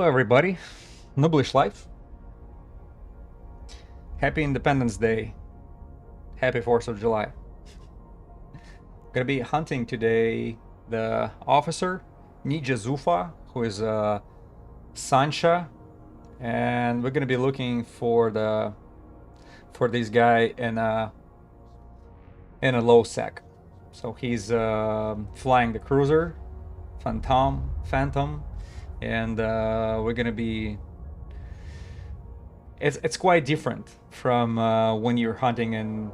Hello everybody, Noblish Life. Happy Independence Day. Happy 4th of July. Gonna be hunting today the officer, Nija Zufa, who is Sansha, and we're gonna be looking for this guy in a LowSec. So he's flying the cruiser, Phantom, and we're gonna be. It's quite different from when you're hunting in,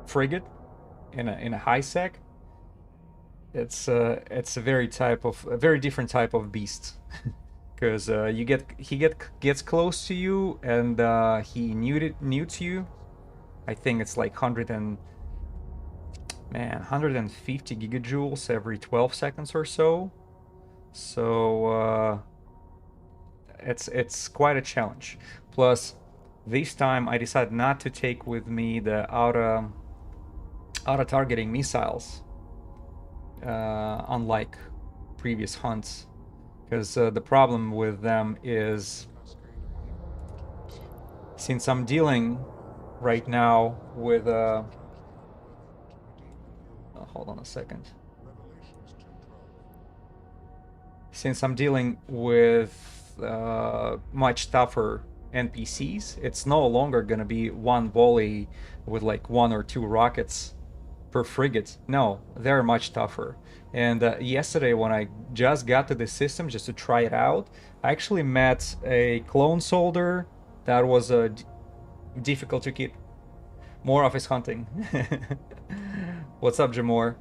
frigate in a high sec. It's a very different type of beast, because gets close to you and he newts you. I think it's like 150 gigajoules every 12 seconds or so. So it's quite a challenge. Plus, this time I decided not to take with me the auto targeting missiles, unlike previous hunts, because the problem with them is, since I'm dealing right now with hold on a second. Since I'm dealing with much tougher NPCs, it's no longer gonna be one volley with like 1 or 2 rockets per frigate. No, they're much tougher. And yesterday, when I just got to the system just to try it out, I actually met a clone soldier that was difficult to keep. More office hunting. What's up, Jamor?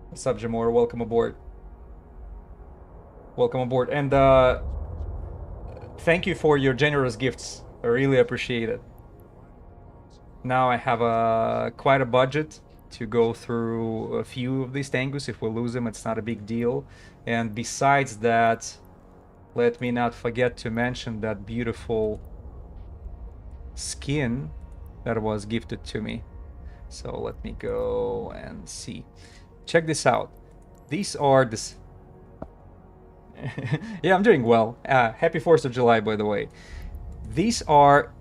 What's up, Jamor? Welcome aboard. Welcome aboard. And thank you for your generous gifts. I really appreciate it. Now I have quite a budget to go through a few of these tangus. If we lose them, it's not a big deal. And besides that, let me not forget to mention that beautiful skin that was gifted to me. So let me go and see. Check this out. These are this. Yeah, I'm doing well. Happy 4th of July, by the way. These are.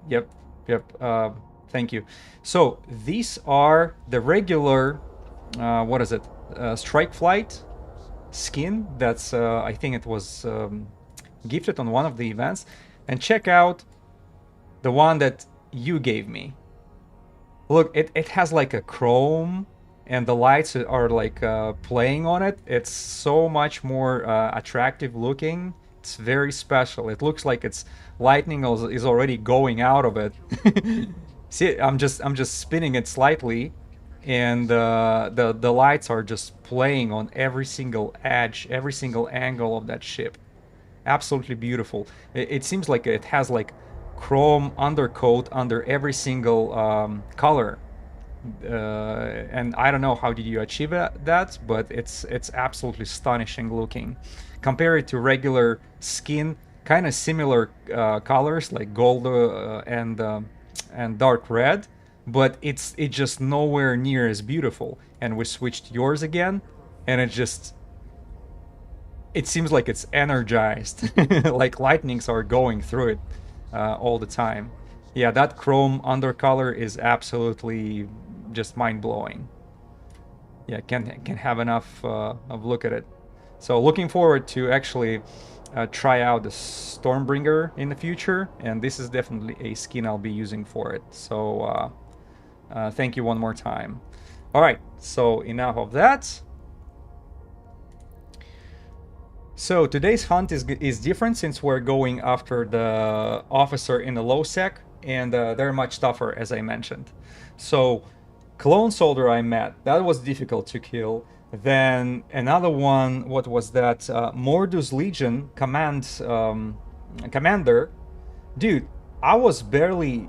Yep. Thank you. So these are the regular. What is it? Strike Flight skin. That's I think it was gifted on one of the events. And check out the one that you gave me. Look, it has like a chrome, and the lights are like playing on it. It's so much more attractive looking. It's very special. It looks like it's lightning is already going out of it. See, I'm just spinning it slightly, and the lights are just playing on every single edge, every single angle of that ship. Absolutely beautiful. It seems like it has like chrome undercoat under every single color, and I don't know how did you achieve that, but it's absolutely astonishing looking. Compare it to regular skin, kind of similar colors like gold and dark red, but it's just nowhere near as beautiful. And we switched yours again, and it seems like it's energized, like lightnings are going through it all the time. Yeah, that chrome undercolor is absolutely just mind-blowing. Yeah, can't have enough of look at it. So looking forward to actually try out the Stormbringer in the future, and this is definitely a skin I'll be using for it. So thank you one more time. All right, so enough of that. So today's hunt is different, since we're going after the officer in the LowSec, and they're much tougher, as I mentioned. So clone soldier I met, that was difficult to kill. Then another one, what was that? Mordus Legion commander. Dude, I was barely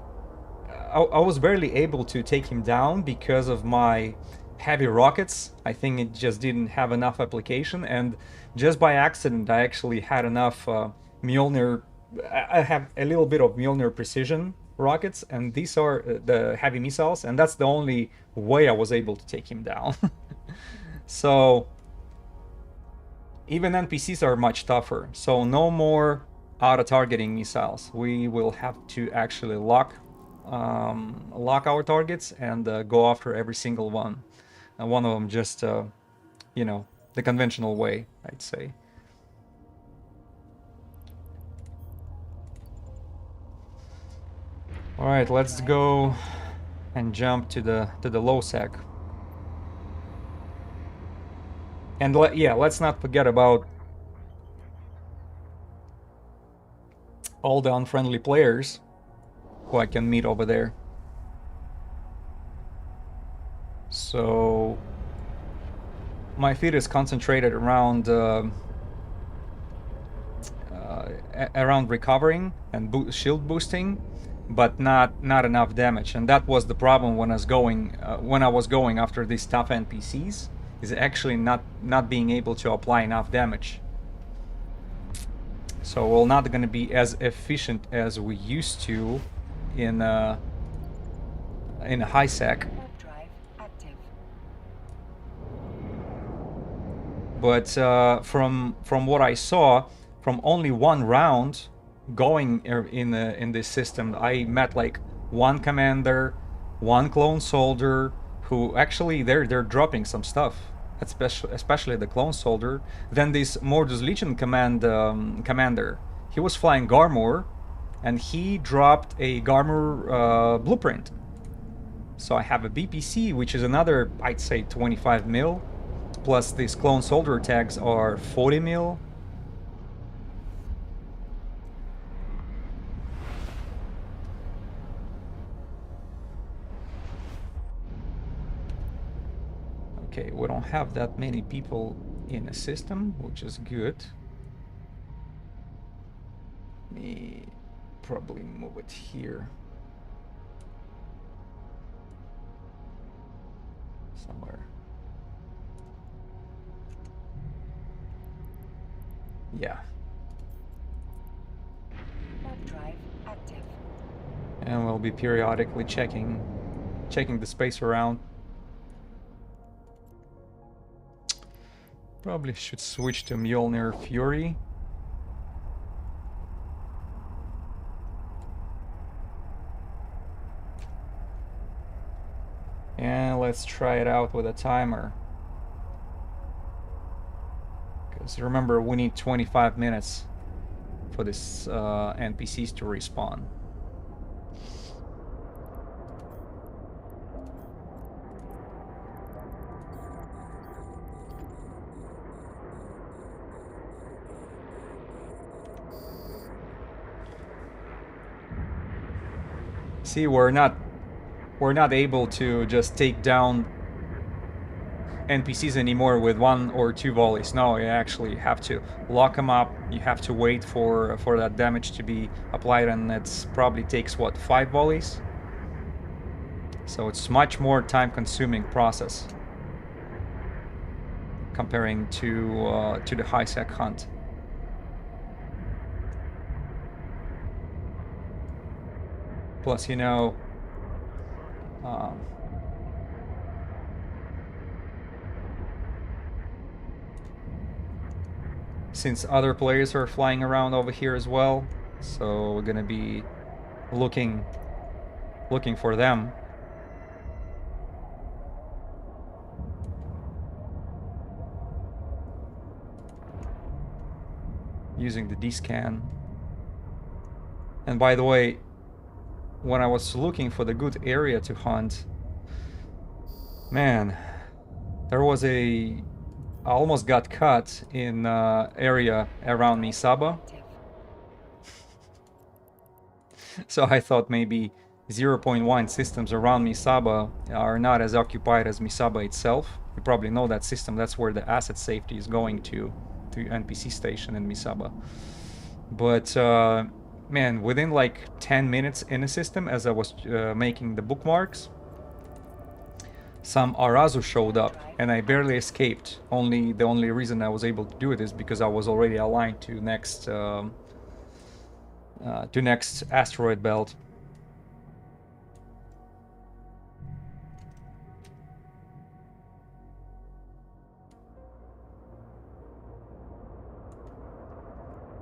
able to take him down because of my heavy rockets. I think it just didn't have enough application, and just by accident I actually had enough Mjolnir. I have a little bit of Mjolnir precision rockets, and these are the heavy missiles, and that's the only way I was able to take him down. So even NPCs are much tougher. So no more auto-targeting missiles. We will have to actually lock our targets and go after every single one. And one of them just, you know, the conventional way, I'd say. All right, let's go and jump to the LowSec. And yeah, let's not forget about all the unfriendly players who I can meet over there. So my feed is concentrated around around recovering and shield boosting, but not enough damage. And that was the problem when I was going after these tough NPCs, is actually not being able to apply enough damage. So we're not going to be as efficient as we used to in a high sec. But from what I saw, from only one round going in this system, I met like one commander, one clone soldier, who actually they're dropping some stuff, especially the clone soldier. Then this Mordus Legion commander, he was flying Garmur, and he dropped a Garmur blueprint. So I have a BPC, which is another, I'd say, 25 mil. Plus these clone soldier tags are 40 mil. Okay, we don't have that many people in a system, which is good. Let me probably move it here. Somewhere. Yeah. Drive active. And we'll be periodically checking the space around. Probably should switch to Mjolnir Fury. And let's try it out with a timer. Because remember, we need 25 minutes for this NPCs to respawn. See, we're not able to just take down NPCs anymore with 1 or 2 volleys. No, you actually have to lock them up. You have to wait for that damage to be applied, and it probably takes what, 5 volleys. So it's much more time-consuming process comparing to the high sec hunt. Plus, you know, since other players are flying around over here as well, so we're gonna be looking for them. Using the D-scan. And by the way, when I was looking for the good area to hunt, man, there was I almost got cut in area around Misaba. So I thought maybe 0.1 systems around Misaba are not as occupied as Misaba itself. You probably know that system. That's where the asset safety is going to NPC station in Misaba. But man, within like 10 minutes in a system, as I was making the bookmarks, some Arazu showed up, and I barely escaped. The only reason I was able to do it is because I was already aligned to next asteroid belt.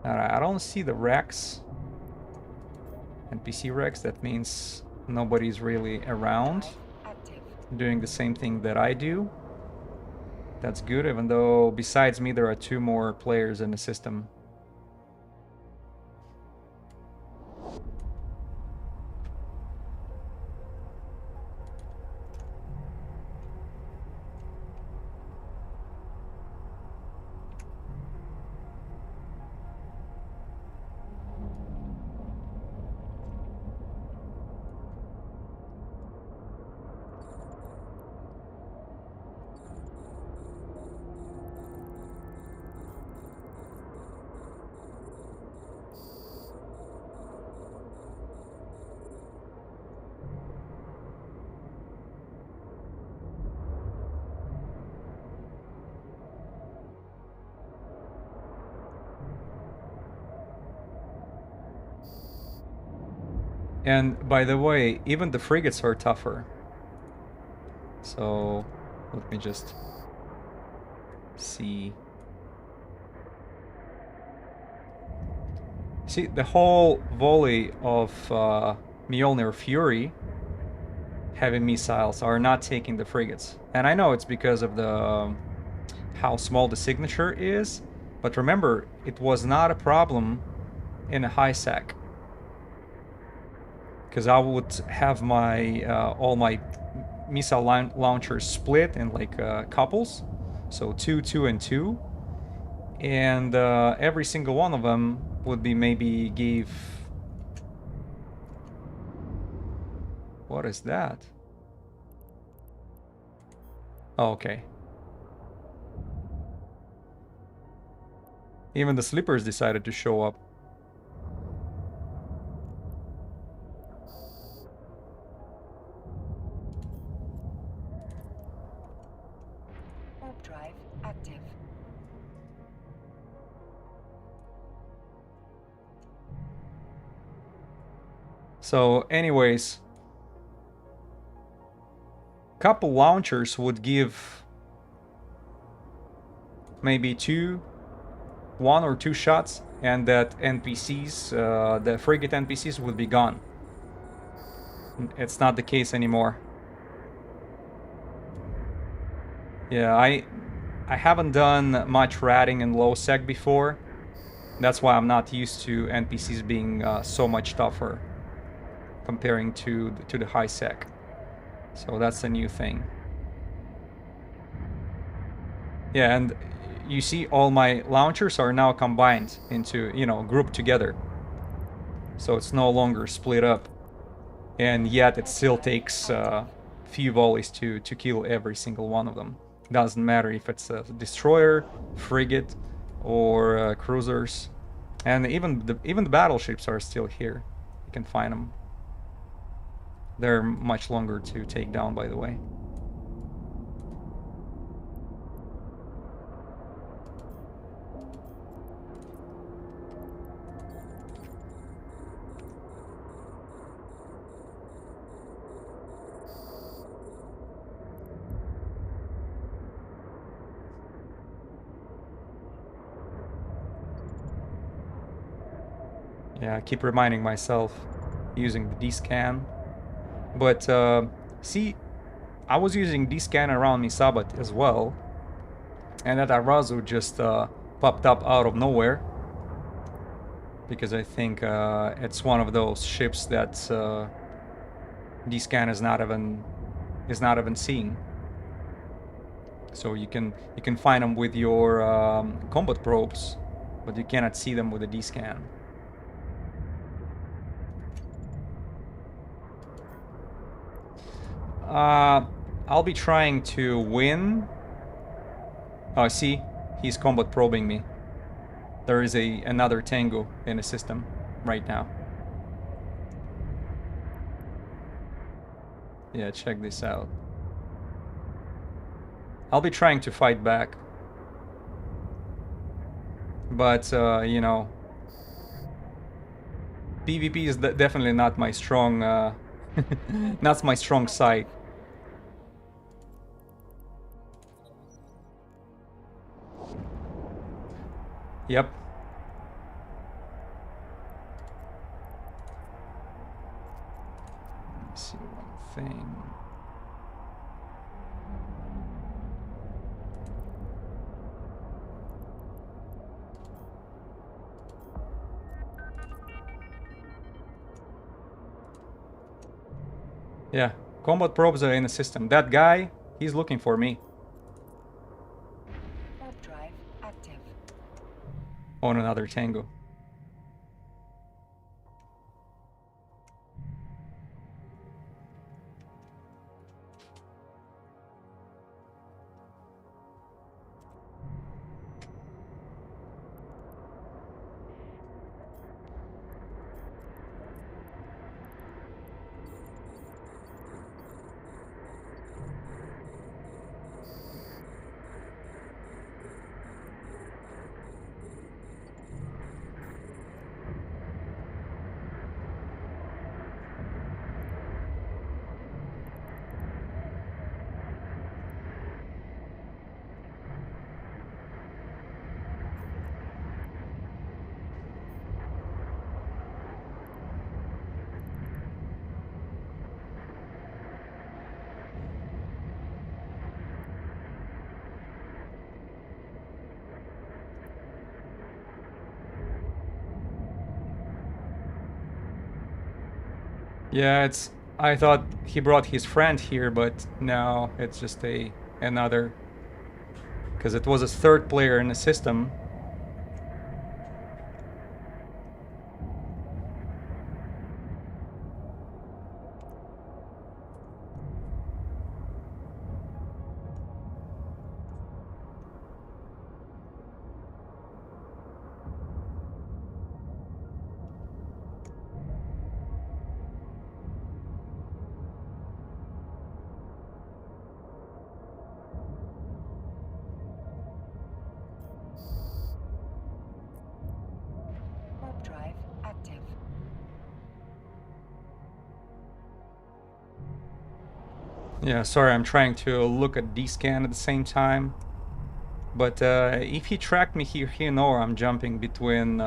Alright, I don't see the Rex. NPC Rex, that means nobody's really around doing the same thing that I do. That's good, even though besides me there are 2 more players in the system. And by the way, even the frigates are tougher. So let me just see. See, the whole volley of Mjolnir Fury heavy missiles are not taking the frigates. And I know it's because of the how small the signature is, but remember, it was not a problem in a high sec. Because I would have my all my missile launchers split in like couples, so 2, 2, and 2, and every single one of them would be maybe give. What is that? Oh, okay. Even the slippers decided to show up. Warp drive active. So anyways, couple launchers would give maybe 1 or 2 shots, and that NPCs, the frigate NPCs would be gone. It's not the case anymore. Yeah, I haven't done much ratting in LowSec before. That's why I'm not used to NPCs being so much tougher comparing to the high sec. So that's a new thing. Yeah, and you see all my launchers are now combined into, grouped together. So it's no longer split up. And yet it still takes few volleys to kill every single one of them. Doesn't matter if it's a destroyer, frigate, or cruisers. And even the battleships are still here. You can find them. They're much longer to take down, by the way. Yeah, I keep reminding myself using the D-scan. But see, I was using D-scan around Misabat as well. And that Arazu just popped up out of nowhere. Because I think it's one of those ships that D-scan is not even seeing. So you can find them with your combat probes, but you cannot see them with a D-scan. I'll be trying to win. Oh, see, he's combat probing me. There is another Tango in the system right now. Yeah, check this out. I'll be trying to fight back. But, PvP is definitely not my strong, not my strong side. Yep. thing. Yeah, combat probes are in the system. That guy, he's looking for me. Warp drive active. On another tango. Yeah, it's. I thought he brought his friend here, but no, it's just another. Because it was a third player in the system. Warp drive active. Yeah, sorry, I'm trying to look at D-scan at the same time. But if he tracked me here, he know I'm jumping between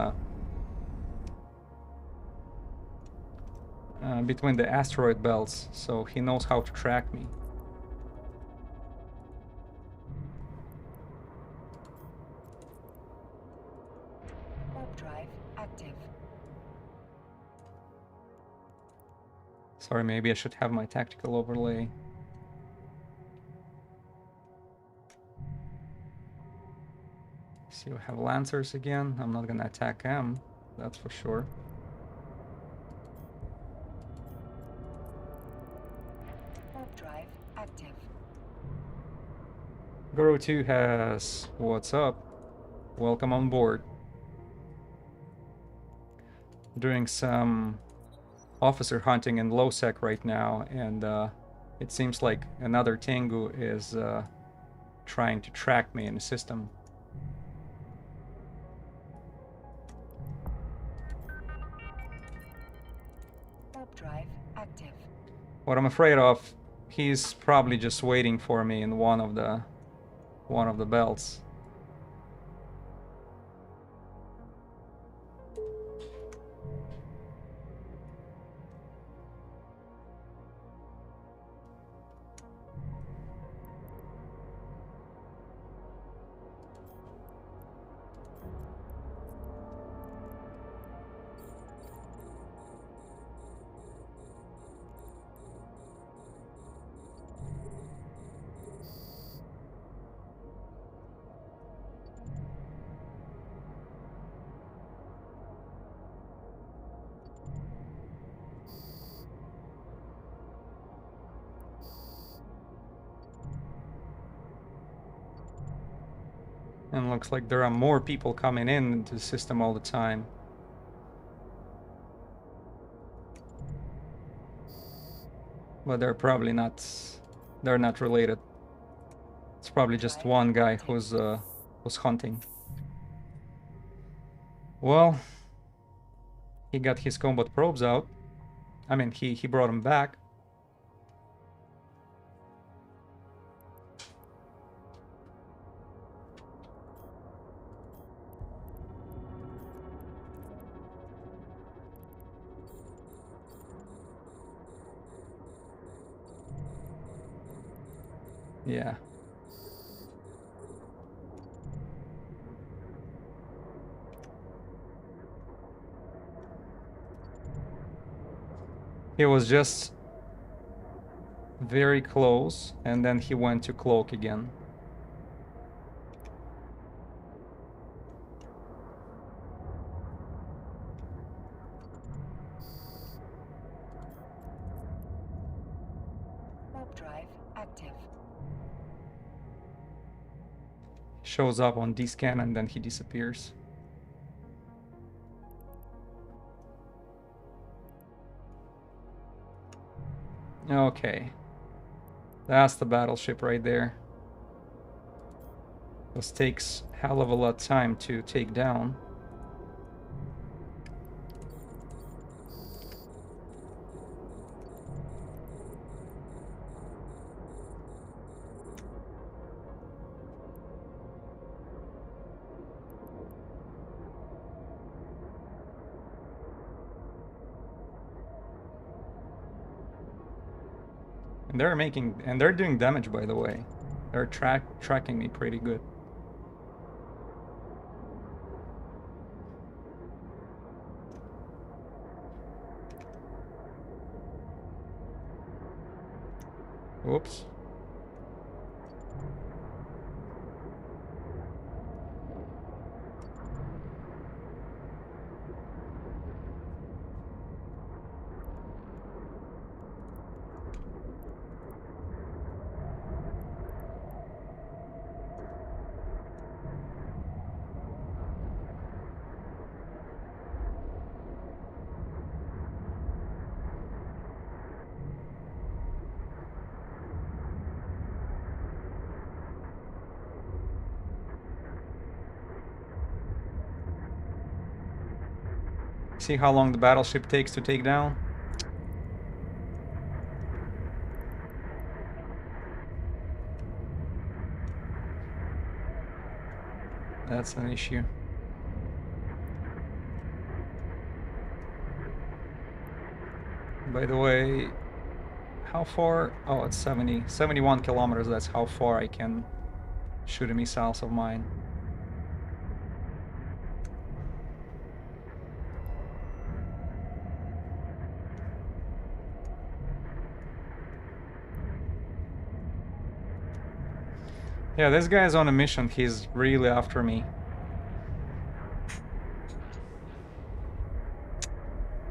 between the asteroid belts, so he knows how to track me. Warp drive active. Sorry, maybe I should have my tactical overlay. See, we have Lancers again. I'm not gonna attack them, that's for sure. Warp drive active. Guru 2 has what's up? Welcome on board. Doing some officer hunting in LowSec right now, and it seems like another Tengu is trying to track me in the system. Warp drive active. What I'm afraid of, he's probably just waiting for me in one of the belts. And looks like there are more people coming into the system all the time. But they're probably not, they're not related. It's probably just one guy who's hunting. Well, he got his combat probes out. I mean, he brought them back. Yeah. He was just very close, and then he went to cloak again. Warp drive active. Shows up on D-scan and then he disappears. Okay. That's the battleship right there. This takes hell of a lot of time to take down. And they're doing damage, by the way. They're tracking me pretty good. Whoops. See how long the battleship takes to take down? That's an issue. By the way, how far? Oh, it's 71 kilometers. That's how far I can shoot a missiles of mine. Yeah, this guy's on a mission. He's really after me.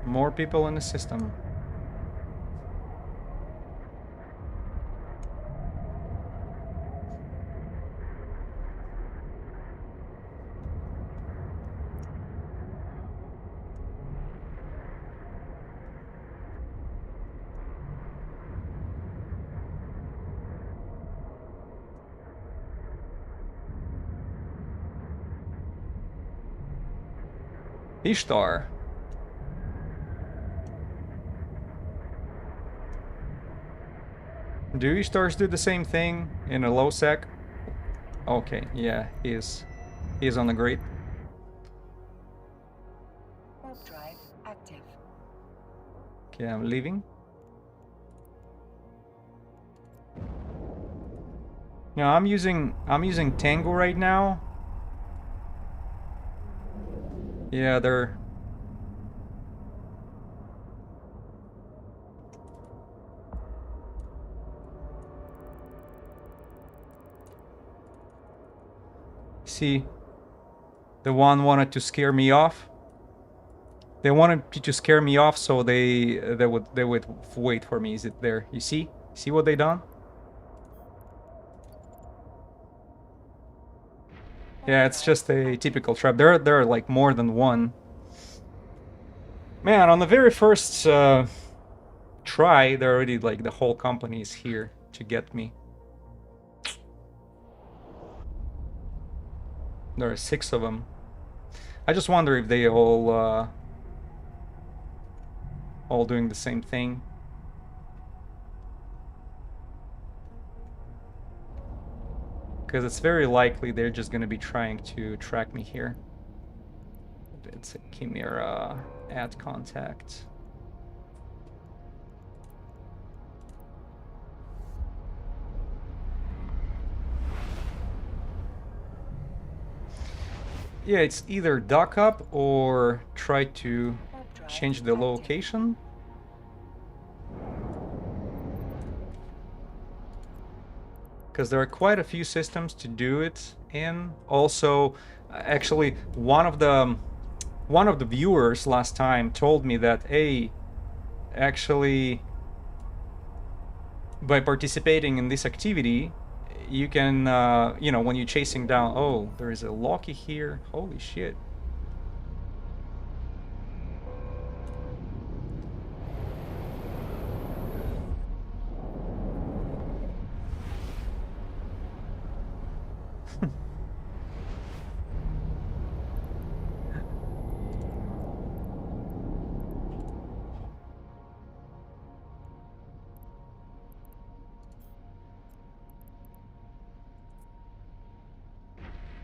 More people in the system. Ishtar. Do Ishtars do the same thing in a LowSec? Okay, yeah, he is on the grid. Warp drive active. Okay, I'm leaving. Yeah, I'm using Tango right now. Yeah, they're see, the one wanted to scare me off. They wanted to scare me off, so they would wait for me. Is it there? You see? See what they done? Yeah, it's just a typical trap. There are like more than one. Man, on the very first try, they're already like the whole company is here to get me. There are 6 of them. I just wonder if they all doing the same thing. Because it's very likely they're just going to be trying to track me here. It's a Chimera add contact. Yeah, it's either dock up or try to Warp drive change the active. location. Because there are quite a few systems to do it in. Also, actually, one of the viewers last time told me that, hey, actually, by participating in this activity, you can, you know, when you're chasing down, oh, there is a Loki here. Holy shit.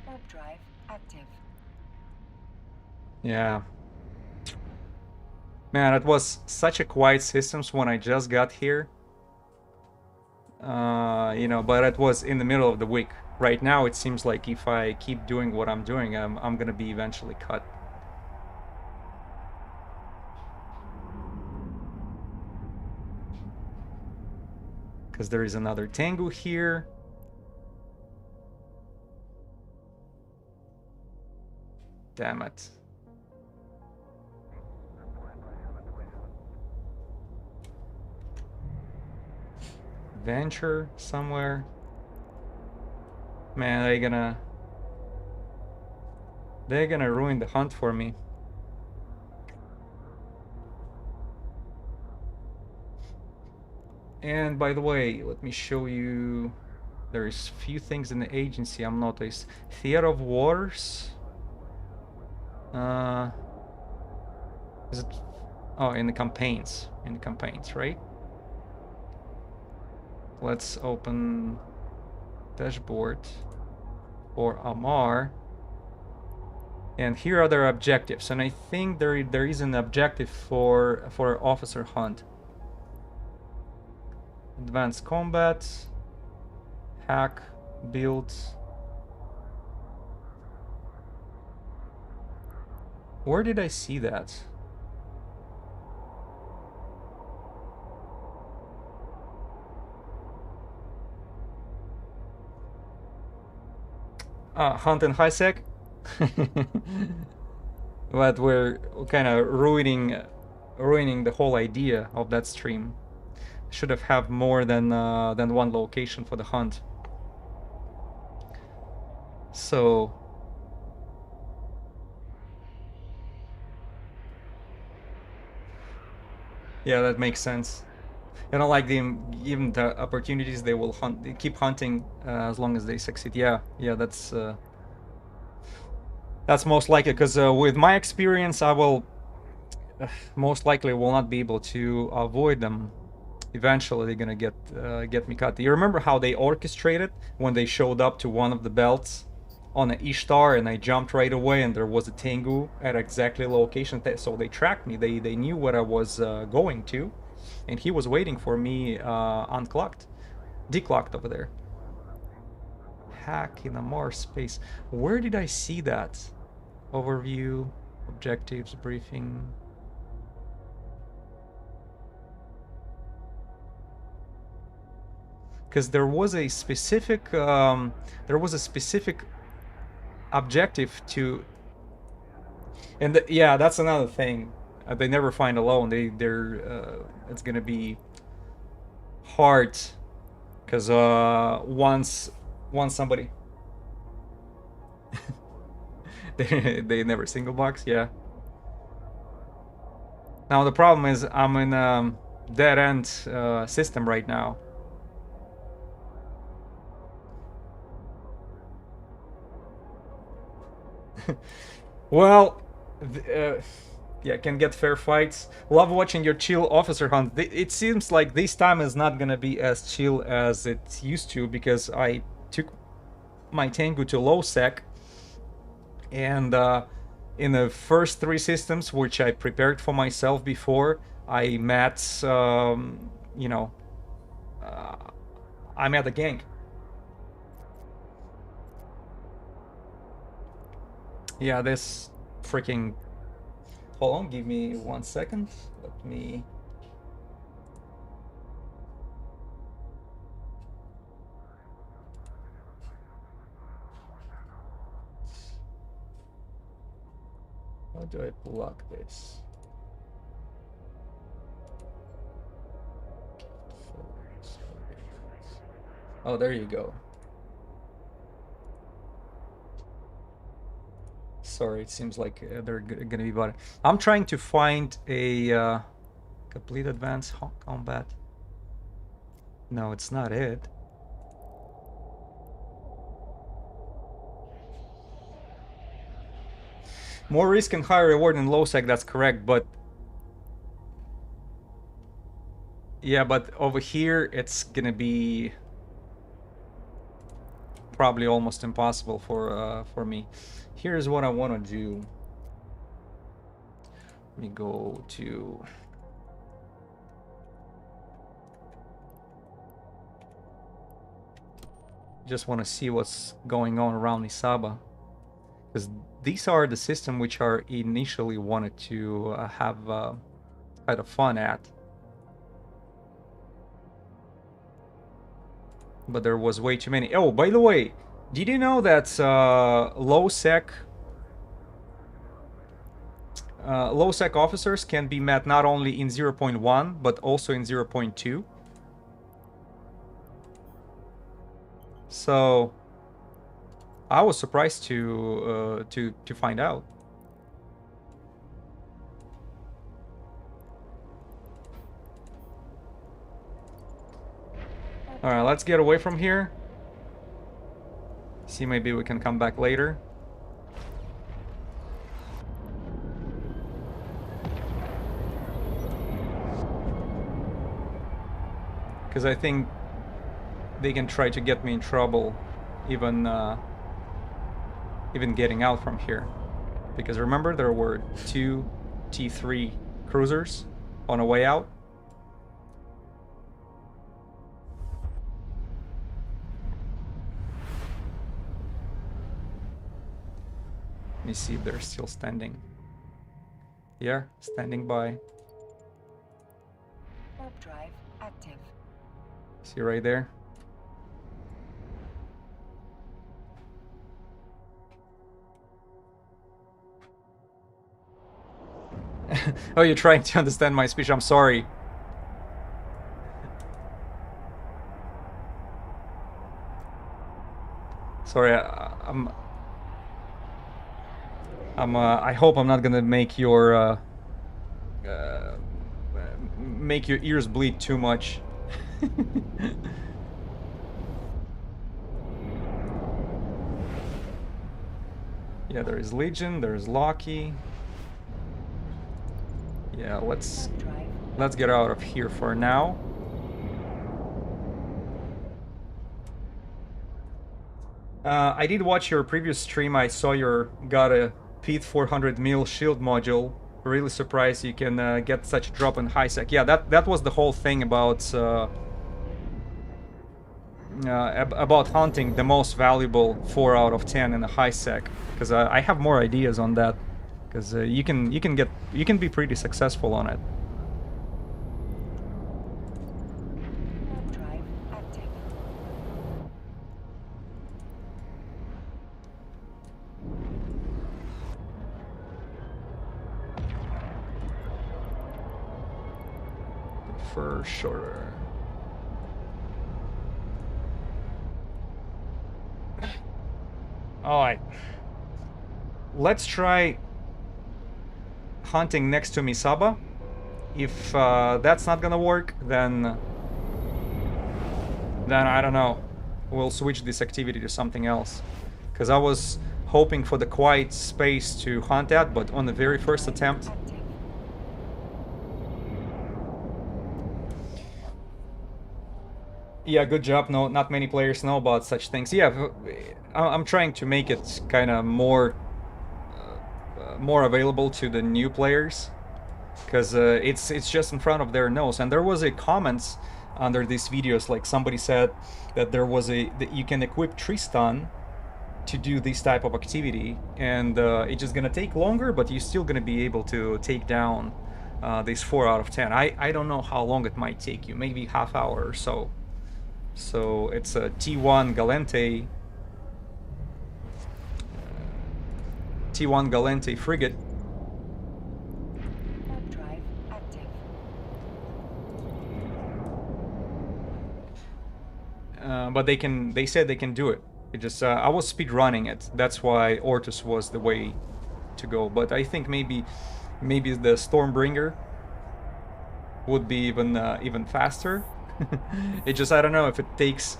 Warp drive active. Yeah. Man, it was such a quiet systems when I just got here. You know, but it was in the middle of the week. Right now, it seems like if I keep doing what I'm doing, I'm gonna be eventually cut. Because there is another Tengu here. Damn it. Venture somewhere. Man, they're gonna ruin the hunt for me. And by the way, let me show you. There's few things in the agency I'm noticed. Theater of Wars. Is it? Oh, in the campaigns. In the campaigns, right? Let's open dashboard for Amar. And here are their objectives. And I think there is an objective for Officer Hunt. Advanced combat, hack, build. Where did I see that? Hunt and HiSec. But we're kind of ruining the whole idea of that stream. Should have more than one location for the hunt. So yeah, that makes sense. You know, like even the opportunities they will hunt, they keep hunting as long as they succeed. Yeah, that's most likely because with my experience, I will most likely will not be able to avoid them. Eventually, they're gonna get me cut. Do you remember how they orchestrated when they showed up to one of the belts on an Ishtar, and I jumped right away, and there was a Tengu at exactly location. So they tracked me. They knew what I was going to, and he was waiting for me unclocked, declocked over there. Hack in a Mars space. Where did I see that? Overview, objectives, briefing. Because there was a specific objective to, and yeah, that's another thing. They never find alone. They're it's gonna be hard because once somebody they never single box. Yeah. Now the problem is I'm in dead end system right now. Well, yeah, can get fair fights. Love watching your chill officer hunt. It seems like this time is not gonna be as chill as it used to because I took my Tengu to LowSec, and in the first 3 systems, which I prepared for myself before, I met, you know, I met a gang. Yeah, this freaking... Hold on, give me 1 second. Let me... How do I block this? Oh, there you go. Sorry, it seems like they're gonna be better. I'm trying to find a complete advanced combat. No, it's not it. More risk and higher reward in LowSec, that's correct, but... Yeah, but over here, it's gonna be... probably almost impossible for me. Here's what I want to do. Let me go to... Just want to see what's going on around Isaba. Because these are the system which I initially wanted to have kind of fun at. But there was way too many. Oh, by the way, did you know that LowSec officers can be met not only in 0.1 but also in 0.2? So I was surprised to find out. All right, let's get away from here. See, maybe we can come back later. Because I think they can try to get me in trouble, even getting out from here. Because remember, there were 2 T3 cruisers on a way out. Let me see if they're still standing. Yeah, standing by. Warp drive active. See right there? Oh, you're trying to understand my speech. I'm sorry. Sorry, I hope I'm not gonna make your ears bleed too much. Yeah, there is Legion, there's Loki. Yeah, let's get out of here for now. I did watch your previous stream. I saw you got a Pete 400 mil shield module. Really surprised you can get such a drop in high sec. Yeah, that was the whole thing about hunting the most valuable 4 out of 10 in a high sec. Because I have more ideas on that. Because you can be pretty successful on it. Drive active. For sure. Alright. Let's try hunting next to Misaba. If that's not gonna work, then I don't know. We'll switch this activity to something else. Because I was hoping for the quiet space to hunt at, but on the very first attempt... Yeah, good job. No, not many players know about such things. Yeah, I'm trying to make it kind of more available to the new players, because it's just in front of their nose. And there was a comments under these videos, like somebody said that there was that you can equip Tristan to do this type of activity, and it's just gonna take longer, but you're still gonna be able to take down this 4 out of 10. I don't know how long it might take you, maybe half hour or so. So it's a T1 Galente frigate. Warp drive active. But they said they can do it. It just I was speed running it. That's why Ortus was the way to go. But I think maybe the Stormbringer would be even faster. It just, I don't know if it takes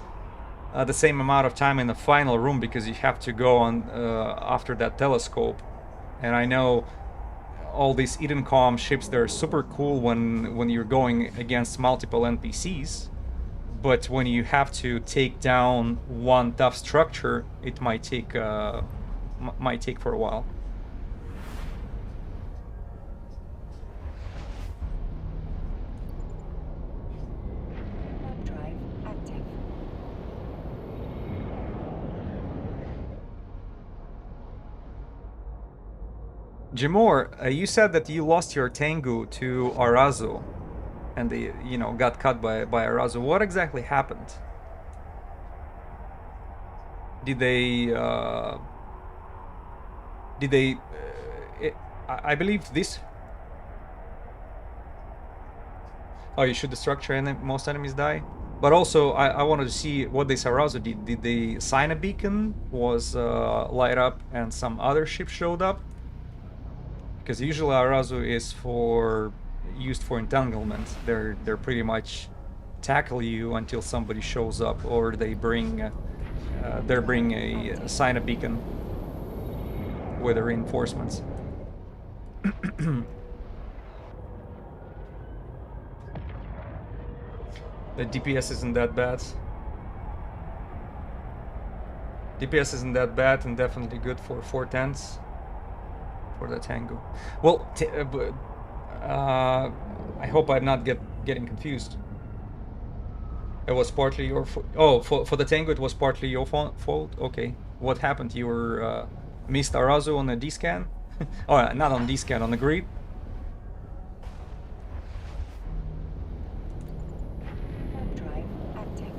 the same amount of time in the final room, because you have to go on after that telescope. And I know all these Edencom ships, they're super cool when you're going against multiple NPCs, but when you have to take down one tough structure, it might take for a while. Warp drive active. Jimor, you said that you lost your Tengu to Arazu, and they, got cut by Arazu. What exactly happened? Did they? I believe this. Oh, you shoot the structure and most enemies die. But also, I wanted to see what this Arazu did. Did they sign a beacon? Was light up and some other ship showed up? Because usually Arazu is used for entanglement. They're pretty much tackle you until somebody shows up, or they bring a sign a beacon with the reinforcements. The DPS isn't that bad. DPS isn't that bad, and definitely good for 410s for the Tango. Well, I hope I'm not getting confused. It was partly your fault. Oh, for the Tango, it was partly your fault. Okay, what happened? You were missed Arazu on the D scan. Oh, not on D scan, on the grid. Warp drive active.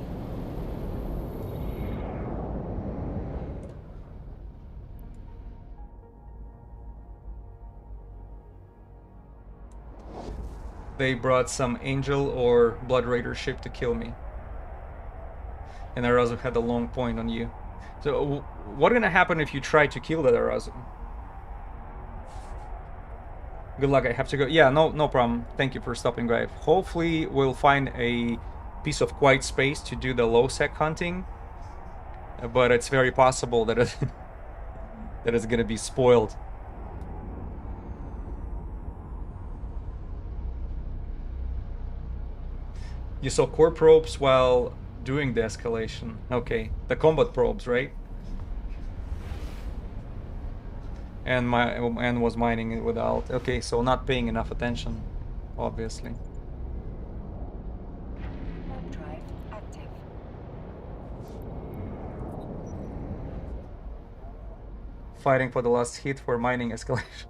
They brought some Angel or Blood Raider ship to kill me. And Arazu had a long point on you. So what's gonna happen if you try to kill that Arazu? Good luck, I have to go. Yeah, no problem. Thank you for stopping by. Hopefully we'll find a piece of quiet space to do the LowSec hunting. But it's very possible that it's gonna be spoiled. You saw core probes while doing the escalation. Okay, the combat probes, right? And was mining it without. Okay, so not paying enough attention, obviously. Warp drive active. Fighting for the last hit for mining escalation.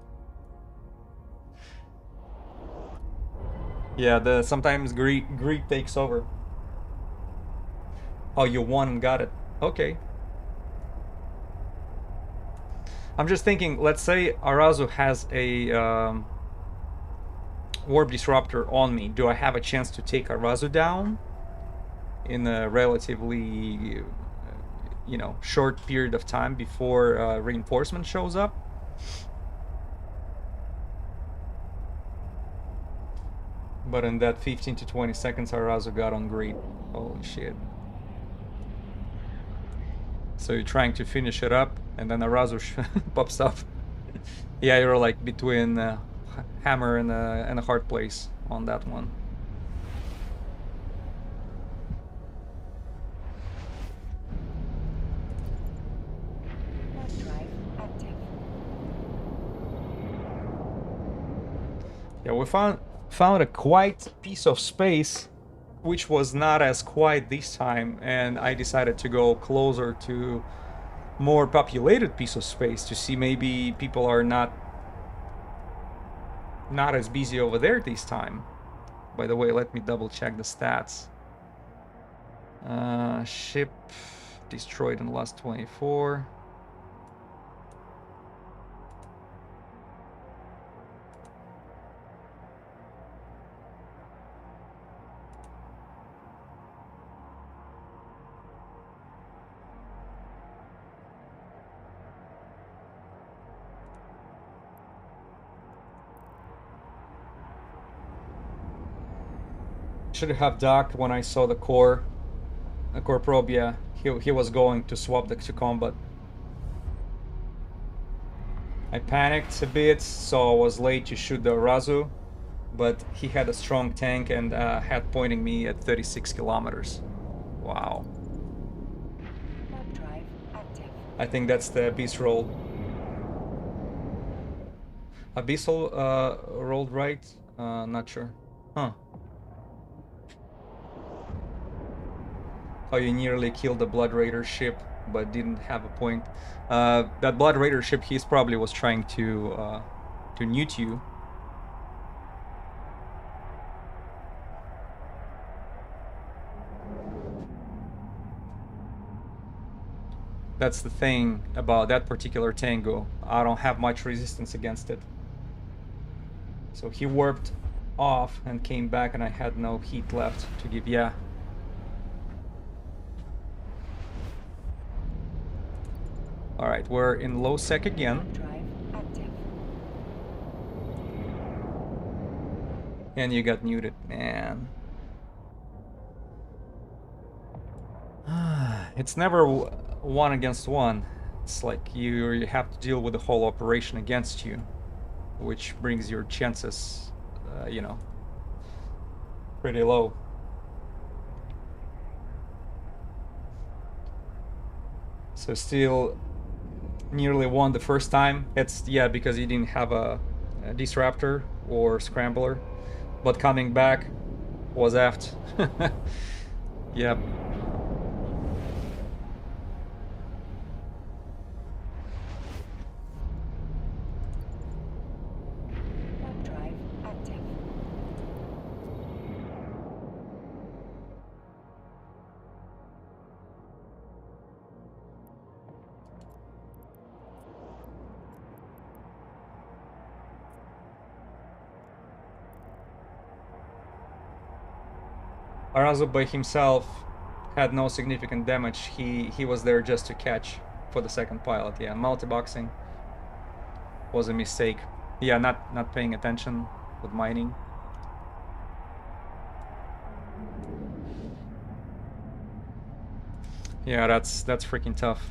Yeah, sometimes greed takes over. Oh, you won and got it. Okay. I'm just thinking, let's say Arazu has a warp disruptor on me. Do I have a chance to take Arazu down in a relatively, short period of time before reinforcement shows up? But in that 15 to 20 seconds, Arazu got on grid. Holy shit. So you're trying to finish it up, and then Arazu pops up. Yeah, you're like between hammer and a hard place on that one. Warp drive active. Yeah, we found a quiet piece of space, which was not as quiet this time, and I decided to go closer to more populated piece of space to see maybe people are not as busy over there this time. By the way, let me double check the stats. Ship destroyed in the last 24. Should have docked when I saw the core probe. Yeah, he was going to swap to combat. I panicked a bit, so I was late to shoot the Razu, but he had a strong tank and had pointing me at 36 kilometers. Wow. Warp drive active. I think that's the Abyssal. Abyssal rolled right? Not sure. Huh. How you nearly killed the Blood Raider ship, but didn't have a point. That Blood Raider ship, he's probably was trying to newt you. That's the thing about that particular Tango. I don't have much resistance against it. So he warped off and came back, and I had no heat left to give. Yeah. All right, we're in LowSec again. Warp drive active. And you got muted, man. It's never one against one. It's like you have to deal with the whole operation against you, which brings your chances, you know, pretty low. So still nearly won the first time. It's, yeah, because you didn't have a disruptor or scrambler, but coming back was aft. Yep. Warp drive active. Arazu by himself had no significant damage. He was there just to catch for the second pilot. Yeah, multi-boxing was a mistake. Yeah, not paying attention with mining. Yeah, that's freaking tough.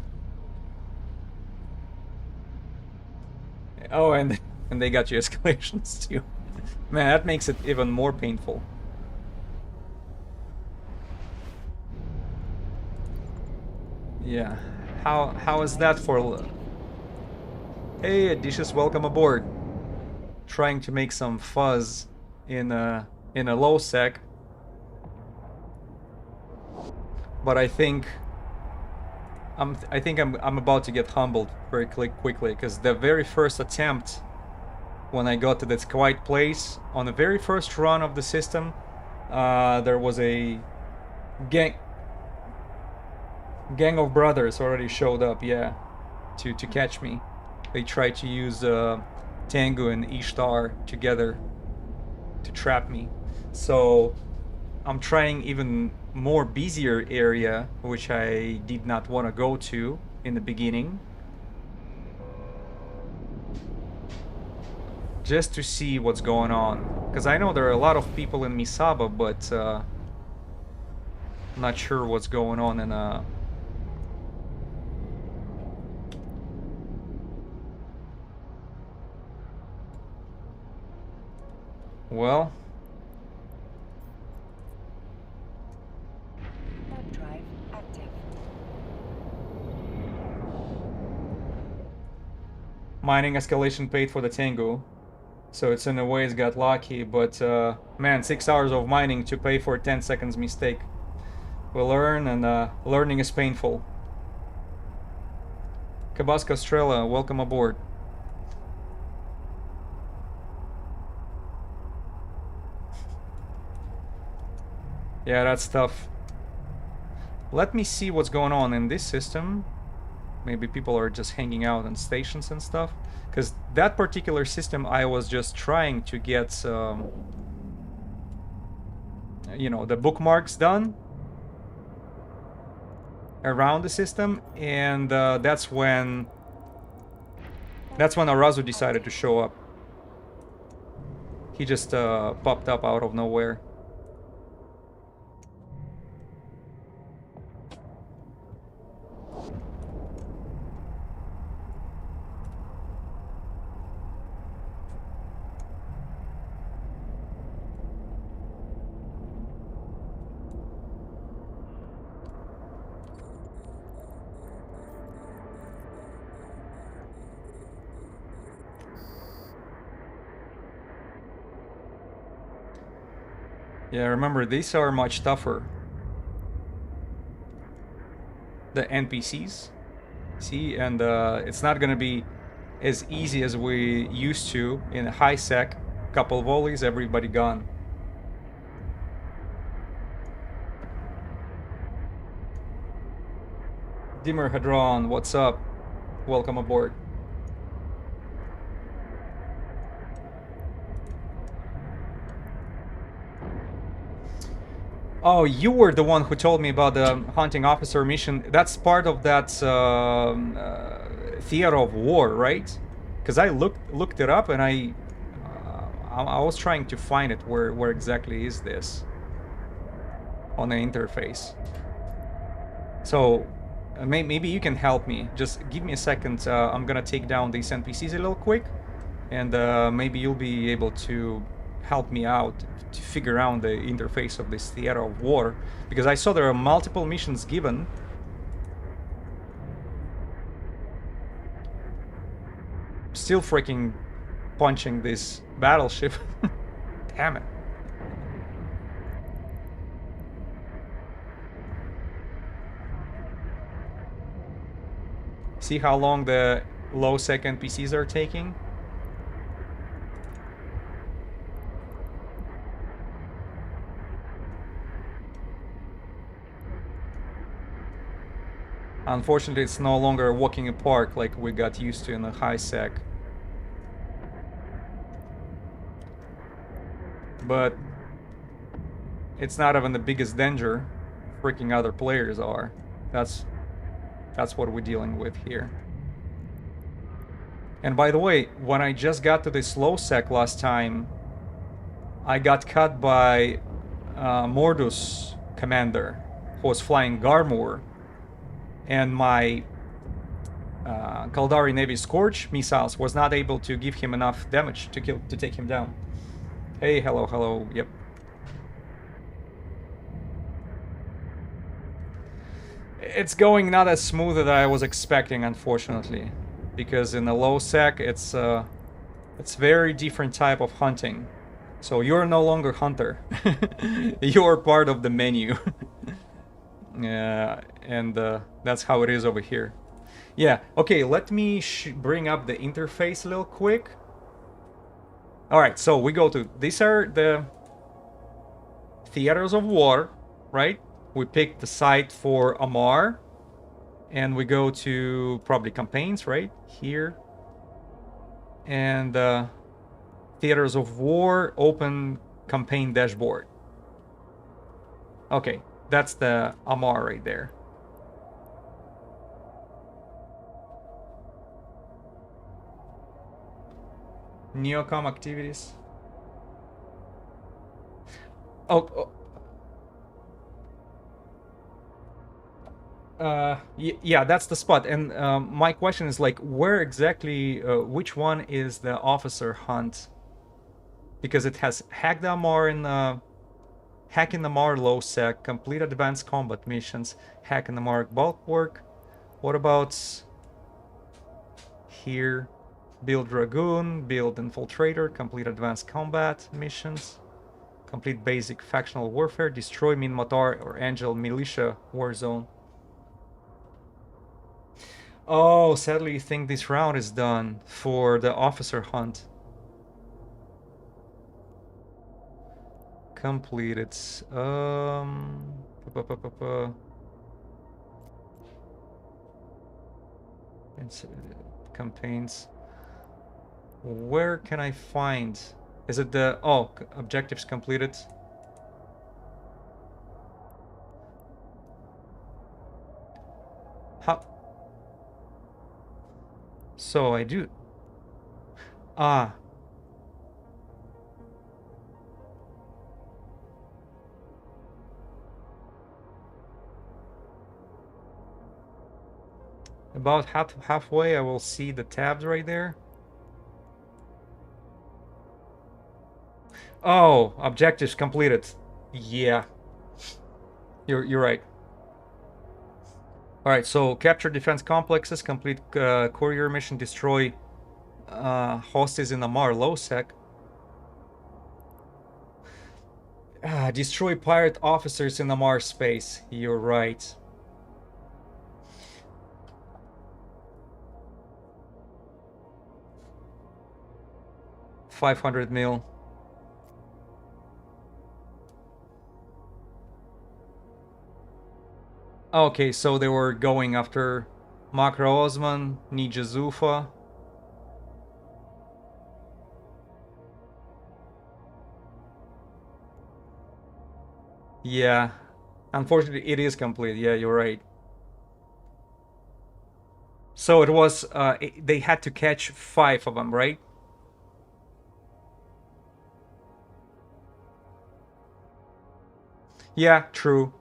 Oh, and they got you escalations too. Man, that makes it even more painful. Yeah. How is that for... Hey, Dishes, welcome aboard. Trying to make some fuzz in a LowSec. But I think I'm about to get humbled very quickly, because the very first attempt when I got to this quiet place on the very first run of the system, there was a gang of brothers already showed up, yeah, to catch me. They tried to use Tango and Ishtar together to trap me. So I'm trying even more busier area, which I did not want to go to in the beginning, just to see what's going on. Because I know there are a lot of people in Misaba, but I'm not sure what's going on in well, Warp drive active. mining escalation paid for the Tango, so it's in a way it's got lucky, but man, 6 hours of mining to pay for a 10 seconds mistake. We learn, and learning is painful. Kabasca Estrella, welcome aboard. Yeah, that's tough. Let me see what's going on in this system. Maybe people are just hanging out on stations and stuff. Because that particular system, I was just trying to get, you know, the bookmarks done around the system, and that's when Arazu decided to show up. He just popped up out of nowhere. Yeah, remember, these are much tougher. The NPCs. See, and it's not gonna be as easy as we used to in high sec. Couple volleys, everybody gone. Dimmer Hadron, what's up? Welcome aboard. Oh, you were the one who told me about the hunting officer mission. That's part of that theater of war, right? Because I looked it up and I was trying to find it. Where exactly is this on the interface? So maybe you can help me. Just give me a second. I'm gonna take down these NPCs a little quick, and maybe you'll be able to help me out to figure out the interface of this theater of war, because I saw there are multiple missions given. Still freaking punching this battleship. Damn it. See how long the LowSec NPCs are taking? Unfortunately, it's no longer walking a park like we got used to in the high sec. But it's not even the biggest danger. Freaking other players are. That's what we're dealing with here. And by the way, when I just got to this LowSec last time, I got cut by Mordus commander, who was flying Garmur, and my Kaldari Navy Scorch missiles was not able to give him enough damage to take him down. Hey, hello, yep. It's going not as smooth as I was expecting, unfortunately, because in the LowSec it's very different type of hunting. So you're no longer hunter. You're part of the menu. Yeah, and that's how it is over here. Yeah, okay, let me bring up the interface a little quick. Alright, so we go to... These are the theaters of war, right? We pick the site for Amar. And we go to probably campaigns, right? Here. And theaters of war, open campaign dashboard. Okay, that's the Amar right there. Neocom activities. Oh. Yeah, that's the spot. And my question is, like, where exactly, which one is the officer hunt? Because it has hack the Amar in hack in the Amar LowSec, complete advanced combat missions, hack in the Amar bulwark. What about here? Build Dragoon, build Infiltrator, complete advanced combat missions, complete basic factional warfare, destroy Min Matar or Angel Militia Warzone. Oh, sadly, you think this round is done for the officer hunt. Completed. Pa, pa, pa, pa, pa. It's, campaigns. Where can I find? Is it the objectives completed? How? So I do. Ah. About halfway, I will see the tabs right there. Oh, objectives completed. Yeah, you're right. All right, so capture defense complexes, complete courier mission, destroy hostage in the LowSec. Destroy pirate officers in the Mars space. You're right. $500 mil. Okay, so they were going after Makro Osman, Nija Zufa. Yeah, unfortunately, it is complete. Yeah, you're right. So it was, they had to catch 5 of them, right? Yeah, true.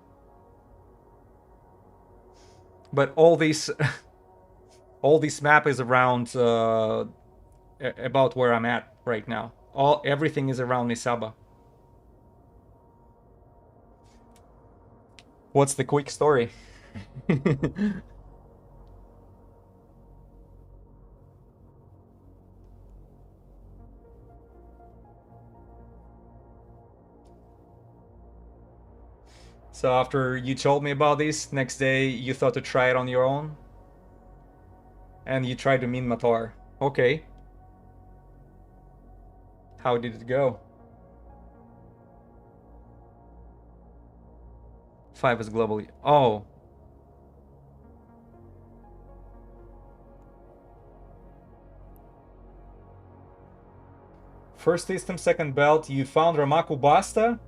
But all these, all this map is around about where I'm at right now. Everything is around Misaba. What's the quick story? So after you told me about this, next day you thought to try it on your own? And you tried to min Matar. Okay. How did it go? 5 is globally. Oh. First system, second belt. You found Ramaku Basta?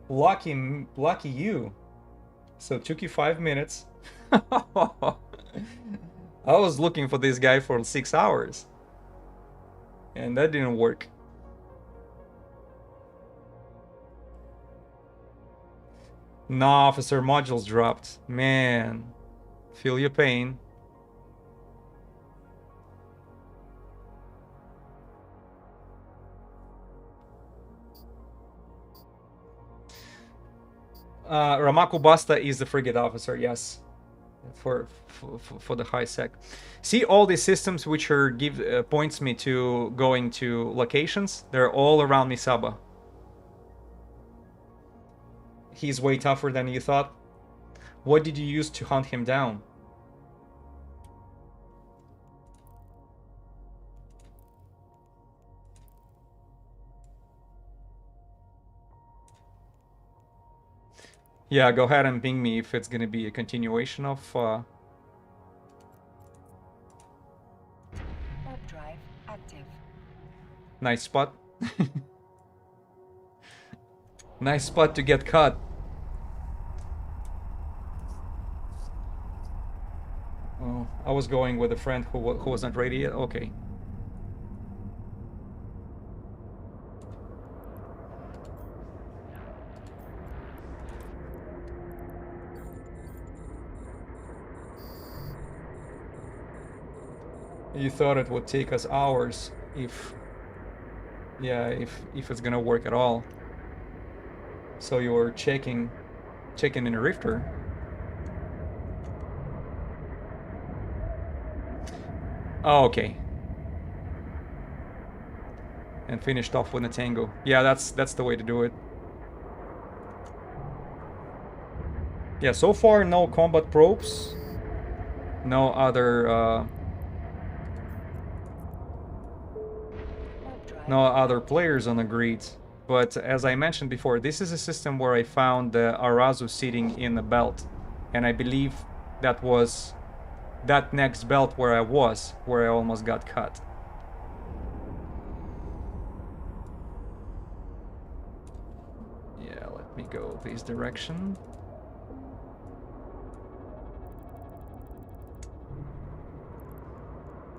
Lucky you. So it took you 5 minutes. I was looking for this guy for 6 hours. And that didn't work. Nah, officer, modules dropped. Man. Feel your pain. Ramaku Basta is the frigate officer, yes. For the high sec. See all these systems which are points me to going to locations, they're all around Misaba. He's way tougher than you thought. What did you use to hunt him down? Yeah, go ahead and ping me if it's gonna be a continuation of Warp drive active. nice spot. Nice spot to get caught. Oh, I was going with a friend who wasn't ready yet. Okay. You thought it would take us hours if it's gonna work at all. So you were checking in a Rifter. Oh, okay. And finished off with a Tango. Yeah, that's the way to do it. Yeah, so far no combat probes, no other players on the grid. But as I mentioned before, this is a system where I found the Arazu sitting in a belt, and I believe that was that next belt where I almost got cut. Yeah, let me go this direction.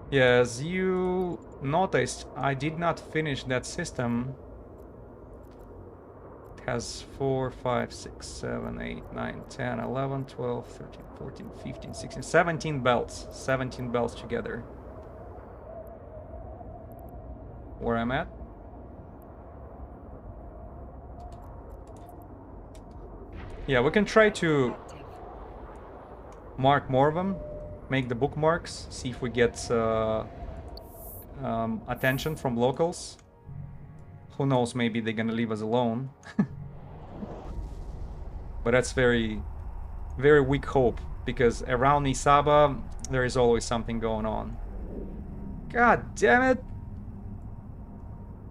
Yeah, as you noticed, I did not finish that system. It has 4, 5, 6, 7, 8, 9, 10, 11, 12, 13, 14, 15, 16, 17 belts. 17 belts together. Where I'm at. Yeah, we can try to mark more of them, make the bookmarks, see if we get attention from locals. Who knows, maybe they're gonna leave us alone. But that's very, very weak hope, because around Nisaba, there is always something going on. God damn it!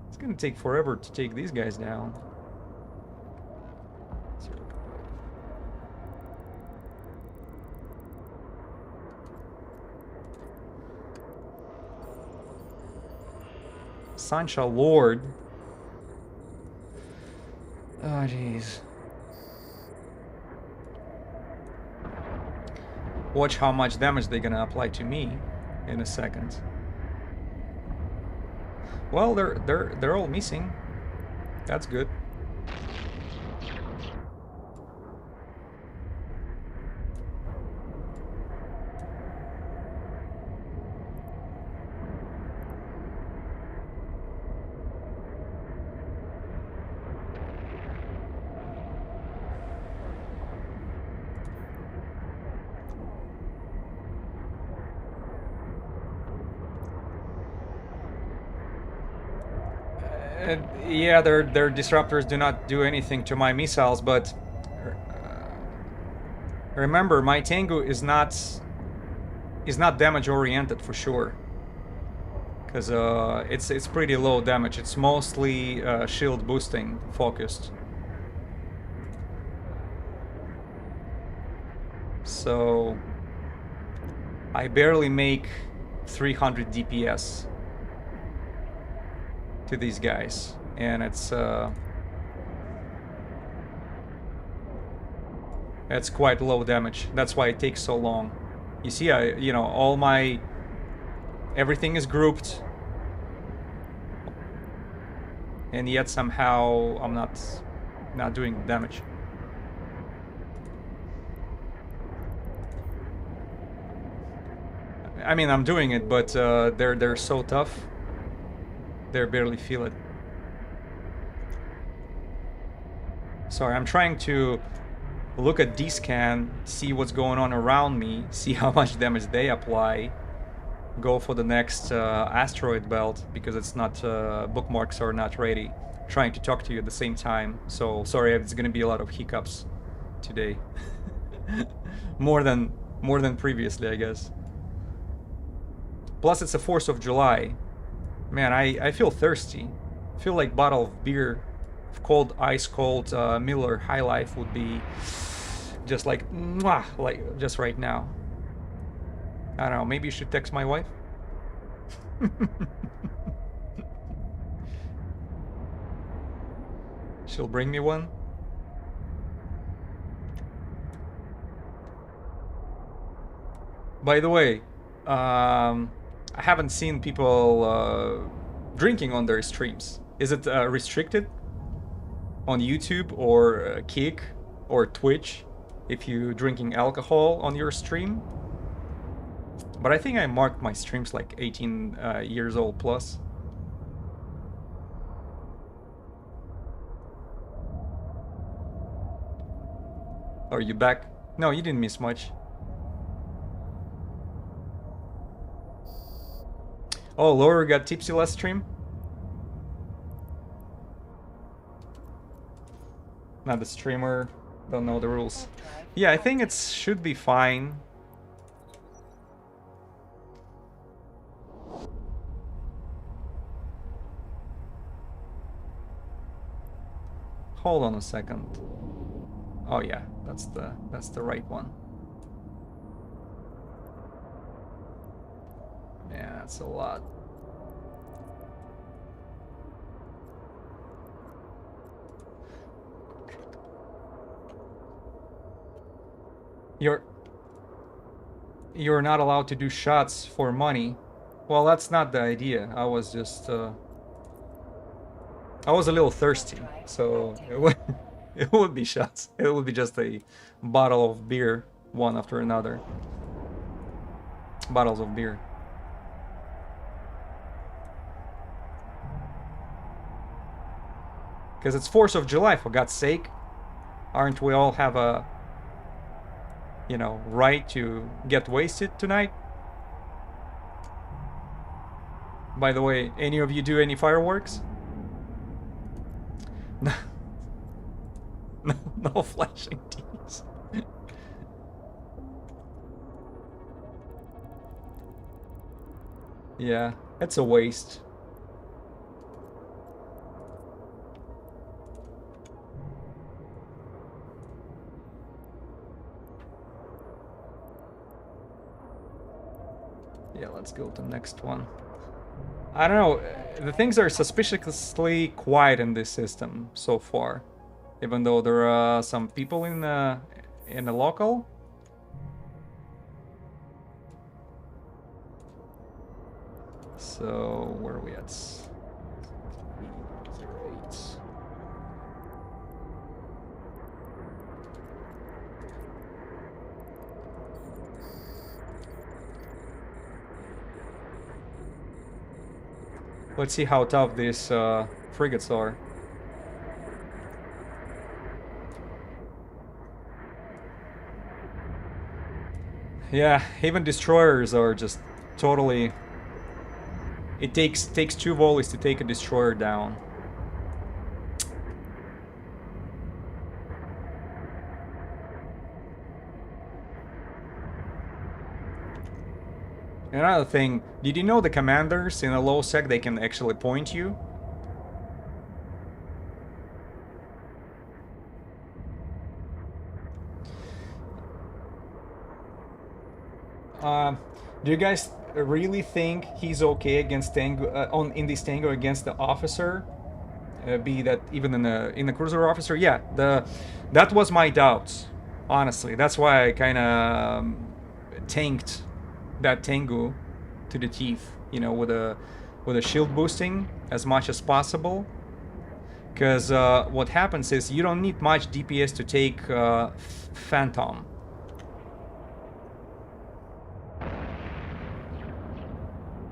It's gonna take forever to take these guys down. Sansha Lord. Oh, jeez. Watch how much damage they're gonna apply to me in a second. Well, they're all missing. That's good. Yeah, their disruptors do not do anything to my missiles, but remember, my Tengu is not damage oriented for sure, because it's pretty low damage. It's mostly shield boosting focused. So I barely make 300 DPS to these guys, and it's quite low damage. That's why it takes so long. You see, all my everything is grouped, and yet somehow I'm not doing damage. I mean, I'm doing it, but they're so tough. They barely feel it. Sorry, I'm trying to look at D-scan, see what's going on around me, see how much damage they apply, go for the next asteroid belt, because it's not bookmarks are not ready. Trying to talk to you at the same time, so sorry, it's gonna be a lot of hiccups today. more than previously, I guess. Plus, it's the 4th of July. Man, I feel thirsty. I feel like bottle of beer, cold, ice cold Miller High Life would be just like, mwah, like just right now. I don't know, maybe you should text my wife? She'll bring me one. By the way, I haven't seen people drinking on their streams. Is it restricted on YouTube or Kick or Twitch if you're drinking alcohol on your stream? But I think I marked my streams like 18 years old plus. Are you back? No, you didn't miss much. Oh, Laura got tipsy last stream? Not the streamer don't know the rules. Warp drive Yeah, I think it active. should be fine. Hold on a second. Oh yeah, that's the right one. Yeah, that's a lot. You're not allowed to do shots for money. Well, that's not the idea. I was just I was a little thirsty, so it would be shots. It would be just a bottle of beer, one after another. Bottles of beer. Because it's 4th of July, for God's sake. Aren't we all have a, you know, right to get wasted tonight? By the way, any of you do any fireworks? No, no flashing tees. Yeah, it's a waste. Yeah, let's go to the next one. I don't know, the things are suspiciously quiet in this system so far. Even though there are some people in the local. So, where are we at? 308. Let's see how tough these frigates are. Yeah, even destroyers are just totally... It takes 2 volleys to take a destroyer down. Another thing, did you know the commanders in a LowSec, they can actually point you? Do you guys really think he's okay against Tango in this Tango against the officer? Be that even in the cruiser officer? Yeah, that was my doubts. Honestly, that's why I kind of tanked that Tengu to the teeth. You know, with a shield boosting as much as possible. Because what happens is you don't need much DPS to take Phantom.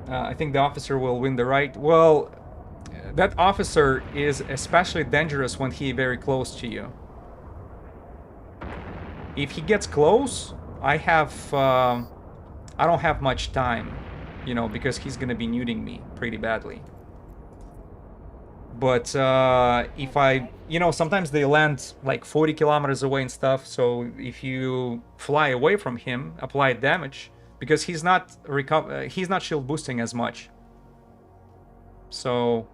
I think the officer will win the right. Well, that officer is especially dangerous when he's very close to you. If he gets close, I don't have much time, you know, because he's gonna be nuding me pretty badly. But if I, you know, sometimes they land like 40 kilometers away and stuff, so if you fly away from him, apply damage, because he's not shield boosting as much. So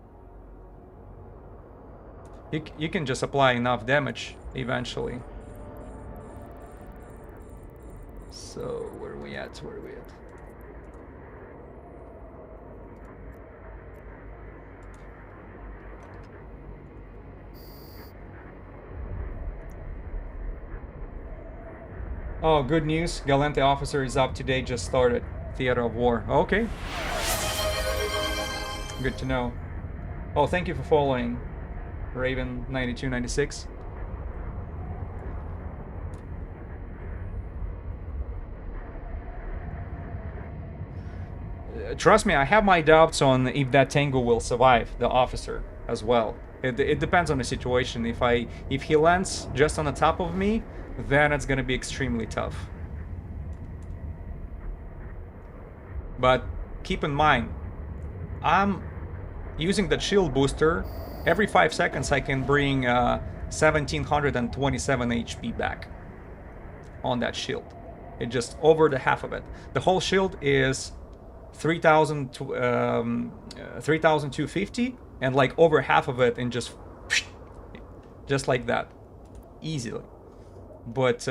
you can just apply enough damage eventually. So where are we at? Where are we at? Oh, good news. Galante officer is up today, just started. Theater of War. Okay. Good to know. Oh, thank you for following. Raven 9296. Trust me, I have my doubts on if that Tango will survive, the officer, as well. It depends on the situation. If he lands just on the top of me, then it's gonna be extremely tough. But keep in mind, I'm using the shield booster. Every 5 seconds I can bring 1727 HP back on that shield. It just over the half of it. The whole shield is 3,250, and like over half of it in just like that, easily. But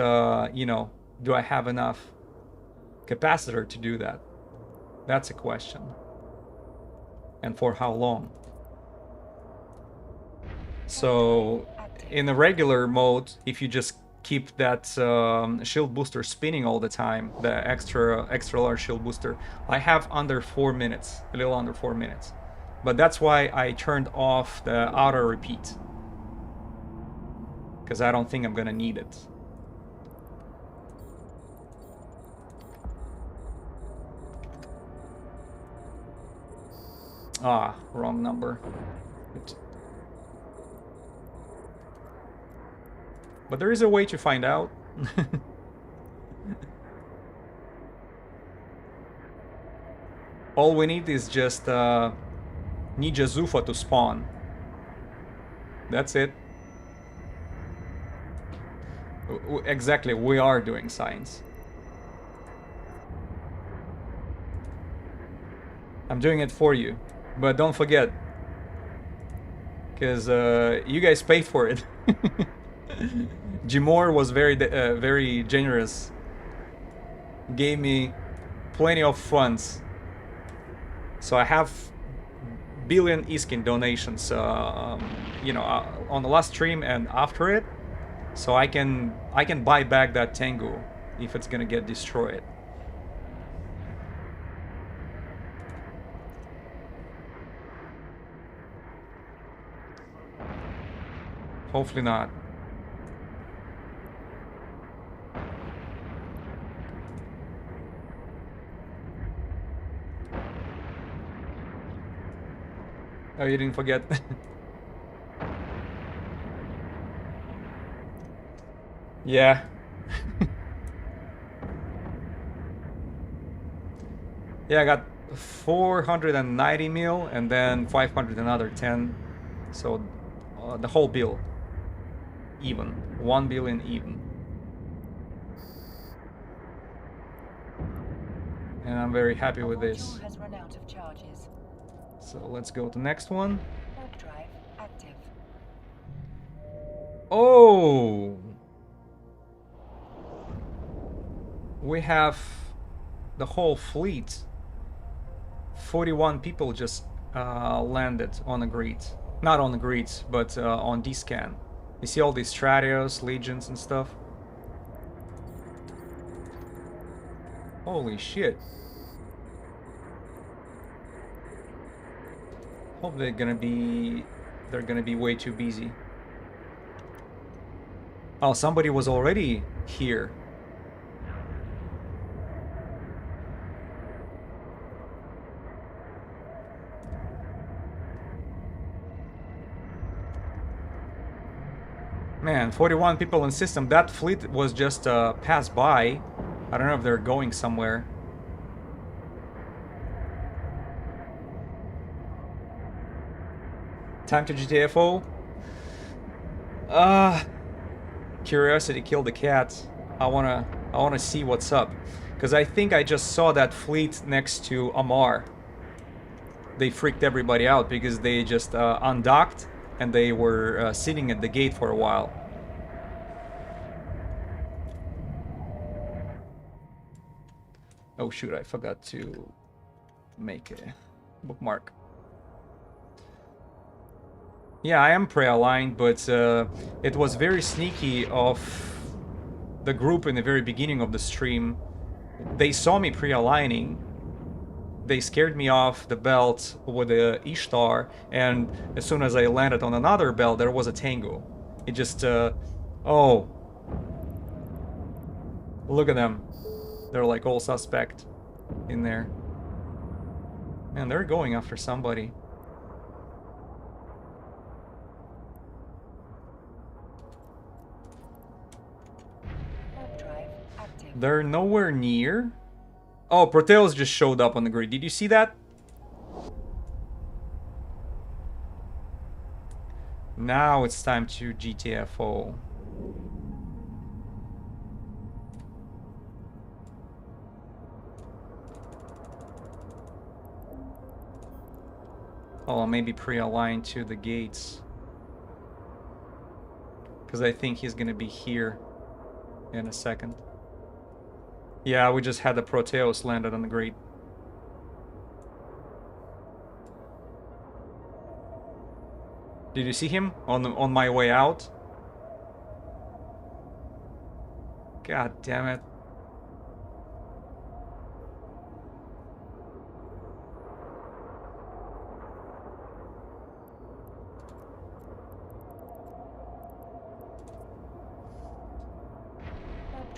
you know, do I have enough capacitor to do that? That's a question. And for how long? So in the regular mode, if you just keep that shield booster spinning all the time, the extra large shield booster, I have under 4 minutes, a little under 4 minutes. But that's why I turned off the auto repeat, because I don't think I'm gonna need it. Ah, wrong number. But there is a way to find out. All we need is just Nija Zufa to spawn. That's it. Exactly, we are doing science. I'm doing it for you. But don't forget, because you guys paid for it. Jimor was very generous. Gave me plenty of funds. So I have billion Iskin donations, you know, on the last stream and after it. So I can buy back that Tengu if it's gonna get destroyed. Hopefully not. Oh, you didn't forget. Yeah. Yeah, I got 490 mil and then 500 another 10. So the whole bill even. 1 billion even. And I'm very happy with this. Has run out of charges. So let's go to the next one. Warp drive active. Oh! We have the whole fleet. 41 people just landed on the grid. Not on the grids, but on D-scan. You see all these Stratios, Legions and stuff? Holy shit. Hope they're gonna be way too busy. Oh, somebody was already here. Man, 41 people in system. That fleet was just passed by. I don't know if they're going somewhere. Time to GTFO. Curiosity killed the cat. I wanna see what's up, because I think I just saw that fleet next to Amar. They freaked everybody out because they just undocked and they were sitting at the gate for a while. Oh shoot, I forgot to make a bookmark. Yeah, I am pre-aligned, but it was very sneaky of the group in the very beginning of the stream. They saw me pre-aligning. They scared me off the belt with the Ishtar, and as soon as I landed on another belt, there was a Tango. It just, oh. Look at them. They're like all suspect in there. Man, they're going after somebody. They're nowhere near. Oh, Proteus just showed up on the grid. Did you see that? Now it's time to GTFO. Oh, maybe pre-align to the gates. Because I think he's gonna be here in a second. Yeah, we just had the Proteus landed on the gate. Did you see him on my way out? God damn it.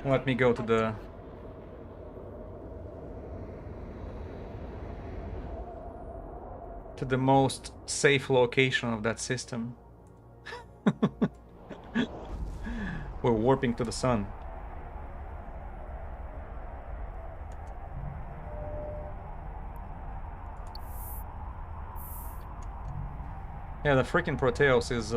Let me go to the most safe location of that system. We're warping to the sun. Yeah, the freaking Proteus is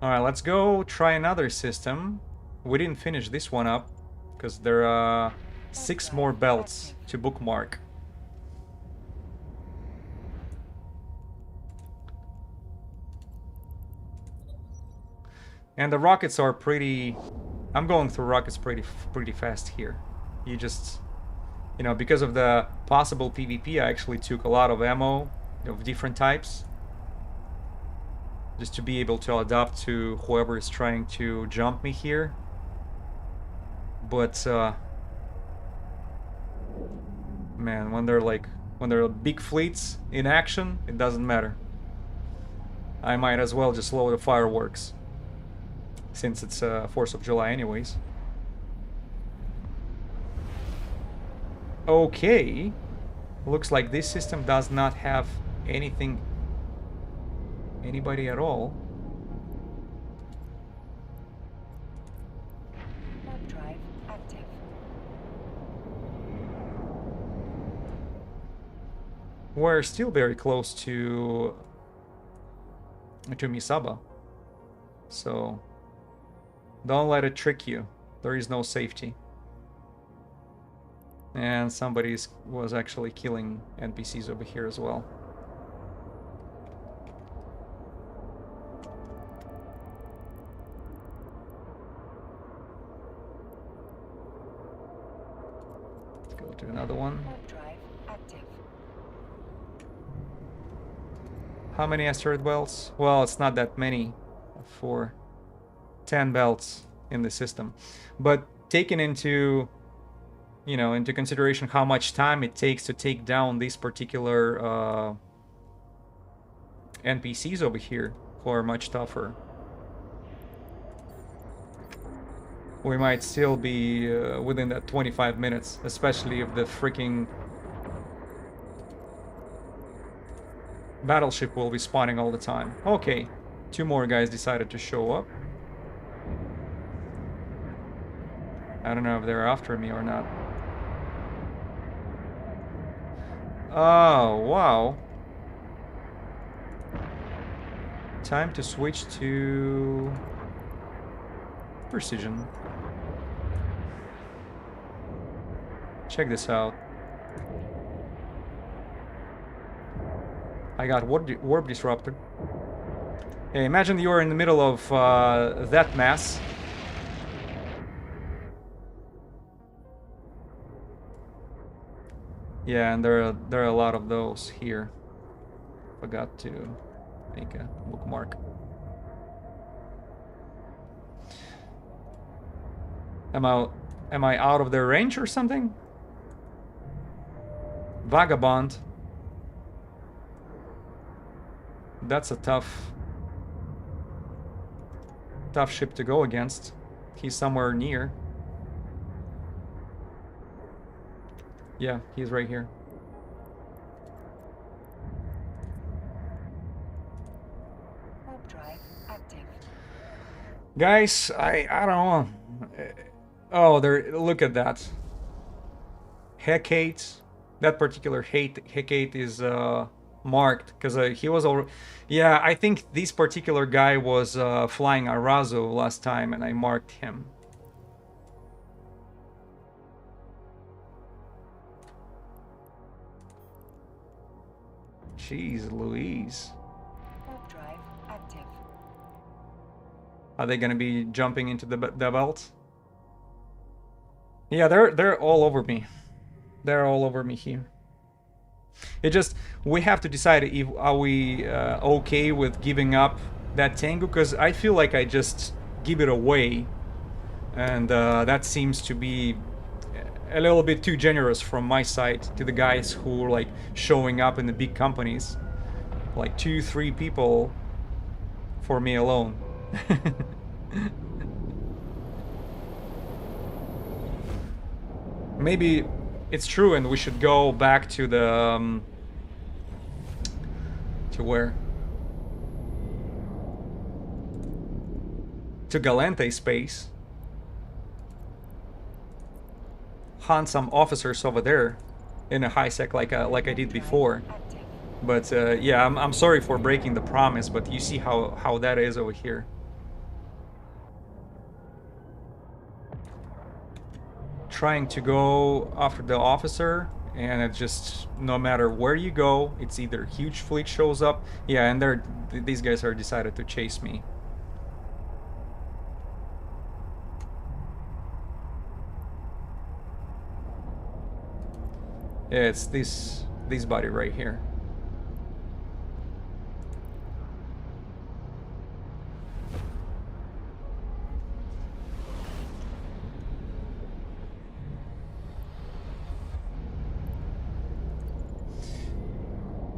Alright, let's go try another system. We didn't finish this one up because there are 6 more belts to bookmark. And the rockets are pretty... I'm going through rockets pretty fast here. You just... You know, because of the possible PvP, I actually took a lot of ammo of different types. Just to be able to adapt to whoever is trying to jump me here. But, man, when there are big fleets in action, it doesn't matter. I might as well just load the fireworks. Since it's 4th of July anyways. Okay. Looks like this system does not have anybody at all. Warp drive active. We're still very close to Misaba. So don't let it trick you. There is no safety. And somebody was actually killing NPCs over here as well. Let's go to another one. Warp drive active. How many asteroid belts? Well, it's not that many for 10 belts in the system. But taken into consideration how much time it takes to take down these particular NPCs over here, who are much tougher, we might still be within that 25 minutes, especially if the freaking battleship will be spawning all the time. Okay, 2 more guys decided to show up. I don't know if they're after me or not. Oh, wow. Time to switch to precision. Check this out. I got warp disruptor. Hey, imagine you're in the middle of that mass. Yeah, and there are a lot of those here. Forgot to make a bookmark. Am I out of their range or something? Vagabond. That's a tough ship to go against. He's somewhere near. Yeah, he's right here. Warp drive active. Guys, I don't know. Oh, look at that. Hecate, that particular Hecate is marked because he was already. Yeah, I think this particular guy was flying Arazo last time, and I marked him. Jeez Louise. Warp drive active. Are they gonna be jumping into the belt? Yeah, they're all over me. They're all over me here. It just, we have to decide if are we okay with giving up that Tengu, because I feel like I just give it away, and that seems to be a little bit too generous from my side to the guys who are like showing up in the big companies, like 2-3 people for me alone. Maybe it's true, and we should go back to the to where? To Galente space. Hunt some officers over there in a high sec like I did before. But yeah, I'm sorry for breaking the promise, but you see how that is over here. Trying to go after the officer, and it just, no matter where you go, it's either huge fleet shows up. Yeah, and these guys are decided to chase me. Yeah, it's this body right here.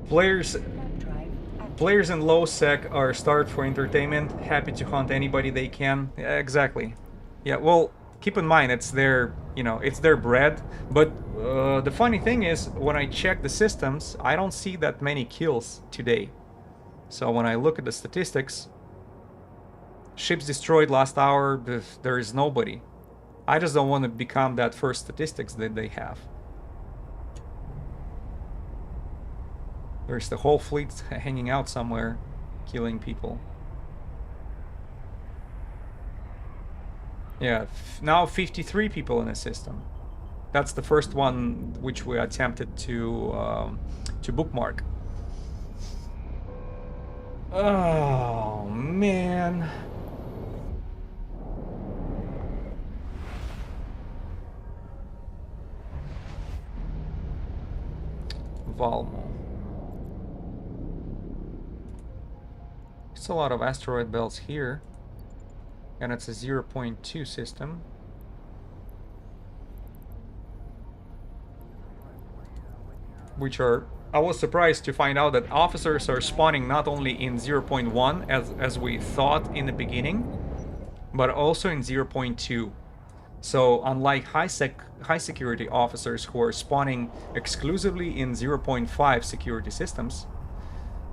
Players in LowSec are starved for entertainment, happy to hunt anybody they can. Yeah, exactly. Yeah, well, keep in mind it's their, it's their bread. But the funny thing is, when I check the systems, I don't see that many kills today. So when I look at the statistics, ships destroyed last hour, there is nobody. I just don't want to become that first statistics that they have. There's the whole fleet hanging out somewhere, killing people. Yeah, now 53 people in the system. That's the first one which we attempted to bookmark. Oh man. Valmo. It's a lot of asteroid belts here, and it's a 0.2 system. Which are, I was surprised to find out that officers are spawning not only in 0.1 as we thought in the beginning, but also in 0.2. So unlike high security officers who are spawning exclusively in 0.5 security systems,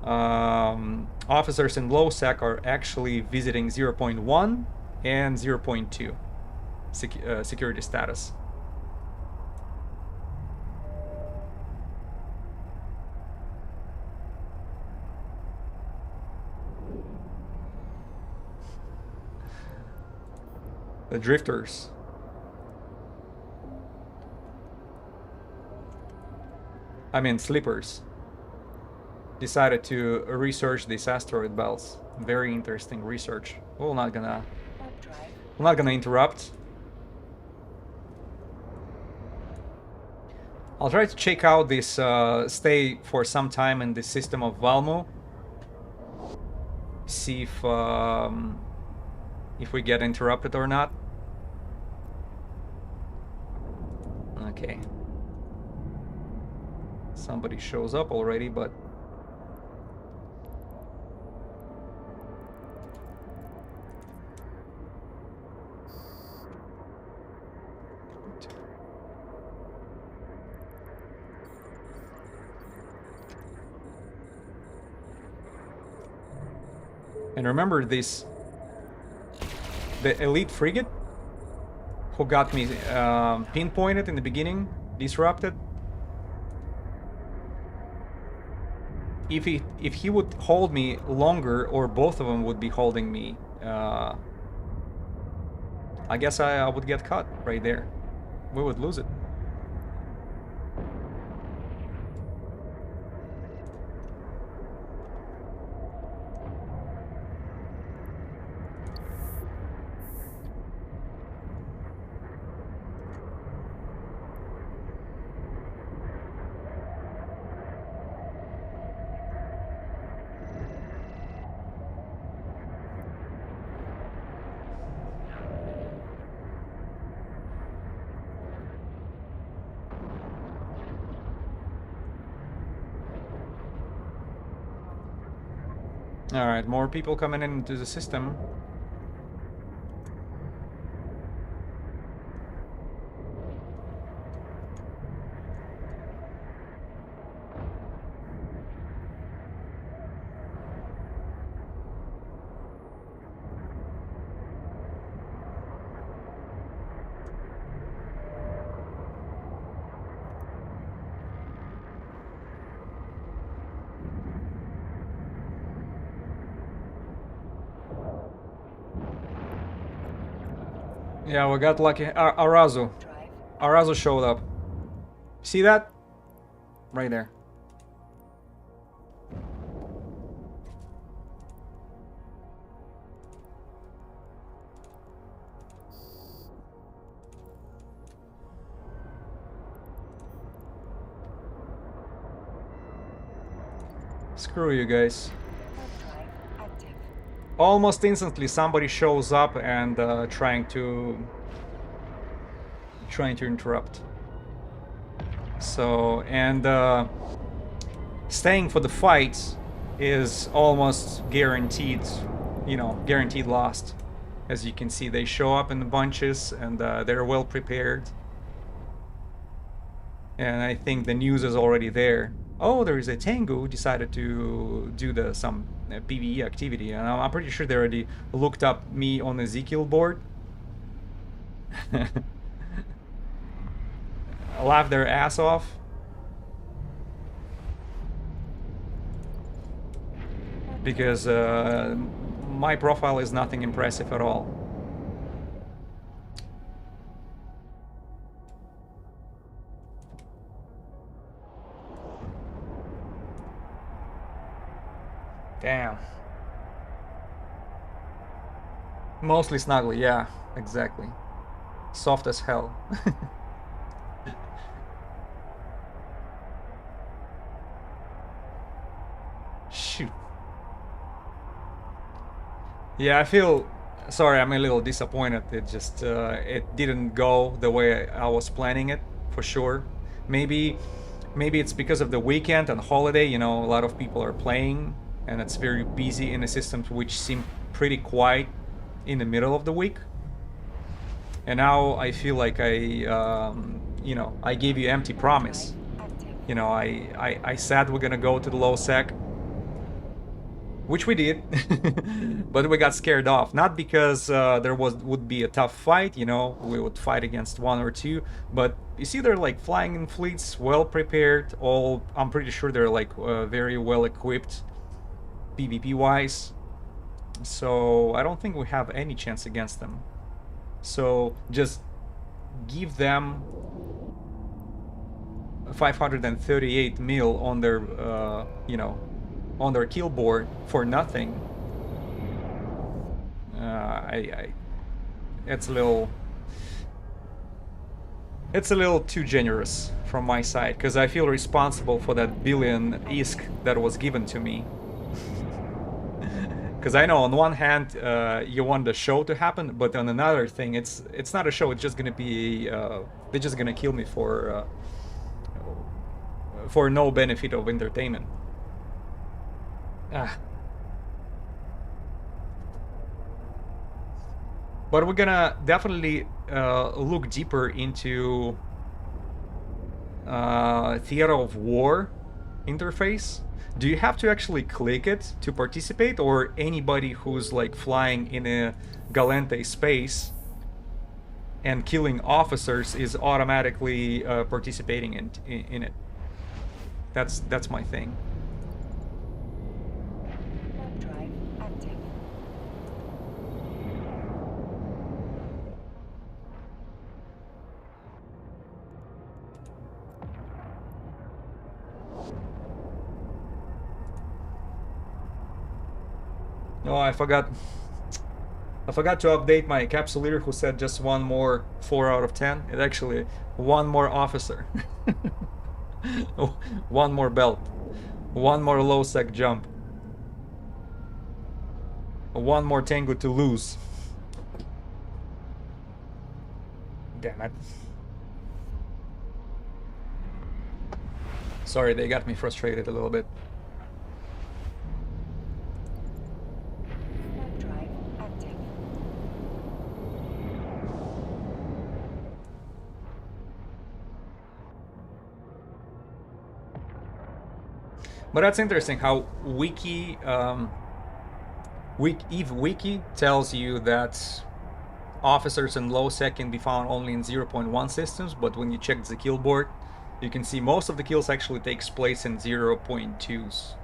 officers in LowSec are actually visiting 0.1 and 0.2 security status. The drifters. I mean sleepers. Decided to research these asteroid belts. Very interesting research. We're not gonna interrupt. I'll try to check out this, stay for some time in the system of Valmo. See if we get interrupted or not. Okay. Somebody shows up already, but and remember this, the elite frigate who got me pinpointed in the beginning, disrupted. if he would hold me longer, or both of them would be holding me, I guess I would get caught right there. We would lose it. Alright, more people coming into the system. Yeah, we got lucky. Arazu. Drive. Arazu showed up. See that? Right there. Screw you guys. Warp drive active. Almost instantly somebody shows up and trying to interrupt. So, and staying for the fight is almost guaranteed, you know, guaranteed lost. As you can see, they show up in the bunches and they're well prepared. And I think the news is already there. Oh, there is a Tengu who decided to do some PvE activity, and I'm pretty sure they already looked up me on Ezekiel board. Laugh their ass off. Because my profile is nothing impressive at all. Damn. Mostly snuggly, yeah, exactly. Soft as hell. Shoot. Yeah, I feel sorry. I'm a little disappointed. It just it didn't go the way I was planning it, for sure. Maybe it's because of the weekend and holiday. You know, a lot of people are playing, and it's very busy in the systems, which seem pretty quiet in the middle of the week. And now I feel like you know, I gave you empty promise. You know, I said we're gonna go to the LowSec, which we did, but we got scared off. Not because there would be a tough fight, you know, we would fight against one or two, but you see they're like flying in fleets, well prepared, all, I'm pretty sure they're like very well equipped PvP wise, so I don't think we have any chance against them. So just give them 538 mil on their you know, on their kill board for nothing. It's a little too generous from my side, because I feel responsible for that billion ISK that was given to me. Because I know on one hand you want the show to happen, but on another thing, it's not a show. It's just gonna be they're just gonna kill me for no benefit of entertainment. Ah. But we're gonna definitely look deeper into Theater of War interface. Do you have to actually click it to participate, or anybody who's like flying in a Galente space and killing officers is automatically participating in it? That's my thing. Oh, I forgot. I forgot to update my capsule leader who said just one more 4 out of 10. It actually one more officer. One more belt. One more LowSec jump. One more tango to lose. Damn it. Sorry, they got me frustrated a little bit. Warp drive active. But that's interesting how Eve Wiki tells you that officers in LowSec can be found only in 0.1 systems, but when you check the kill board, you can see most of the kills actually takes place in 0.2s.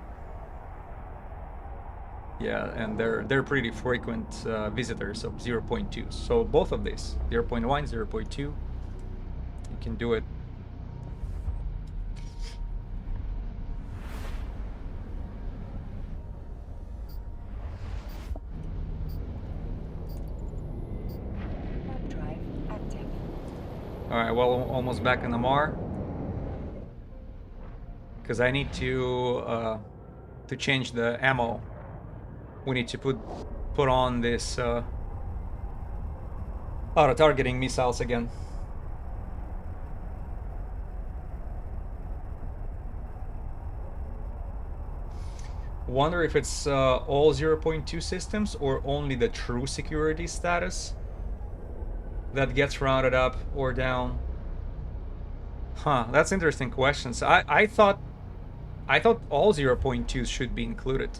Yeah, and they're pretty frequent visitors of 0.2s. So both of these, 0.1, 0.2, you can do it. Warp drive active. All right, well, almost back in the MAR. Because I need to change the ammo. We need to put on this auto-targeting missiles again. Wonder if it's all 0.2 systems or only the true security status that gets rounded up or down. Huh, that's interesting questions. I thought all 0.2s should be included.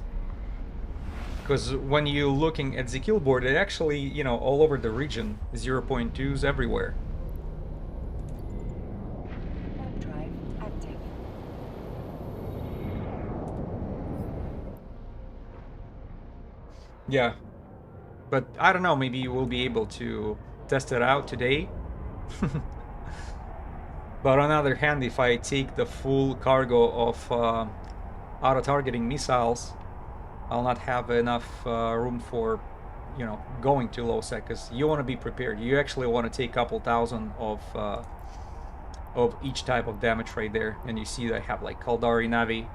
Because when you're looking at the kill board, it actually, you know, all over the region, 0.2s everywhere. Warp drive active. Yeah. But I don't know, maybe we'll be able to test it out today. But on the other hand, if I take the full cargo of auto-targeting missiles, I'll not have enough room for, you know, going to LowSec, because you want to be prepared. You actually want to take a couple thousand of each type of damage right there. And you see I have like Kaldari, Navi,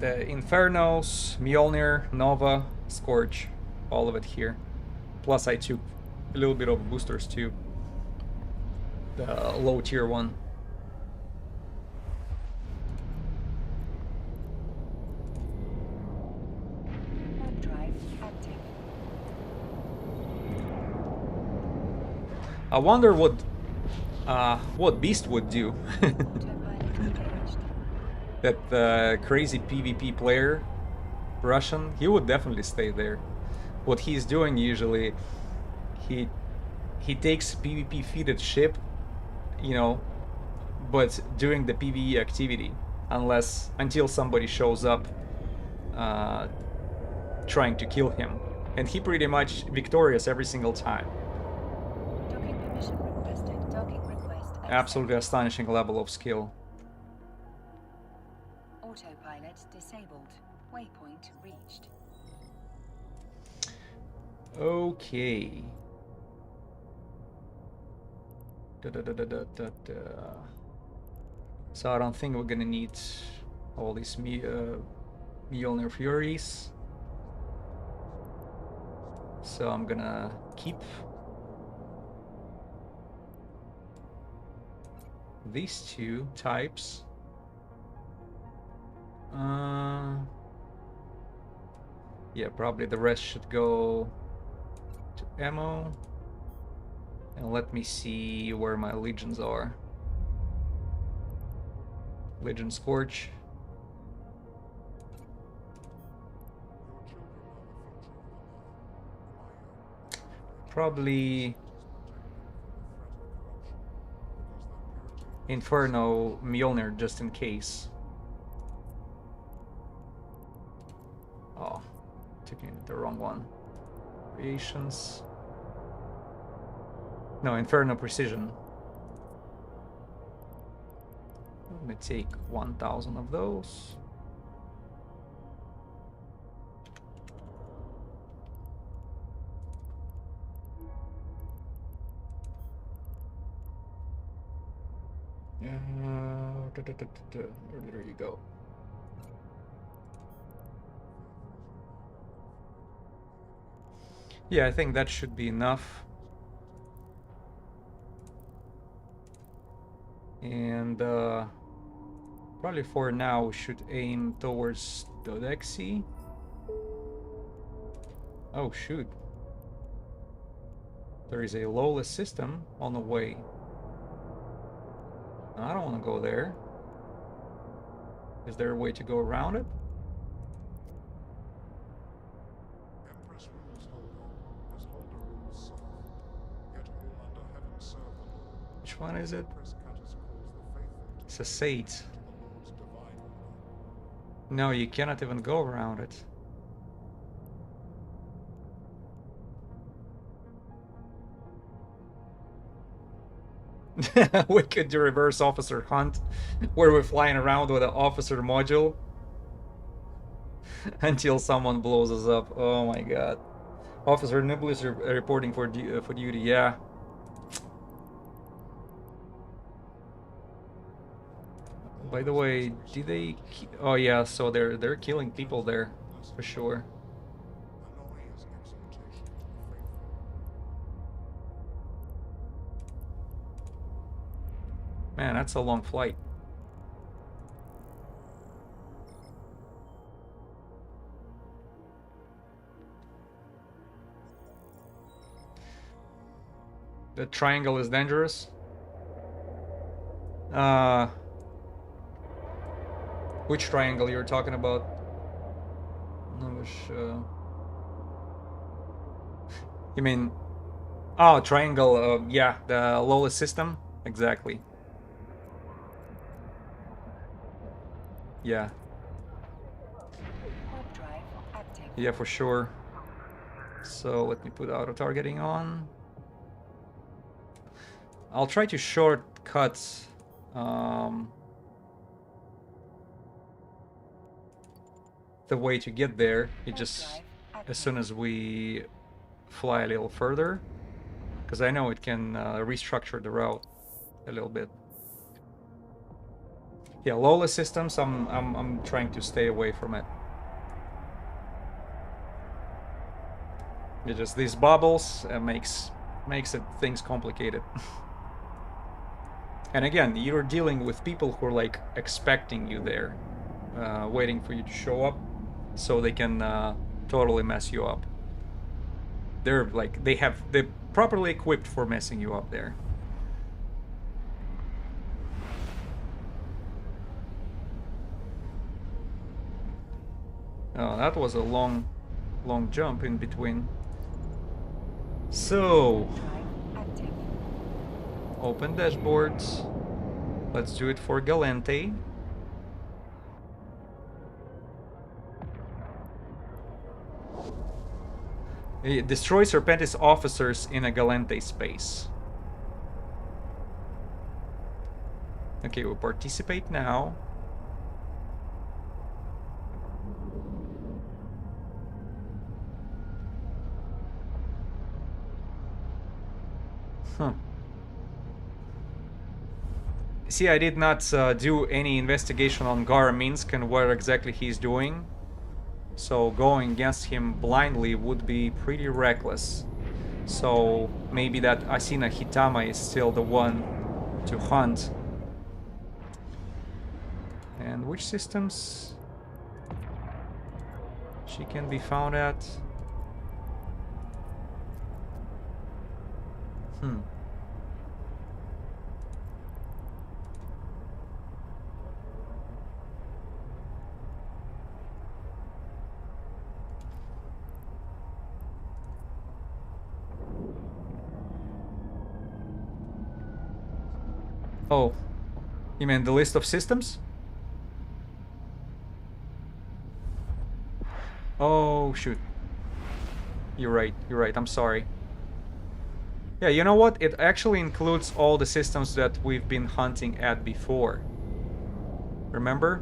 the Infernos, Mjolnir, Nova, Scorch, all of it here. Plus I took a little bit of boosters too. The low tier one. Warp drive active. I wonder what Beast would do. Autopilot engaged. That crazy PvP player, Russian, he would definitely stay there. What he's doing usually, he takes PvP feeded ship, you know, but doing the PvE activity, until somebody shows up trying to kill him, and he pretty much victorious every single time. Docking permission requested. Docking request accepted. Absolutely astonishing level of skill. Autopilot disabled. Waypoint reached. Okay. So I don't think we're gonna need all these Mjolnir Furies. So I'm gonna keep these two types. Yeah, probably the rest should go to ammo. And let me see where my legions are. Legion Scorch. Probably Inferno Mjolnir just in case. Oh, taking the wrong one. Creations. No, Inferno Precision. Let me take 1,000 of those. There you go. Yeah, I think that should be enough. And probably for now we should aim towards Dodexy. Oh shoot. There is a lowless system on the way. I don't want to go there. Is there a way to go around it? Empress rules Holger, as Holger rules South. Yet all under heaven serve the Lord. Which one is it? Empress Catus calls the faithful It's a Sate. to the Lord's divine order. No, you cannot even go around it. We could do reverse officer hunt, where we're flying around with an officer module until someone blows us up. Oh my god. Officer Nibble is reporting for duty, yeah. By the way, did they... Oh yeah, so they're killing people there, for sure. Annoy his exhortation to the faithful. Man, that's a long flight. The triangle is dangerous. Which triangle you're talking about? You mean... Oh, triangle, yeah, the lowest system? Exactly. Yeah. Warp drive active. Yeah, for sure. So let me put auto targeting on. I'll try to shortcut the way to get there. It just as soon as we fly a little further, because I know it can restructure the route a little bit. Yeah, lowless systems. I'm trying to stay away from it. It just these bubbles makes it things complicated. And again, you're dealing with people who are like expecting you there, waiting for you to show up, so they can totally mess you up. They're like they're properly equipped for messing you up there. Oh, that was a long jump in between. So, open dashboards. Let's do it for Galente. Destroy Serpentis officers in a Galente space. Okay, we'll participate now. Huh. See, I did not do any investigation on Garaminsk and what exactly he's doing. So going against him blindly would be pretty reckless. So maybe that Asina Hitama is still the one to hunt. And which systems she can be found at? Oh, you mean the list of systems? Oh, shoot. You're right, I'm sorry. Yeah, you know what? It actually includes all the systems that we've been hunting at before. Remember?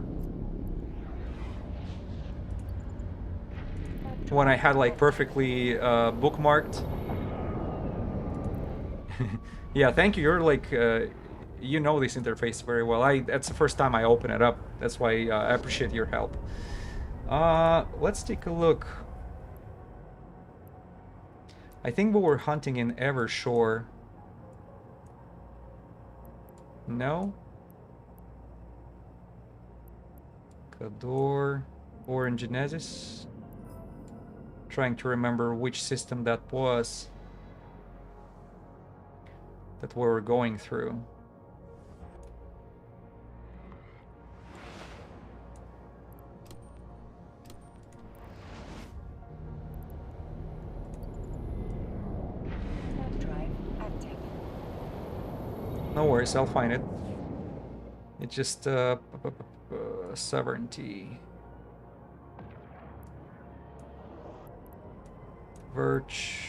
When I had like perfectly bookmarked. Yeah, thank you. You're like, you know this interface very well. That's the first time I open it up. That's why I appreciate your help. Let's take a look. I think we were hunting in Evershore. No? Cador, Orangenesis. Trying to remember which system that was that we were going through. Drive active. No worries, I'll find it. It's just sovereignty. Virch.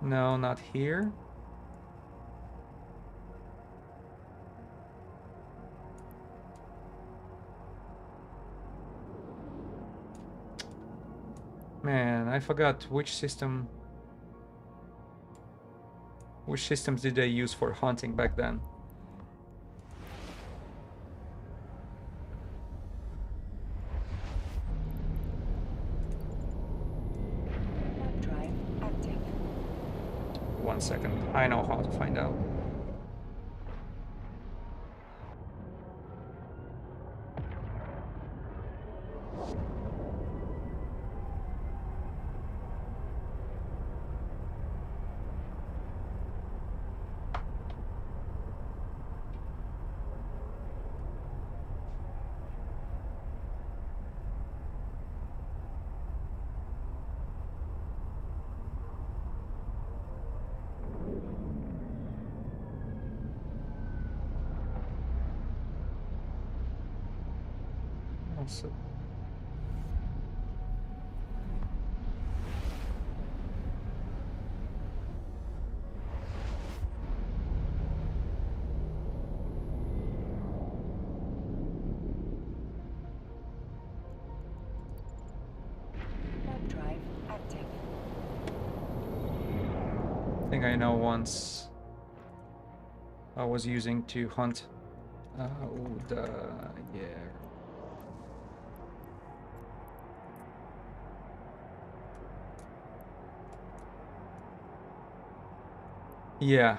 No, not here. Man, I forgot which system. Which systems did they use for hunting back then? Drive active. 1 second. I know how to find out. Also, Drive active. I think I know once I was using to hunt. Yeah. Yeah.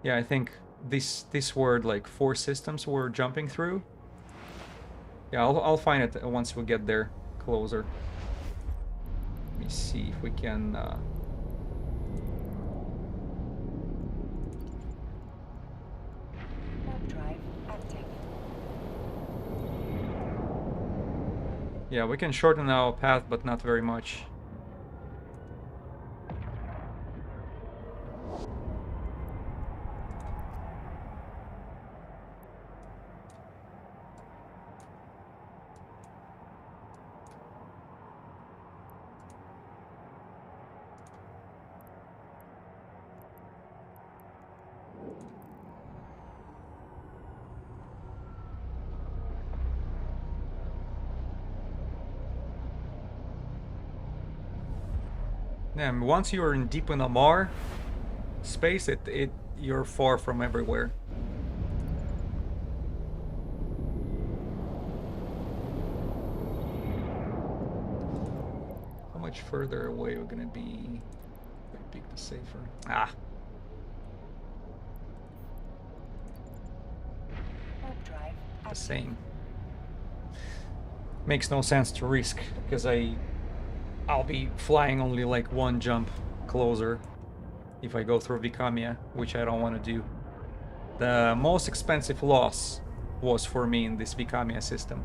Yeah, I think this word like 4 systems we're jumping through. Yeah, I'll find it once we get there closer. Let me see if we can. Drive active. Yeah, we can shorten our path, but not very much. Yeah, and once you're in deep in Amar space, you're far from everywhere. How much further away we're gonna be? Pick the safer. Ah. Drive The active. same. Makes no sense to risk because I'll be flying only like 1 jump closer if I go through Vikamia, which I don't want to do. The most expensive loss was for me in this Vikamia system.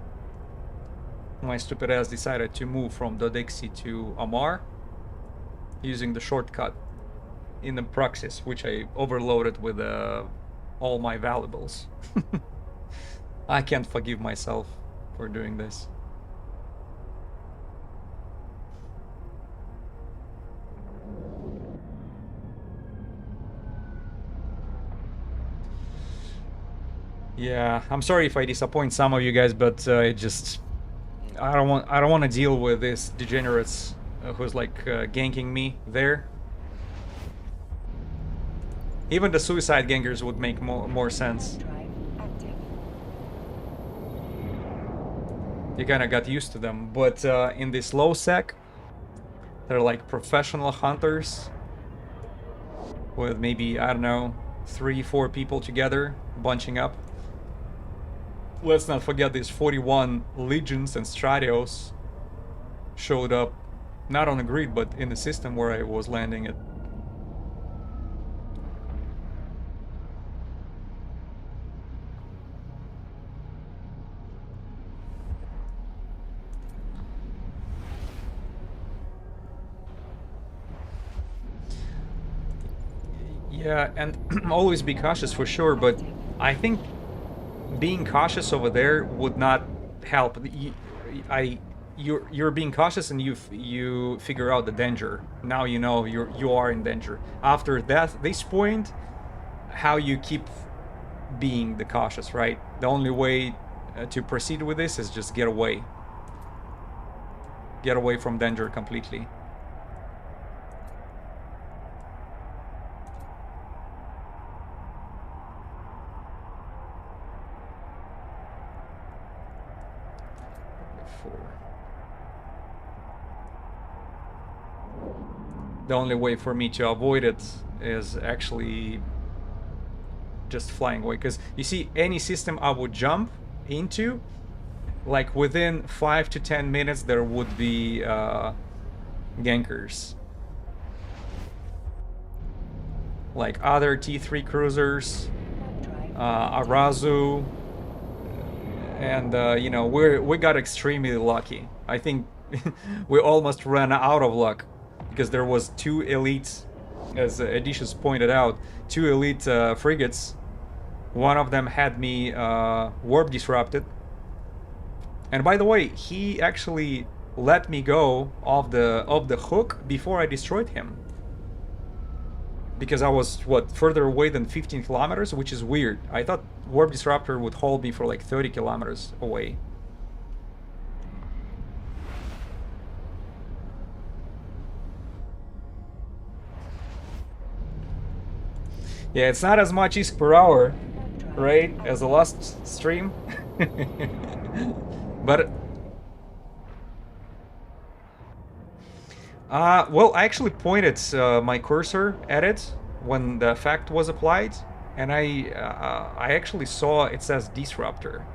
My stupid ass decided to move from Dodexi to Amar using the shortcut in the Praxis, which I overloaded with all my valuables. I can't forgive myself for doing this. Yeah, I'm sorry if I disappoint some of you guys, but it just I don't want to deal with this degenerates who's like ganking me there. Even the suicide gangers would make more sense. Drive active. You kind of got used to them, but in this LowSec, they're like professional hunters with maybe, I don't know, 3-4 people together bunching up. Let's not forget these 41 legions and stratios showed up not on the grid but in the system where I was landing it. Yeah, and always be cautious for sure, but I think being cautious over there would not help. You're being cautious and you figure out the danger. Now you know you are in danger. After this point, how you keep being the cautious, right? The only way to proceed with this is just get away. Get away from danger completely. The only way for me to avoid it is actually just flying away, because you see, any system I would jump into, like within 5 to 10 minutes there would be gankers, like other T3 cruisers, Arazu, and you know, we got extremely lucky. I think we almost ran out of luck because there was 2 elite, as Adicious pointed out, 2 elite frigates. One of them had me warp disrupted, and by the way, he actually let me go off the hook before I destroyed him, because I was further away than 15 kilometers, which is weird. I thought warp disruptor would hold me for like 30 kilometers away. Yeah, it's not as much ISK per hour, right, as the last stream. But well, I actually pointed my cursor at it when the effect was applied, and I actually saw it says disruptor.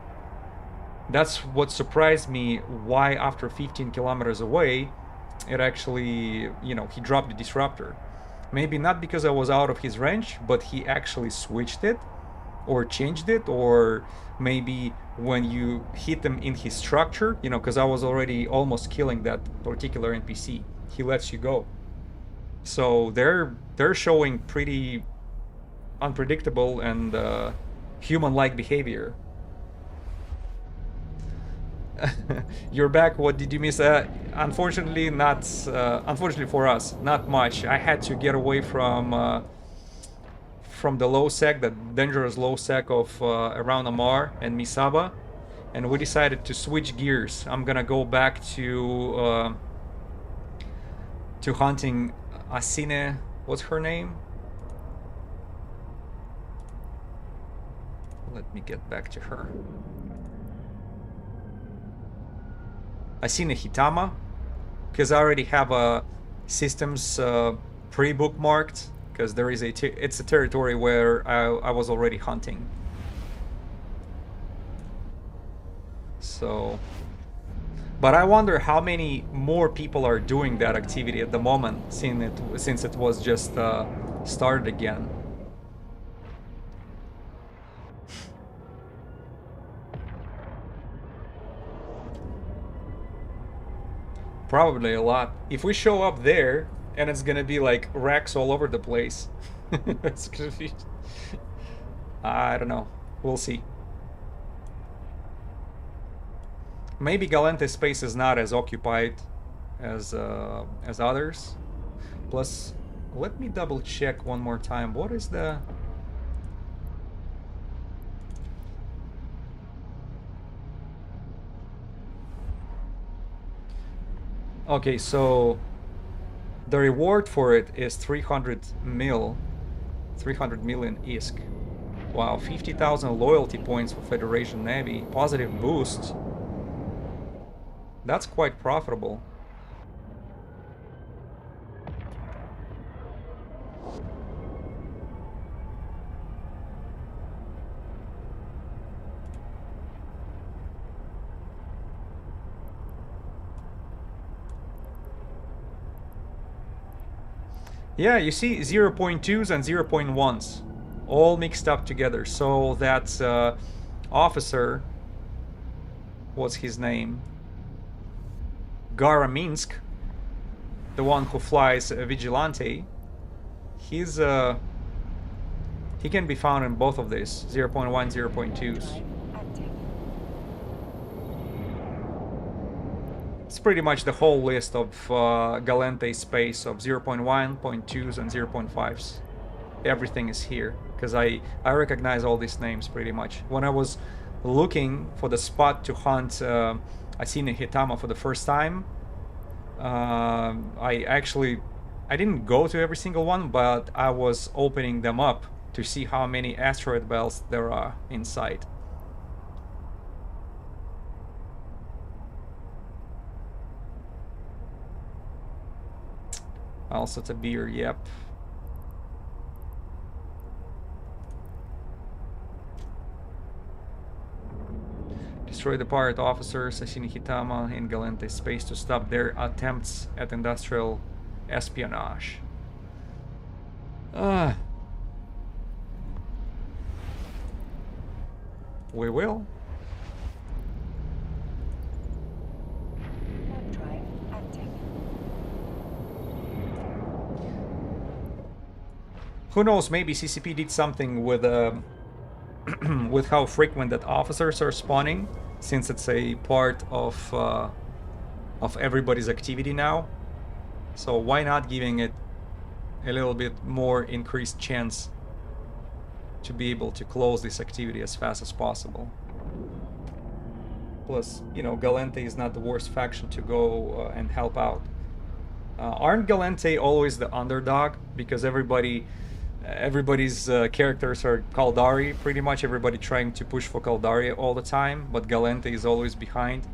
That's what surprised me, why after 15 kilometers away it actually, you know, he dropped the disruptor. Maybe not because I was out of his range, but he actually switched it or changed it, or maybe when you hit him in his structure, you know, because I was already almost killing that particular NPC, he lets you go. So they're showing pretty unpredictable and human-like behavior. You're back. What did you miss? Unfortunately, not. Unfortunately for us, not much. I had to get away from the LowSec, the dangerous LowSec of around Amar and Misaba, and we decided to switch gears. I'm gonna go back to hunting Asine. What's her name? Let me get back to her. Asine Hitama, because I already have a systems pre-bookmarked, because there is it's a territory where I was already hunting. So, but I wonder how many more people are doing that activity at the moment, since it was just started again. Probably a lot. If we show up there, and it's gonna be like wrecks all over the place. It's gonna be... I don't know. We'll see. Maybe Galente space is not as occupied as others. Plus, let me double check one more time. What is the... Okay, so the reward for it is 300 million ISK. Wow, 50,000 loyalty points for Federation Navy. Positive boost. That's quite profitable. Yeah, you see 0.2s and 0.1s all mixed up together. So that officer, what's his name? Garaminsk, the one who flies Vigilante, he can be found in both of these 0.1, 0.2s. It's pretty much the whole list of Galente space of 0.1, 0.2s, and 0.5s. Everything is here because I recognize all these names pretty much. When I was looking for the spot to hunt Asine Hitama for the first time, I didn't go to every single one, but I was opening them up to see how many asteroid belts there are inside. Also, it's a beer, yep. Destroy the pirate officers, Asine Hitama in Galente space to stop their attempts at industrial espionage. We will. Who knows, maybe CCP did something with with how frequent that officers are spawning, since it's a part of everybody's activity now. So why not giving it a little bit more increased chance to be able to close this activity as fast as possible. Plus, you know, Galente is not the worst faction to go and help out. Aren't Galente always the underdog? Because everybody's characters are Caldari, pretty much everybody trying to push for Caldari all the time, but Galente is always behind.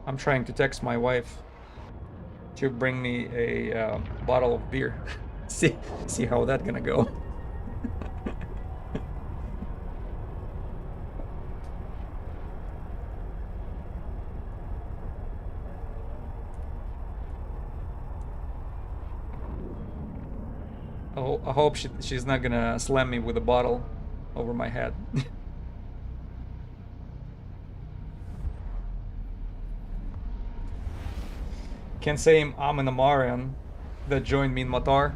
I'm trying to text my wife to bring me a bottle of beer. see how that's gonna go. I hope she's not gonna slam me with a bottle over my head. Can say I'm an Amarian that joined me in Matar.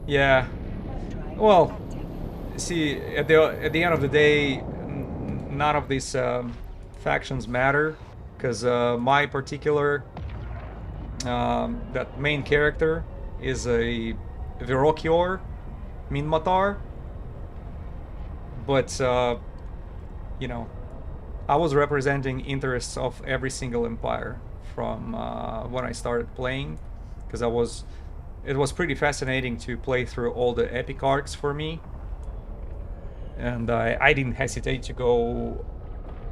Yeah. Well, see, at the end of the day, none of these factions matter, because my particular that main character is a Virokior Min Matar, but you know, I was representing interests of every single empire from when I started playing, because it was pretty fascinating to play through all the epic arcs for me, and I didn't hesitate to go,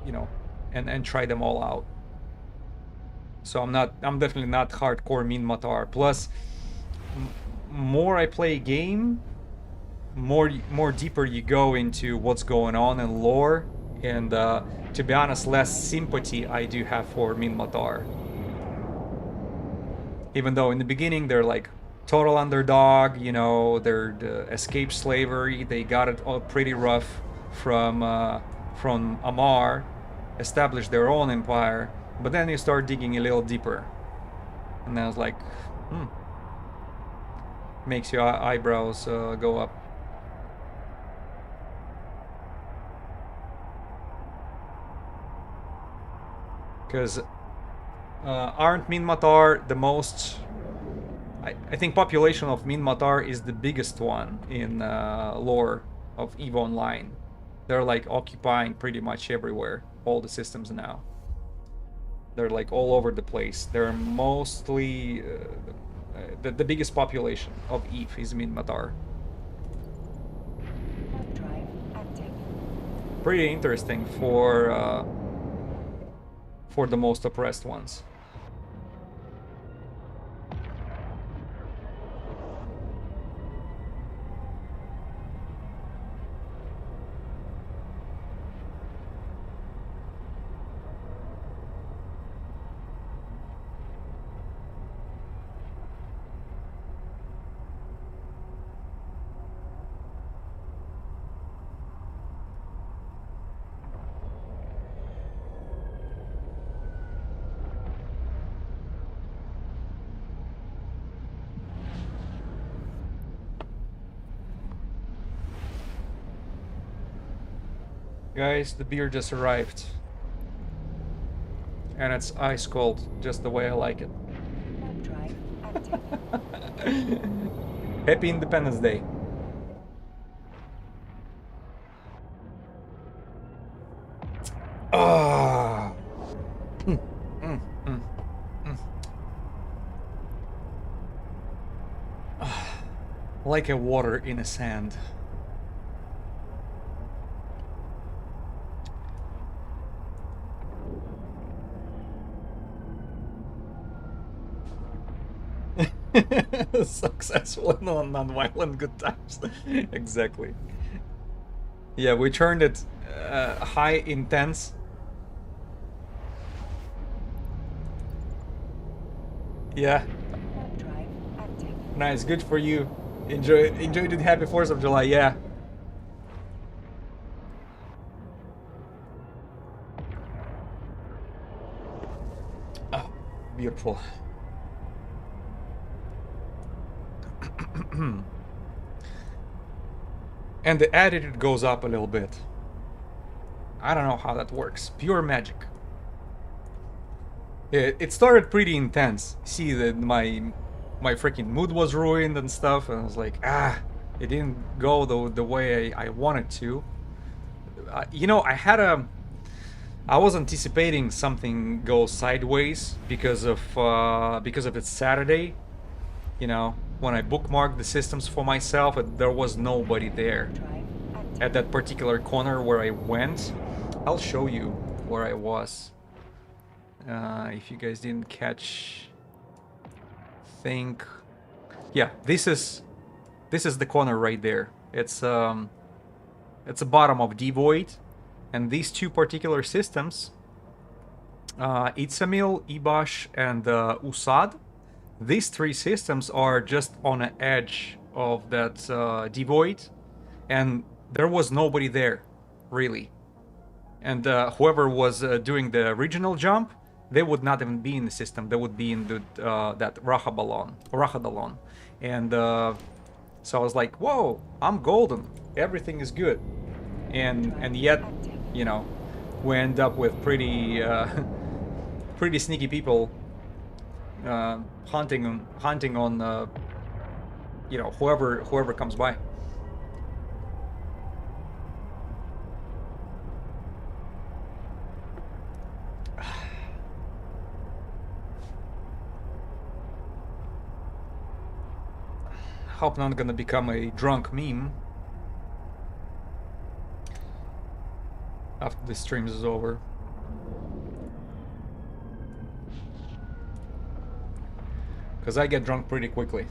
you know, and try them all out. So I'm definitely not hardcore Min Matar. Plus, more I play a game, more deeper you go into what's going on in lore, and to be honest, less sympathy I do have for Minmatar. Even though in the beginning they're like total underdog, you know, they're escaped slavery, they got it all pretty rough from Amar, established their own empire, but then you start digging a little deeper, and then it's like, makes your eyebrows go up. Because aren't Minmatar the most... I think population of Minmatar is the biggest one in lore of EVE Online. They're like occupying pretty much everywhere, all the systems now. They're like all over the place. They're mostly... the biggest population of EVE is Minmatar. Drive active. Pretty interesting for the most oppressed ones. Guys, the beer just arrived. And it's ice cold, just the way I like it. Drive active. Happy Independence Day. Ah. Like a water in a sand. Successful and non-violent good times. Exactly. Yeah, we turned it high intense. Yeah. Drive active. Nice, good for you. Enjoy the happy 4th of July, yeah. Oh, beautiful. And the attitude goes up a little bit. I don't know how that works. Pure magic. It started pretty intense. See that my freaking mood was ruined and stuff, and I was like, it didn't go the way I wanted to. You know, I was anticipating something goes sideways because of it's Saturday. You know, when I bookmarked the systems for myself, there was nobody there at that particular corner where I went. I'll show you where I was. If you guys didn't catch, think, yeah, this is the corner right there. It's the bottom of Devoid, and these two particular systems, Itzamil, Ibash, and Usad. These three systems are just on the edge of that Devoid, and there was nobody there, really. And whoever was doing the original jump, they would not even be in the system. They would be in the that Rahadalon. And so I was like, whoa, I'm golden. Everything is good. And yet, you know, we end up with pretty pretty sneaky people hunting on you know, whoever comes by. Hope not gonna become a drunk meme after the stream is over. Because I get drunk pretty quickly.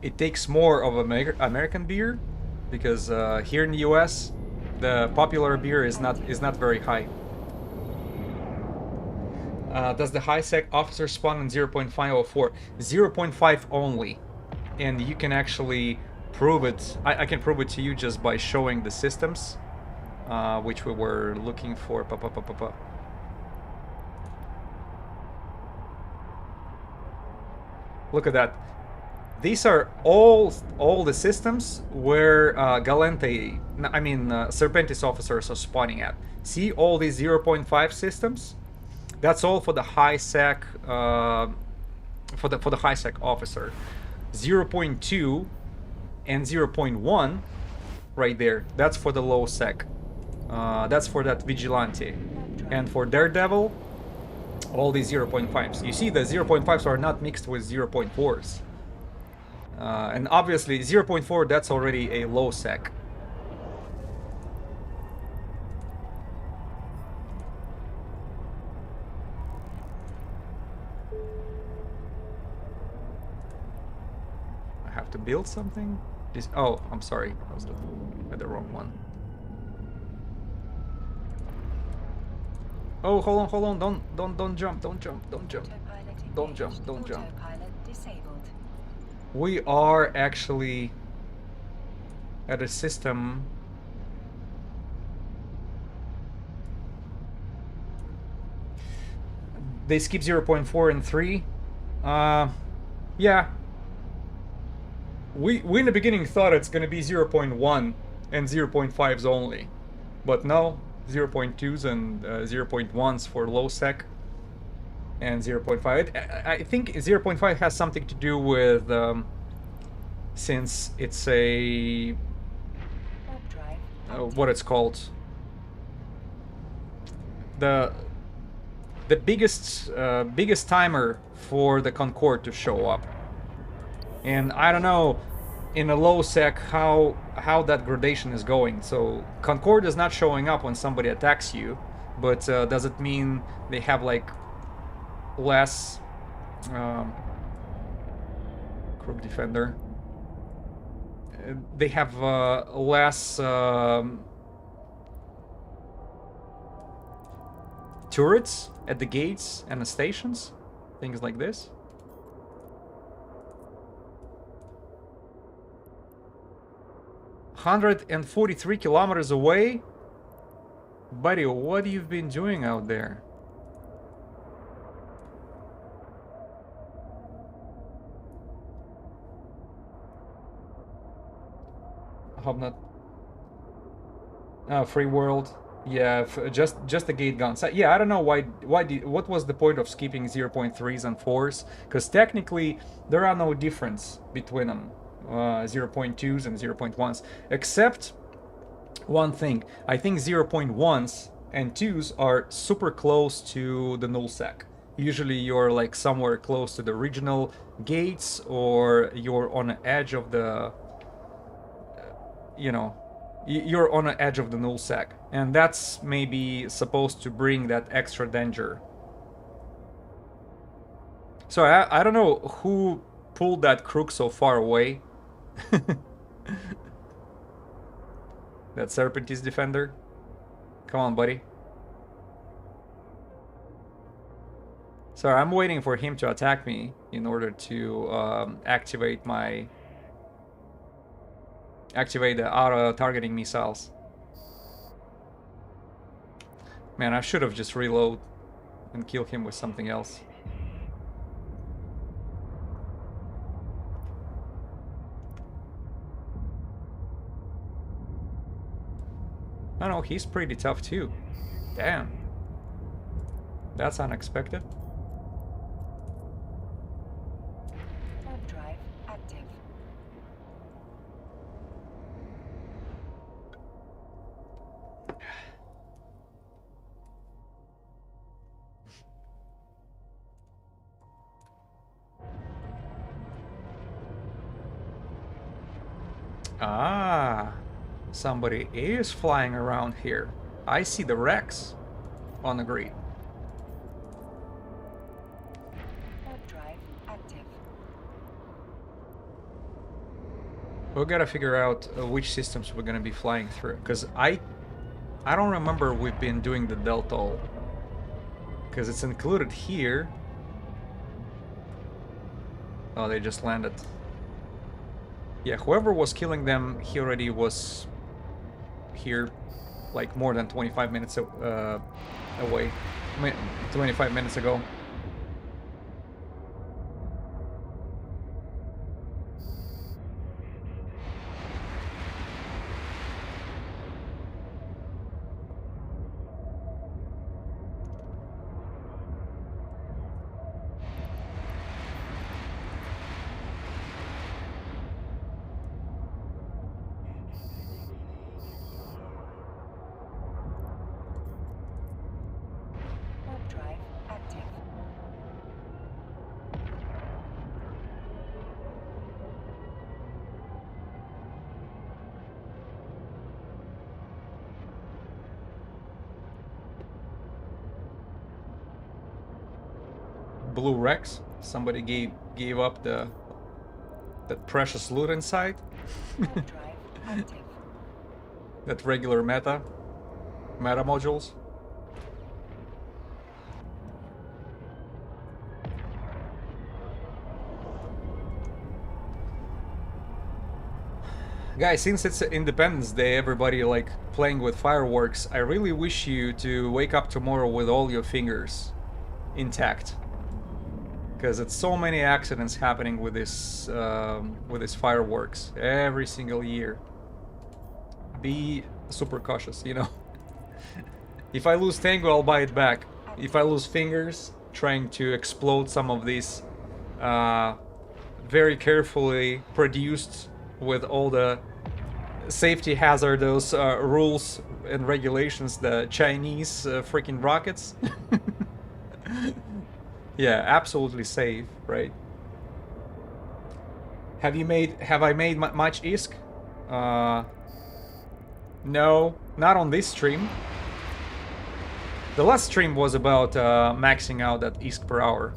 it takes more of American beer, because here in the US, the popular beer is not very high. Does the high sec officer spawn in 0.504? 0.5 only, and you can actually prove it. I can prove it to you just by showing the systems, which we were looking for. Look at that. These are all the systems where Serpentis officers are spawning at. See all these 0.5 systems? That's all for the high sec for the high sec officer. 0.2 and 0.1 right there. That's for the low sec. That's for that vigilante. And for Daredevil, all these 0.5s. You see the 0.5s are not mixed with 0.4s. And obviously 0.4, that's already a low sec. I have to build something? Oh, I'm sorry. I was at the wrong one. Oh, hold on. Don't jump. Don't jump. We are actually at a system. They skip 0.4 and 3. Yeah. We in the beginning thought it's gonna be 0.1 and 0.5s only. But no, 0.2s and 0.1s for low sec. And 0.5. I think 0.5 has something to do with since it's a what it's called, the biggest timer for the Concorde to show up. And I don't know in a low sec how that gradation is going. So Concorde is not showing up when somebody attacks you, but does it mean they have like less Crook Defender? They have less turrets at the gates and the stations, things like this. $143 kilometers away? Buddy, what have you been doing out there? I hope not. Free world. Yeah, just the gate guns. Yeah, I don't know what was the point of skipping 0.3s and 4s? Because technically there are no difference between them. 0.2s and 0.1s, except one thing. I think 0.1s and 2s are super close to the null sec. Usually you're like somewhere close to the regional gates, or you're on the edge of the you're on the edge of the null sec, and that's maybe supposed to bring that extra danger. So I don't know who pulled that crook so far away. That Serpentis defender. Come on, buddy. So I'm waiting for him to attack me in order to activate the auto targeting missiles. Man, I should have just reload and kill him with something else. I don't know, he's pretty tough too. Damn. That's unexpected. Drive active. Ah, somebody is flying around here. I see the wrecks on the grid. Drive active. We gotta figure out which systems we're gonna be flying through, because I don't remember we've been doing the Delta, because it's included here. Oh, they just landed. Yeah, whoever was killing them, he already was here like more than 25 minutes away. 25 minutes ago. Warp drive active. Blue Rex. Somebody gave up that precious loot inside. Warp drive active. That regular meta modules. Guys, since it's Independence Day, everybody like playing with fireworks, I really wish you to wake up tomorrow with all your fingers intact. Because it's so many accidents happening with this fireworks every single year. Be super cautious, you know. If I lose Tango, I'll buy it back. If I lose fingers trying to explode some of these very carefully produced with all the safety hazardous rules and regulations, the Chinese freaking rockets. Yeah, absolutely safe, right? Have I made much ISK? No, not on this stream. The last stream was about maxing out that ISK per hour.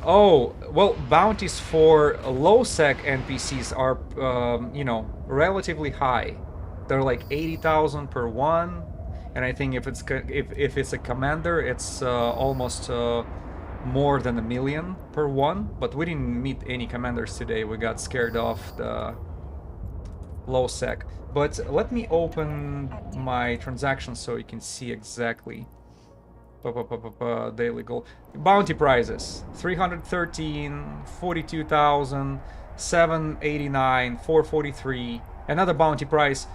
Oh, well, bounties for LowSec NPCs are, you know, relatively high. They're like 80,000 per one, and I think if it's a commander, it's almost more than 1 million per one. But we didn't meet any commanders today. We got scared off the LowSec. But let me open my transactions so you can see exactly. Daily goal. Bounty prizes. 313, 42,000, 789, 443. Another bounty prize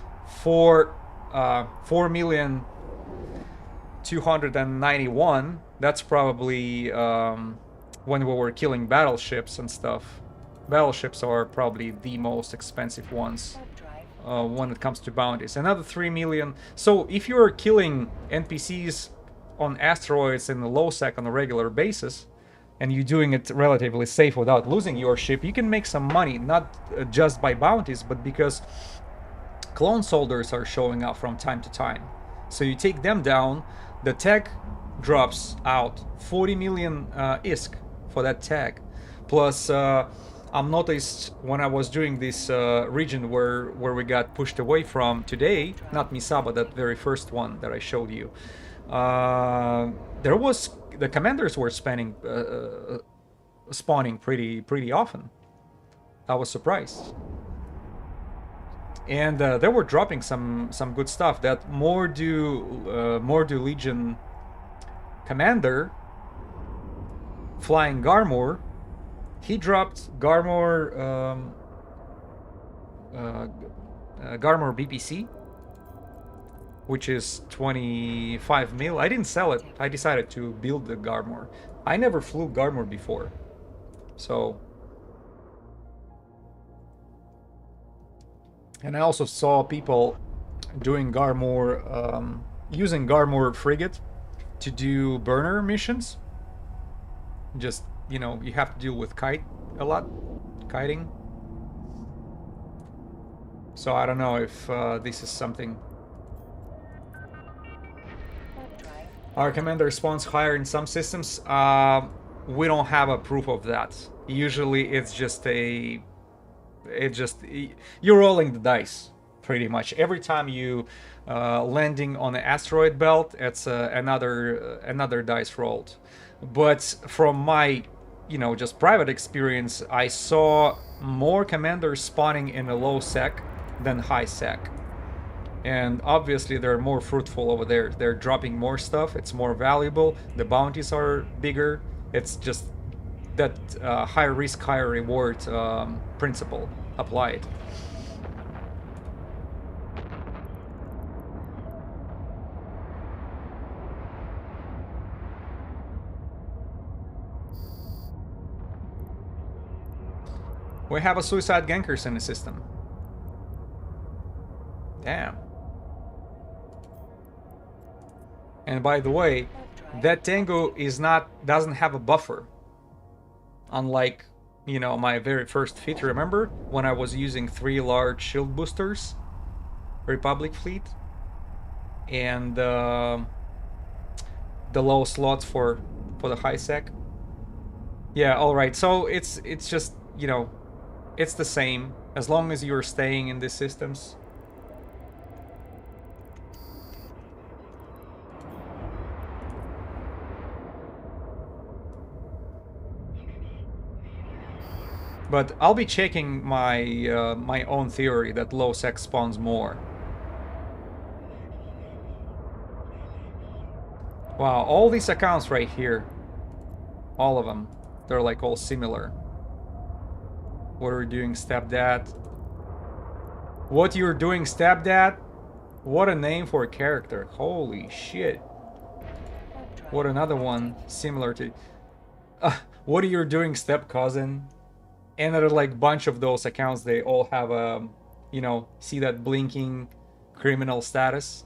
for 4,291,000. That's probably when we were killing battleships and stuff. Battleships are probably the most expensive ones when it comes to bounties. Another 3 million. So if you're killing NPCs on asteroids in the LowSec on a regular basis, and you're doing it relatively safe without losing your ship, you can make some money, not just by bounties, but because clone soldiers are showing up from time to time. So you take them down, the tag drops out 40 million ISK for that tag. Plus, I'm noticed when I was doing this region where we got pushed away from today, not Misaba, that very first one that I showed you. There was the commanders were spawning pretty often. I was surprised, and they were dropping some good stuff. That Mordu Legion commander flying Garmor, he dropped Garmor Garmor BPC, which is 25 mil. I didn't sell it. I decided to build the Garmor. I never flew Garmor before, so. And I also saw people doing Garmor, using Garmor frigate to do burner missions. Just, you know, you have to deal with kiting. So I don't know if this is something. Our commander spawns higher in some systems. We don't have a proof of that. Usually it's just a it just you're rolling the dice pretty much every time you landing on an asteroid belt. It's another dice rolled. But from my just private experience, I saw more commanders spawning in a low sec than high sec. And obviously they're more fruitful over there. They're dropping more stuff. It's more valuable. The bounties are bigger. It's just that high risk, high reward principle applied. We have a suicide gankers in the system. Damn. And by the way, that Tango doesn't have a buffer. Unlike, my very first fleet. Remember when I was using 3 large shield boosters, Republic fleet, and the low slots for the high sec. Yeah, all right. So it's just it's the same as long as you're staying in these systems. But I'll be checking my my own theory that LowSec spawns more. Wow, all these accounts right here, all of them, they're like all similar. What are you doing, stepdad? What you're doing, stepdad? What a name for a character. Holy shit. What another one similar to... what are you doing, step cousin? And there are like bunch of those accounts. They all have a, see that blinking criminal status.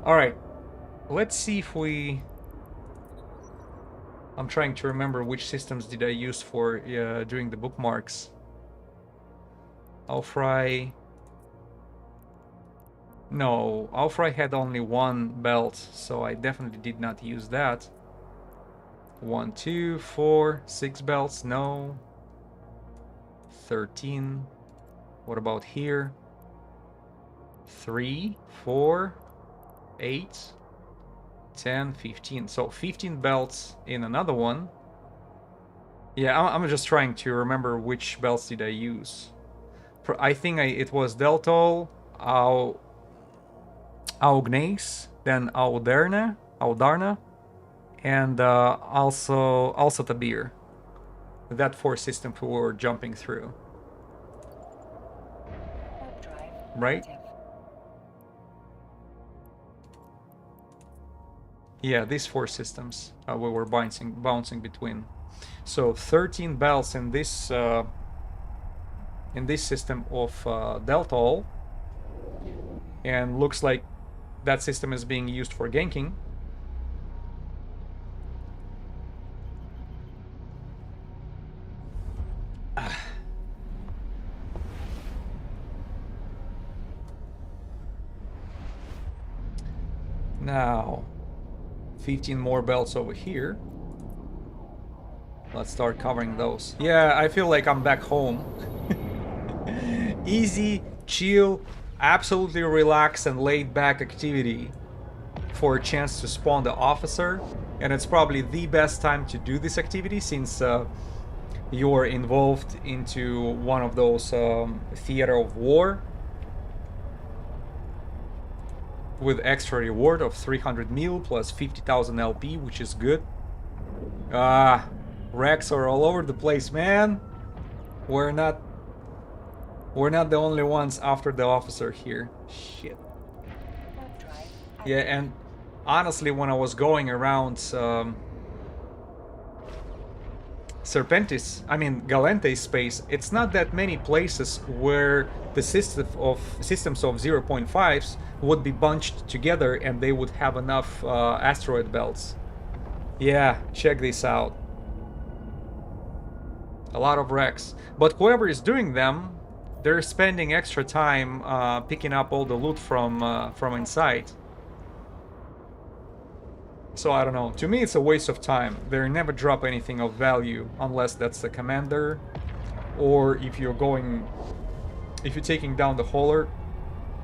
All right, let's see if we... I'm trying to remember which systems did I use for doing the bookmarks. Alfry... No, Alfry had only 1 belt, so I definitely did not use that. 1, 2, 4, 6 belts, no. 13. What about here? 3, 4, 8, 10, 15. So 15 belts in another one. Yeah, I'm just trying to remember which belts did I use. I think it was Deltol, Augnace, then Audarna, and also Tabir. That 4 systems we were jumping through. Right? Yeah, these 4 systems we were bouncing between. So 13 belts in this system of Deltol, and looks like that system is being used for ganking. Now, 15 more belts over here. Let's start covering those. Yeah, I feel like I'm back home. Easy, chill, absolutely relaxed and laid back activity for a chance to spawn the officer. And it's probably the best time to do this activity since you're involved into one of those theater of war with extra reward of 300 mil plus 50,000 LP, which is good. Wrecks are all over the place, man. We're not the only ones after the officer here. Shit. Yeah, and honestly, when I was going around Galente's space, it's not that many places where the systems of 0.5s would be bunched together and they would have enough asteroid belts. Yeah, check this out. A lot of wrecks. But whoever is doing them, they're spending extra time picking up all the loot from inside. So I don't know. To me, it's a waste of time. They never drop anything of value unless that's the commander, or if you're taking down the hauler,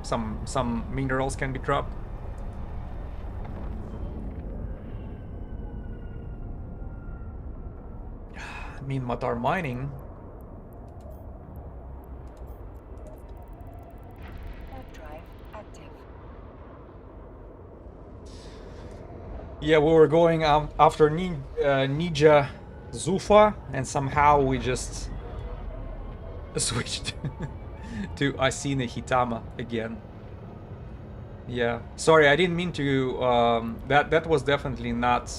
some minerals can be dropped. I mean, Matar mining. Warp drive active. Yeah, we were going after Nija Zufa, and somehow we just switched to Asine Hitama again. Yeah, sorry, I didn't mean to. That was definitely not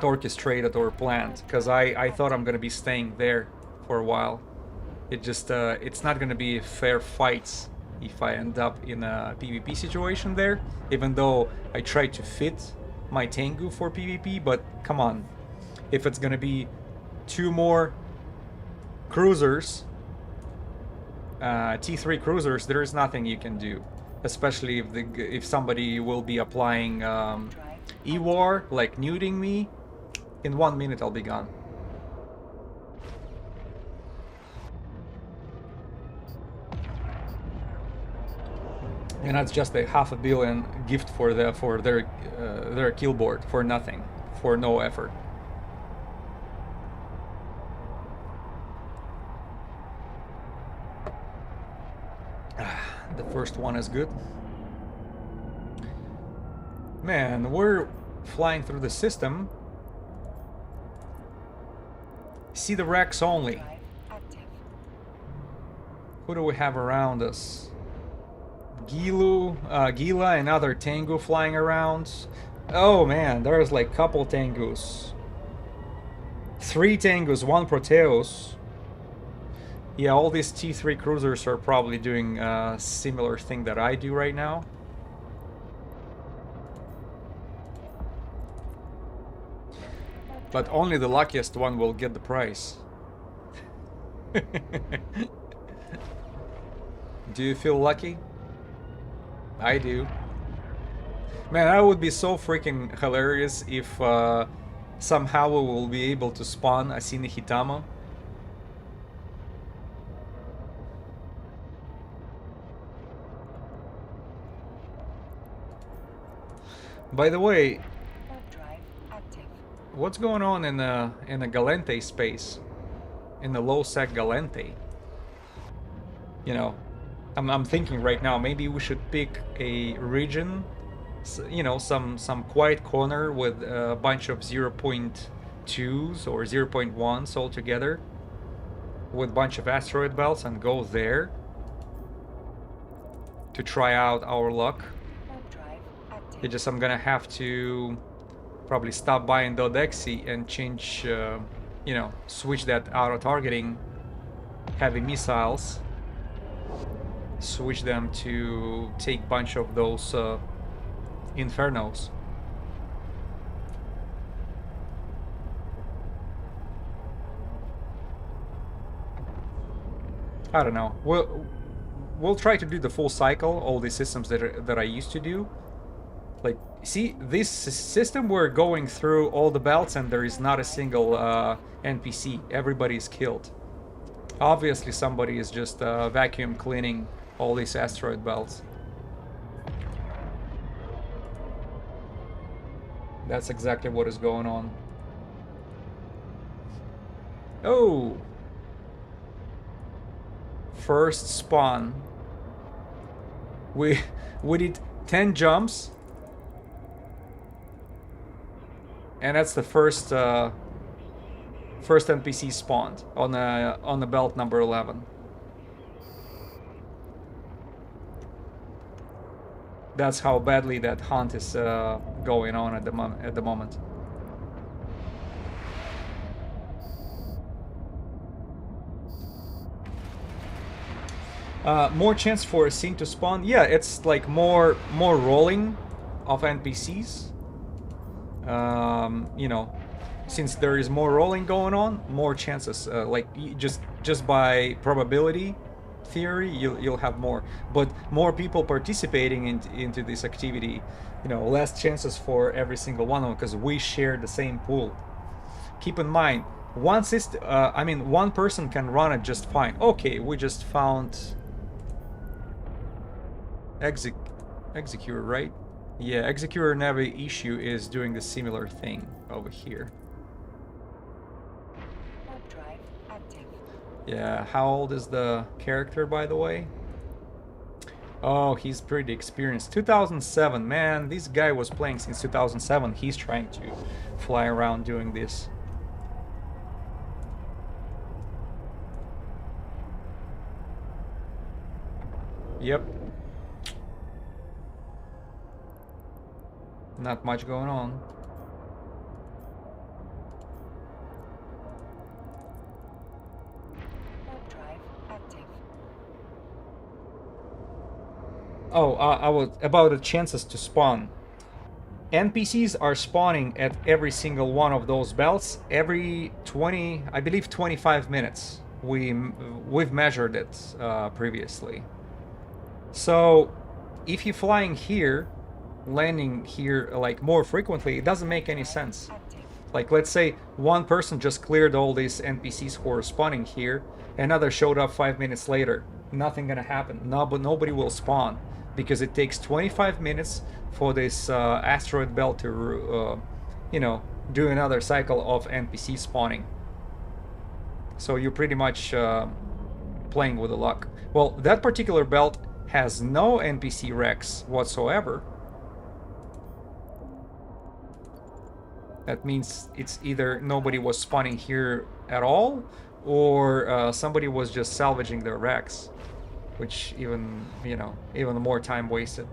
orchestrated or planned, because I thought I'm gonna be staying there for a while. It just it's not gonna be fair fights if I end up in a PvP situation there, even though I tried to fit my Tengu for PvP, but come on. If it's gonna be 2 more cruisers, T3 cruisers, there is nothing you can do. Especially if somebody will be applying E-War, like nuding me, in 1 minute I'll be gone. And that's just a $500 million gift for their kill board for nothing, for no effort. The first one is good. Man, we're flying through the system. See the wrecks only. Drive active. Who do we have around us? Gila and other Tengu flying around. Oh man, there's like couple Tengus. 3 Tengus, 1 Proteus. Yeah, all these T3 cruisers are probably doing a similar thing that I do right now. But only the luckiest one will get the prize. Do you feel lucky? I do. Man, that would be so freaking hilarious if somehow we will be able to spawn Asine Hitama. By the way, Warp drive active. what's going on in the Galente space? In the LowSec Galente? You know, I'm thinking right now, maybe we should pick a region, you know, some quiet corner with a bunch of 0.2s or 0.1s all together, with a bunch of asteroid belts, and go there to try out our luck. Warp drive active. It's just I'm gonna have to probably stop by in Dodexy and change, you know, switch that auto targeting heavy missiles, switch them to take bunch of those infernos. I don't know. We'll try to do the full cycle, all the systems that I used to do. Like, see, this system we're going through all the belts and there is not a single NPC. Everybody is killed. Obviously somebody is just vacuum cleaning all these asteroid belts. That's exactly what is going on. Oh! First spawn. We did 10 jumps. And that's the first NPC spawned on the belt number 11. That's how badly that hunt is going on at the moment. More chance for a scene to spawn. Yeah, it's like more rolling of NPCs. You know, since there is more rolling going on, more chances. Like just by probability, theory, you'll have more. But more people participating into this activity, you know, less chances for every single one of them because we share the same pool. Keep in mind, one person can run it just fine. Okay, we just found Executor, right? Yeah, Executor Navi issue is doing the similar thing over here. Warp drive active. Yeah, how old is the character, by the way? Oh, he's pretty experienced. 2007, man, this guy was playing since 2007. He's trying to fly around doing this. Yep. Not much going on. Warp drive active. Oh, I was about the chances to spawn. NPCs are spawning at every single one of those belts every 20, I believe 25 minutes. We've measured it previously. So if you're flying here, landing here like more frequently, it doesn't make any sense. Active. Like, let's say one person just cleared all these NPCs who are spawning here, another showed up 5 minutes later. Nothing gonna happen. No, but nobody will spawn because it takes 25 minutes for this asteroid belt to, you know, do another cycle of NPC spawning. So you're pretty much playing with the luck. Well, that particular belt has no NPC wrecks whatsoever. That means it's either nobody was spawning here at all, or somebody was just salvaging their wrecks, which even, you know, even more time wasted.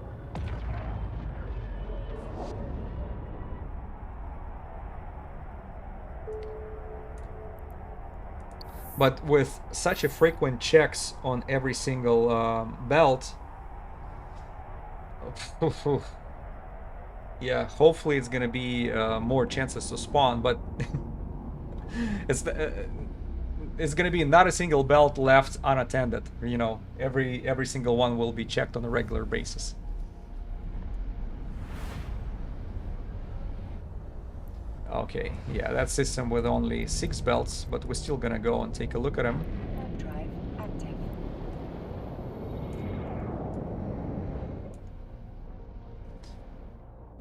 But with such a frequent checks on every single belt, yeah, hopefully it's gonna be more chances to spawn, but it's gonna be not a single belt left unattended. You know, every single one will be checked on a regular basis. Okay, yeah, that system with only 6 belts, but we're still gonna go and take a look at them. Warp drive active.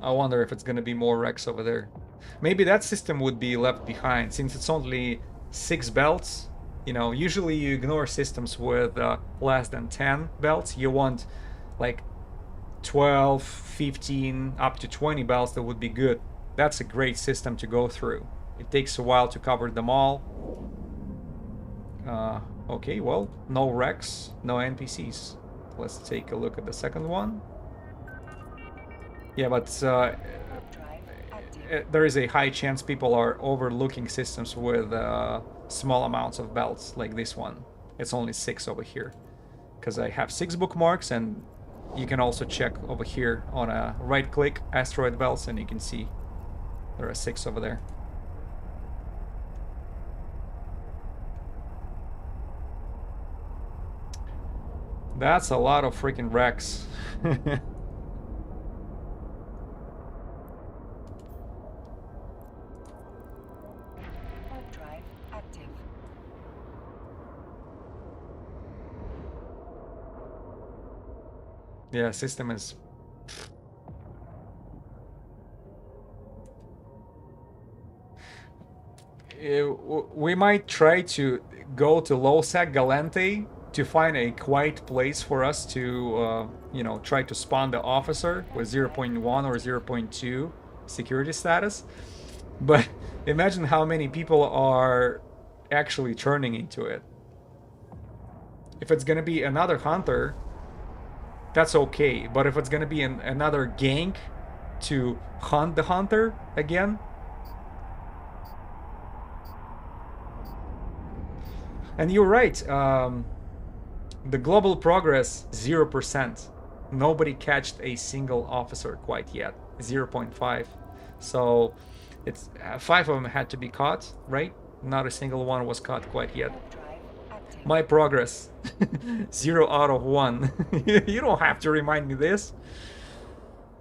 I wonder if it's gonna be more wrecks over there. Maybe that system would be left behind since it's only 6 belts. You know, usually you ignore systems with less than 10 belts. You want like 12, 15, up to 20 belts that would be good. That's a great system to go through. It takes a while to cover them all. Okay, well, no wrecks, no NPCs. Let's take a look at the second one. Yeah, but there is a high chance people are overlooking systems with small amounts of belts like this one. It's only 6 over here because I have 6 bookmarks, and you can also check over here on a right click asteroid belts, and you can see there are 6 over there. That's a lot of freaking wrecks. Warp drive active. Yeah, system is... We might try to go to LowSec Galente to find a quiet place for us to, you know, try to spawn the officer with 0.1 or 0.2 security status. But imagine how many people are actually turning into it. If it's gonna be another hunter, that's okay. But if it's gonna be another gank to hunt the hunter again, and you're right, the global progress 0%. Nobody catched a single officer quite yet. 0.5. So it's 5 of them had to be caught, right? Not a single one was caught quite yet. Warp drive active. active. My progress. 0 out of 1. You don't have to remind me this.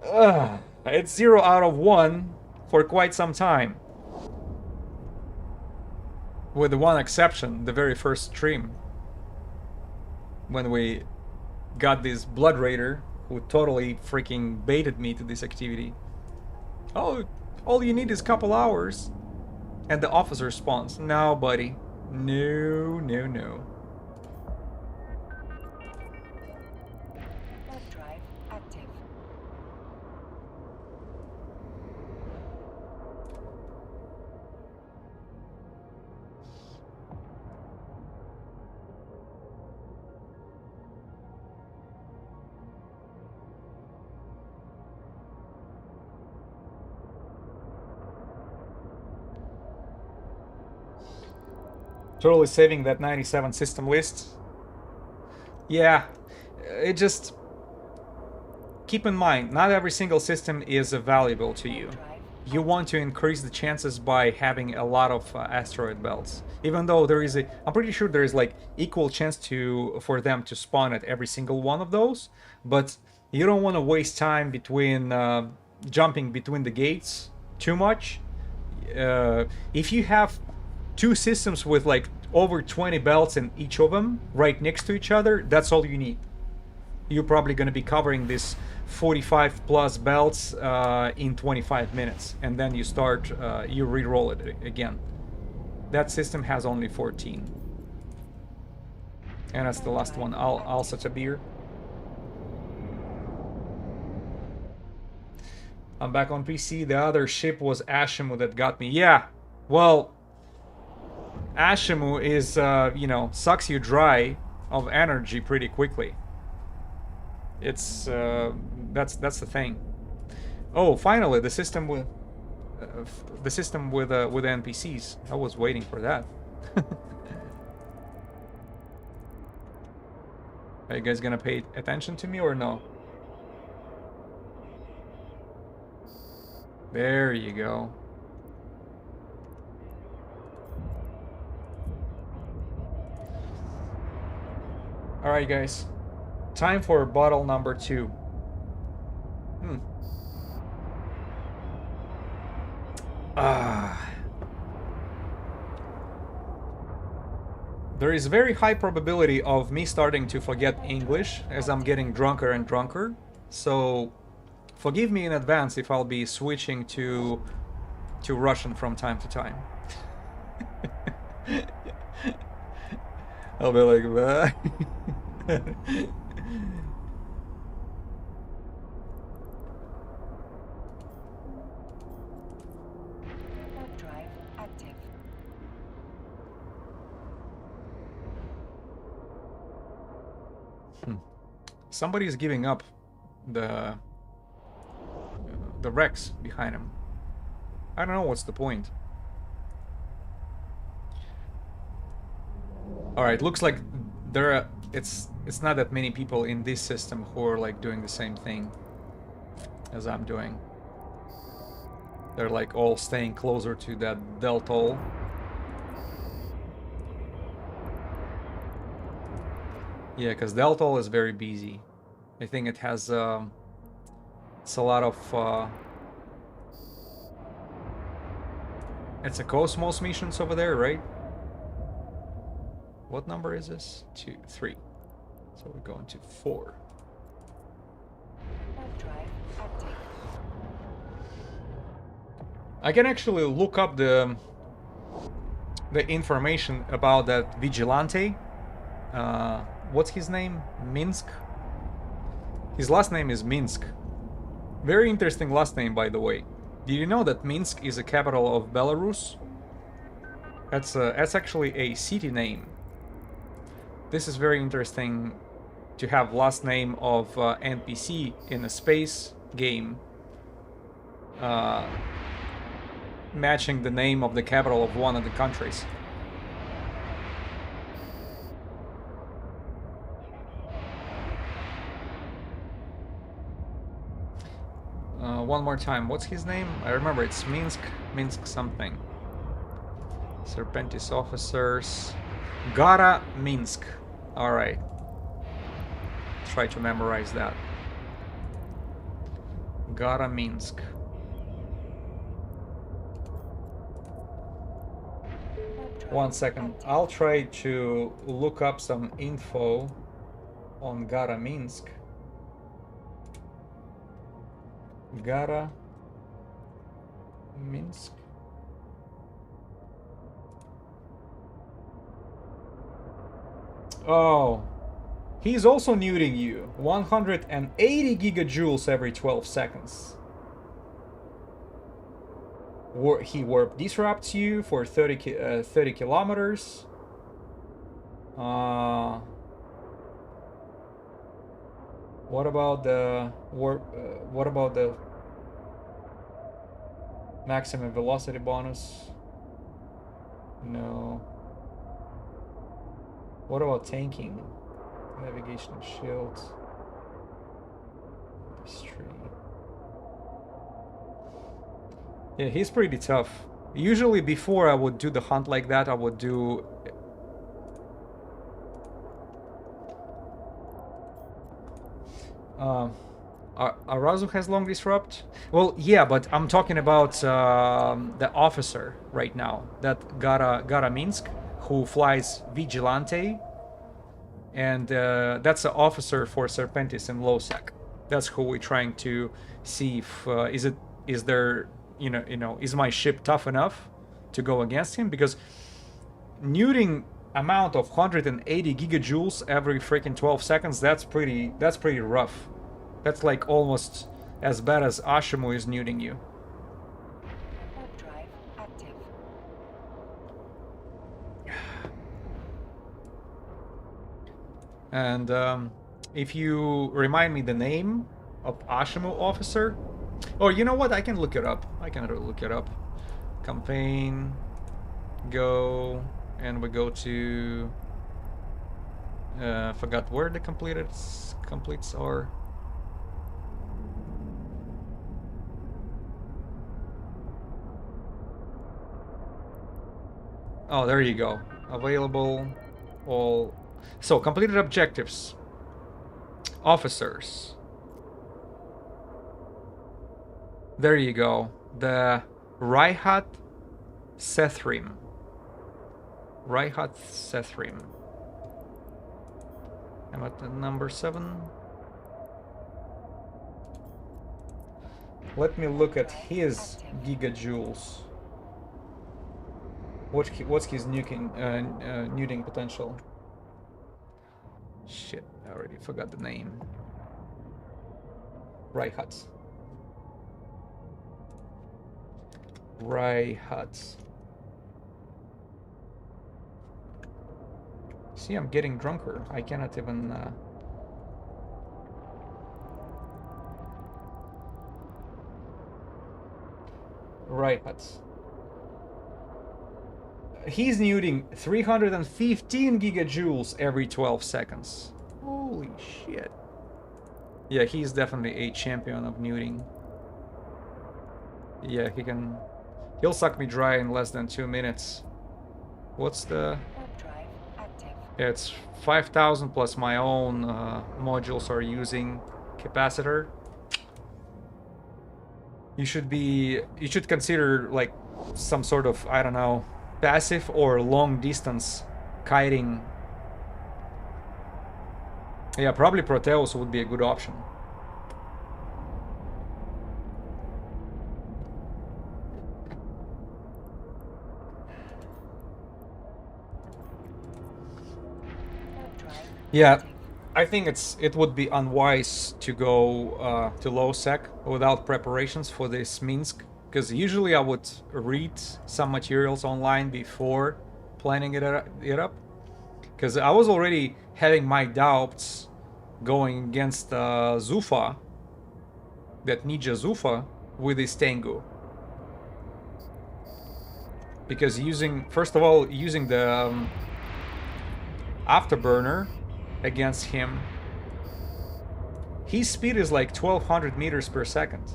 It's 0 out of 1 for quite some time. With the one exception, the very first stream. When we got this Blood Raider who totally freaking baited me to this activity. Oh, all you need is a couple hours. And the officer responds, no, buddy. No, no, no. Warp drive active. Totally saving that 97 system list. Yeah, it just... Keep in mind, not every single system is valuable to you. You want to increase the chances by having a lot of asteroid belts. Even though there is a... I'm pretty sure there is like equal chance for them to spawn at every single one of those. But you don't want to waste time between jumping between the gates too much. If you have 2 systems with like over 20 belts in each of them right next to each other, that's all you need. You're probably going to be covering this 45 plus belts in 25 minutes, and then you start, you re-roll it again. That system has only 14. And that's the last one. I'll such a beer. I'm back on PC. The other ship was Ashimu that got me. Yeah, well, Ashimu is, you know, sucks you dry of energy pretty quickly. It's, that's the thing. Oh, finally, the system with NPCs. I was waiting for that. Are you guys gonna pay attention to me or no? There you go. Alright, guys. Time for bottle number 2. There is very high probability of me starting to forget English as I'm getting drunker and drunker. So forgive me in advance if I'll be switching to Russian from time to time. I'll be like, Warp drive active. Somebody's giving up the Rex behind him. I don't know what's the point. All right, looks like there are, it's not that many people in this system who are like doing the same thing as I'm doing. They're like all staying closer to that Deltol. Yeah, because Deltol is very busy. I think it has it's a lot of it's a Cosmos missions over there, right? What number is this? 2, 3. So we're going to 4. Warp drive active. I can actually look up the information about that vigilante. What's his name? Minsk? His last name is Minsk. Very interesting last name, by the way. Did you know that Minsk is the capital of Belarus? That's actually a city name. This is very interesting to have last name of NPC in a space game matching the name of the capital of one of the countries. One more time, what's his name? I remember it's Minsk something. Serpentis officers. Gara Minsk. All right. Try to memorize that. Gara Minsk. One second. I'll try to look up some info on Gara Minsk. Gara Minsk. Oh, he's also nuding you. 180 gigajoules every 12 seconds. He warp disrupts you for 30 kilometers. What about the warp? What about the maximum velocity bonus? No. What about tanking? Navigation shield. Stream. Yeah, he's pretty tough. Usually before I would do the hunt like that, I would do... Arazu has long disrupt? Well, yeah, but I'm talking about the officer right now. That Gara Minsk, who flies Vigilante. And that's an officer for Serpentis and LowSec. That's who we're trying to see if... is there... You know, is my ship tough enough to go against him? Because nuding amount of 180 gigajoules every freaking 12 seconds, that's pretty rough. That's like almost as bad as Ashimu is nuding you. Warp drive active. And if you remind me the name of Ashimu officer... Oh, you know what? I can look it up. Campaign. Go. And we go to... forgot where the completes are. Oh, there you go. Available. All... So, completed objectives. Officers. There you go. The Raihat Sethrim. I'm at the number 7. Let me look at his gigajoules. What's his nuding potential? Shit, I already forgot the name. Raihat. See, I'm getting drunker. I cannot even... Raihat. He's nuding 315 gigajoules every 12 seconds. Holy shit. Yeah, he's definitely a champion of nuding. Yeah, he'll suck me dry in less than 2 minutes. What's the... Yeah, it's 5,000 plus my own modules are using capacitor. You should consider like some sort of, I don't know, passive or long distance kiting. Yeah, probably Proteus would be a good option. Yeah, I think it would be unwise to go to LowSec without preparations for this Minsk, because usually I would read some materials online before planning it up, because I was already having my doubts going against Zufa, that Nija Zufa with his Tengu, because first of all using the afterburner against him, his speed is like 1200 meters per second.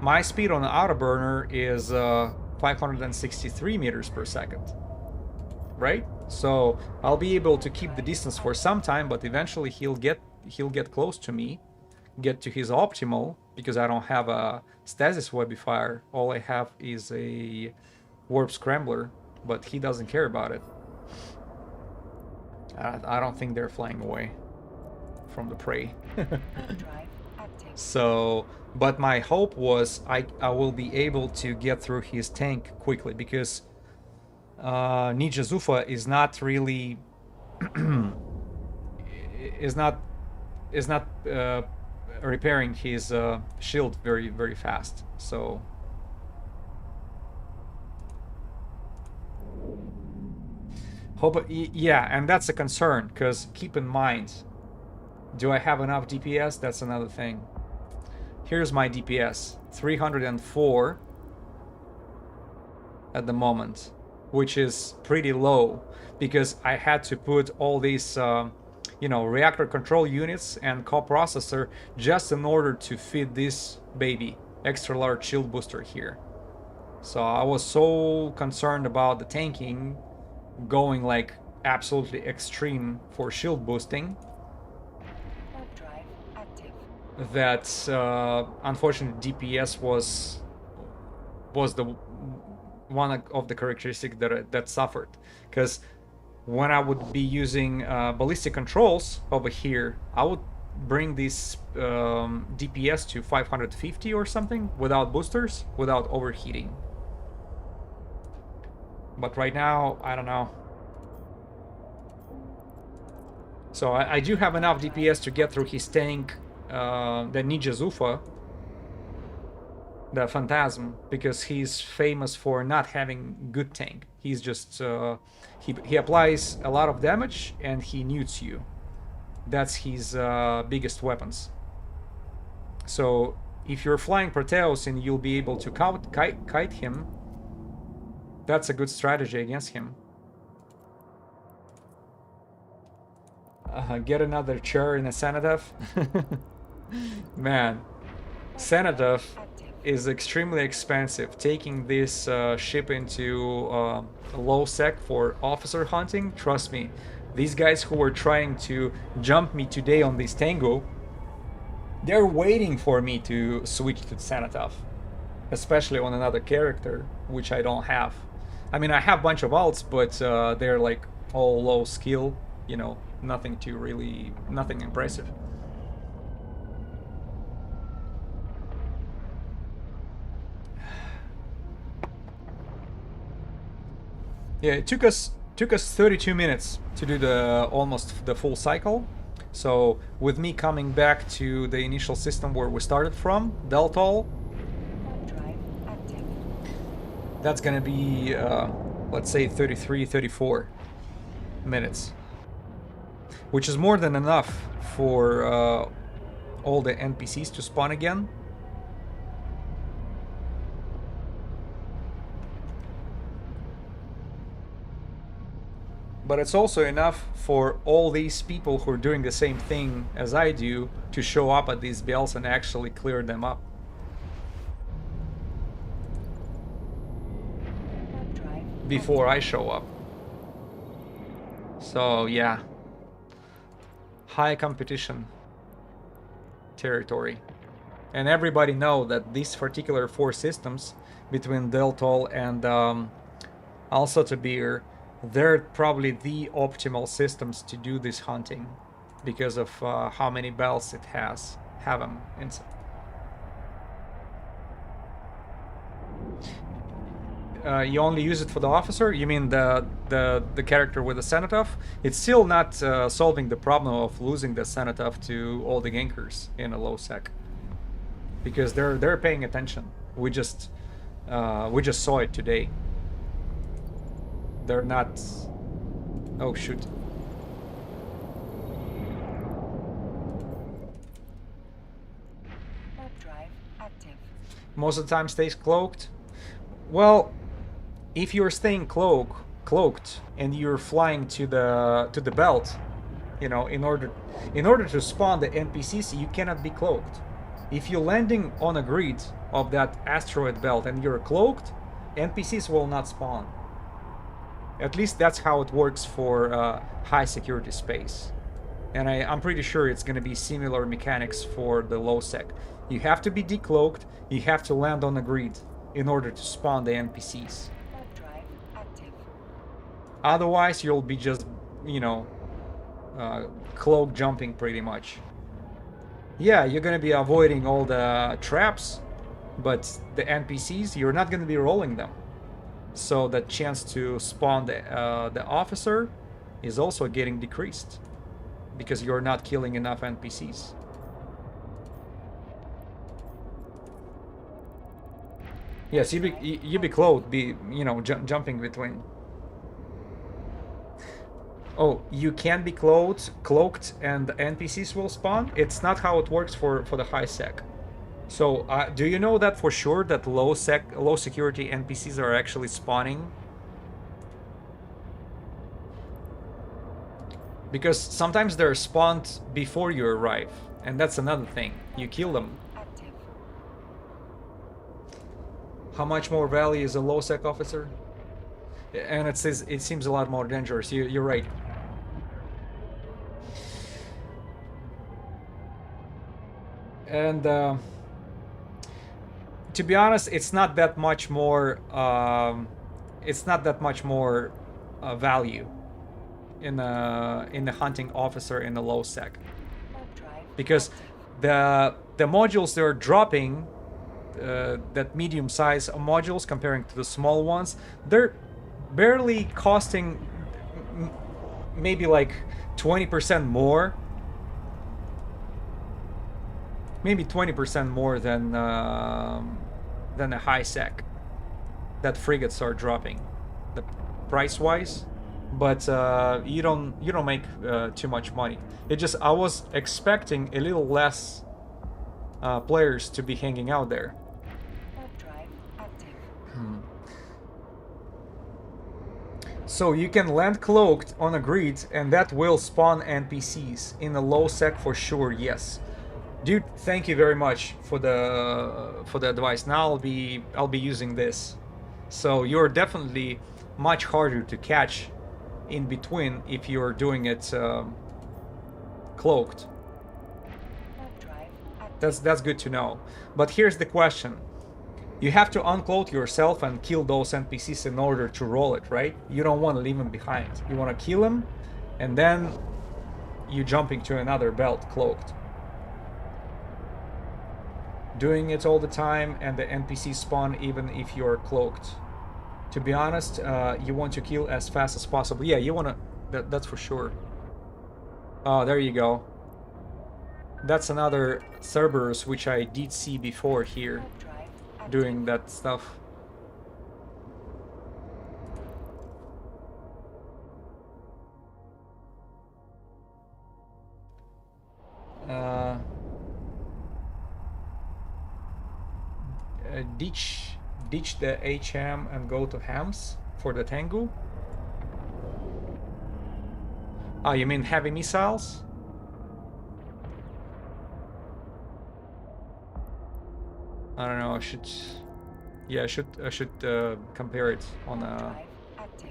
My speed on the afterburner is 563 meters per second, right? So I'll be able to keep the distance for some time, but eventually he'll get close to me, get to his optimal, because I don't have a stasis webifier. All I have is a warp scrambler, but he doesn't care about it. I don't think they're flying away from the prey. So, but my hope was I will be able to get through his tank quickly, because Nija Zufa is not really is not repairing his shield very fast. So hope, yeah, and that's a concern, because keep in mind, do I have enough DPS? That's another thing. Here's my DPS, 304 at the moment, which is pretty low, because I had to put all these reactor control units and coprocessor just in order to fit this baby extra large shield booster here. So I was so concerned about the tanking going like absolutely extreme for shield boosting that unfortunately DPS was the one of the characteristics that suffered, because when I would be using ballistic controls over here, I would bring this DPS to 550 or something without boosters, without overheating. But right now, I don't know. So I do have enough DPS to get through his tank, the Nija Zufa, the Phantasm, because he's famous for not having good tank. He's just he applies a lot of damage and he newts you. That's his biggest weapons. So if you're flying Proteus and you'll be able to kite him, that's a good strategy against him. Get another chair in a Xanadu. Man, Xanadu is extremely expensive. Taking this ship into LowSec for officer hunting, trust me, these guys who were trying to jump me today on this Tango, they're waiting for me to switch to Xanadu, especially on another character, which I don't have. I mean, I have a bunch of alts, but they're like all low skill, nothing impressive. Yeah, it took us 32 minutes to do almost the full cycle. So with me coming back to the initial system where we started from, Deltol, that's gonna be let's say 33, 34 minutes, which is more than enough for all the NPCs to spawn again. But it's also enough for all these people who are doing the same thing as I do to show up at these bells and actually clear them up. Before I show up. So yeah, high competition territory. And everybody know that these particular 4 systems between Deltol and Al-Sotabir, they're probably the optimal systems to do this hunting because of how many bells it have them inside. You only use it for the officer? You mean the character with the Cenotaph? It's still not solving the problem of losing the Cenotaph to all the gankers in a LowSec, because they're paying attention. We just saw it today. They're not. Oh shoot. Drive active. Most of the time stays cloaked. Well, if you're staying cloaked and you're flying to the belt, in order to spawn the NPCs, you cannot be cloaked. If you're landing on a grid of that asteroid belt and you're cloaked, NPCs will not spawn. At least that's how it works for high security space. And I'm pretty sure it's going to be similar mechanics for the LowSec. You have to be decloaked, you have to land on the grid in order to spawn the NPCs. Warp drive active. Otherwise, you'll be just, you know, cloak jumping pretty much. Yeah, you're going to be avoiding all the traps, but the NPCs, you're not going to be rolling them. So the chance to spawn the officer is also getting decreased because you're not killing enough NPCs. Yes, you be clothed, you know, jumping between. Oh, you can be cloaked, and the NPCs will spawn. It's not how it works for the high sec. So, do you know that for sure that low security NPCs are actually spawning? Because sometimes they're spawned before you arrive, and that's another thing. You kill them. Active. How much more value is a low sec officer? And it seems a lot more dangerous. You're right. And to be honest, it's not that much more. It's not that much more value in the hunting officer in the low sec, Warp drive because active. the modules they're dropping, that medium size modules comparing to the small ones, they're barely costing maybe like 20% more. Maybe 20% more than a high sec that frigates are dropping, the price wise. But you don't make too much money. It just, I was expecting a little less players to be hanging out there. Warp drive active. So you can land cloaked on a grid, and that will spawn NPCs in a low sec for sure. Yes, dude. Thank you very much for the advice. Now I'll be using this. So you're definitely much harder to catch in between if you're doing it cloaked. Warp drive active. That's good to know. But here's the question. You have to uncloak yourself and kill those NPCs in order to roll it, right? You don't want to leave them behind. You want to kill them, and then you jump into another belt cloaked. Doing it all the time, and the NPCs spawn even if you're cloaked. To be honest, you want to kill as fast as possible. Yeah, you want to... That's for sure. Oh, there you go. That's another Cerberus, which I did see before here, Warp drive active. doing that stuff. Ditch the HM and go to hams for the Tengu. Oh, you mean heavy missiles? I don't know. I should. Yeah, I should compare it on Warp a. drive active.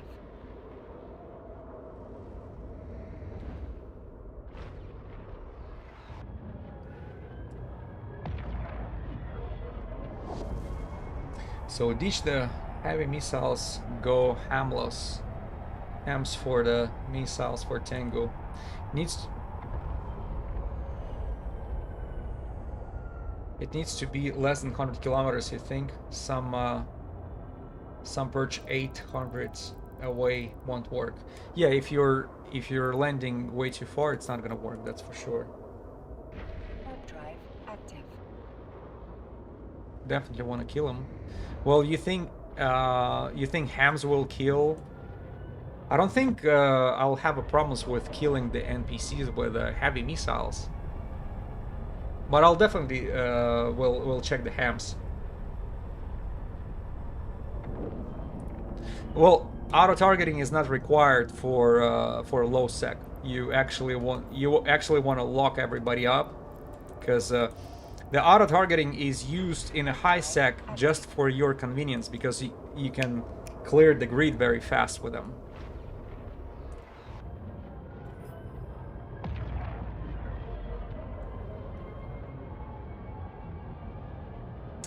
So ditch the heavy missiles, go hamless. Hams for the missiles for Tengu. It needs to be less than 100 kilometers, you think? Some perch 800 away won't work. Yeah, if you're landing way too far, it's not gonna work. That's for sure. Warp drive active. Definitely want to kill him. Well, you think hams will kill? I don't think I'll have a problems with killing the NPCs with heavy missiles. But I'll definitely will check the hams. Well, auto targeting is not required for low sec. You actually want to lock everybody up, because the auto targeting is used in a high sec just for your convenience, because you can clear the grid very fast with them.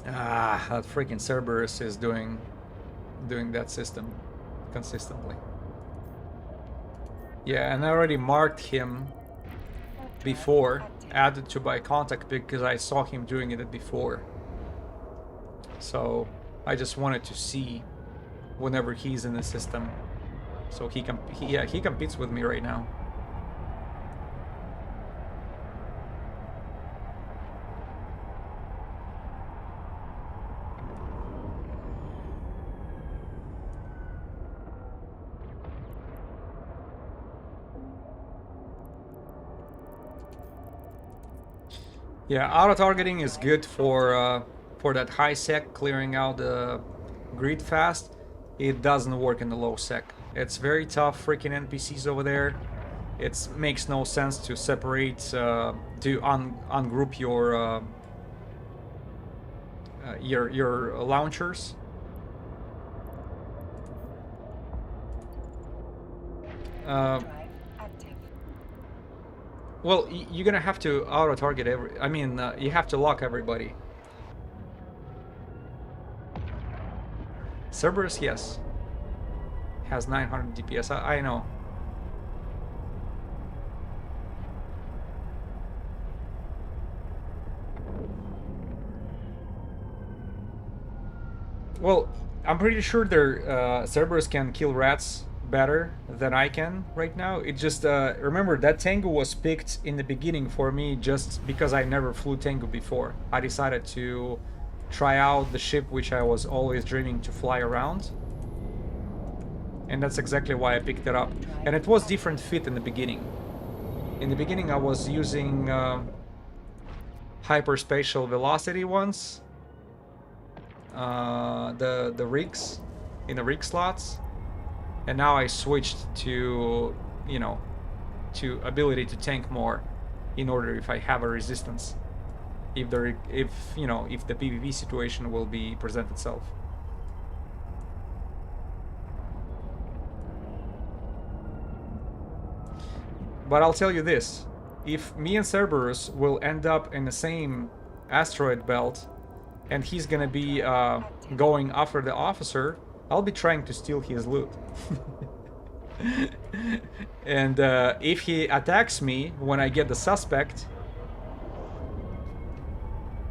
Ah, that freaking Cerberus is doing that system consistently. Yeah, and I already marked him before, added to by contact because I saw him doing it before. So I just wanted to see whenever he's in the system. So he competes with me right now. Yeah, auto targeting is good for that high sec, clearing out the grid fast. It doesn't work in the low sec. It's very tough freaking NPCs over there. It makes no sense to separate, to ungroup your launchers. Well, you're gonna have to auto target every. I mean, you have to lock everybody. Cerberus, yes, has 900 DPS. I know. Well, I'm pretty sure their Cerberus can kill rats better than I can right now. It just remember that Tango was picked in the beginning for me just because I never flew Tango before. I decided to try out the ship which I was always dreaming to fly around. And that's exactly why I picked it up. And it was different fit in the beginning. In the beginning I was using hyperspatial velocity ones. The rigs in the rig slots, and now I switched to, you know, to ability to tank more in order if I have a resistance, if the PvP situation will be present itself. But I'll tell you this, if me and Cerberus will end up in the same asteroid belt and he's gonna be going after the officer, I'll be trying to steal his loot. And if he attacks me when I get the suspect,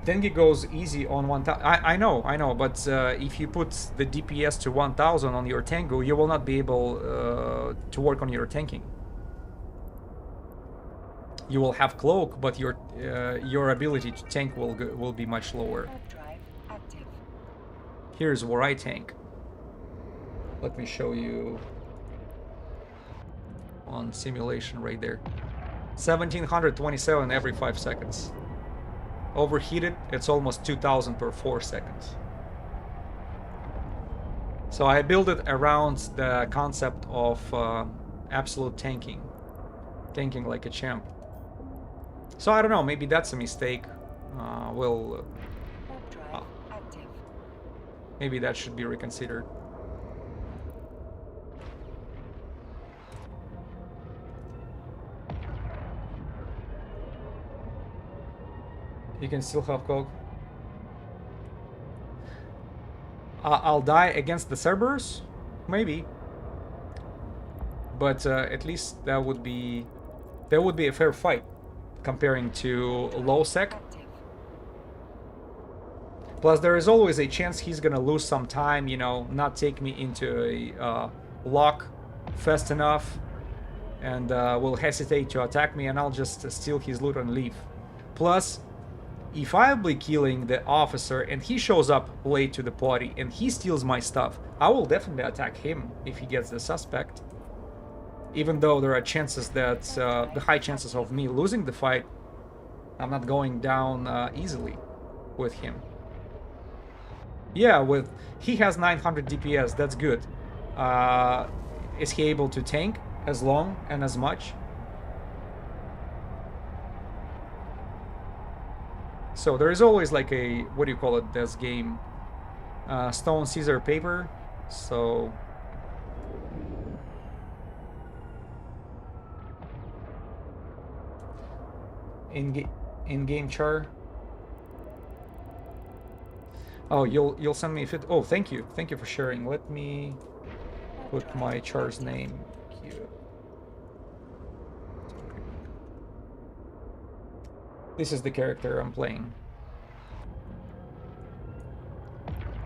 then he goes easy on 1000. I know, but if you put the DPS to 1000 on your Tango, you will not be able to work on your tanking. You will have cloak, but your ability to tank will be much lower. Here's where I tank. Let me show you on simulation right there. 1727 every 5 seconds. Overheated, it's almost 2000 per 4 seconds. So I build it around the concept of absolute tanking. Tanking like a champ. So I don't know, maybe that's a mistake. Maybe that should be reconsidered. You can still have coke. I'll die against the Cerberus? Maybe. But at least that would be a fair fight comparing to LowSec. Plus, there is always a chance he's gonna lose some time, you know, not take me into a lock fast enough, and will hesitate to attack me, and I'll just steal his loot and leave. Plus, if I'll be killing the officer and he shows up late to the party and he steals my stuff, I will definitely attack him if he gets the suspect. Even though there are chances that, the high chances of me losing the fight, I'm not going down easily with him. Yeah, he has 900 DPS, that's good. Is he able to tank as long and as much? So there is always like a, what do you call it, this game? Stone, scissors, paper. So in-game char. Oh, you'll send me a fit. Oh, thank you for sharing. Let me put my char's name here. This is the character I'm playing.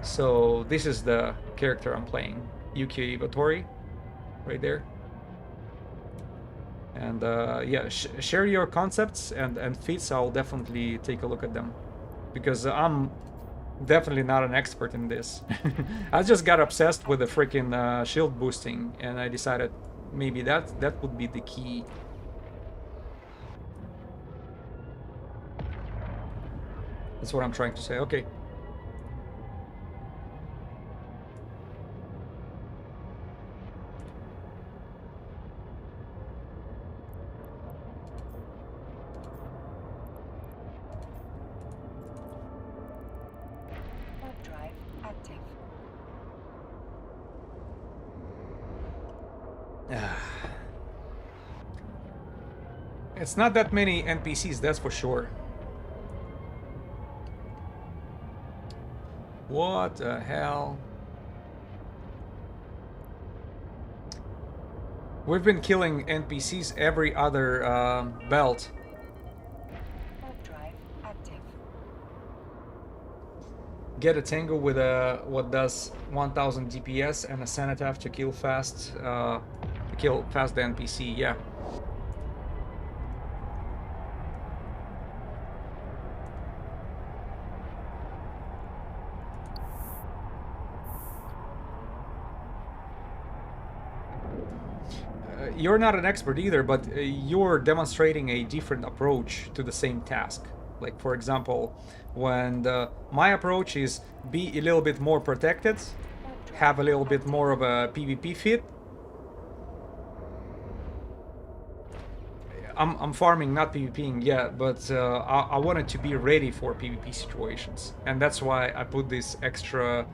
So this is the character I'm playing, Yukio Iwatori, right there. And yeah, share your concepts and feats. I'll definitely take a look at them, because I'm definitely not an expert in this. I just got obsessed with the freaking shield boosting, and I decided maybe that would be the key. That's what I'm trying to say. Okay. Warp drive active. It's not that many NPCs, that's for sure. What the hell? We've been killing NPCs every other belt. Warp drive active. Get a Tango with a what does 1000 DPS and a Cenotaph to kill fast the NPC. Yeah. You're not an expert either, but you're demonstrating a different approach to the same task. Like, for example, when my approach is be a little bit more protected, have a little bit more of a PvP fit. I'm farming, not PvPing yet, but I wanted to be ready for PvP situations, and that's why I put this extra,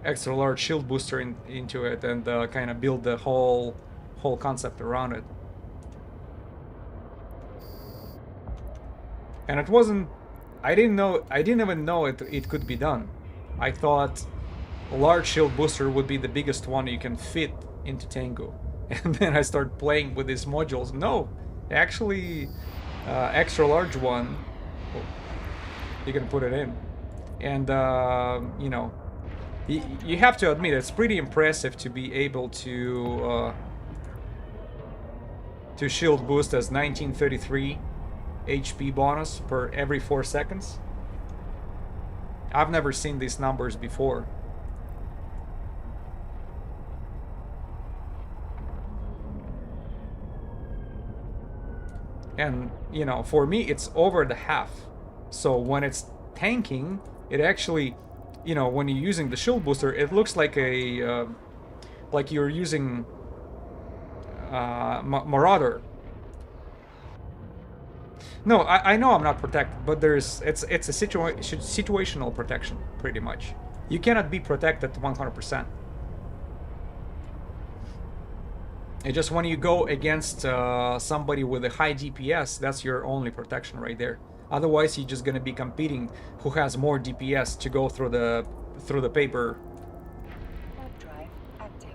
extra large shield booster into it, and kind of build the whole concept around it. And it wasn't. I didn't even know it could be done. I thought a large shield booster would be the biggest one you can fit into Tango. And then I started playing with these modules. No, actually, extra large one, you can put it in. And, you have to admit, it's pretty impressive to be able to shield boost as 1933 HP bonus per every 4 seconds. I've never seen these numbers before. And, for me, it's over the half. So when it's tanking, it actually, when you're using the shield booster, it looks like like you're using Marauder. No, I know I'm not protected, but it's a situational protection, pretty much. You cannot be protected 100%. It's just when you go against somebody with a high DPS, that's your only protection right there. Otherwise, you're just gonna be competing who has more DPS to go through the paper. Warp drive active.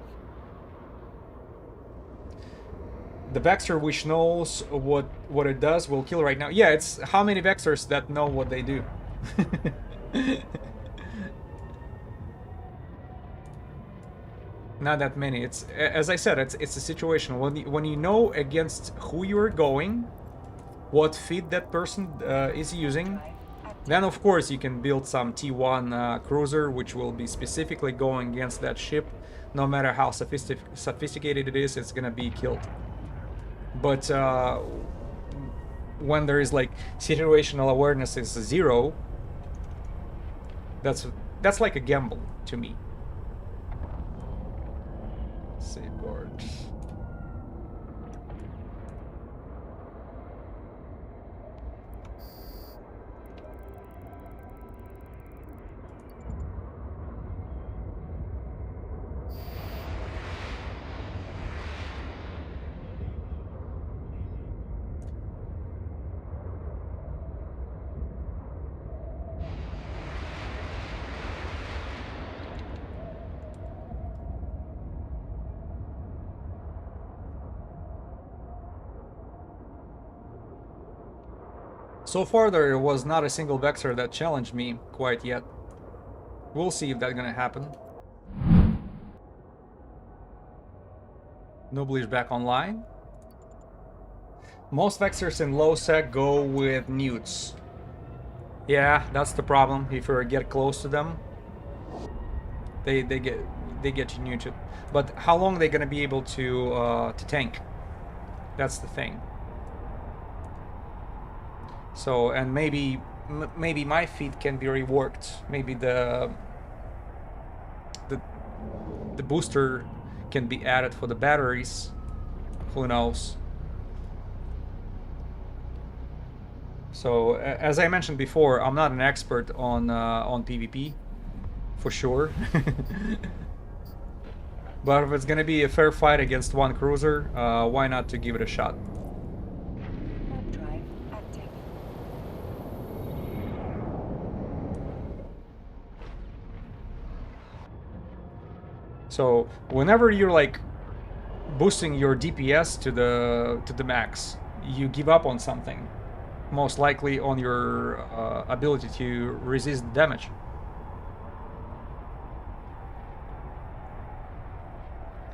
The Vexor, which knows what it does, will kill right now. Yeah, it's how many Vexors that know what they do. Not that many. It's, as I said, it's a situation when you know against who you're going, what feat that person is using. Then of course you can build some T1 cruiser, which will be specifically going against that ship. No matter how sophisticated it is, it's gonna be killed. But when there is like situational awareness is 0, that's like a gamble to me. Safeguard. So far there was not a single Vexer that challenged me quite yet. We'll see if that's gonna happen. Nobley's back online. Most Vexers in LowSec go with newts. Yeah, that's the problem. If you get close to them, they get you neutered. But how long are they gonna be able to tank? That's the thing. So, and maybe my feat can be reworked. Maybe the booster can be added for the batteries. Who knows? So, as I mentioned before, I'm not an expert on PvP, for sure. But if it's gonna be a fair fight against one cruiser, why not to give it a shot? Warp drive active. So whenever you're like boosting your DPS to the max, you give up on something, most likely on your ability to resist damage.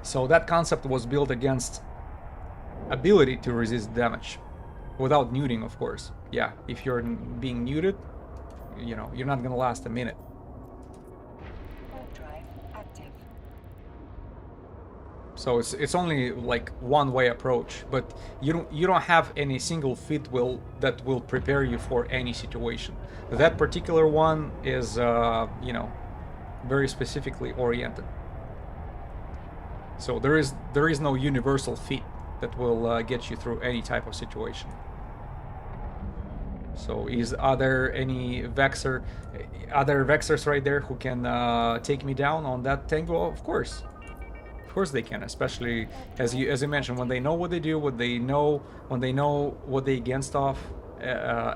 So that concept was built against ability to resist damage, without neuting, of course. Yeah, if you're being neuted, you know, you're not gonna last a minute. Warp drive active. So it's only like one-way approach, but you don't have any single feat that will prepare you for any situation. That particular one is you know, very specifically oriented. So there is no universal feat that will get you through any type of situation. So are there any other Vexers right there who can take me down on that tango? Of course. Of course they can, especially as you mentioned, when they know what they do, when they know what they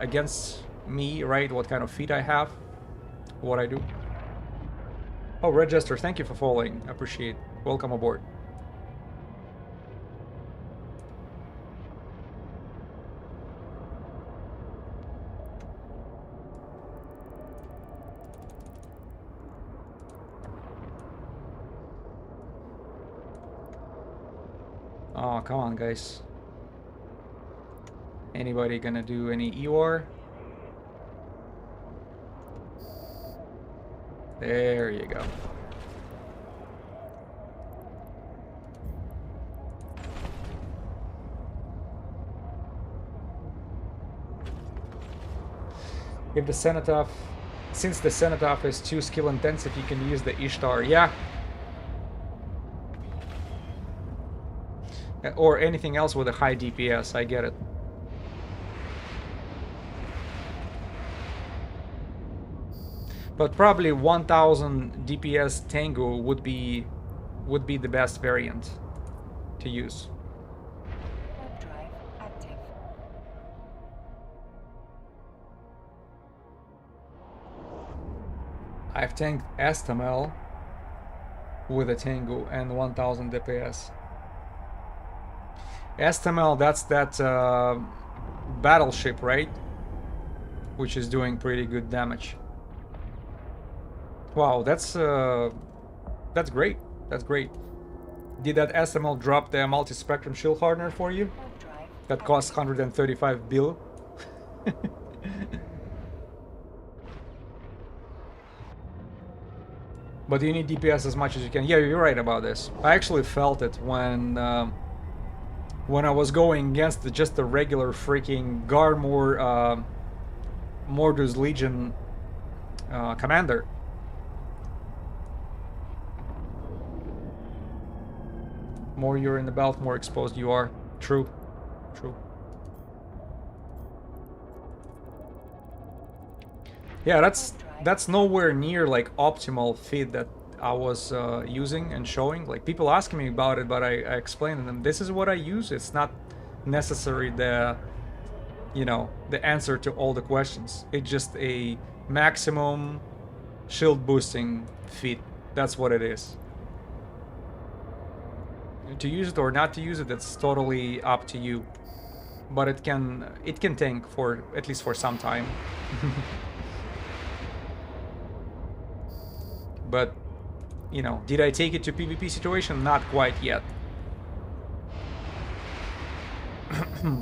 against me, right? What kind of feat I have, what I do. Oh, Red Jester, thank you for following. I appreciate. Welcome aboard. Oh, come on, guys. Anybody gonna do any EOR? There you go. If the Cenotaph, since the Cenotaph is too skill intensive, you can use the Ishtar. Yeah. Or anything else with a high DPS, I get it. But probably 1000 DPS Tango would be the best variant to use. Warp drive active. I've tanked Estamel with a Tango and 1000 DPS. Estamel, that's that battleship, right? Which is doing pretty good damage. Wow, that's great. That's great. Did that SML drop the multi-spectrum shield hardener for you? Warp drive That costs 135 bill. But you need DPS as much as you can. Yeah, you're right about this. I actually felt it when I was going against just the regular freaking Garmor Mordus Legion commander. More you're in the belt, more exposed you are. True. True. Yeah, that's nowhere near like optimal feed that I was using and showing. Like people asking me about it, but I explained to them this is what I use. It's not necessary the answer to all the questions. It's just a maximum shield boosting feat. That's what it is. To use it or not to use it, that's totally up to you. but it can tank for at least for some time. But you know, did I take it to PvP situation? Not quite yet.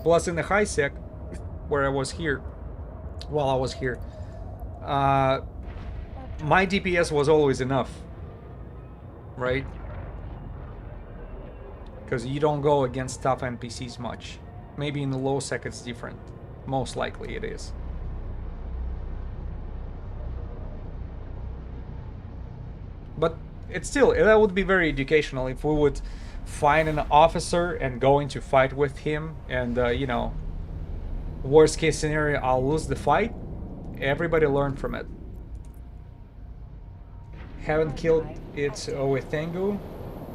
Plus in the high sec, where I was here, while I was here, my DPS was always enough, right? Because you don't go against tough NPCs much. Maybe in the LowSec it's different. Most likely it is. But it's still, that would be very educational if we would find an officer and go into fight with him, and you know, worst case scenario, I'll lose the fight. Everybody learn from it. Haven't killed it with Tengu.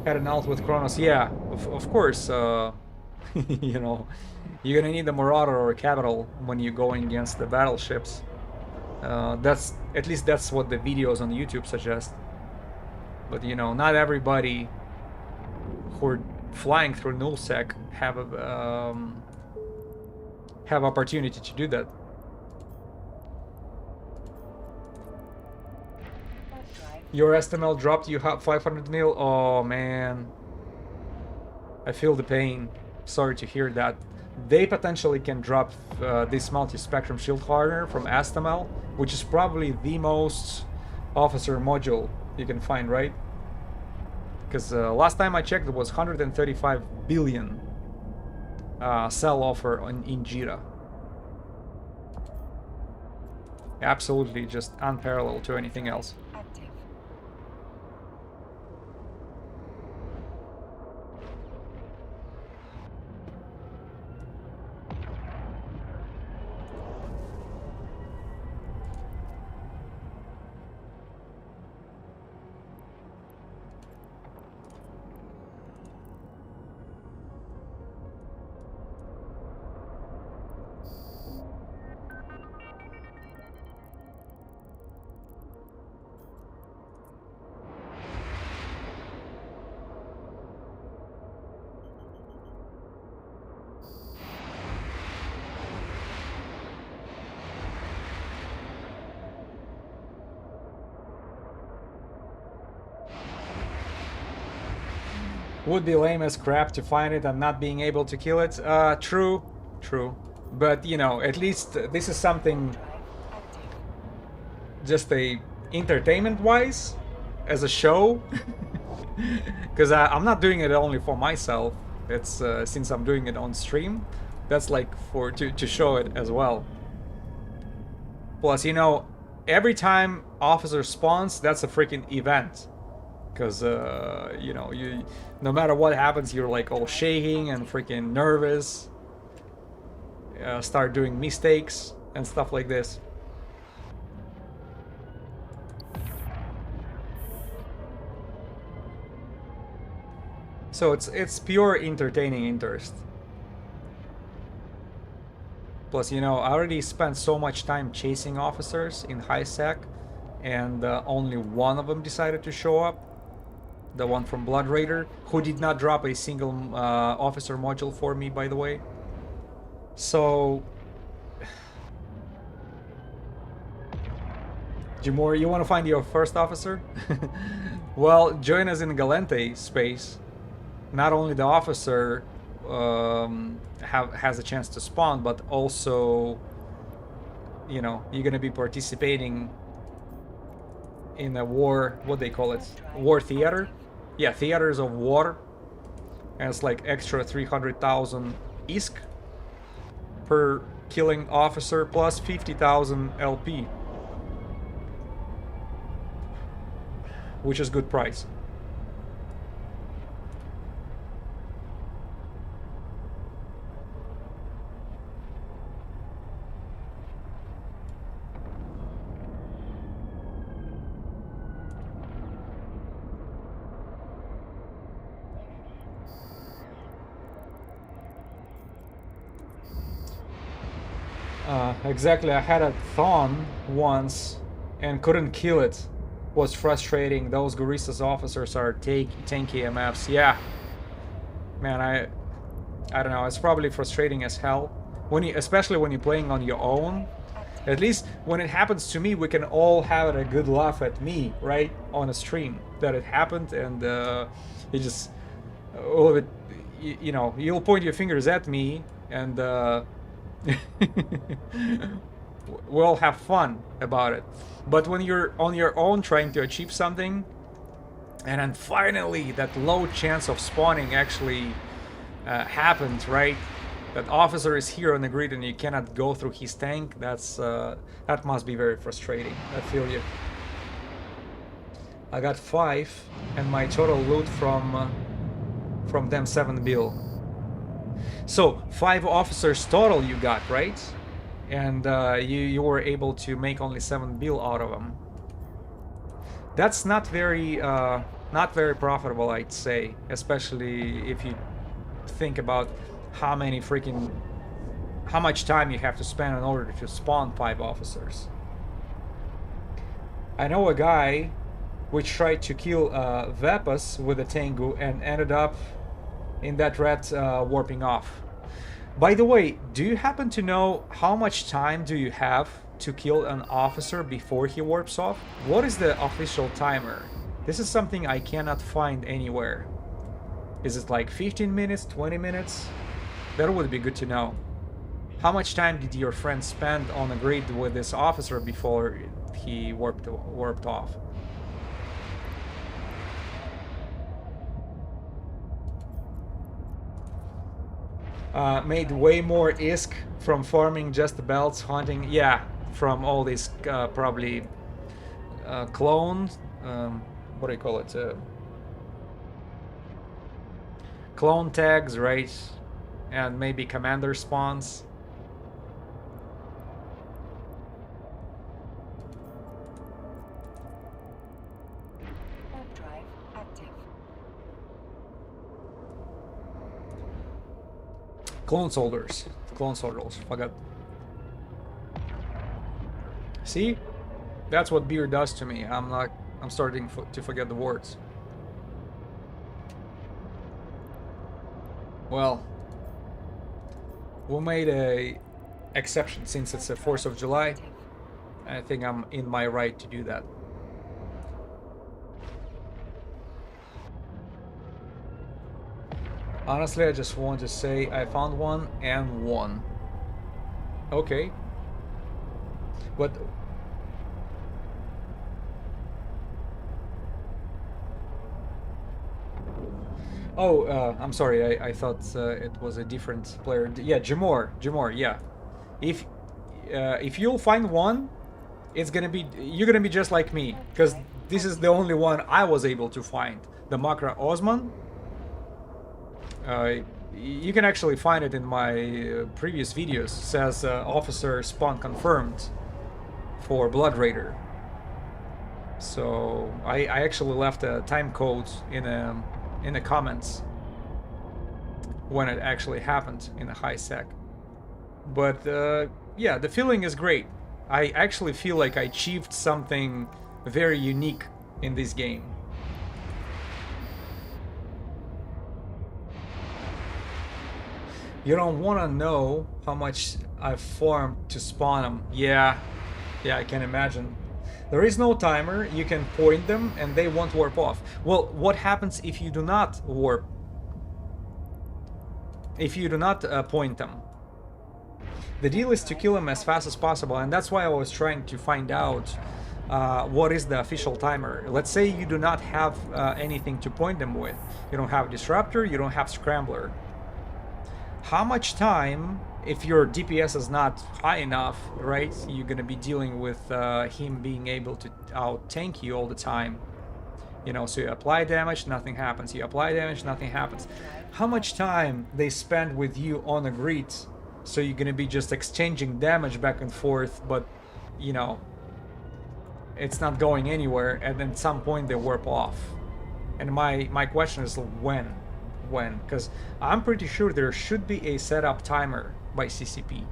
Had an ult with Kronos. Yeah, of course. You know, you're gonna need a Marauder or a Capital when you're going against the battleships. That's, at least that's what the videos on YouTube suggest. But you know, not everybody who are flying through nullsec have opportunity to do that. Your STML dropped, you have 500 mil. Oh man, I feel the pain. Sorry to hear that. They potentially can drop this multi-spectrum shield hardener from STML, which is probably the most officer module you can find, right? Because last time I checked, it was 135 billion sell offer in Jira. Absolutely just unparalleled to anything else. Would be lame as crap to find it and not being able to kill it. True. But you know, at least this is something just a entertainment-wise, as a show. Because I'm not doing it only for myself. It's since I'm doing it on stream, that's like for to show it as well. Plus, you know, every time officer spawns, that's a freaking event. Because you know, no matter what happens, you're like all shaking and freaking nervous. Start doing mistakes and stuff like this. So it's pure entertaining interest. Plus, you know, I already spent so much time chasing officers in high sec, and only one of them decided to show up. The one from Blood Raider, who did not drop a single officer module for me, by the way. So, Jimor, you want to find your first officer? Well, join us in Galente space. Not only the officer has a chance to spawn, but also, you know, you're gonna be participating in a war, what they call it, war theater. Yeah, theaters of war. And it's like extra 300,000 ISK per killing officer plus 50,000 LP, which is good price. Exactly, I had a Thon once and couldn't kill it. Was frustrating. Those Goristas officers are tanky MFs. Yeah. Man, I don't know, it's probably frustrating as hell when you, especially when you're playing on your own. At least when it happens to me, we can all have a good laugh at me, right, on a stream that it happened, and you just all of it, you know, you'll point your fingers at me, and we'll have fun about it. But when you're on your own trying to achieve something, and then finally that low chance of spawning actually happened, right? That officer is here on the grid and you cannot go through his tank. That's that must be very frustrating. I feel you. I got 5, and my total loot from them 7 bill. So 5 officers total you got, right? And you were able to make only 7 bill out of them. That's not very profitable, I'd say, especially if you think about how much time you have to spend in order to spawn 5 officers. I know a guy which tried to kill Vepas with a Tengu and ended up in that rat warping off. By the way, do you happen to know how much time do you have to kill an officer before he warps off? What is the official timer? This is something I cannot find anywhere. Is it like 15 minutes, 20 minutes? That would be good to know. How much time did your friend spend on a grid with this officer before he warped off? Made way more ISK from farming just the belts, hunting. Yeah, from all these probably clones. What do you call it? Clone tags, right? And maybe commander spawns. Warp drive active. Clone soldiers. Clone soldiers. Forgot. See? That's what beer does to me. I'm starting to forget the words. Well, we made a exception since it's the 4th of July. I think I'm in my right to do that. Honestly, I just want to say I found one and won. Okay. But oh, I'm sorry. I thought it was a different player. Yeah, Jamor, yeah. If you'll find one, you're gonna be just like me, because this is the only one I was able to find. The Makra Osman. You can actually find it in my previous videos. It says officer spawn confirmed for Blood Raider. So I actually left a time code in the comments when it actually happened in a high sec. But yeah, the feeling is great. I actually feel like I achieved something very unique in this game. You don't want to know how much I've farmed to spawn them. Yeah, I can imagine. There is no timer. You can point them and they won't warp off. Well, what happens if you do not warp? If you do not point them? The deal is to kill them as fast as possible, and that's why I was trying to find out what is the official timer. Let's say you do not have anything to point them with. You don't have Disruptor, you don't have Scrambler. How much time, if your DPS is not high enough, right, you're gonna be dealing with him being able to out-tank you all the time. You know, so you apply damage, nothing happens. You apply damage, nothing happens. How much time they spend with you on a grid, so you're gonna be just exchanging damage back and forth, but, you know, it's not going anywhere, and then at some point they warp off. And my question is when? Because I'm pretty sure there should be a setup timer by CCP.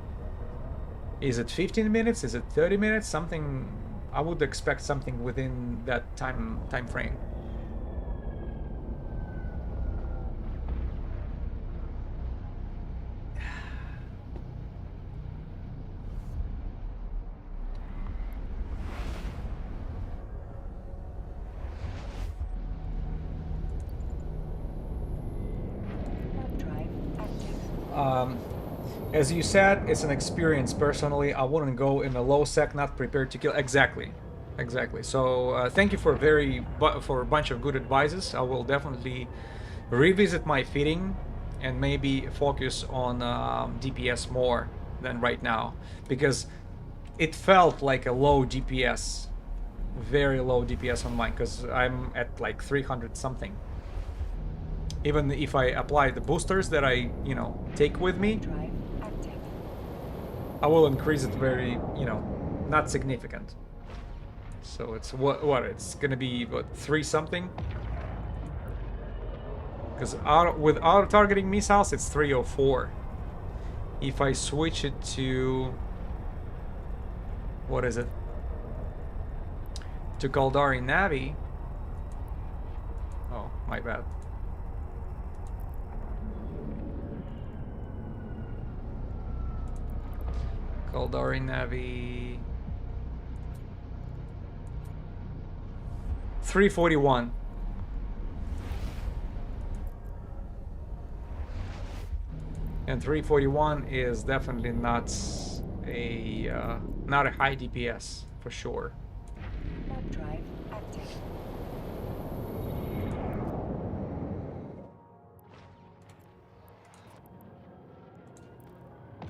Is it 15 minutes? Is it 30 minutes? Something, I would expect something within that time frame. As you said, it's an experience. Personally, I wouldn't go in a low sec, not prepared to kill. Exactly, exactly. So thank you for for a bunch of good advices. I will definitely revisit my fitting and maybe focus on DPS more than right now, because it felt like a low DPS, very low DPS on mine, because I'm at like 300 something. Even if I apply the boosters that I, take with me, Drive active. I will increase it very, not significant. So it's what it's gonna be, what, 3 something? Because with auto targeting missiles, it's 304. If I switch it to, what is it? To Kaldari Navi. Oh, my bad. Kaldari Navi. 341. And 341 is definitely not a high DPS for sure. Warp drive active.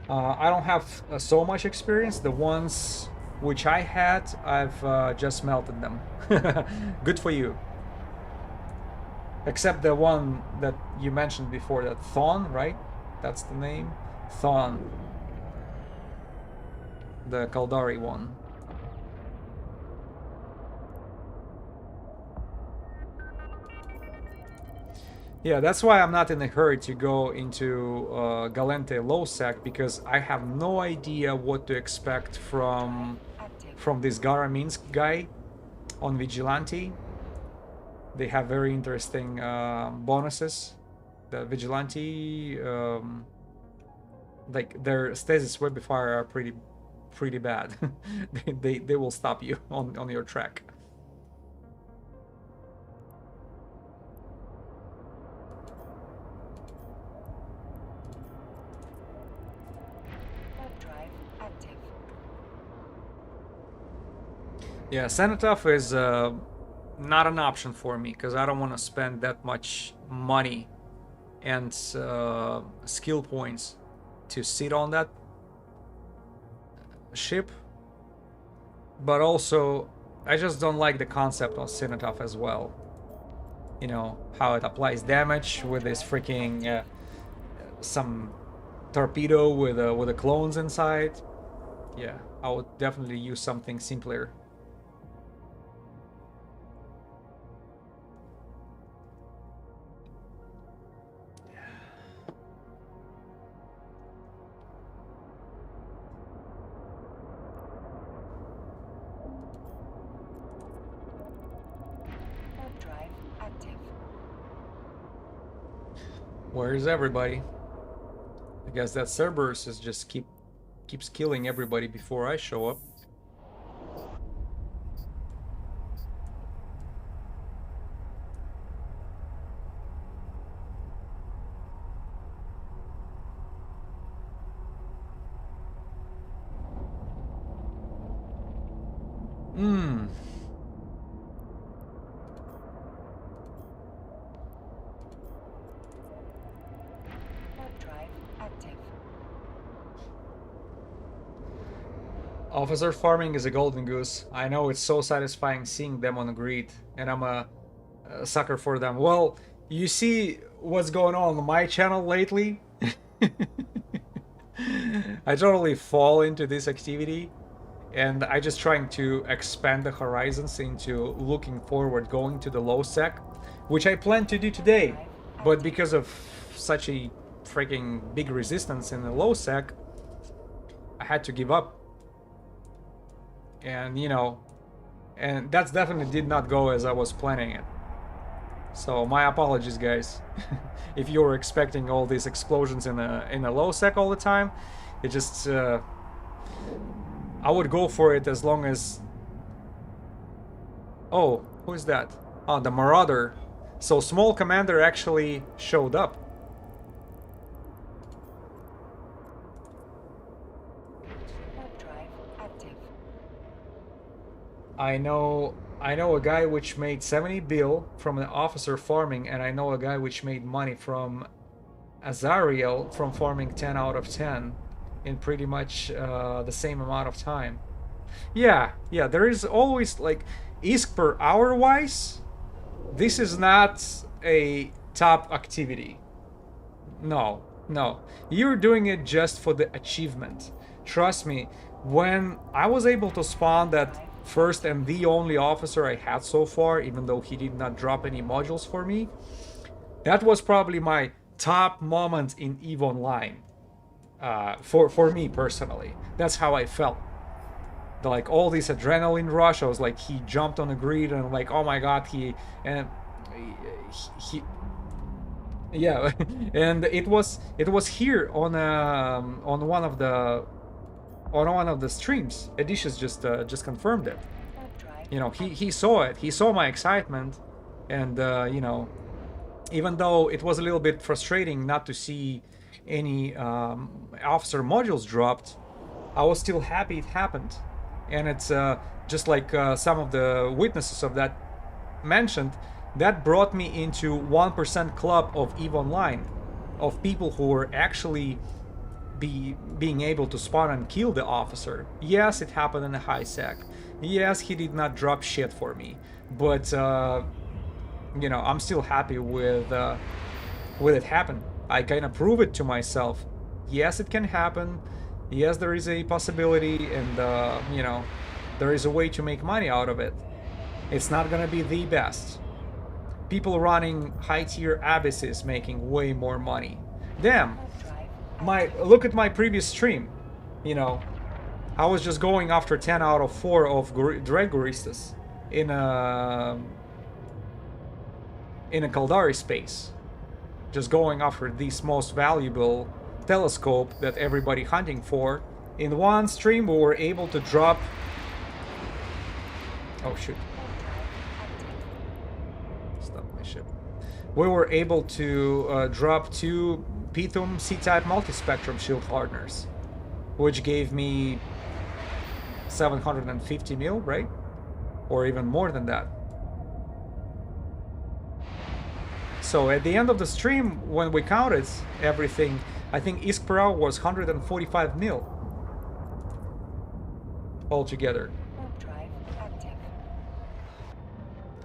I don't have so much experience. The ones which I had, I've just melted them. Good for you. Except the one that you mentioned before, that Thon, right? That's the name? Thon. The Kaldari one. Yeah, that's why I'm not in a hurry to go into Galente LowSec, because I have no idea what to expect from this Garaminsk guy on Vigilante. They have very interesting bonuses. The Vigilante, like their stasis webifier are pretty bad. they will stop you on your track. Warp drive active. Yeah, Cenotaph is not an option for me, because I don't want to spend that much money and skill points to sit on that ship. But also, I just don't like the concept of Cenotaph as well. You know, how it applies damage with this freaking some torpedo with the clones inside. Yeah, I would definitely use something simpler. Warp drive active. Where is everybody? I guess that Cerberus is just keeps killing everybody before I show up. Warp drive active. Officer farming is a golden goose. I know, it's so satisfying seeing them on the grid, and I'm a sucker for them. Well, you see what's going on my channel lately? I totally fall into this activity, and I just trying to expand the horizons into looking forward, going to the LowSec, which I plan to do today, but because of such a freaking big resistance in the LowSec, I had to give up. And and that's definitely did not go as I was planning it. So my apologies, guys. If you were expecting all these explosions in a low sec all the time, it just I would go for it as long as. Oh, who is that? Oh, the Marauder. So Small Commander actually showed up. I know a guy which made 70 bill from an officer farming, and I know a guy which made money from Azariel from farming 10 out of 10 in pretty much the same amount of time. Yeah, yeah, there is always like ISK per hour wise. This is not a top activity. No, no. You're doing it just for the achievement. Trust me, when I was able to spawn that first and the only officer I had so far, even though he did not drop any modules for me, that was probably my top moment in EVE Online. For me personally, that's how I felt. Like all this adrenaline rush, I was like, he jumped on the grid, and I'm like, oh my god, he yeah. And it was here on one of the streams. Edicious just confirmed it. He saw it. He saw my excitement, and even though it was a little bit frustrating not to see any officer modules dropped, I was still happy it happened. And it's just like some of the witnesses of that mentioned, that brought me into 1% club of EVE Online, of people who were actually being able to spawn and kill the officer. Yes, it happened in a high sec. Yes, he did not drop shit for me, but I'm still happy with it happen. I kind of prove it to myself. Yes, it can happen. Yes, there is a possibility, and there is a way to make money out of it. It's not gonna be the best. People running high tier abysses making way more money. Damn, look at my previous stream. I was just going after 10 out of 4 of Dread Goristas in a Kaldari space. Just going after this most valuable telescope that everybody hunting for. In one stream we were able to drop... Oh shoot. Stop my ship. We were able to drop 2 Pithum C-type multispectrum shield hardeners, which gave me 750 mil, right? Or even more than that. So at the end of the stream, when we counted everything, I think ISK per hour was 145 mil altogether.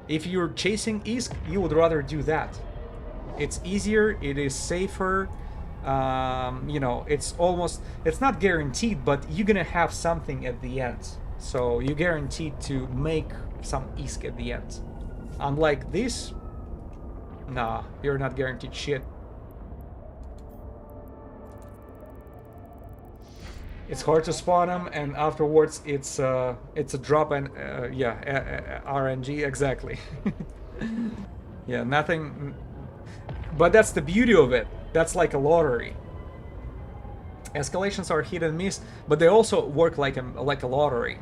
If you're chasing ISK, you would rather do that. It's easier, it is safer. It's not guaranteed, but you're gonna have something at the end. So you're guaranteed to make some ISK at the end. Unlike this, nah, you're not guaranteed shit. It's hard to spawn them, and afterwards it's a drop and RNG, exactly. Yeah, nothing. But that's the beauty of it. That's like a lottery. Escalations are hit and miss, but they also work like a lottery.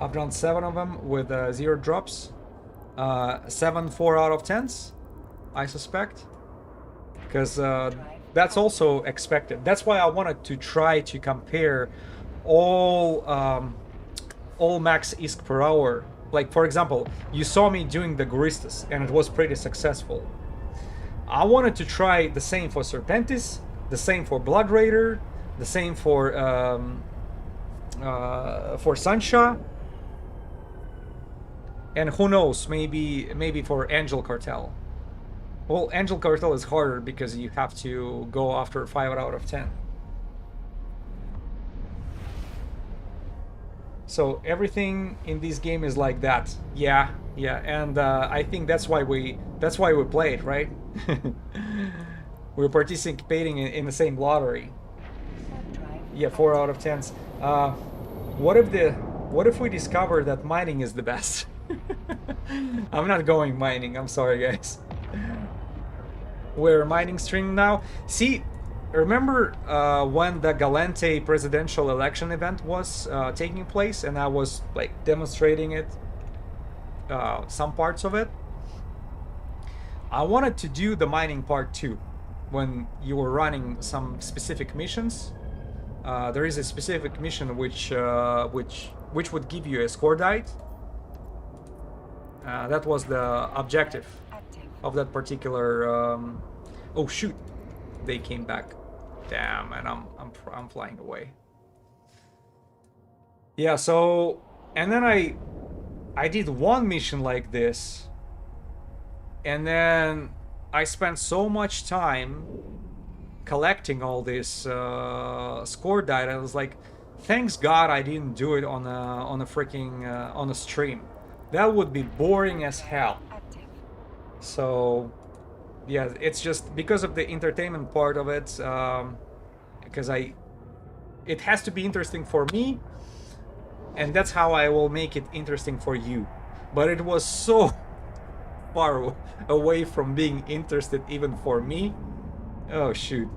I've done 7 of them with 0 drops. 7 4 out of 10s, I suspect, because that's also expected. That's why I wanted to try to compare all max ISK per hour. Like, for example, you saw me doing the Goristas, and it was pretty successful. I wanted to try the same for Serpentis, the same for Blood Raider, the same for Sansha, and who knows, maybe for Angel Cartel. Well, Angel Cartel is harder because you have to go after 5 out of 10. So everything in this game is like that. Yeah, and I think that's why we play it, right? We're participating in the same lottery. Yeah, 4 out of 10s. What if we discover that mining is the best? I'm not going mining. I'm sorry, guys. We're mining stream now. See, remember when the Galente presidential election event was taking place, and I was like demonstrating it, some parts of it? I wanted to do the mining part too, when you were running some specific missions. there is a specific mission which would give you a score die. That was the objective Active. of that particular. Oh shoot! They came back. Damn, and I'm flying away. Yeah. So, and then I did one mission like this, and then I spent so much time collecting all this score data. I was like, thanks God I didn't do it on a freaking on a stream. That would be boring as hell. Active. So yeah, it's just because of the entertainment part of it, because it has to be interesting for me, and that's how I will make it interesting for you. But it was so far away from being interested even for me. Oh shoot.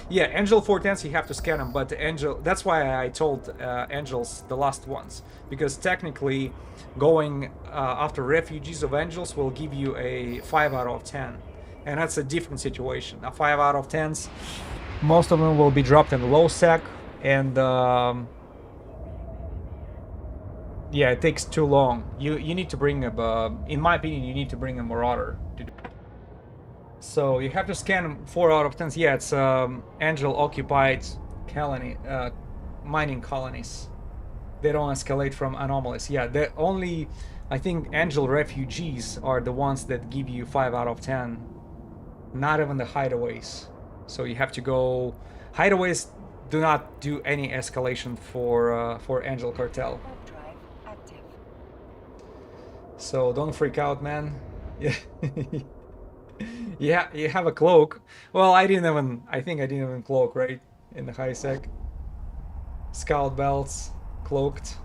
Yeah, Angel 410s, you have to scan them, but Angel, that's why I told Angels the last ones, because technically going after refugees of Angels will give you a 5 out of 10, and that's a different situation. A 5 out of 10s, most of them will be dropped in LowSec, and yeah, it takes too long. You need to bring a, in my opinion, you need to bring a Marauder to do. So you have to scan 4 out of 10s. Yeah, it's Angel occupied colony, mining colonies. They don't escalate from anomalies. Yeah, the only, I think, Angel refugees are the ones that give you 5 out of 10. Not even the hideaways. So you have to go. Hideaways do not do any escalation for Angel Cartel. Warp drive active. So don't freak out, man. Yeah. Yeah, you have a cloak. Well, I think I didn't even cloak, right? In the high sec. Scout belts, cloaked.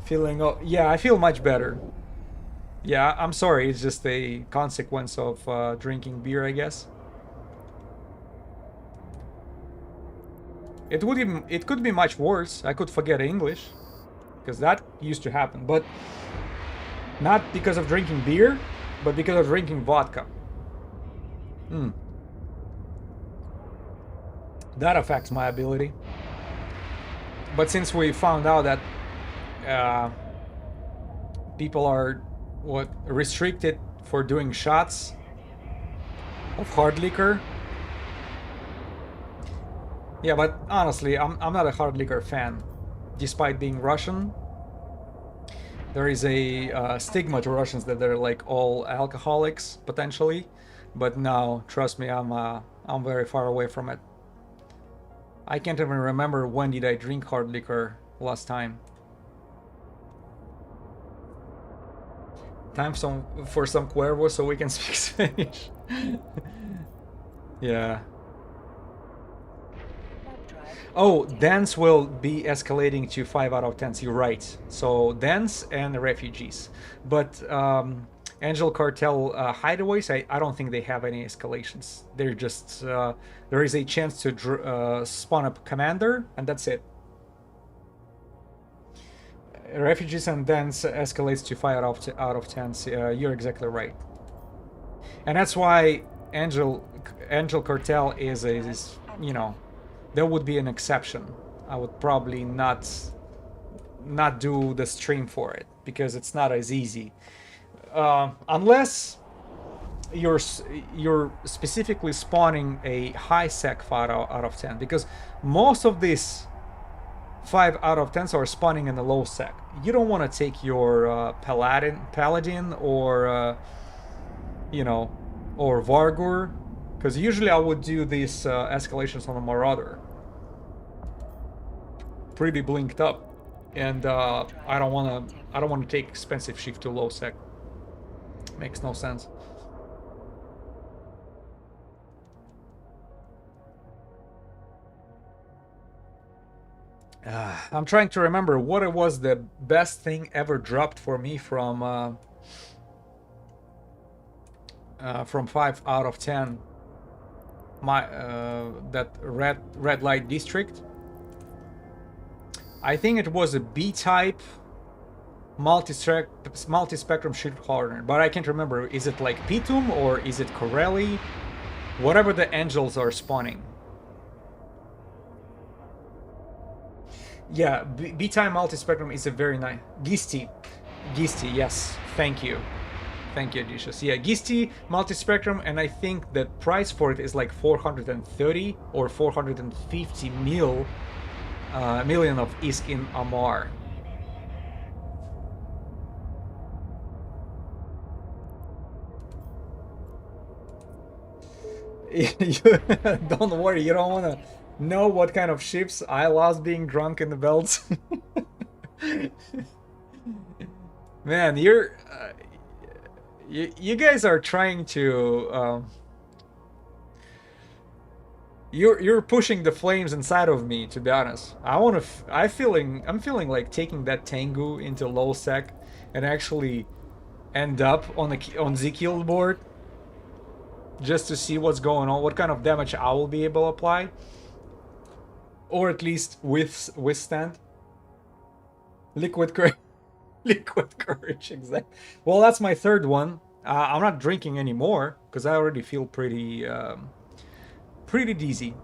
Feeling, oh, yeah, I feel much better. Yeah, I'm sorry, it's just a consequence of drinking beer, I guess. It could be much worse. I could forget English, because that used to happen, but not because of drinking beer, but because of drinking vodka. That affects my ability. But since we found out that people are restricted for doing shots of hard liquor. Yeah, but honestly, I'm not a hard liquor fan, despite being Russian. There is a stigma to Russians that they're like all alcoholics potentially, but no, trust me, I'm very far away from it. I can't even remember when did I drink hard liquor last time. Time for some Cuervo so we can speak Spanish. Yeah. Oh, Dance will be escalating to 5 out of 10s, you're right. So Dance and refugees. But Angel Cartel hideaways, I don't think they have any escalations. They're just, there is a chance to spawn up commander, and that's it. Refugees and Dance escalates to 5 out of 10s. You're exactly right. And that's why Angel Cartel is you know, there would be an exception. I would probably not do the stream for it because it's not as easy, unless you're specifically spawning a high sec 5 out of 10. Because most of these 5 out of 10s are spawning in the low sec. You don't want to take your paladin or you know, or Vargur, because usually I would do these escalations on a Marauder. Pretty blinked up, and I don't want to take expensive shift to low sec. Makes no sense. I'm trying to remember what it was the best thing ever dropped for me from 5 out of 10. My that red light district. I think it was a B-type multi-spectrum shield hardener, but I can't remember. Is it like Pitum or is it Corelli? Whatever the angels are spawning. Yeah, B-Time Multispectrum is a very nice... Gisti. Gisti, yes. Thank you. Thank you, Odysseus. Yeah, Gisti Multispectrum, and I think the price for it is like 430 or 450 million of ISK in Amar. Don't worry, you don't want to know what kind of ships I lost being drunk in the belts. Man, you guys are trying to you're pushing the flames inside of me, to be honest. I'm feeling like taking that Tengu into LowSec and actually end up on the kill board just to see what's going on, what kind of damage I will be able to apply, or at least withstand. Liquid courage. Liquid courage, exactly. Well, that's my third one. I'm not drinking anymore because I already feel pretty dizzy.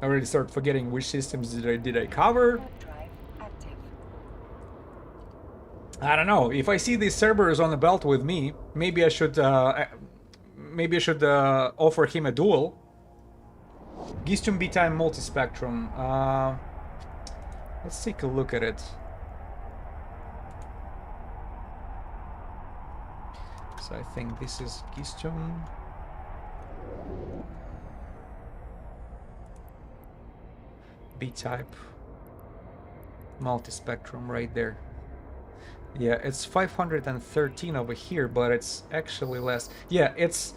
I already start forgetting which systems did I cover. I don't know. If I see these Cerberus on the belt with me, maybe I should offer him a duel. Gistum B-Time Multispectrum. Let's take a look at it. So I think this is Gistum. B-Type Multispectrum right there. Yeah, it's 513 over here, but it's actually less. Yeah, it's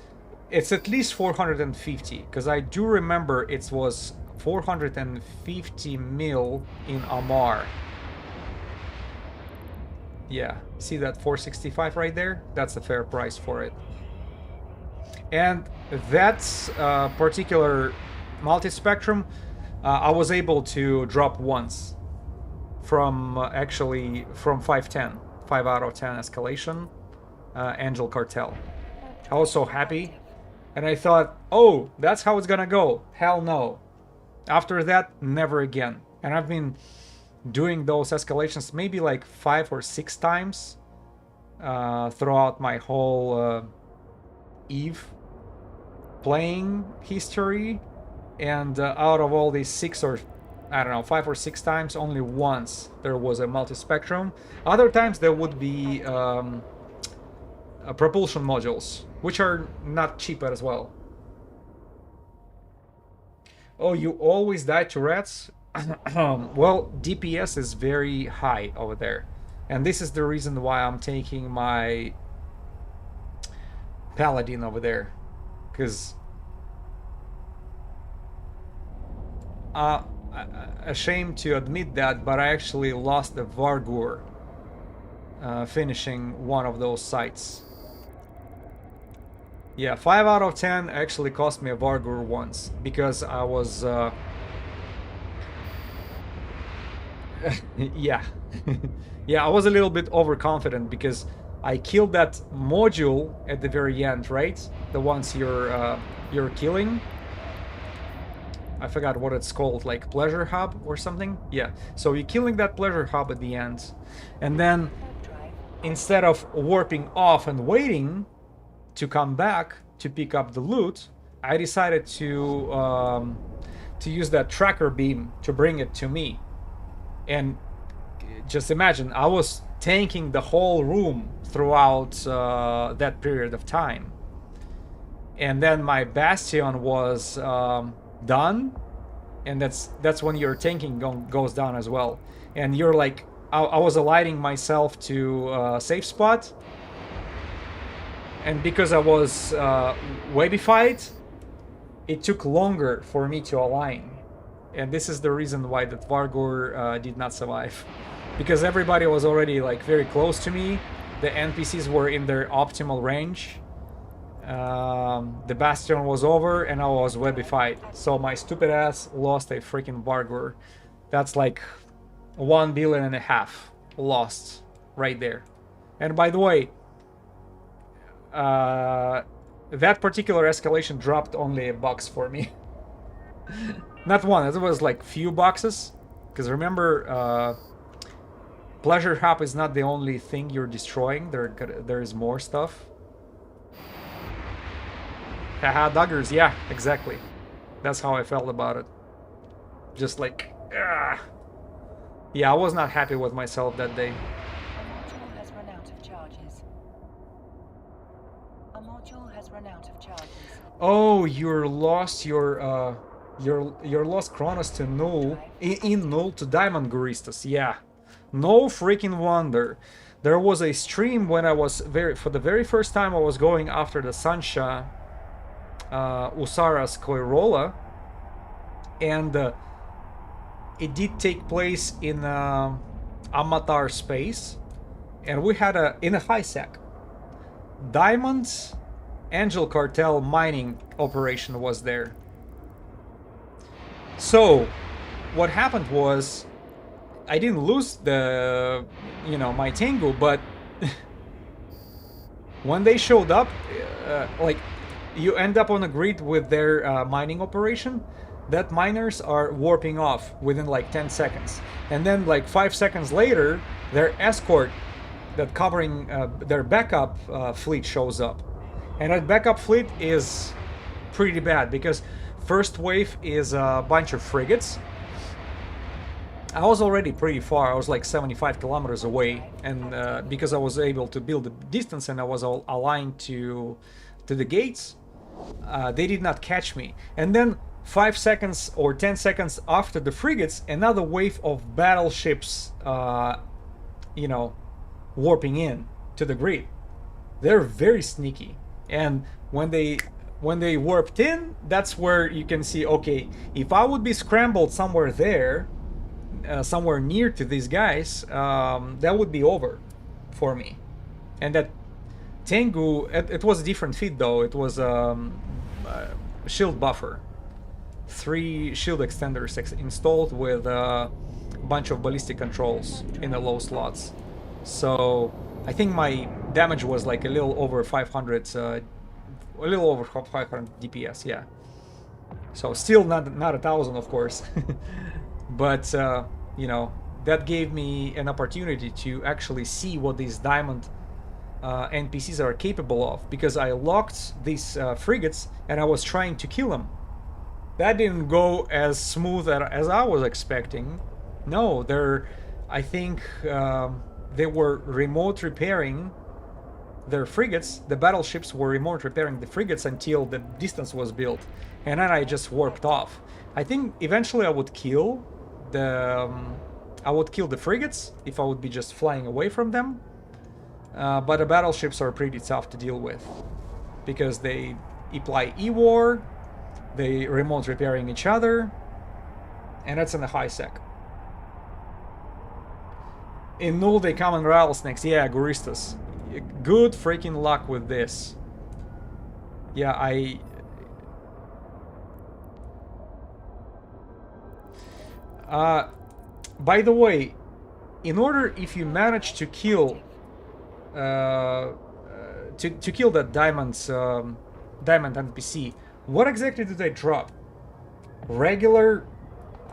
at least 450, because I do remember it was 450 mil in Amar. Yeah, see that 465 right there? That's a fair price for it. And that particular multispectrum, I was able to drop once from actually from 510, 5 out of 10 escalation, Angel Cartel. I was so happy, and I thought, oh, that's how it's gonna go. Hell no. After that, never again. And I've been doing those escalations maybe like 5 or 6 times throughout my whole Eve playing history, and out of all these 6 or I don't know, 5 or 6 times, only once there was a multispectrum. Other times there would be propulsion modules, which are not cheap as well. Oh, you always die to rats? Well, DPS is very high over there. And this is the reason why I'm taking my Paladin over there. Because ashamed to admit that, but I actually lost the Vargur finishing one of those sites. Yeah, 5 out of 10 actually cost me a Vargur once, because I was... yeah. Yeah, I was a little bit overconfident, because I killed that module at the very end, right? The ones you're killing. I forgot what it's called, like Pleasure Hub or something? Yeah, so you're killing that Pleasure Hub at the end. And then, instead of warping off and waiting to come back to pick up the loot, I decided to use that tracker beam to bring it to me. And just imagine, I was tanking the whole room throughout that period of time. And then my Bastion was... done, and that's when your tanking goes down as well. And you're like, I was aligning myself to a safe spot, and because I was webified, it took longer for me to align. And this is the reason why that Vargur did not survive, because everybody was already like very close to me. The NPCs were in their optimal range. The Bastion was over and I was webified, so my stupid ass lost a freaking Vargur. That's like 1.5 billion lost right there. And by the way, that particular escalation dropped only a box for me. Not one, it was like few boxes. Because remember, Pleasure Hub is not the only thing you're destroying. There is more stuff. Haha, Duggars, yeah, exactly. That's how I felt about it. Just like, ah. Yeah, I was not happy with myself that day. A module has run out of charges. A module has run out of charges. Oh, you're lost your lost Chronos to null in null to Diamond Guristas. Yeah, no freaking wonder. There was a stream when I was for the very first time I was going after the Sansha Usara's Koirola, and it did take place in Amatar space, and we had in a high sec. Diamonds Angel Cartel mining operation was there. So what happened was I didn't lose the my Tengu, but when they showed up, like you end up on a grid with their mining operation, that miners are warping off within like 10 seconds, and then like 5 seconds later their escort that covering their backup fleet shows up, and that backup fleet is pretty bad because first wave is a bunch of frigates. I was already pretty far. I was like 75 kilometers away, and because I was able to build the distance and I was aligned to the gates, they did not catch me. And then 5 seconds or 10 seconds after the frigates, another wave of battleships, warping in to the grid. They're very sneaky, and when they warped in, that's where you can see, okay, if I would be scrambled somewhere there, somewhere near to these guys, that would be over for me. And that Tengu, it was a different feed though. It was shield buffer, 3 shield extenders installed with a bunch of ballistic controls in the low slots. So I think my damage was like a little over 500, a little over 500 DPS, yeah. So still not 1,000, of course, but that gave me an opportunity to actually see what these diamond NPCs are capable of, because I locked these frigates and I was trying to kill them. That didn't go as smooth as I was expecting. No, I think they were remote repairing their frigates. The battleships were remote repairing the frigates until the distance was built, and then I just warped off. I think eventually I would kill the frigates if I would be just flying away from them. But the battleships are pretty tough to deal with because they apply E-War, they remote repairing each other, and that's in the high sec. In null they come in rattlesnakes. Yeah, Guristas. Good freaking luck with this. Yeah, by the way, in order, if you manage to kill to kill that diamond NPC, what exactly do they drop? Regular,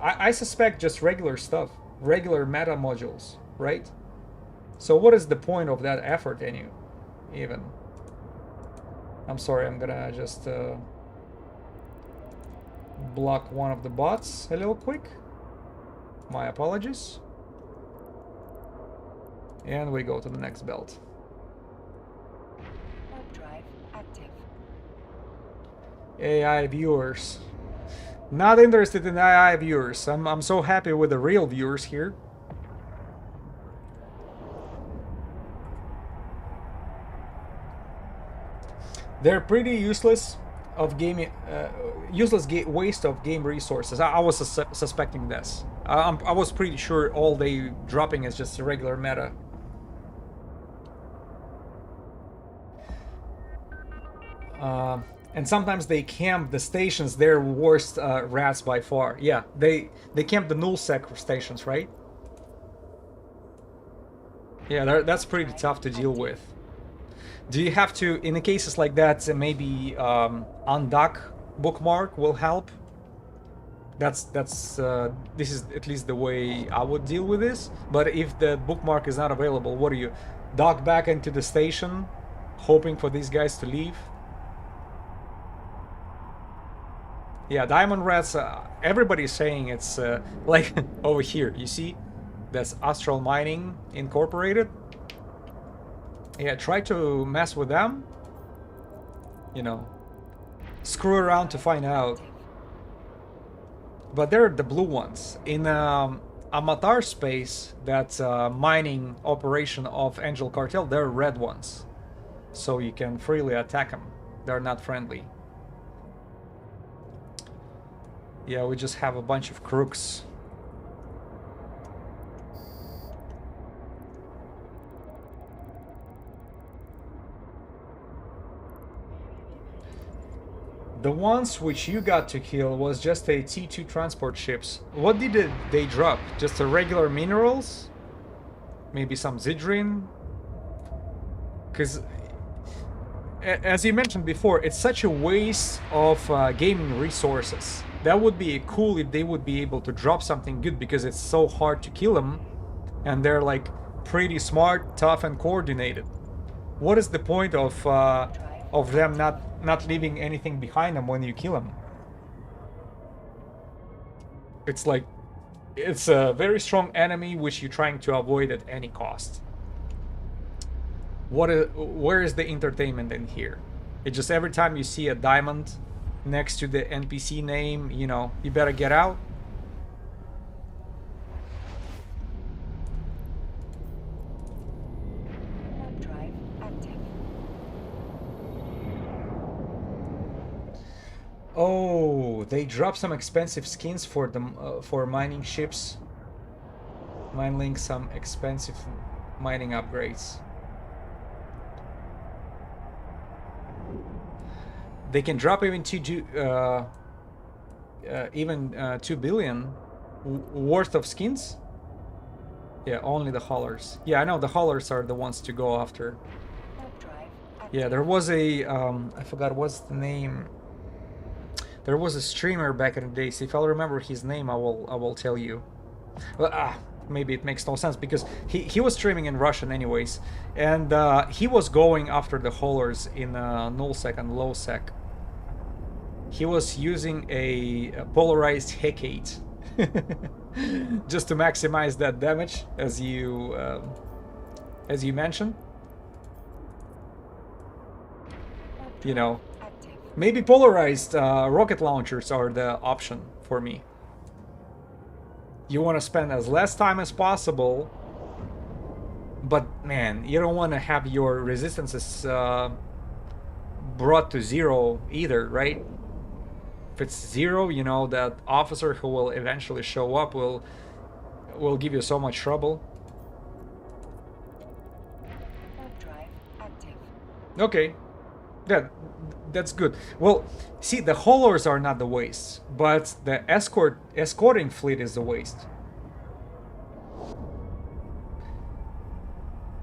I suspect just regular stuff, regular meta modules, right? So what is the point of that effort even? I'm sorry, I'm gonna just block one of the bots a little quick. My apologies. And we go to the next belt. Warp drive active. AI viewers. Not interested in AI viewers. I'm so happy with the real viewers here. They're pretty useless of game, waste of game resources. I was suspecting this. I was pretty sure all they dropping is just regular meta. And sometimes they camp the stations. They're worst rats by far. Yeah, they camp the nullsec stations, right? Yeah, that's pretty tough to deal with. Do you have to, in the cases like that, maybe undock bookmark will help? This is at least the way I would deal with this. But if the bookmark is not available, what do you dock back into the station, hoping for these guys to leave? Yeah, Diamond Rats. Everybody's saying it's like over here. You see, that's Astral Mining Incorporated. Yeah, try to mess with them. You know, screw around to find out. But they're the blue ones. In Amatar space, that mining operation of Angel Cartel, they're red ones. So you can freely attack them. They're not friendly. Yeah, we just have a bunch of crooks. The ones which you got to kill was just a T2 transport ships. What did they drop? Just a regular minerals? Maybe some Zidrin? Because, as you mentioned before, it's such a waste of gaming resources. That would be cool if they would be able to drop something good, because it's so hard to kill them. And they're like pretty smart, tough, and coordinated. What is the point of them not leaving anything behind them when you kill them? It's like, it's a very strong enemy which you're trying to avoid at any cost. Where is the entertainment in here? It's just every time you see a diamond next to the NPC name, you know, you better get out. Oh, they dropped some expensive skins for them for mining ships. Mining some expensive mining upgrades. They can drop even 2 billion worth of skins. Yeah, only the haulers. Yeah, I know the haulers are the ones to go after. Yeah, there was a I forgot what's the name. There was a streamer back in the days. If I'll remember his name, I will tell you. Well, maybe it makes no sense because he was streaming in Russian anyways, and he was going after the haulers in NullSec and LowSec. He was using a polarized Hecate just to maximize that damage, as you mentioned. You know, maybe polarized rocket launchers are the option for me. You want to spend as less time as possible, but man, you don't want to have your resistances brought to zero either, right? If it's zero, you know, that officer who will eventually show up will give you so much trouble. Okay, that's good. Well, see, the haulers are not the waste, but the escorting fleet is the waste.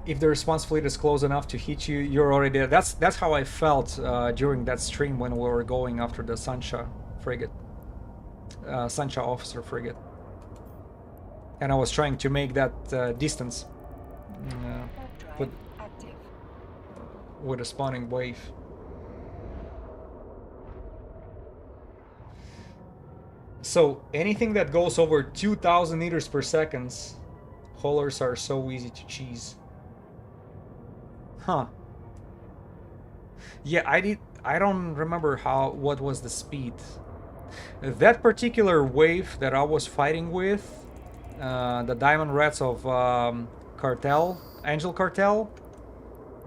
If the response fleet is close enough to hit you, you're already there. That's how I felt during that stream when we were going after the Sansha frigate, Sansha officer frigate, and I was trying to make that distance with a spawning wave. So anything that goes over 2,000 meters per second, haulers are so easy to cheese. Huh. Yeah, I don't remember what was the speed. That particular wave that I was fighting with, the Diamond Rats of Cartel, Angel Cartel,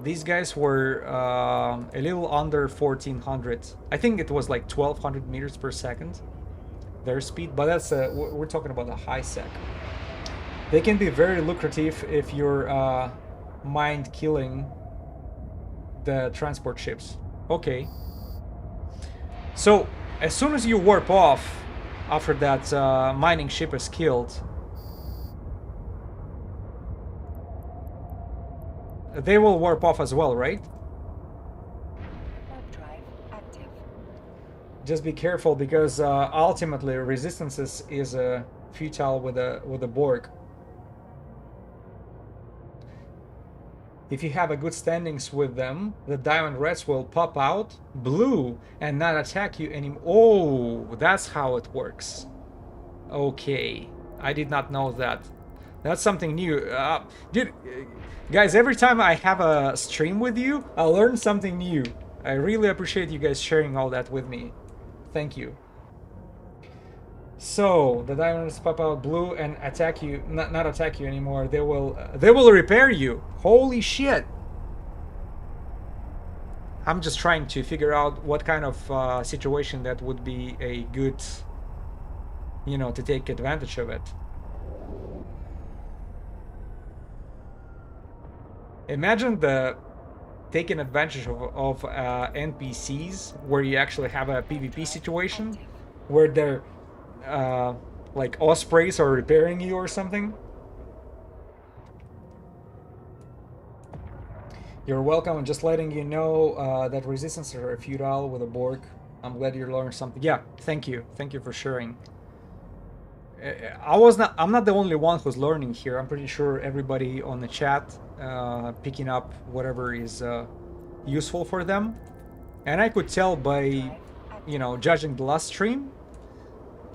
these guys were a little under 1,400. I think it was like 1,200 meters per second. Their speed, but that's we're talking about a high sec. They can be very lucrative if you're mind killing the transport ships. Okay. So as soon as you warp off after that mining ship is killed, they will warp off as well, right? Just be careful because ultimately resistance is futile with a Borg. If you have a good standings with them, the diamond reds will pop out blue and not attack you anymore. Oh, that's how it works. Okay, I did not know that. That's something new. Dude, guys, every time I have a stream with you, I learn something new. I really appreciate you guys sharing all that with me. Thank you. So the diamonds pop out blue and attack you, not attack you anymore. They will repair you. Holy shit! I'm just trying to figure out what kind of situation that would be a good, you know, to take advantage of it. Imagine the taking advantage of NPCs where you actually have a PvP situation where they're like ospreys are repairing you or something. You're welcome. I'm just letting you know that resistance are futile with a Borg. I'm glad you learned something. Yeah, thank you. Thank you for sharing. I'm not the only one who's learning here. I'm pretty sure everybody on the chat picking up whatever is useful for them. And I could tell by, you know, judging the last stream,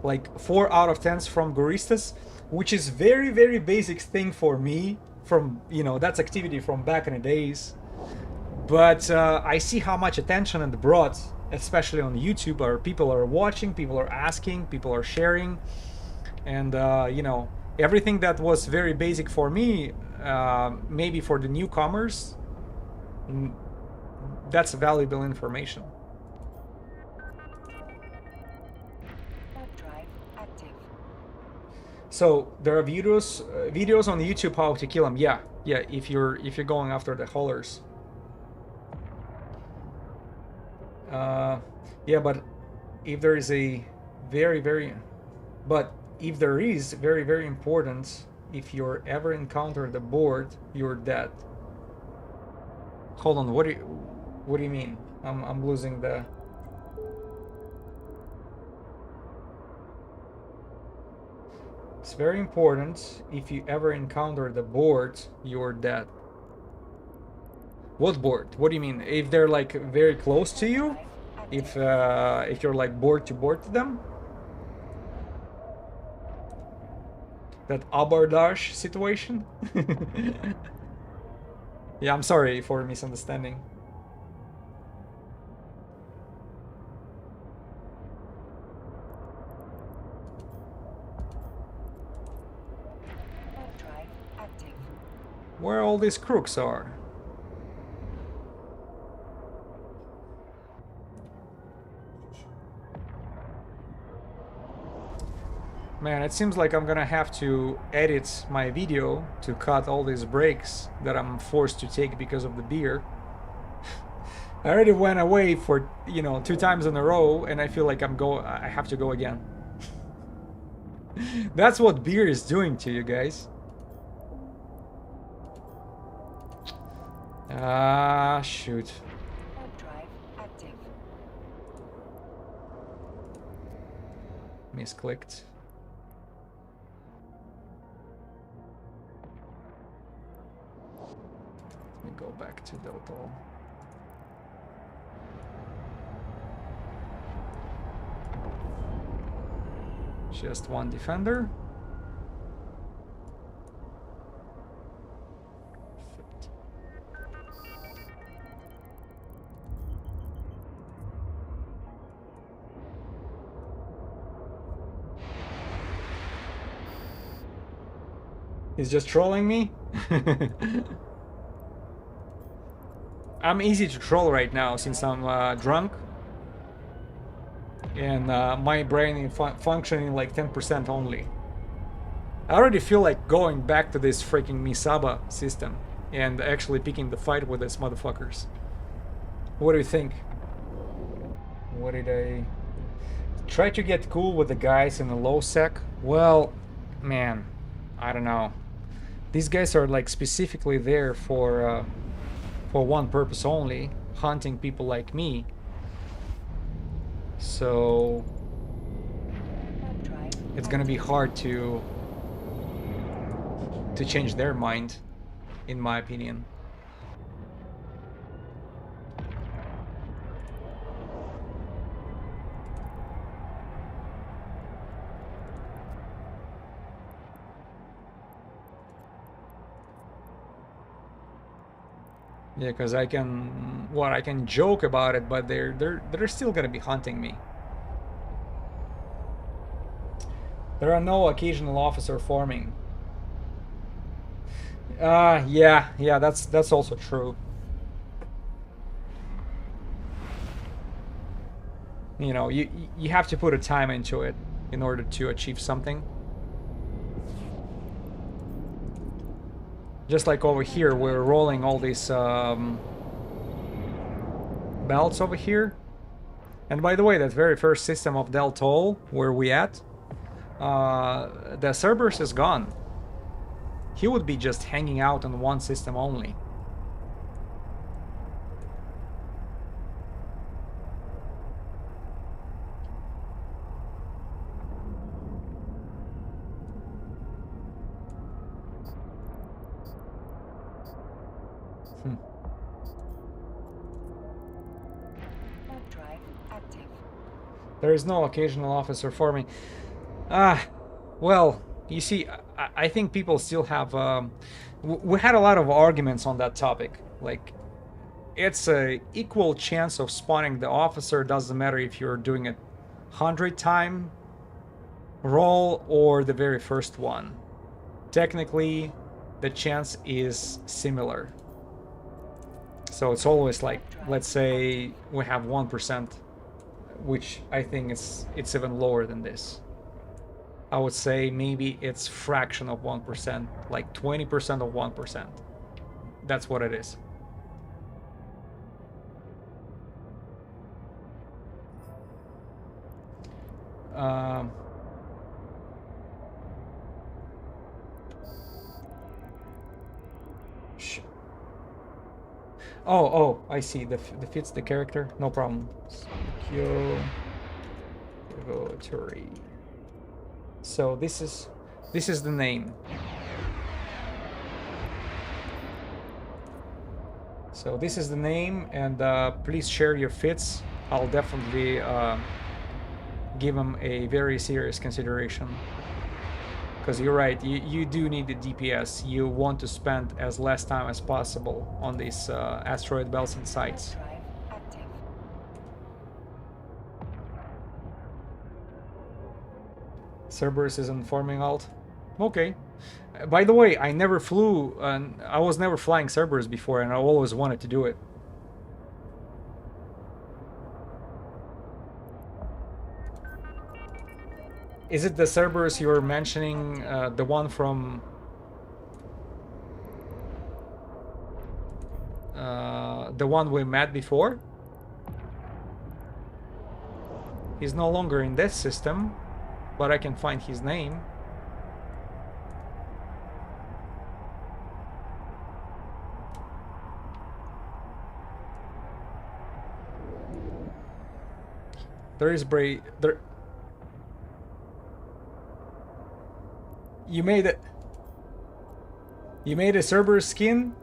like 4 out of 10s from Guristas, which is very, very basic thing for me from, you know, that's activity from back in the days. But I see how much attention it brought, especially on YouTube, or people are watching, people are asking, people are sharing. And, you know, everything that was very basic for me, maybe for the newcomers, that's valuable information. So there are videos on YouTube how to kill them. Yeah, if you're going after the haulers. Yeah, but if there is a very important, if you're ever encounter the board, you're dead. Hold on, what do you mean? I'm losing the. It's very important. If you ever encounter the board, you're dead. What board? What do you mean? If they're like very close to you? If you're like board to them? That abordage situation? Yeah, I'm sorry for misunderstanding. Where all these crooks are? Man, it seems like I'm gonna have to edit my video to cut all these breaks that I'm forced to take because of the beer. I already went away for, you know, 2 times in a row, and I feel like I have to go again. That's what beer is doing to you guys. Ah, shoot. Misclicked. Let me go back to Delta. Just one defender. He's just trolling me. I'm easy to troll right now since I'm drunk. And my brain is functioning like 10% only. I already feel like going back to this freaking Misaba system and actually picking the fight with these motherfuckers. What do you think? What did I... Try to get cool with the guys in the LowSec? Well, man, I don't know. These guys are like specifically there for one purpose only, hunting people like me. So Warp drive it's gonna be active. hard to change their mind, in my opinion. Yeah, because I can, what, I can joke about it, but they're still gonna be hunting me. There are no occasional officer forming. Yeah, that's also true. You know, you have to put a time into it in order to achieve something. Just like over here, we're rolling all these belts over here. And by the way, that very first system of Del Toll, where we at, the Cerberus is gone. He would be just hanging out on one system only. Warp drive active. There is no occasional officer forming. Well, you see, I think people still have. We had a lot of arguments on that topic. Like, it's a equal chance of spawning the officer. Doesn't matter if you're doing it 100-time roll or the very first one. Technically, the chance is similar. So it's always like, let's say we have 1%, which I think it's even lower than this. I would say maybe it's fraction of 1%, like 20% of 1%. That's what it is. Um, oh, I see. The fits the character. No problem. Security. So this is the name. So this is the name, and please share your fits. I'll definitely give them a very serious consideration. Because you're right, you do need the DPS. You want to spend as less time as possible on these asteroid belts and sites. Warp drive active. Cerberus is informing alt. Okay. By the way, I never flew, I was never flying Cerberus before, and I always wanted to do it. Is it the Cerberus you were mentioning, the one from the one we met before? He's no longer in this system, but I can find his name. There is there. You made it. You made a Cerberus skin.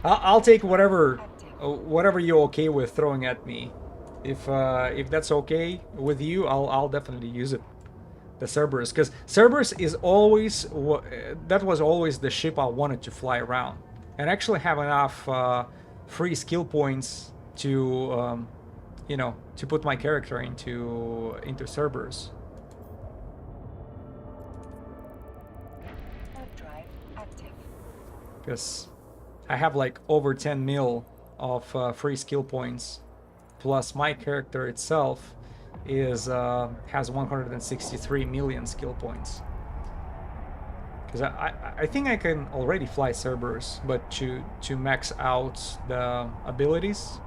I'll take whatever you're okay with throwing at me. If that's okay with you, I'll definitely use it. The Cerberus, because Cerberus is always that was always the ship I wanted to fly around, and actually have enough free skill points to you know, to put my character into Cerberus. Warp drive active. Because I have like over 10 mil of free skill points, plus my character itself is has 163 million skill points. Because I think I can already fly Cerberus, but to max out the abilities,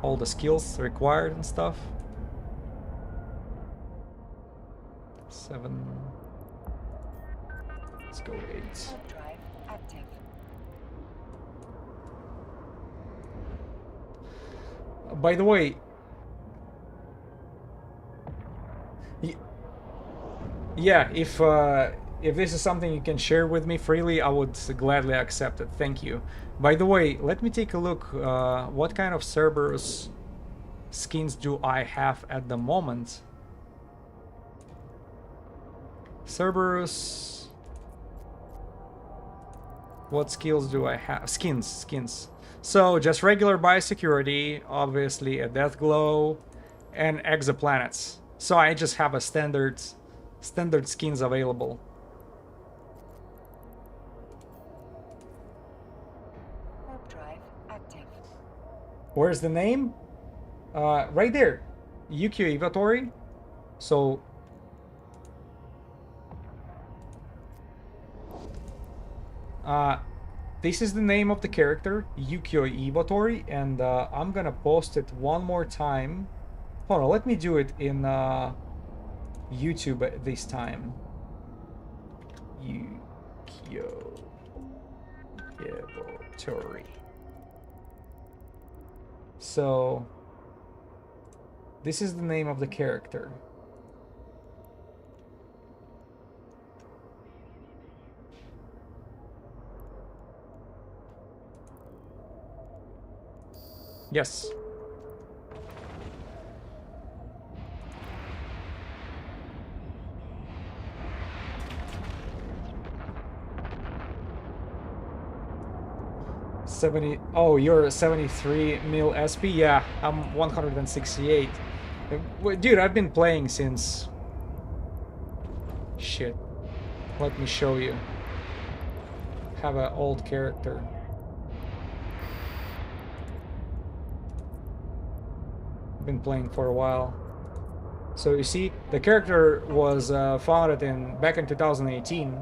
all the skills required and stuff. 7. Let's go 8. Warp drive active. By the way, Yeah, if this is something you can share with me freely, I would gladly accept it. Thank you. By the way, let me take a look. What kind of Cerberus skins do I have at the moment? Cerberus. What skills do I have? Skins. So just regular biosecurity, obviously a death glow, and exoplanets. So I just have a standard skins available. Warp drive active. Where's the name? Right there. Yukio Iwatori. So this is the name of the character, Yukio Iwatori, and I'm gonna post it one more time. Hold on, let me do it in YouTube this time. Yukio Iwatori. So this is the name of the character. Yes. Oh, you're 73 mil SP? Yeah, I'm 168. Dude, I've been playing since... Shit. Let me show you. Have an old character. Been playing for a while. So you see, the character was founded back in 2018,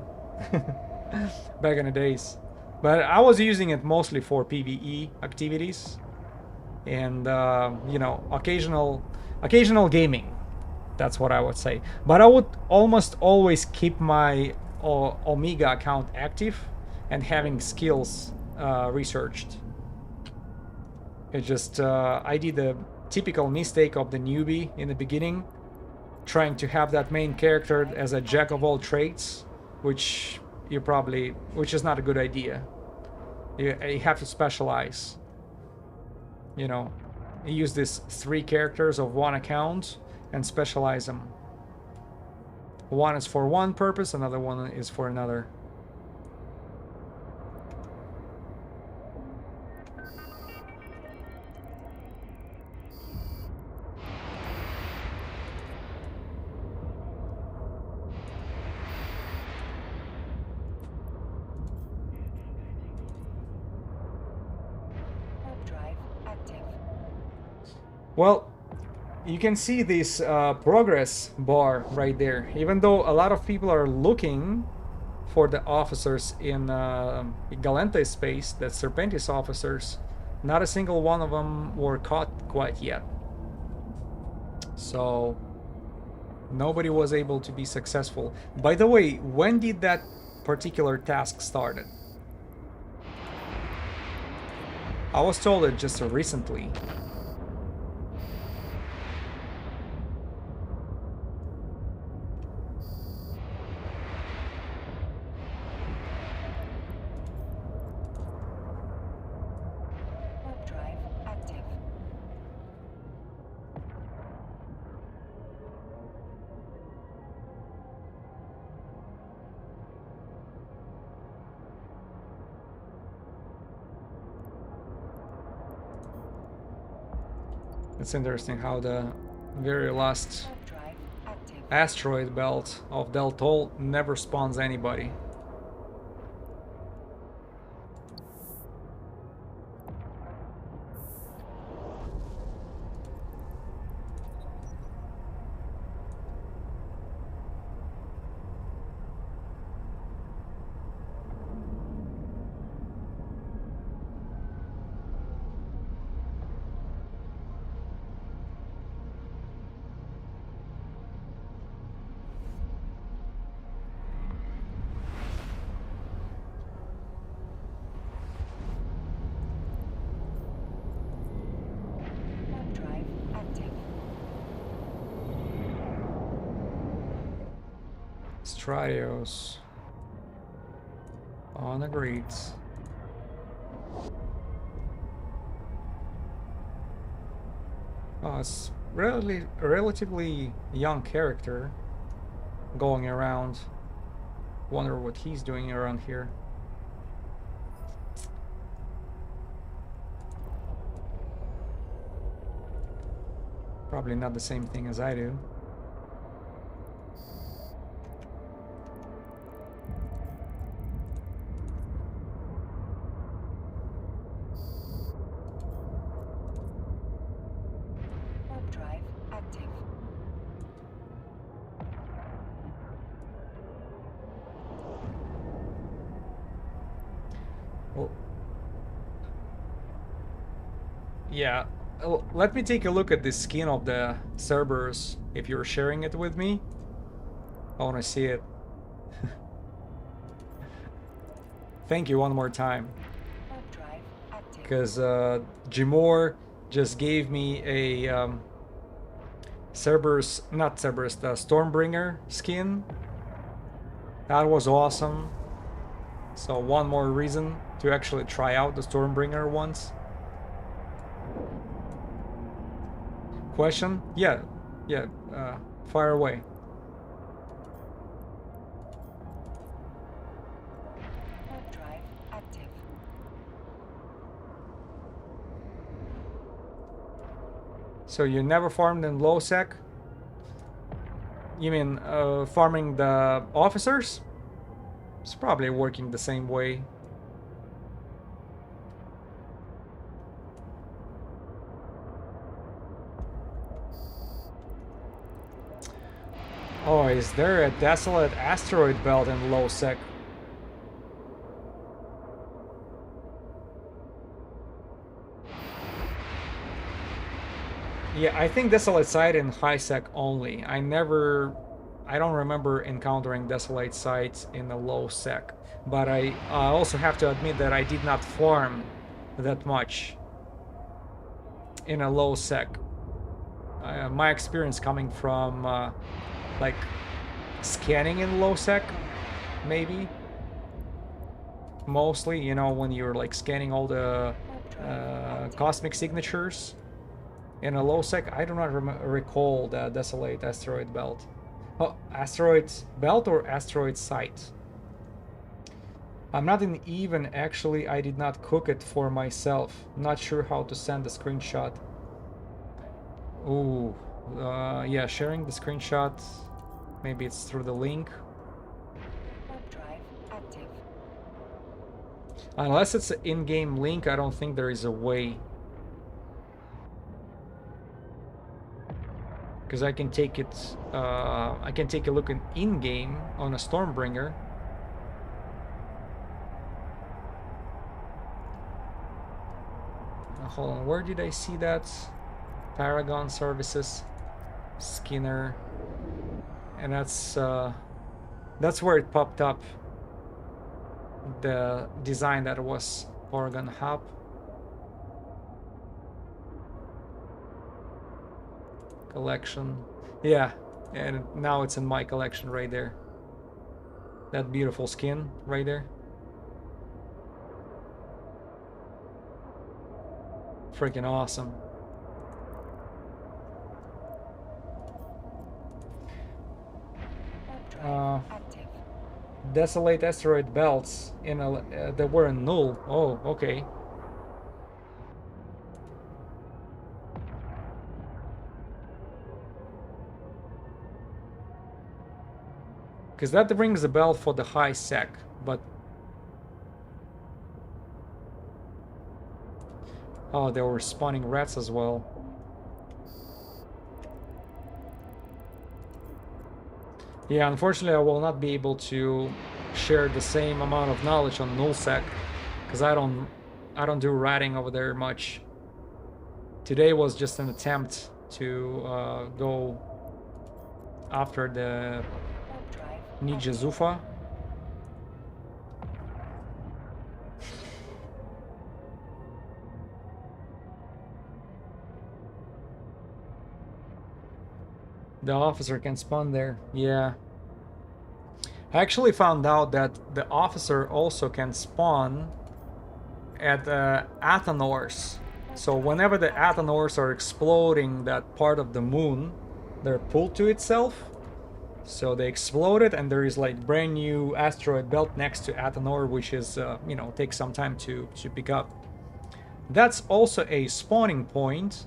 back in the days. But I was using it mostly for PvE activities and you know, occasional gaming. That's what I would say. But I would almost always keep my Omega account active and having skills researched. It just I did the typical mistake of the newbie in the beginning, trying to have that main character as a jack of all trades, which is not a good idea. You have to specialize. You know, you use these 3 characters of one account and specialize them. One is for one purpose, another one is for another. Well, you can see this progress bar right there. Even though a lot of people are looking for the officers in Galente space, the Serpentis officers, not a single one of them were caught quite yet. So nobody was able to be successful. By the way, when did that particular task started? I was told it just recently. It's interesting how the very last asteroid belt of Del Tol never spawns anybody. Stratios. On agreed. Oh, it's relatively young character going around. Wonder what he's doing around here. Probably not the same thing as I do. Warp drive active. Well, yeah. Let me take a look at the skin of the Cerberus if you're sharing it with me. I want to see it. Thank you one more time. Warp drive active. Because Jimor just gave me a Cerberus, not Cerberus, the Stormbringer skin. That was awesome. So one more reason to actually try out the Stormbringer once. Question? Yeah, fire away. Warp drive active. So you never farmed in LowSec? You mean farming the officers? It's probably working the same way. Oh, is there a desolate asteroid belt in LowSec? Yeah, I think desolate site in high sec only. I don't remember encountering desolate sites in the low sec. But I also have to admit that I did not farm that much in a low sec. My experience coming from like scanning in low sec, maybe. Mostly, you know, when you're like scanning all the cosmic signatures. In a low sec, I do not recall the desolate asteroid belt. Oh, asteroid belt or asteroid site? I'm not in even, actually. I did not cook it for myself. Not sure how to send the screenshot. Ooh, yeah, sharing the screenshot. Maybe it's through the link. Warp drive active. Unless it's an in-game link, I don't think there is a way. Because I can take it, I can take a look in-game on a Stormbringer. Hold on, where did I see that? Paragon Services, Skinner, and that's where it popped up. The design that was Oregon Hub. Collection, yeah, and now it's in my collection right there. That beautiful skin right there. Freaking awesome. Active. Desolate asteroid belts in a that were in null. Oh, okay. Because that rings a bell for the high sec, but oh, they were spawning rats as well. Yeah, unfortunately, I will not be able to share the same amount of knowledge on nullsec, because I don't do ratting over there much. Today was just an attempt to go after the Nija Zufa. The officer can spawn there, yeah. I actually found out that the officer also can spawn at Athanors. So whenever the Athanors are exploding that part of the moon, they're pulled to itself. So they exploded, and there is like brand new asteroid belt next to Athanor, which is you know, takes some time to pick up. That's also a spawning point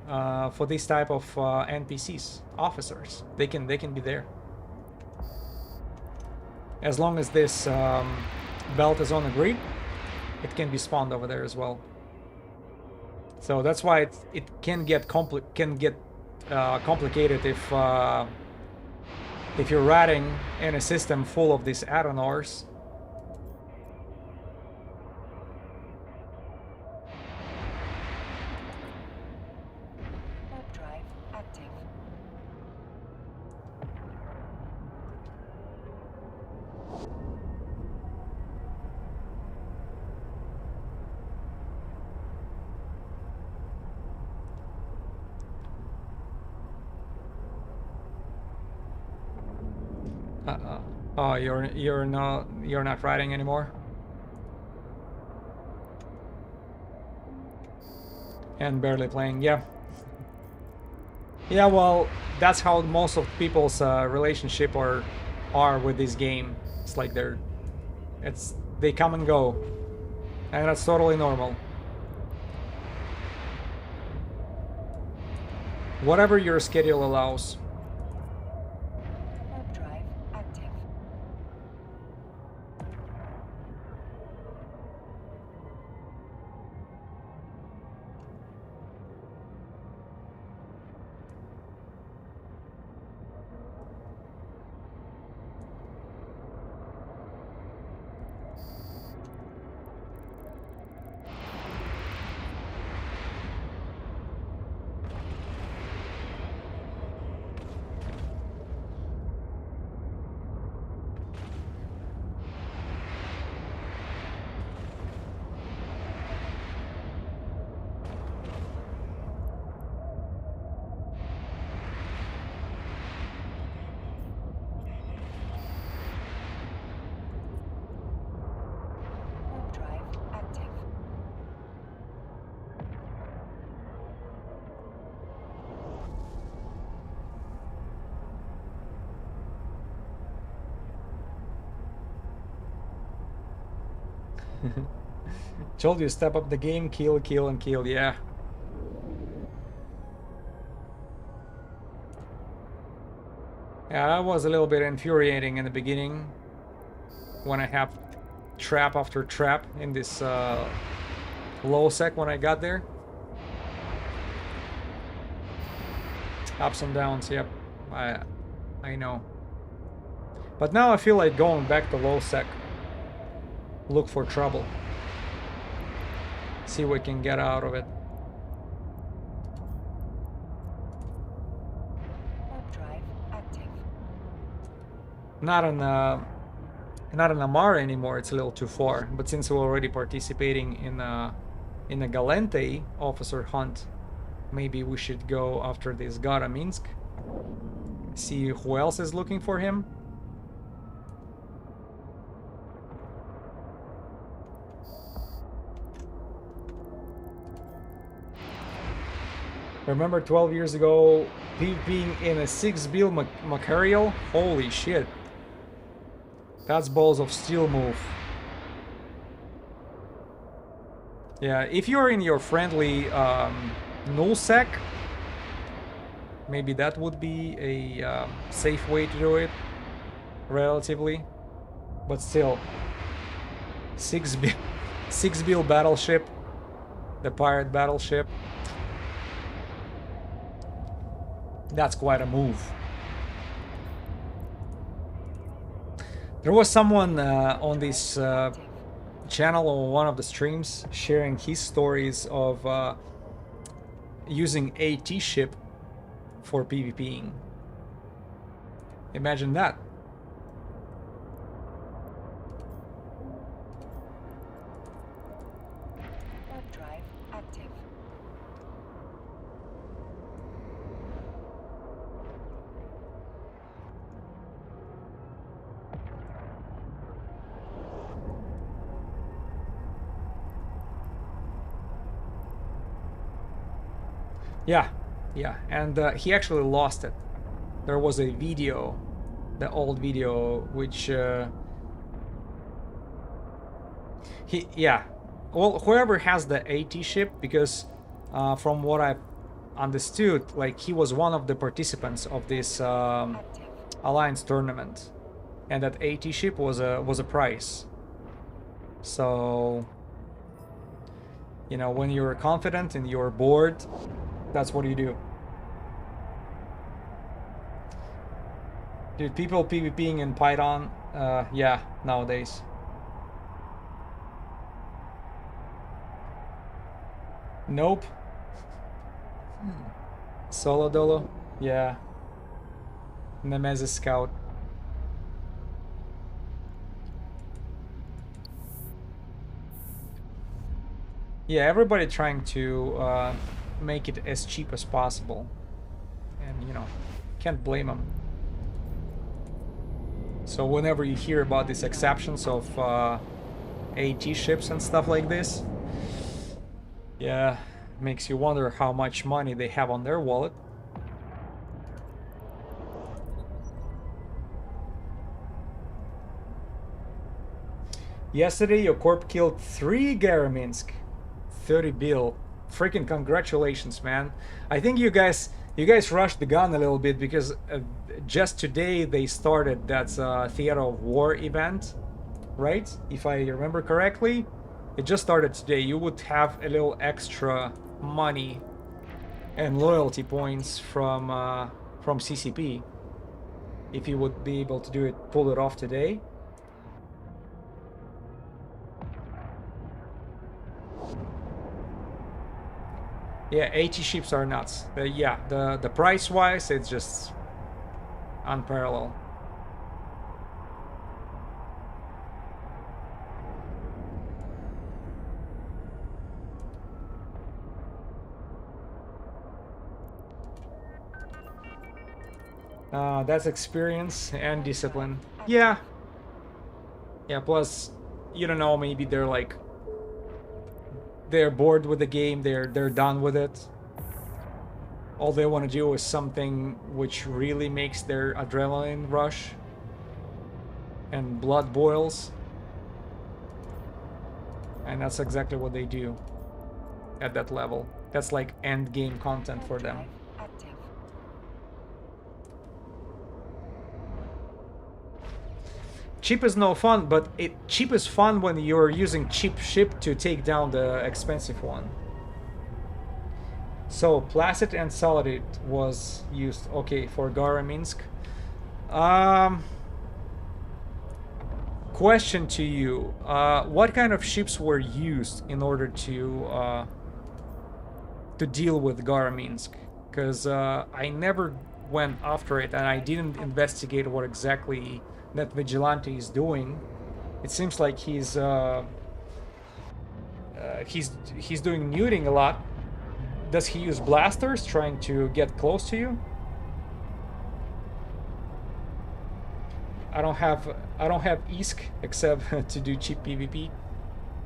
for this type of NPCs, officers. They can be there as long as this belt is on the grid. It can be spawned over there as well. So that's why it can get complicated if you're riding in a system full of these Athanors. Warp drive active. Oh, you're not riding anymore. And barely playing, yeah. Yeah, well, that's how most of people's relationship are with this game. It's like they come and go, and that's totally normal. Whatever your schedule allows. Warp drive active. Warp drive active. Told you, step up the game, kill, and kill, yeah. Yeah, that was a little bit infuriating in the beginning when I have trap after trap in this LowSec when I got there. Ups and downs, yep. I know. But now I feel like going back to LowSec. Look for trouble. See what we can get out of it. Warp drive active. Not an Amara anymore, it's a little too far. But since we're already participating in a Galente officer hunt, maybe we should go after this Gara Minsk. See who else is looking for him. Remember 12 years ago, PvPing in a 6-bill Macarial? Holy shit. That's balls of steel move. Yeah, if you're in your friendly nullsec, maybe that would be a safe way to do it, relatively. But still, 6-bill battleship, the pirate battleship. That's quite a move. There was someone on this channel or one of the streams sharing his stories of using AT ship for PvPing. Imagine that. Warp drive active. Yeah, yeah, and he actually lost it. There was a video, the old video, which yeah, well, whoever has the AT ship, because from what I understood, like he was one of the participants of this Active. alliance tournament, and that AT ship was a prize. So, you know, when you're confident and you're bored, that's what you do. Dude, people PvPing in Python, yeah, nowadays. Nope. Solo dolo, yeah. Nemesis Scout. Yeah, everybody trying to make it as cheap as possible, and you know, can't blame them. So whenever you hear about these exceptions of AT ships and stuff like this, yeah, makes you wonder how much money they have on their wallet. Yesterday, your corp killed 3 Garaminsk. 30 bill. Freaking congratulations, man. I think you guys rushed the gun a little bit, because just today they started that Theater of War event, right? If I remember correctly. It just started today. You would have a little extra money and loyalty points from CCP if you would be able to pull it off today. Yeah, 80 ships are nuts. Yeah, the price wise, it's just unparalleled. That's experience and discipline. Yeah. Yeah, plus, you don't know, maybe they're bored with the game, they're done with it. All they want to do is something which really makes their adrenaline rush and blood boils. And that's exactly what they do at that level. That's like end game content for them. Active. Cheap is no fun, but cheap is fun when you're using cheap ship to take down the expensive one. So Placid and Solid was used, okay, for Garaminsk. Question to you: what kind of ships were used in order to deal with Garaminsk? Because I never went after it, and I didn't investigate what exactly that vigilante is doing. It seems like he's doing neuting a lot. Does he use blasters trying to get close to you? I don't have ISK except to do cheap PvP.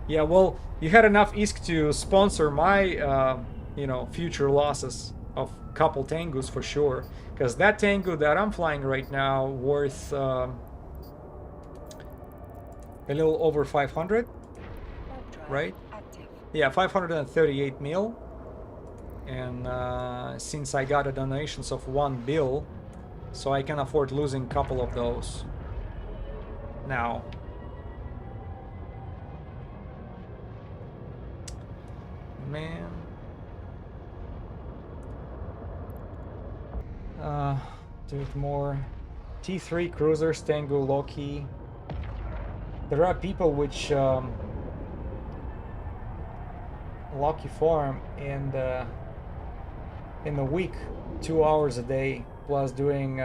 Yeah, well, you had enough ISK to sponsor my you know, future losses of couple Tengus for sure. Because that Tengu that I'm flying right now worth a little over 500, right? Active. Yeah, 538 mil. And since I got a donations of 1 bill, so I can afford losing a couple of those now. Man. Do it more. T3 cruisers, Tango, Loki. There are people which Loki farm in a week, 2 hours a day, plus doing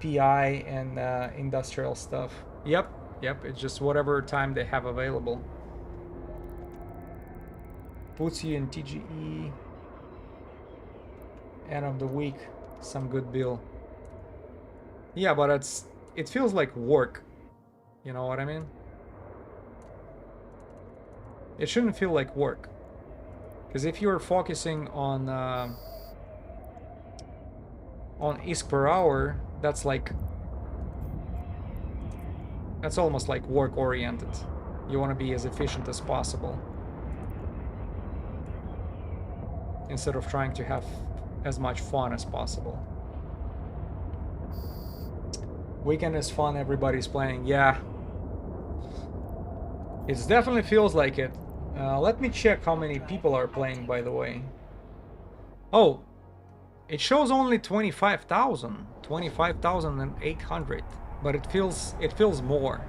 PI and industrial stuff. Yep, it's just whatever time they have available. Puts you in TGE. End of the week, some good bill. Yeah, but it feels like work. You know what I mean? It shouldn't feel like work. Because if you're focusing on on ISK per hour, that's almost like work oriented. You want to be as efficient as possible instead of trying to have as much fun as possible. Weekend is fun, everybody's playing. Yeah, it definitely feels like it. Let me check how many people are playing, by the way. Oh, it shows only 25,000, 25,800, but it feels more.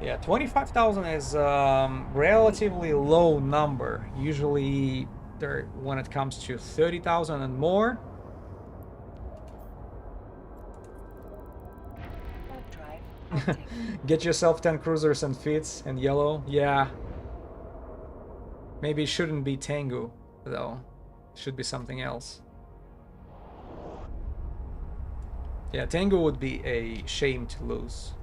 Yeah, 25,000 is relatively low number. Usually, when it comes to 30,000 and more. Get yourself 10 cruisers and feats in yellow. Yeah. Maybe it shouldn't be Tengu, though. It should be something else. Yeah, Tengu would be a shame to lose.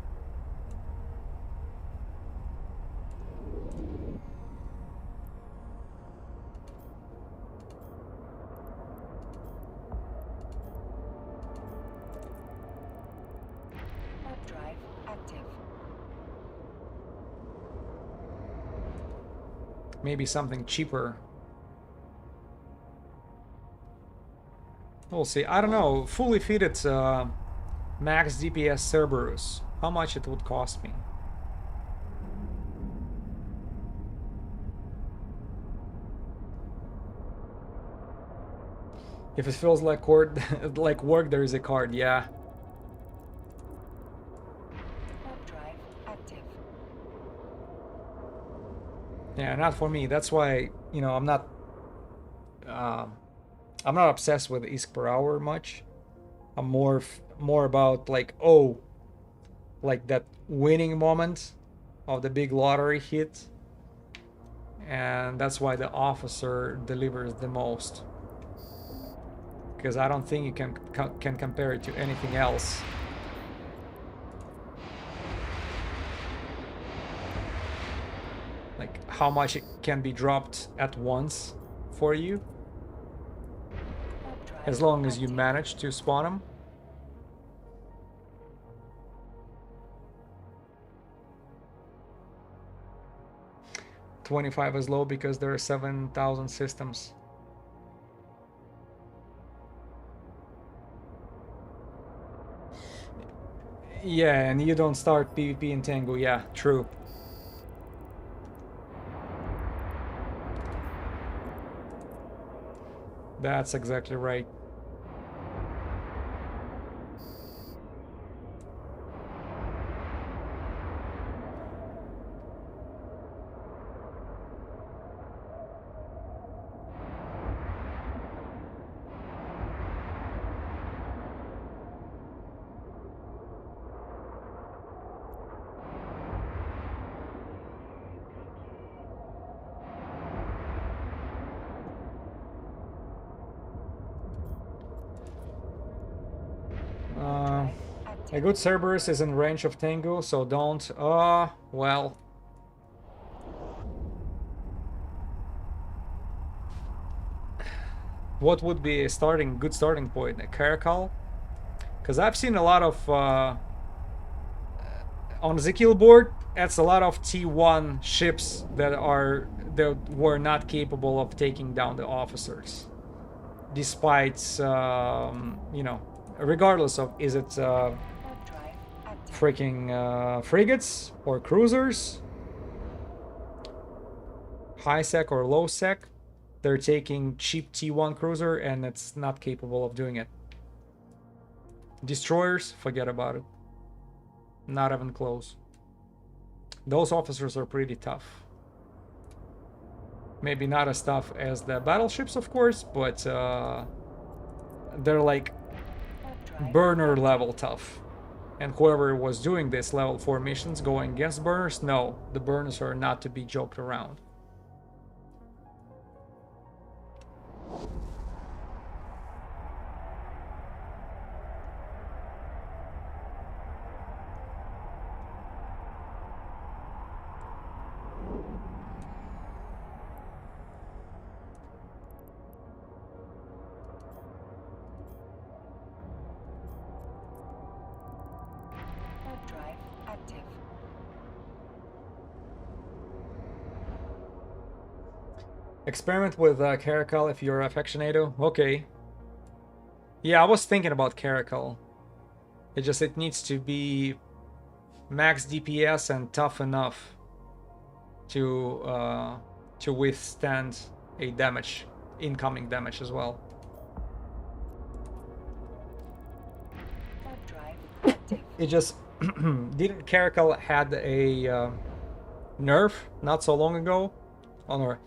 Maybe something cheaper. We'll see. I don't know. Fully fitted max DPS Cerberus. How much it would cost me? If it feels like like work, there is a card. Yeah. Yeah, not for me. That's why, you know, I'm not obsessed with ISK per hour much. I'm more about like, oh, like that winning moment of the big lottery hit, and that's why the officer delivers the most. Because I don't think you can compare it to anything else. Like how much it can be dropped at once for you, as long as you manage to spawn them. $25 is low because there are 7,000 systems. Yeah, and you don't start PvP in Tengu. Yeah, true. That's exactly right. A good Cerberus is in range of Tengu, so don't. Well. What would be a good starting point? A Caracal? Because I've seen a lot of on the kill board. That's a lot of T1 ships that were not capable of taking down the officers, despite you know, regardless of is it freaking frigates or cruisers, high sec or low sec, they're taking cheap T1 cruiser and it's not capable of doing it. Destroyers, forget about it. Not even close. Those officers are pretty tough. Maybe not as tough as the battleships, of course, but they're like burner level tough. And whoever was doing this level 4 missions going against burners, no, the burners are not to be joked around. Experiment with Caracal if you're Affectionado. Okay. Yeah, I was thinking about Caracal. It needs to be max DPS and tough enough to withstand a damage, incoming damage as well. Warp drive active. It just didn't Caracal had a nerf not so long ago on our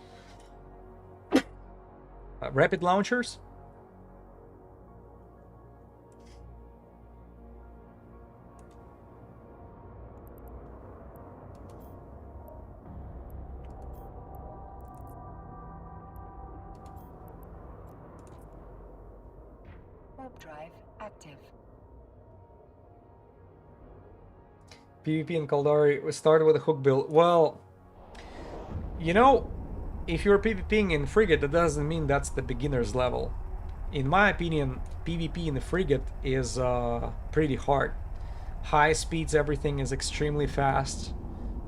rapid launchers. Warp drive active. PvP in Kaldari we started with a hook build. Well, you know, if you're PvPing in Frigate, that doesn't mean that's the beginner's level. In my opinion, PvP in the Frigate is pretty hard. High speeds, everything is extremely fast.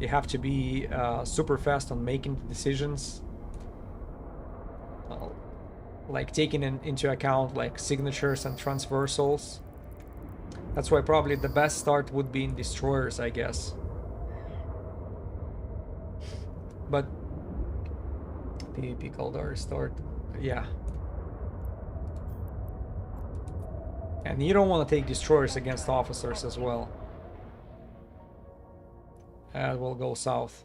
You have to be super fast on making decisions. Like taking into account like signatures and transversals. That's why probably the best start would be in destroyers, I guess. But PvP Kaldari start, yeah. And you don't want to take destroyers against officers as well. That will go south.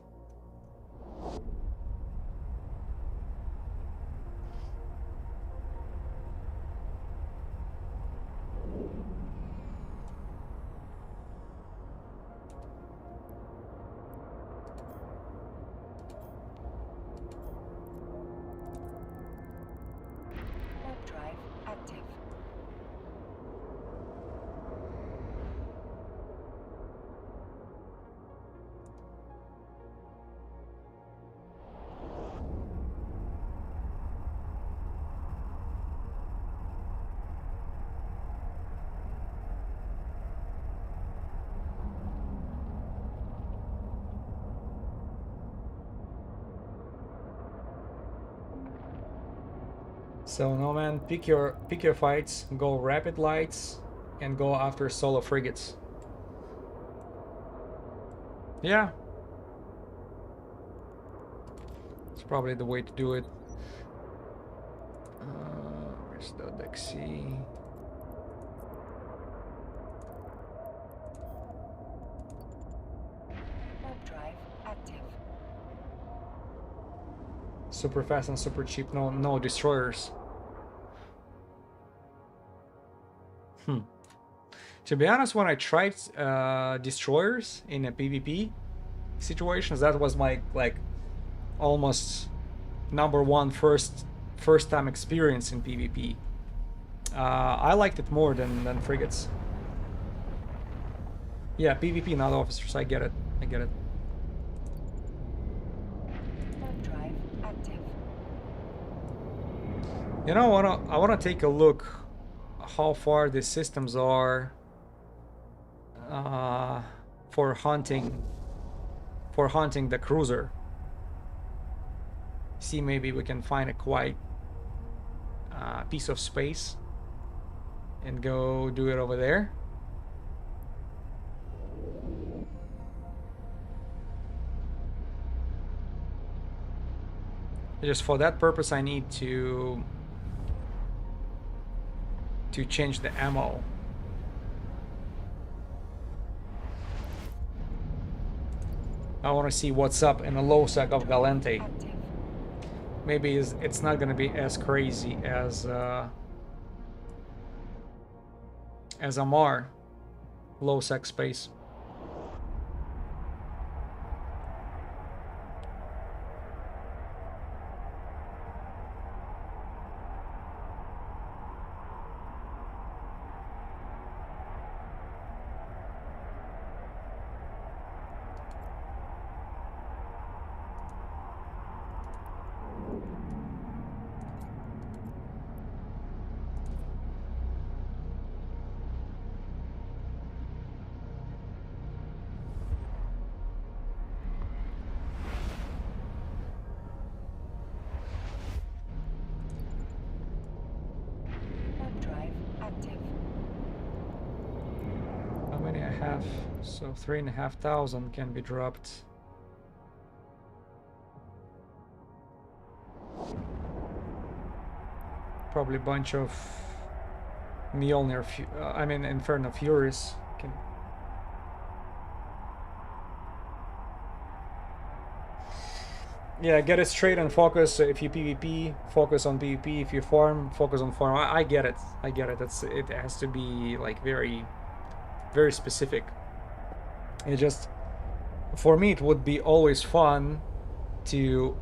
Warp drive active. So no man, pick your fights, go rapid lights, and go after solo frigates. Yeah. It's probably the way to do it. Where's the Dexy? Warp drive active. Super fast and super cheap. No destroyers. To be honest, when I tried destroyers in a PvP situations, that was my like almost number one first time experience in PvP. I liked it more than frigates. Yeah, PvP, not officers. I get it. I get it. Warp drive active. You know, I wanna take a look how far the systems are for hunting the cruiser. See, maybe we can find a quiet piece of space and go do it over there. Just for that purpose, I need to change the ammo. I want to see what's up in a LowSec of Galente. Active. Maybe it's not going to be as crazy as Amar LowSec space. 3.5. So 3,500 can be dropped. Probably a bunch of Mjolnir, I mean Inferno Furies can. Yeah, get it straight and focus. If you PvP, focus on PvP. If you farm, focus on farm. I get it. I get it. It has to be like very, very specific. It just, for me, it would be always fun to,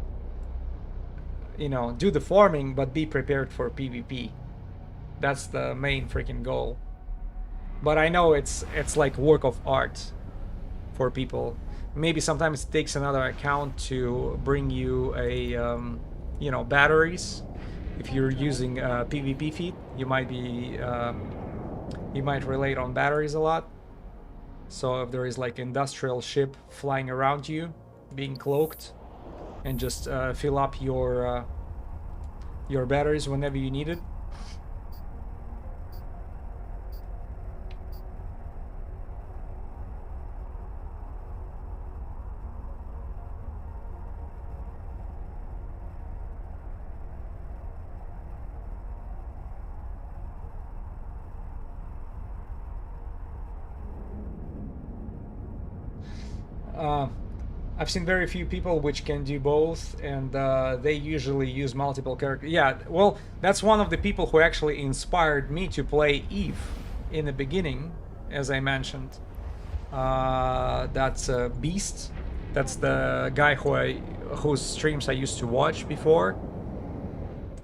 you know, do the farming, but be prepared for PvP. That's the main freaking goal. But I know it's like work of art for people. Maybe sometimes it takes another account to bring you a, you know, batteries. If you're using a PvP feed, you might be, you might relate on batteries a lot. So if there is like industrial ship flying around you, being cloaked, and just fill up your batteries whenever you need it. I've seen very few people which can do both, and they usually use multiple characters. Yeah, well, that's one of the people who actually inspired me to play Eve in the beginning, as I mentioned. That's Beast. That's the guy whose streams I used to watch before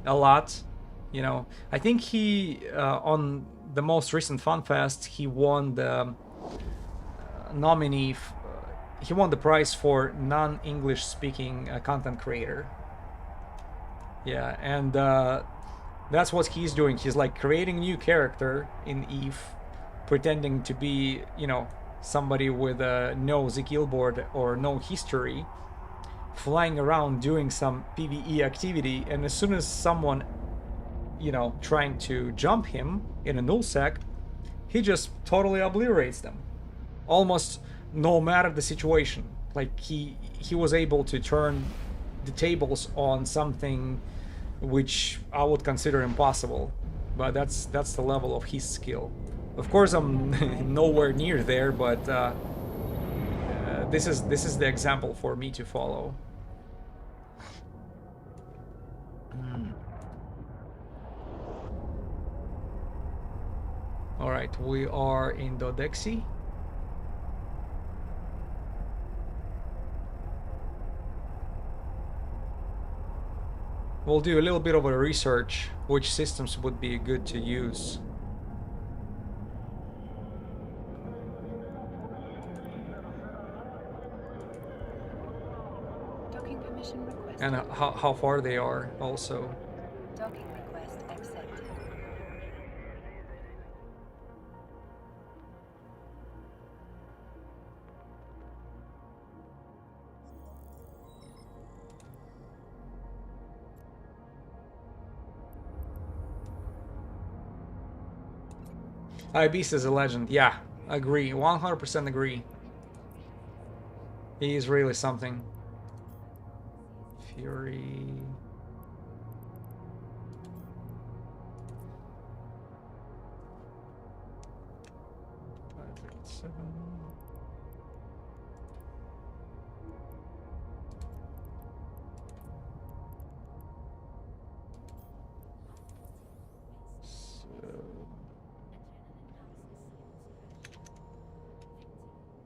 a lot. You know, I think he on the most recent FunFest he won the nominee. He won the prize for non-English speaking content creator. Yeah, and that's what he's doing. He's like creating a new character in Eve, pretending to be, you know, somebody with no Zekil board or no history, flying around doing some PvE activity, and as soon as someone, you know, trying to jump him in a nullsec, he just totally obliterates them. Almost no matter the situation. Like he was able to turn the tables on something which I would consider impossible. But that's the level of his skill. Of course, I'm nowhere near there, but this is the example for me to follow. All right, we are in Dodexi. We'll do a little bit of a research which systems would be good to use. Docking permission requested. And how far they are also. Docking request accepted. Beast is a legend. Yeah, agree. 100% agree. He is really something. Fury.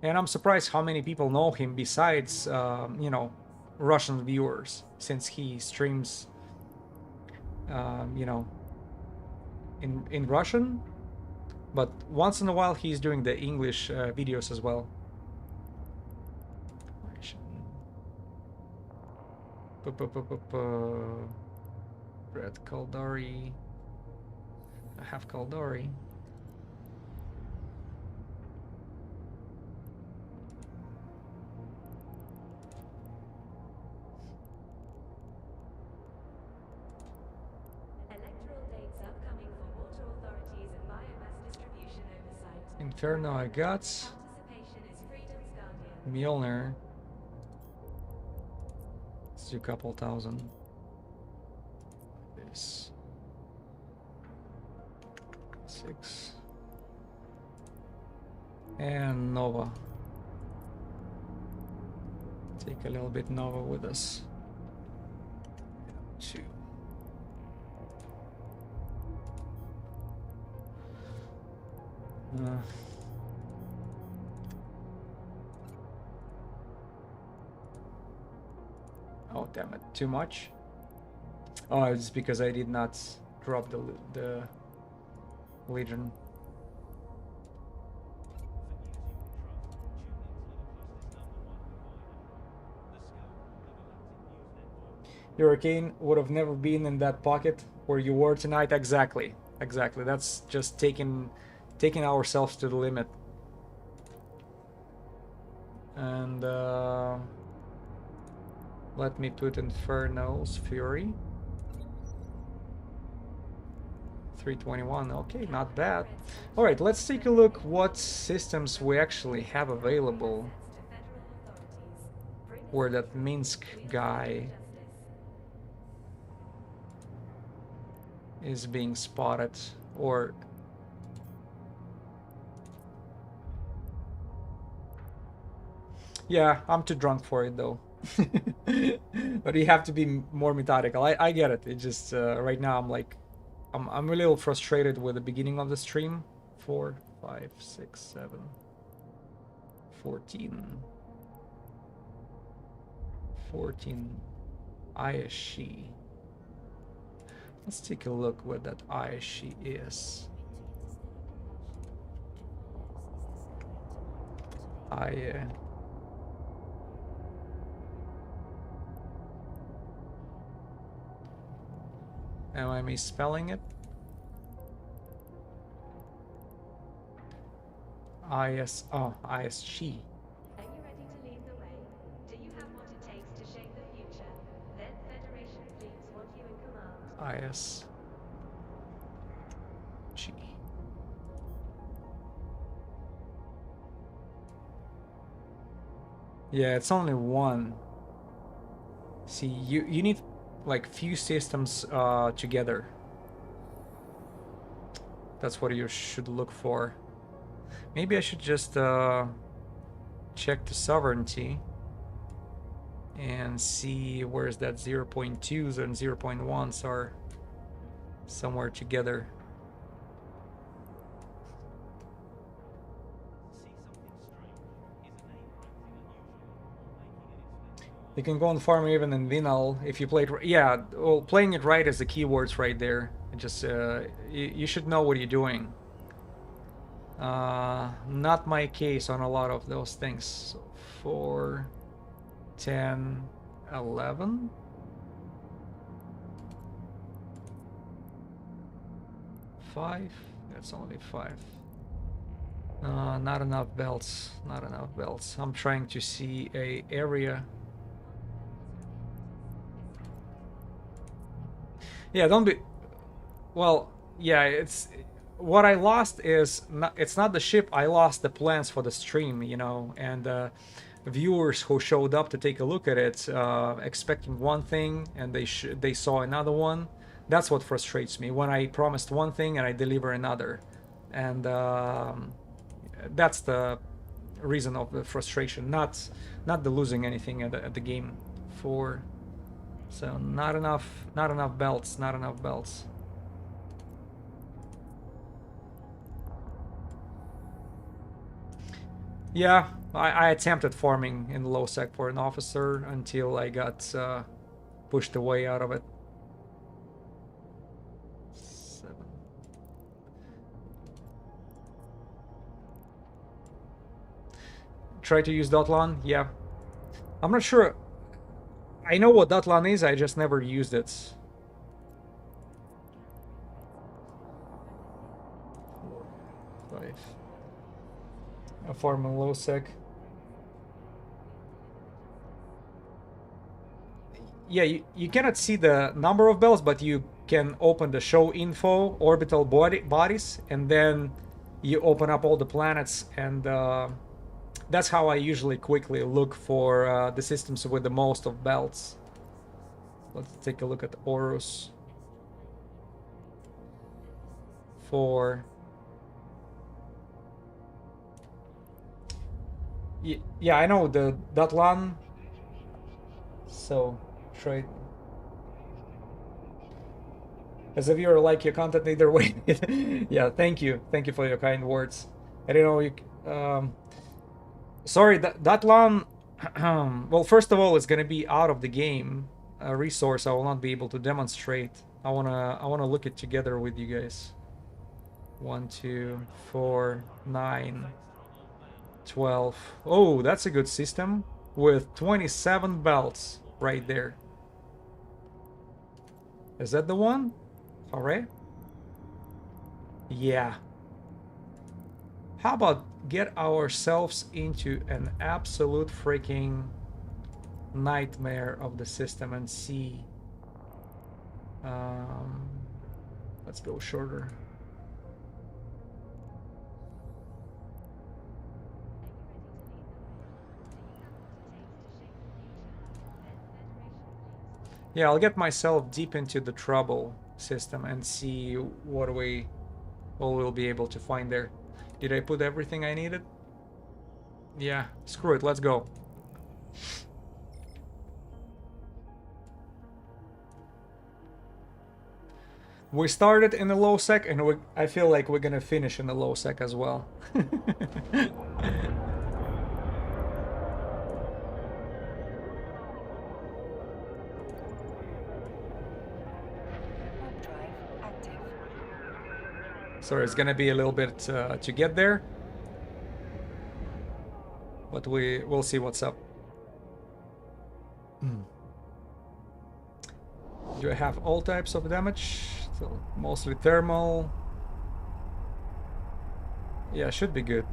And I'm surprised how many people know him besides, you know, Russian viewers, since he streams, you know, in Russian. But once in a while, he's doing the English videos as well. Red Kaldari. I have Kaldari. Inferno I got. Mjolnir. Let's do a couple thousand. This 6 and Nova. Take a little bit Nova with us. 2. Oh damn it! Too much. Oh, it's because I did not drop the Legion. Hurricane would have never been in that pocket where you were tonight. Exactly. Exactly. That's just taking ourselves to the limit. And let me put Inferno's Fury. 321. Okay, not bad. All right, let's take a look what systems we actually have available. Where that Minsk guy is being spotted, or yeah, I'm too drunk for it though. But you have to be more methodical. I get it. It just right now I'm like I'm a little frustrated with the beginning of the stream. 4, 5, 6, 7, 14. 14 ISC. Let's take a look what that ISC is. Am I misspelling it? ISG. Are you ready to lead the way? Do you have what it takes to shape the future? Then Federation fleets want you in command. ISG. Yeah, it's only one. See, you need like few systems together. That's what you should look for. Maybe I should just check the sovereignty and see where's that 0.2s and 0.1s are somewhere together. You can go on farm even in Vinal if you play it. Yeah, well, playing it right is the keywords right there. It just you should know what you're doing. Not my case on a lot of those things. So 4, 10, 11. Five. That's only 5. Not enough belts. Not enough belts. I'm trying to see a area. Yeah, don't be. Well, yeah, it's what I lost is not. It's not the ship. I lost the plans for the stream, you know, and viewers who showed up to take a look at it, expecting one thing, and they saw another one. That's what frustrates me when I promised one thing and I deliver another, and that's the reason of the frustration. Not the losing anything at the game. For. So not enough belts, not enough belts. Yeah, I attempted farming in LowSec for an officer until I got pushed away out of it. 7. Try to use Dotlan? Yeah. I'm not sure. I know what Dotlan is, I just never used it. 4, 5. A farm in LowSec. Yeah, you cannot see the number of bells, but you can open the show info, orbital bodies, and then you open up all the planets, and that's how I usually quickly look for the systems with the most of belts. Let's take a look at Horus. 4. Yeah, I know the Datlan. So, trade. As a viewer, like your content either way. Yeah, thank you for your kind words. I don't know you. Sorry, that one. Well, first of all, it's gonna be out of the game. A resource I will not be able to demonstrate. I wanna look it together with you guys. 1, 2, 4, 9, 12. Oh, that's a good system with 27 belts right there. Is that the one? Alright. Yeah. How about get ourselves into an absolute freaking nightmare of the system and see. Let's go shorter. Yeah, I'll get myself deep into the trouble system and see what we'll be able to find there. Did I put everything I needed? Yeah, screw it, let's go. We started in the LowSec, and I feel like we're gonna finish in the LowSec as well. Sorry, it's gonna be a little bit to get there, but we'll see what's up. Do I have all types of damage? So mostly thermal. Yeah, should be good.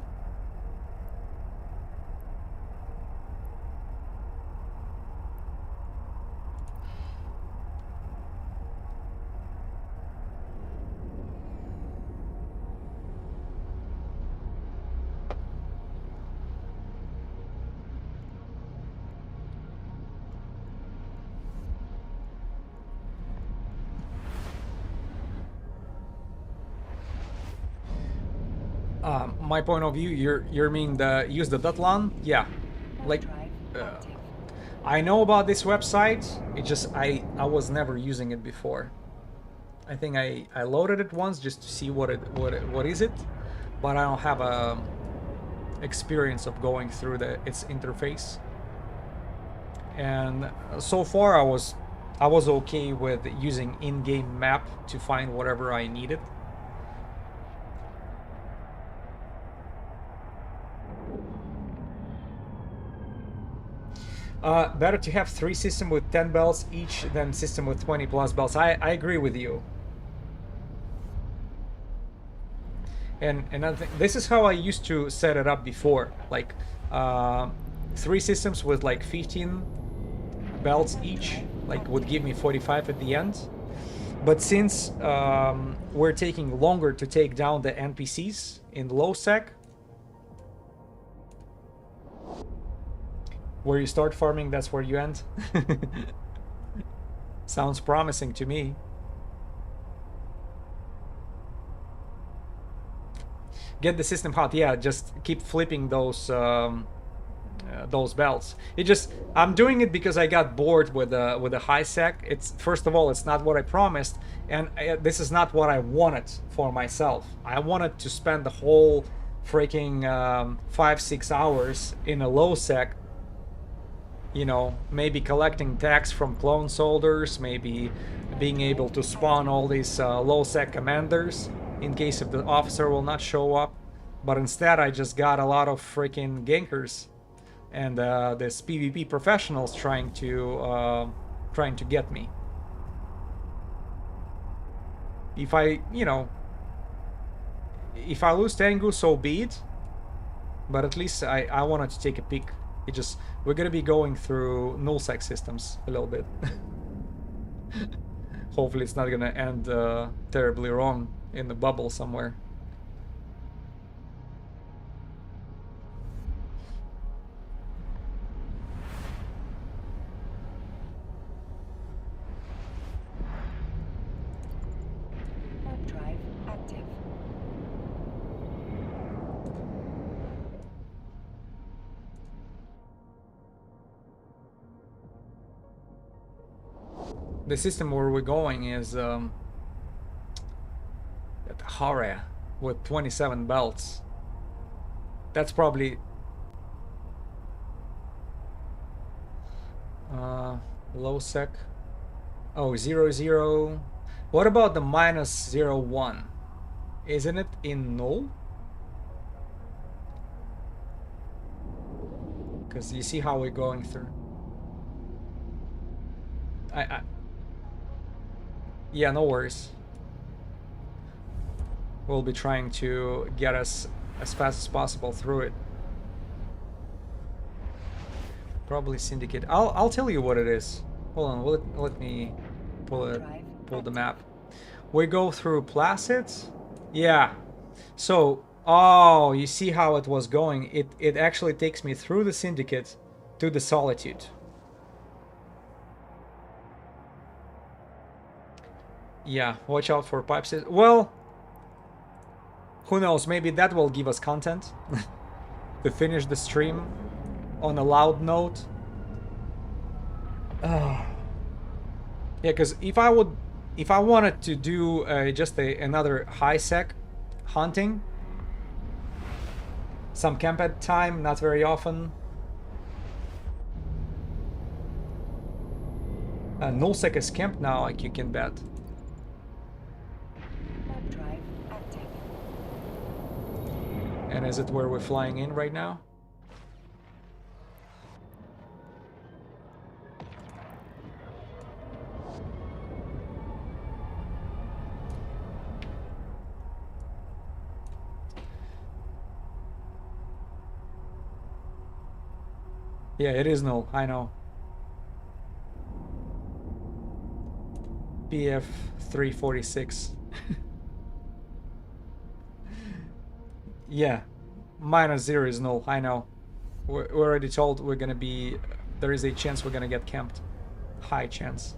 My point of view, you're mean use the Datlan? Yeah, like I know about this website. It just I was never using it before. I think I loaded it once just to see what is it, but I don't have a experience of going through its interface. And so far I was okay with using in-game map to find whatever I needed. Better to have 3 systems with 10 belts each than system with 20 plus belts. I agree with you. And another thing, this is how I used to set it up before. Like 3 systems with like 15 belts each, like would give me 45 at the end. But since we're taking longer to take down the NPCs in LowSec, where you start farming, that's where you end. Sounds promising to me. Get the system hot. Yeah, just keep flipping those belts. I'm doing it because I got bored with the high sec. It's first of all, it's not what I promised, and this is not what I wanted for myself. I wanted to spend the whole freaking 5-6 hours in a low sec. You know, maybe collecting tax from clone soldiers, maybe being able to spawn all these low-sec commanders in case if the officer will not show up. But instead I just got a lot of freaking gankers and this PvP professionals trying to get me. If I lose Tengu, so be it. But at least I wanted to take a peek. We're gonna be going through nullsec systems a little bit. Hopefully it's not gonna end terribly wrong in the bubble somewhere. the system where we're going is at Hara with 27 belts. That's probably LowSec. Oh, 00. What about the -01? Isn't it in null? Because you see how we're going through. Yeah, no worries. We'll be trying to get us as fast as possible through it. Probably Syndicate. I'll tell you what it is. Hold on, let me pull the map. We go through Placid. Yeah. So, oh, you see how it was going. It actually takes me through the Syndicate to the Solitude. Yeah, watch out for pipes. Well, who knows? Maybe that will give us content to finish the stream on a loud note. Yeah, because if I wanted to do just another high sec hunting, some camp at time, not very often. Nullsec is camp now, like you can bet. Drive active. And is it where we're flying in right now? Yeah, it is null, I know. PF 346. Yeah, -0 is null, I know. We're already told we're gonna be... There is a chance we're gonna get camped. High chance.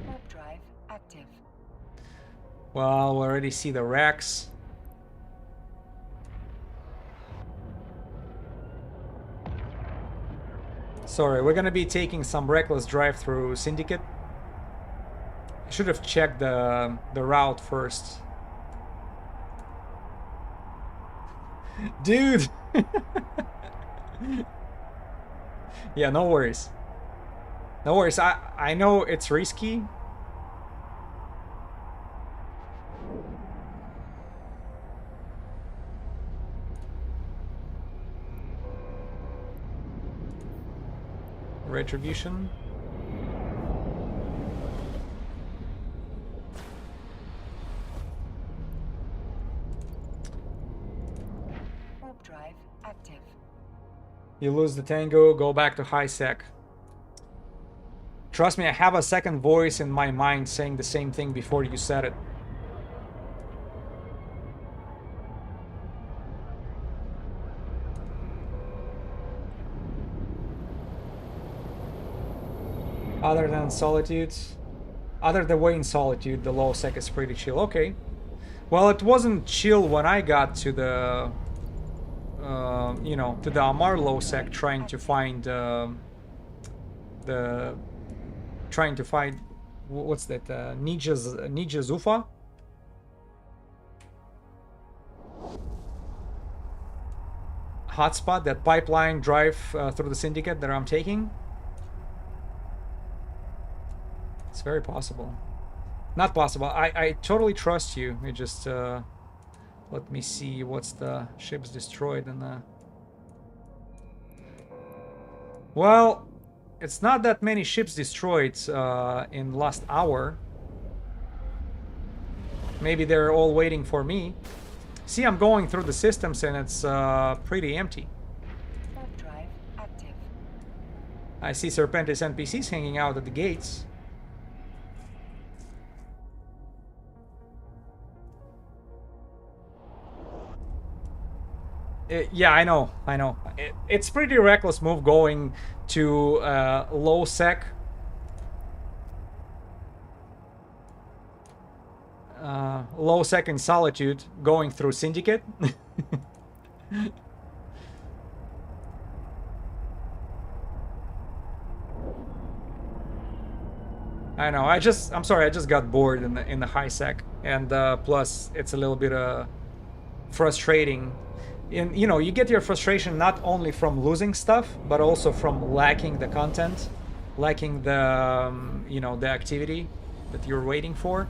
Warp drive active. Well, we already see the racks. Sorry, we're gonna be taking some reckless drive through Syndicate. I should have checked the route first. Dude! Yeah, no worries. No worries, I know it's risky. Retribution. Warp drive active. You lose the tango, go back to high sec. Trust me, I have a second voice in my mind saying the same thing before you said it. Other than Solitude, other than way in Solitude, the LowSec is pretty chill. Okay. Well, it wasn't chill when I got to the, you know, to the Amar LowSec trying to find what's that? Nija Zufa. Hotspot, that pipeline drive through the Syndicate that I'm taking. It's very possible. Not possible. I totally trust you. You just let me see what's the ships destroyed and well, it's not that many ships destroyed in last hour. Maybe they're all waiting for me. See, I'm going through the systems and it's pretty empty. Warp drive active. I see Serpentis NPCs hanging out at the gates. Yeah, I know. It's pretty reckless move going to LowSec. LowSec in Solitude, going through Syndicate. I know. I'm sorry. I just got bored in the high sec, and plus it's a little bit frustrating. And you know, you get your frustration not only from losing stuff, but also from lacking the content, lacking the you know, the activity that you're waiting for.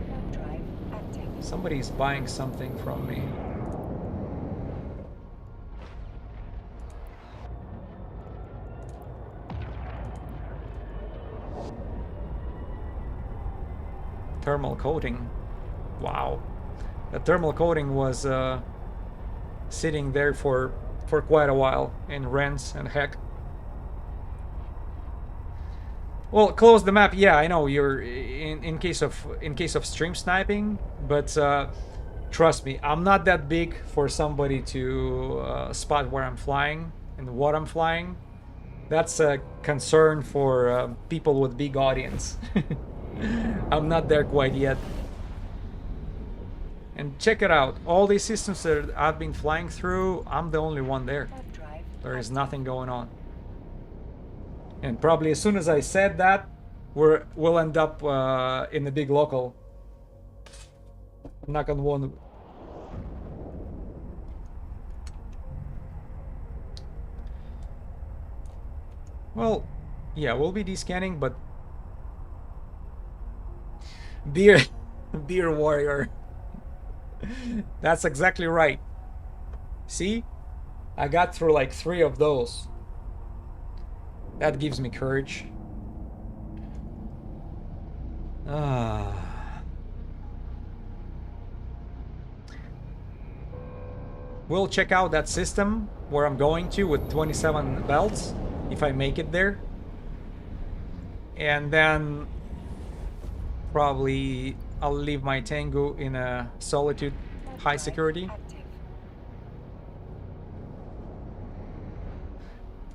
Warp drive active. Somebody's buying something from me. Thermal coating. Wow. The thermal coating was sitting there for quite a while in rents and heck. Well, close the map. Yeah, I know you're in case of stream sniping, but trust me, I'm not that big for somebody to spot where I'm flying and what I'm flying. That's a concern for people with big audience. I'm not there quite yet. And check it out. All these systems that I've been flying through, I'm the only one there. Warp drive There is nothing going on. And probably as soon as I said that, we'll end up in the big local. Knock on wood. Well, yeah, we'll be descanning, but beer, beer warrior. That's exactly right. See, I got through like 3 of those. That gives me courage. We'll check out that system where I'm going to with 27 belts, if I make it there. And then probably I'll leave my Tengu in a solitude warp high drive security. active.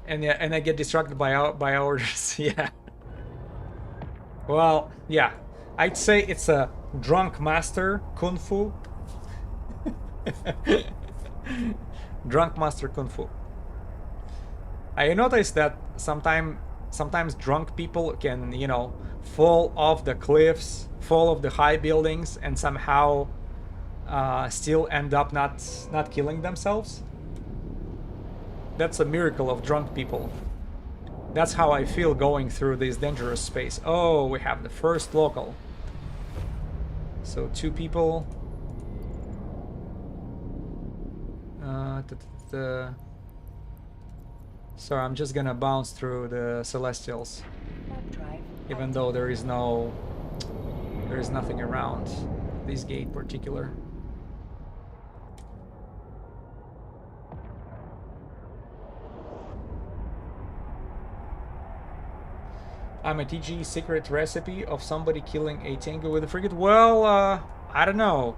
And yeah, and I get distracted by orders. Yeah. Well, yeah. I'd say it's a drunk master kung fu. Drunk master kung fu. I noticed that sometimes drunk people can, you know, fall off the cliffs, fall off the high buildings, and somehow still end up not killing themselves. That's a miracle of drunk people. That's how I feel going through this dangerous space. Oh, we have the first local. So 2 people. Sorry, I'm just gonna bounce through the Celestials, Warp drive even active. though there is nothing around this gate particular. I'm a TG secret recipe of somebody killing a Tengu with a frigate. Well, I don't know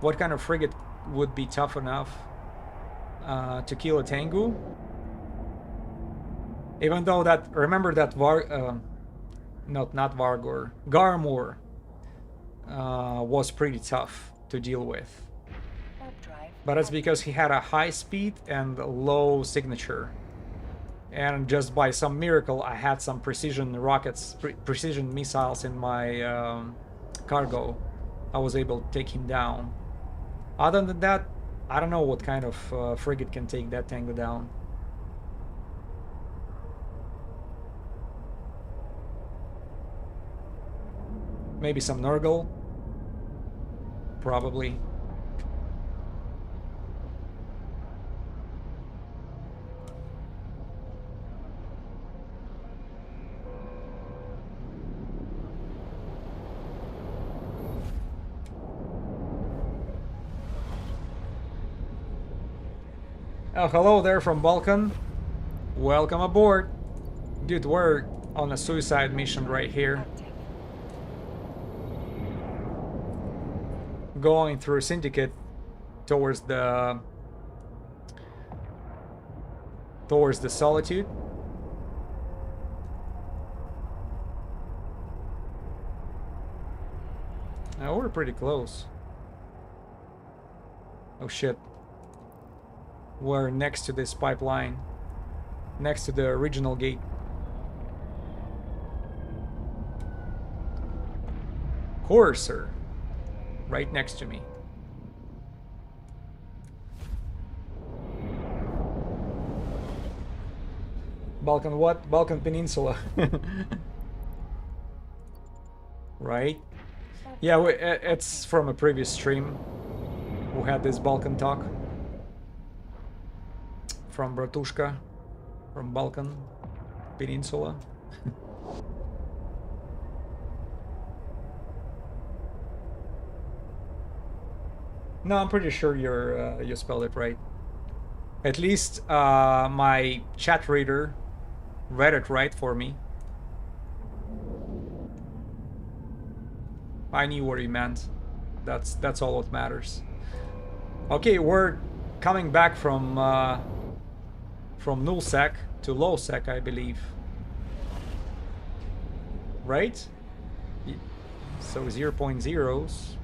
what kind of frigate would be tough enough to kill a Tengu. Even though that, remember that not Vargor, Garmur was pretty tough to deal with. Warp drive But it's because he had a high speed and low signature. And just by some miracle, I had some precision rockets, precision missiles in my cargo. I was able to take him down. Other than that, I don't know what kind of frigate can take that Tango down. Maybe some Nurgle? Probably. Oh, hello there from Balkan. Welcome aboard. Dude, we're on a suicide mission right here. active. Going through Syndicate towards the Solitude. Now we're pretty close. Oh shit. We're next to this pipeline. Next to the original gate. Courser. Right next to me. Balkan what? Balkan Peninsula. Right? Yeah, it's from a previous stream who had this Balkan talk. From Bratushka. From Balkan Peninsula. No, I'm pretty sure you spelled it right. At least my chat reader read it right for me. I knew what he meant. That's all that matters. Okay, we're coming back from nullsec to lowsec, I believe. Right? So 0.0s.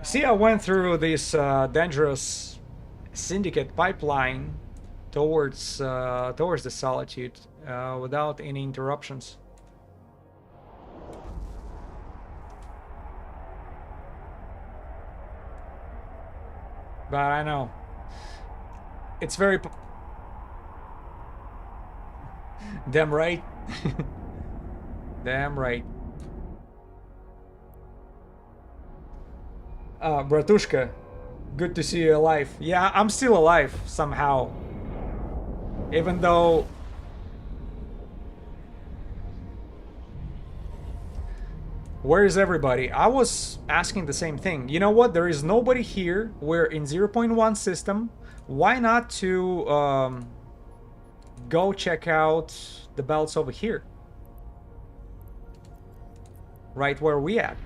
See, I went through this dangerous syndicate pipeline towards the solitude without any interruptions. But I know it's very damn right. Damn right. Bratushka, good to see you alive. Yeah, I'm still alive somehow. Even though... Where is everybody? I was asking the same thing. You know what? There is nobody here. We're in 0.1 system. Why not to go check out the belts over here? Right where we at.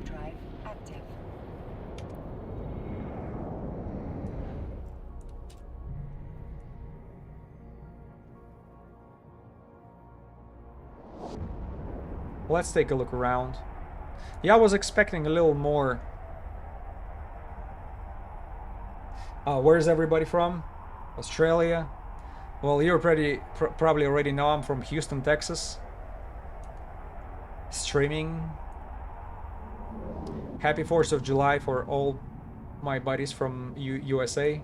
Drive active. Let's take a look around. Yeah, I was expecting a little more. Where's everybody from? Australia? Well, you probably already know I'm from Houston, Texas. Streaming. Happy 4th of July for all my buddies from USA.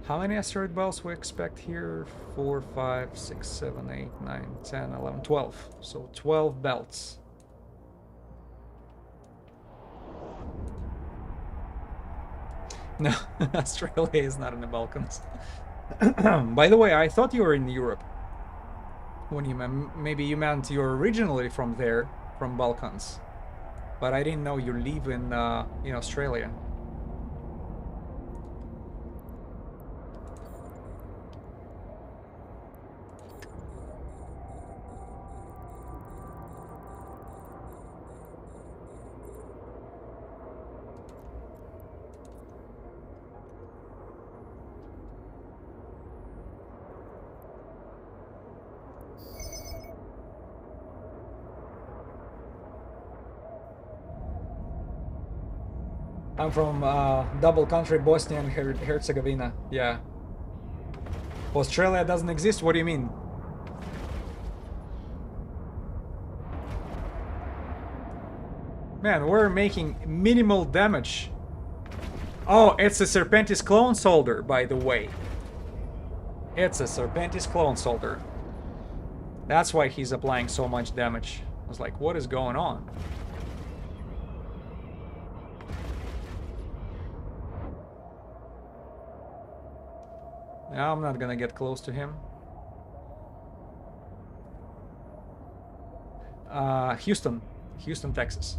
How many asteroid belts we expect here? 4, 5, 6, 7, 8, 9, 10, 11, 12. So 12 belts. No, Australia is not in the Balkans. By the way, I thought you were in Europe. When you maybe you meant you're originally from there, from Balkans. But I didn't know you live in Australia. I'm from double country, Bosnia and Herzegovina. Yeah. Australia doesn't exist? What do you mean? Man, we're making minimal damage. Oh, it's a Serpentis clone soldier, by the way. It's a Serpentis clone soldier. That's why he's applying so much damage. I was like, what is going on? I'm not gonna get close to him. Houston, Texas.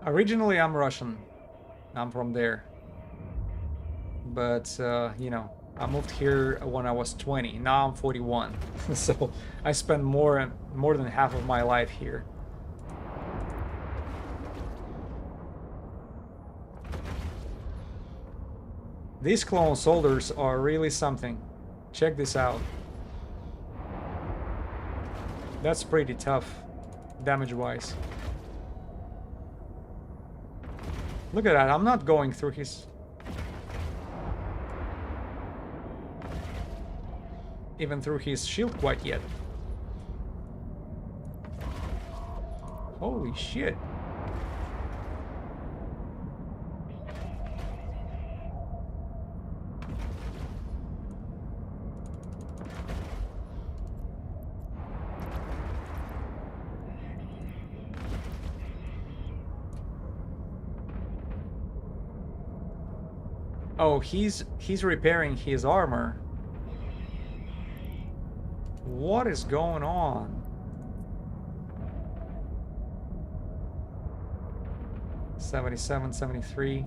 Originally, I'm Russian. I'm from there. But, you know, I moved here when I was 20. Now I'm 41. So I spent more than half of my life here. These clone soldiers are really something. Check this out. That's pretty tough, damage-wise. Look at that, I'm not going through his... even through his shield quite yet. Holy shit. Oh, he's repairing his armor. What is going on? 77, 73.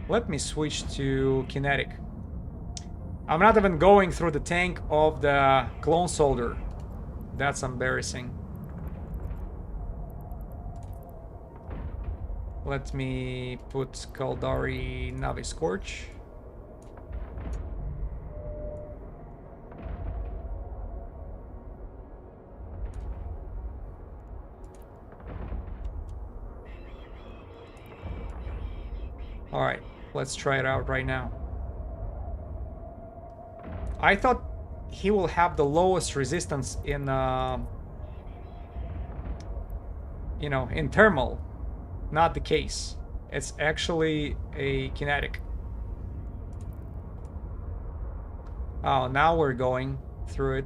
Let me switch to kinetic. I'm not even going through the tank of the clone soldier. That's embarrassing. Let me put Kaldari Navi Scorch. Alright, let's try it out right now. I thought he will have the lowest resistance in, you know, in thermal. Not the case. It's actually a kinetic. Oh, now we're going through it.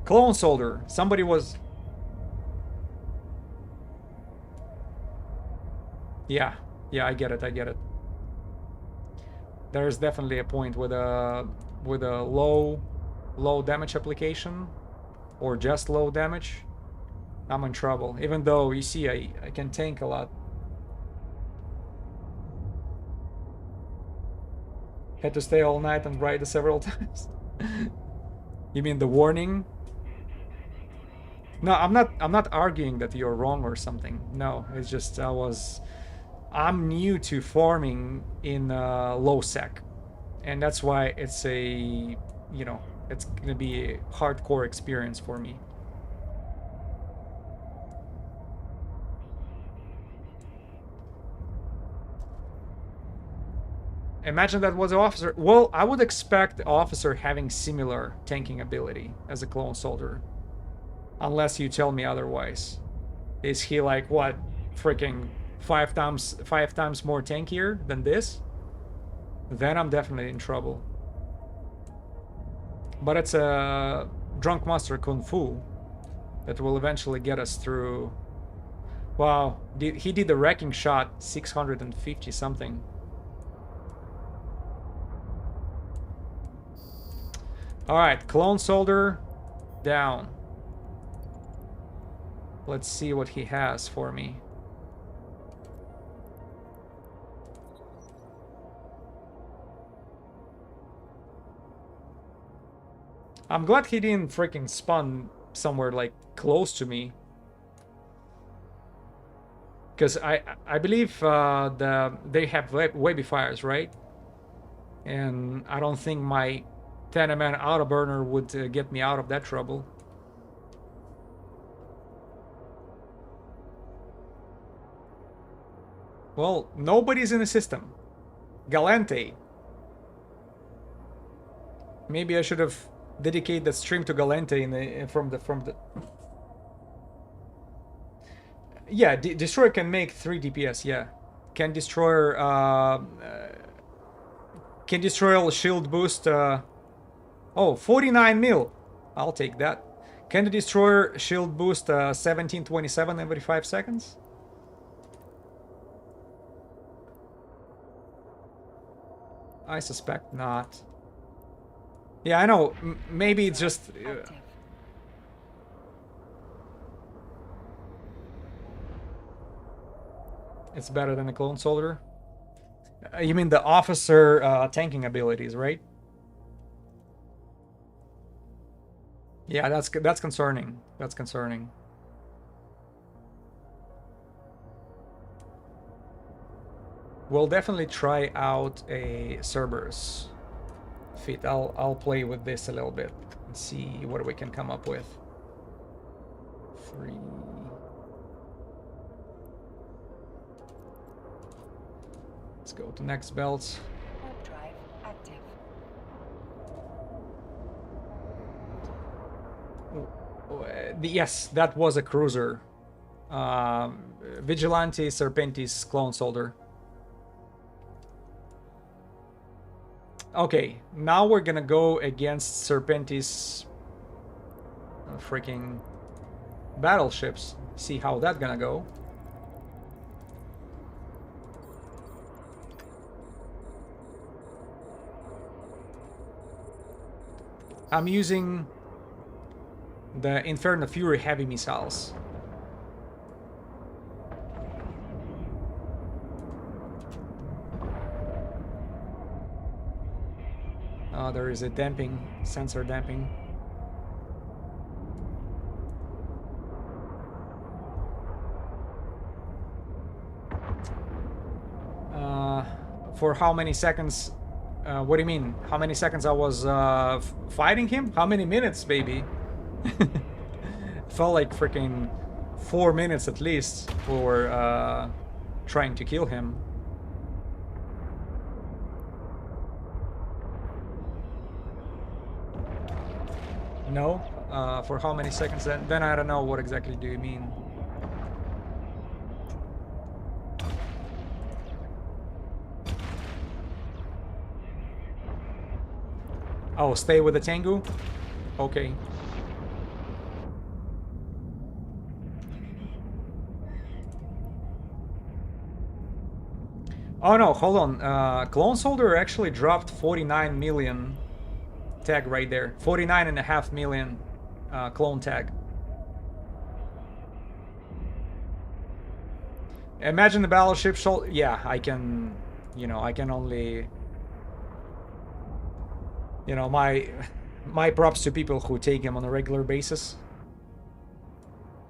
Clone soldier. Somebody was... Yeah, I get it, I get it. There's definitely a point with a low damage application, or just low damage. I'm in trouble. Even though, you see, I can tank a lot. Had to stay all night and write it several times. You mean the warning? No, I'm not arguing that you're wrong or something. No, it's just I'm new to farming in LowSec, and that's why it's a, you know, it's gonna be a hardcore experience for me. Imagine that was an officer. Well, I would expect the officer having similar tanking ability as a clone soldier. Unless you tell me otherwise. Is he like, what, freaking five times more tankier than this? Then I'm definitely in trouble. But it's a drunk master kung fu that will eventually get us through. Wow, he did the wrecking shot 650 something. Alright, clone soldier down. Let's see what he has for me. I'm glad he didn't freaking spawn somewhere like close to me. Because I believe they have webby fires, right? And I don't think my 10-man autoburner would get me out of that trouble. Well, nobody's in the system. Galante. Maybe I should have dedicated the stream to Galante in the from the. Yeah, destroyer can make 3 DPS. Yeah, can destroyer shield boost. Oh, 49 mil. I'll take that. Can the destroyer shield boost 1727 every 5 seconds? I suspect not. Yeah, I know. Maybe it's just... it's better than the clone soldier? You mean the officer tanking abilities, right? Yeah, that's concerning. That's concerning. We'll definitely try out a Cerberus fit. I'll play with this a little bit and see what we can come up with. 3. Let's go to next belt. Warp drive active. Yes, that was a cruiser. Vigilante Serpentis clone soldier. Okay, now we're gonna go against Serpentis freaking battleships. See how that's gonna go. I'm using the Inferno Fury heavy missiles. There is a damping, sensor damping. For how many seconds? What do you mean? How many seconds I was fighting him? How many minutes, baby? Felt like freaking 4 minutes at least we were trying to kill him. No? For how many seconds then? Then I don't know what exactly do you mean. Oh, stay with the Tengu? Okay. Oh no, hold on. Clone Soldier actually dropped 49 million tag right there. 49.5 million clone tag. Imagine the battleship shoulder. Yeah, I can, I can only, my props to people who take him on a regular basis.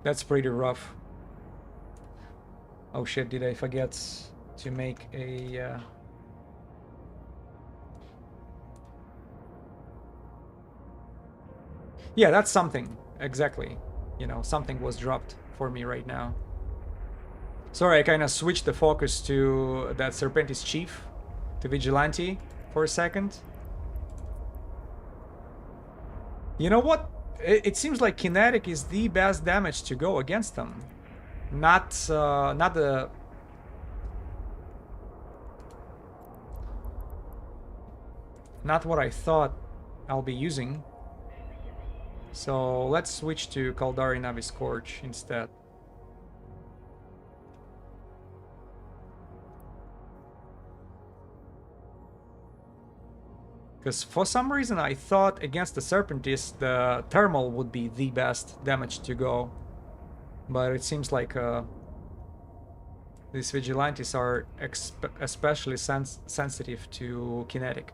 That's pretty rough. Oh shit, did I forget to make a... Yeah, that's something. Exactly. Something was dropped for me right now. Sorry, I kind of switched the focus to that Serpentis Chief, to Vigilante, for a second. You know what? It seems like kinetic is the best damage to go against them. Not the... Not what I thought I'll be using. So let's switch to Kaldari Navi Scorch instead. Because for some reason I thought against the Serpentis the thermal would be the best damage to go. But it seems like these Vigilantes are especially sensitive to kinetic.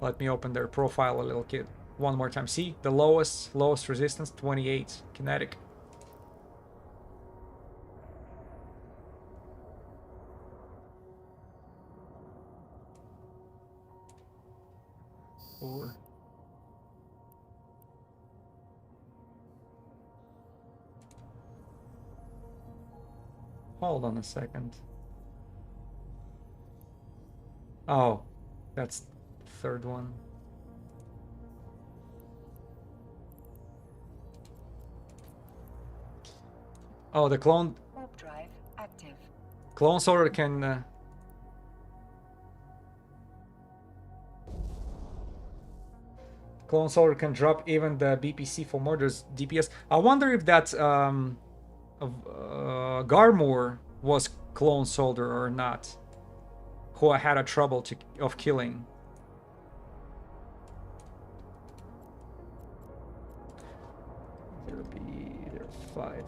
Let me open their profile a little bit. One more time. See, the lowest resistance, 28 kinetic. Or hold on a second. Oh, that's the third one. Oh, the clone... Warp drive active. Clone Soldier can... Clone Soldier can drop even the BPC for Murder's DPS. I wonder if that Garmur was Clone Soldier or not. Who I had a trouble of killing. There'll be... There are 5.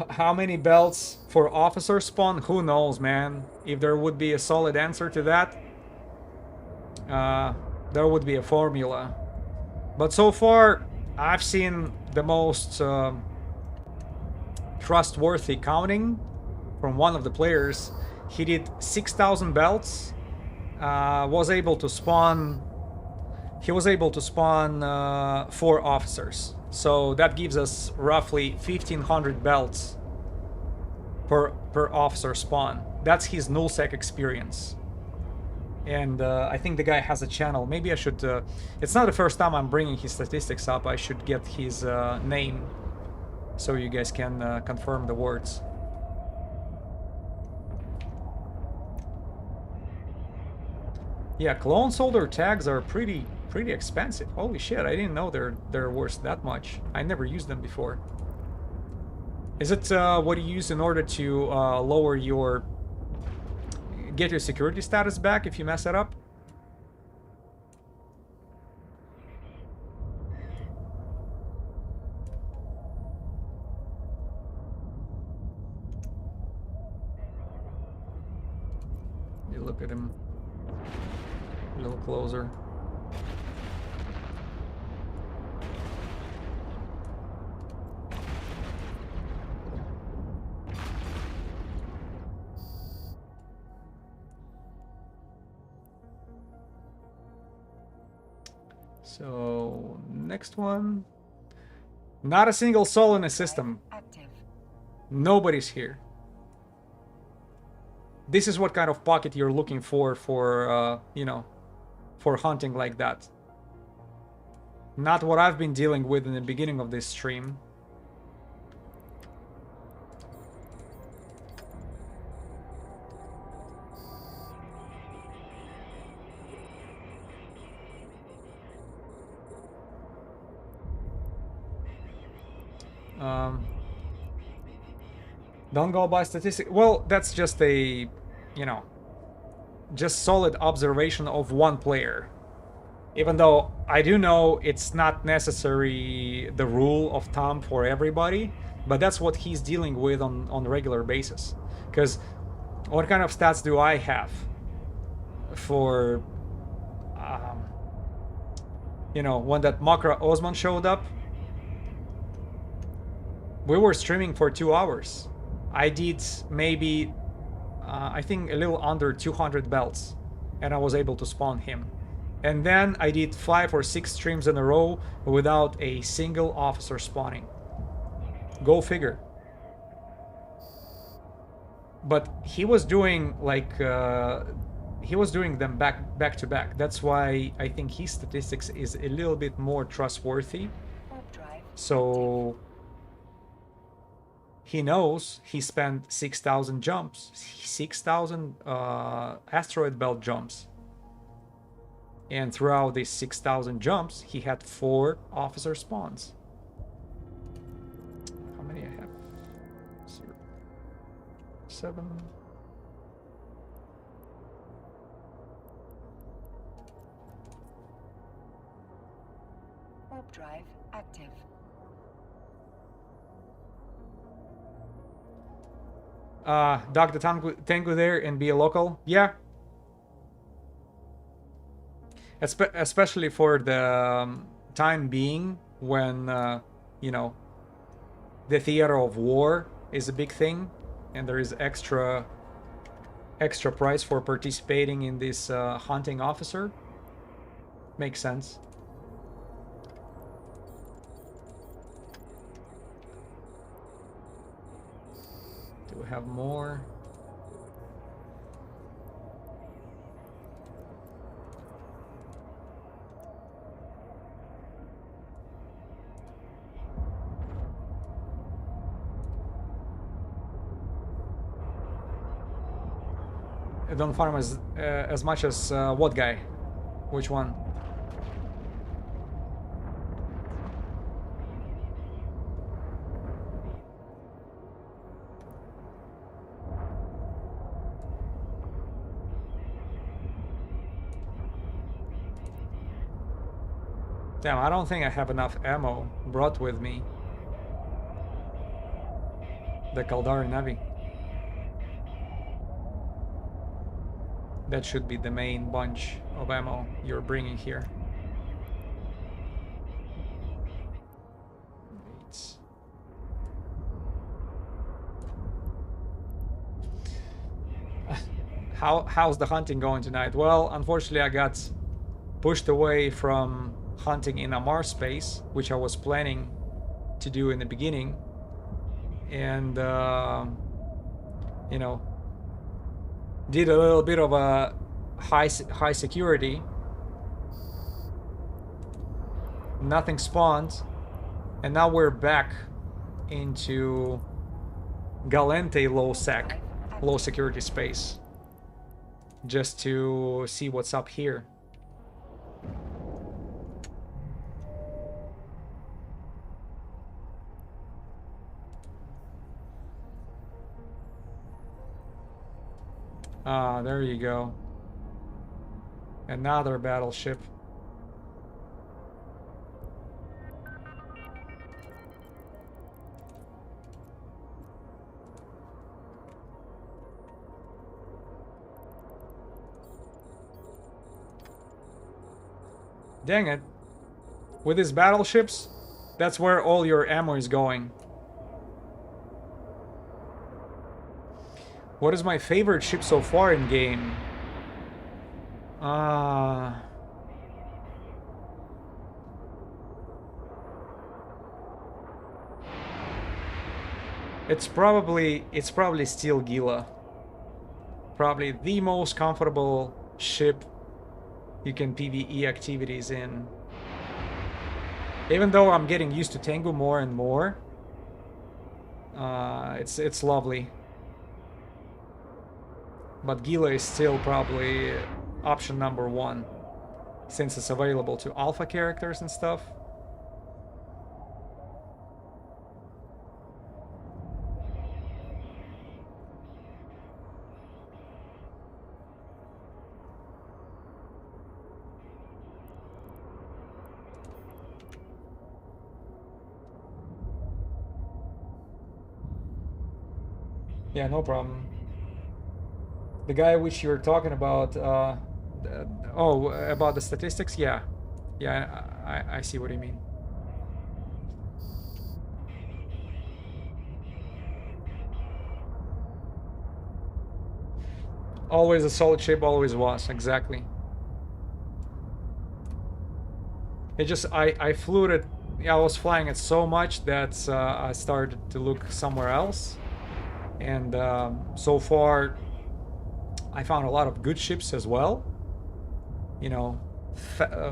How many belts for officer spawn? Who knows, man? If there would be a solid answer to that, there would be a formula. But so far, I've seen the most trustworthy counting from one of the players. He did 6,000 belts, was able to spawn. He was able to spawn 4 officers, so that gives us roughly 1,500 belts per officer spawn. That's his nullsec experience. And I think the guy has a channel. Maybe I should... it's not the first time I'm bringing his statistics up. I should get his name so you guys can confirm the words. Yeah, clone solder tags are pretty expensive. Holy shit, I didn't know they're worth that much. I never used them before. Is it what you use in order to lower your... get your security status back if you mess it up? You look at him a little closer. So, next one. Not a single soul in the system. Active. Nobody's here. This is what kind of pocket you're looking for, you know, for hunting like that. Not what I've been dealing with in the beginning of this stream. Don't go by statistics. Well, that's just a, you know, just solid observation of one player. Even though I do know it's not necessary the rule of thumb for everybody, but that's what he's dealing with on a regular basis. Because what kind of stats do I have for, you know, when that Makra Osman showed up? We were streaming for 2 hours. I did maybe, I think a little under 200 belts, and I was able to spawn him. And then I did 5 or 6 streams in a row without a single officer spawning. Go figure. But he was doing like, he was doing them back to back. That's why I think his statistics is a little bit more trustworthy. So he knows he spent 6,000 jumps, 6,000 asteroid belt jumps. And throughout these 6,000 jumps, he had 4 officer spawns. How many I have? 7. Warp drive active. Dock the Tango there and be a local? Yeah. Especially for the time being when, you know, the theater of war is a big thing and there is extra price for participating in this hunting officer. Makes sense. Do we have more? I don't farm as much as what guy? Which one? Damn, I don't think I have enough ammo brought with me. the Kaldari Navi. That should be the main bunch of ammo you're bringing here. It's... How's the hunting going tonight? Well, unfortunately, I got pushed away from hunting in Amar space, which I was planning to do in the beginning, and you know, did a little bit of a high security. Nothing spawned, and now we're back into Galente LowSec, low security space, just to see what's up here. Ah, there you go. Another battleship. Dang it. With these battleships, that's where all your ammo is going. What is my favorite ship so far in game? It's probably still Gila. Probably the most comfortable ship you can PvE activities in. Even though I'm getting used to Tengu more and more, it's lovely. But Gila is still probably option number one, since it's available to alpha characters and stuff. Yeah, no problem. The guy which you're talking about, oh, about the statistics? Yeah. Yeah, I see what you mean. Always a solid ship, always was, exactly. It just, I flew it, I was flying it so much that I started to look somewhere else. And so far, I found a lot of good ships as well. You know,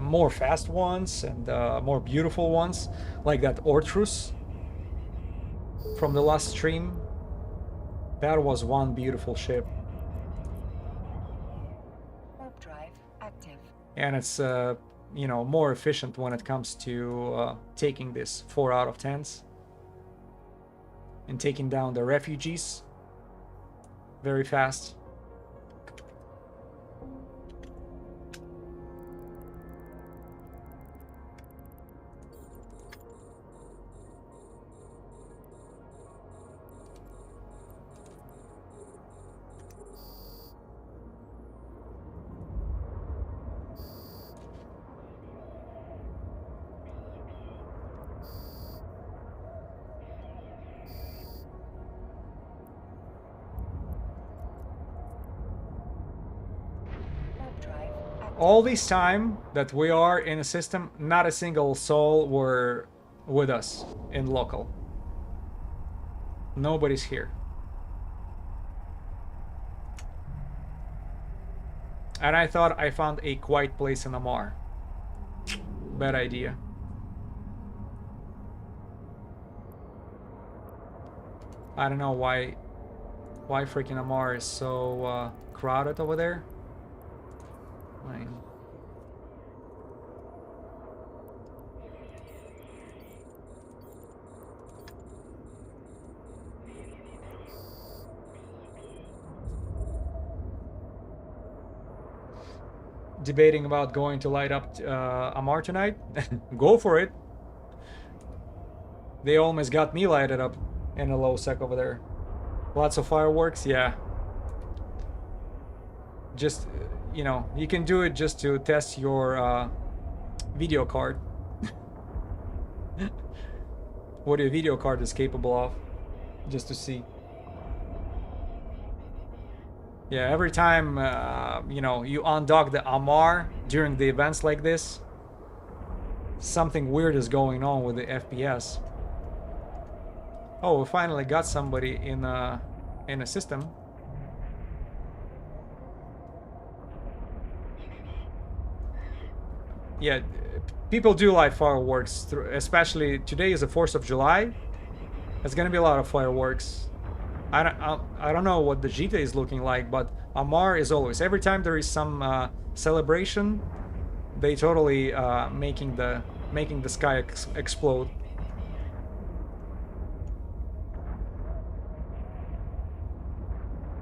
more fast ones and more beautiful ones, like that Ortrus from the last stream. That was one beautiful ship. Warp drive active. And it's you know, more efficient when it comes to taking this 4 out of 10s and taking down the refugees very fast. All this time that we are in a system, not a single soul were with us in local. Nobody's here. And I thought I found a quiet place in Amar. Bad idea. I don't know why freaking Amar is so crowded over there. Fine. Debating about going to light up Amar tonight? Go for it. They almost got me lighted up and a LowSec over there. Lots of fireworks, yeah. Just, you know, you can do it just to test your video card. What your video card is capable of. Just to see. Yeah, every time, you know, you undock the Amar during the events like this, something weird is going on with the FPS. Oh, we finally got somebody in a system. Yeah, people do light fireworks, especially today is the 4th of July. There's gonna be a lot of fireworks. I don't know what the Jita is looking like, but Amar is always, every time there is some celebration, they totally making the sky explode.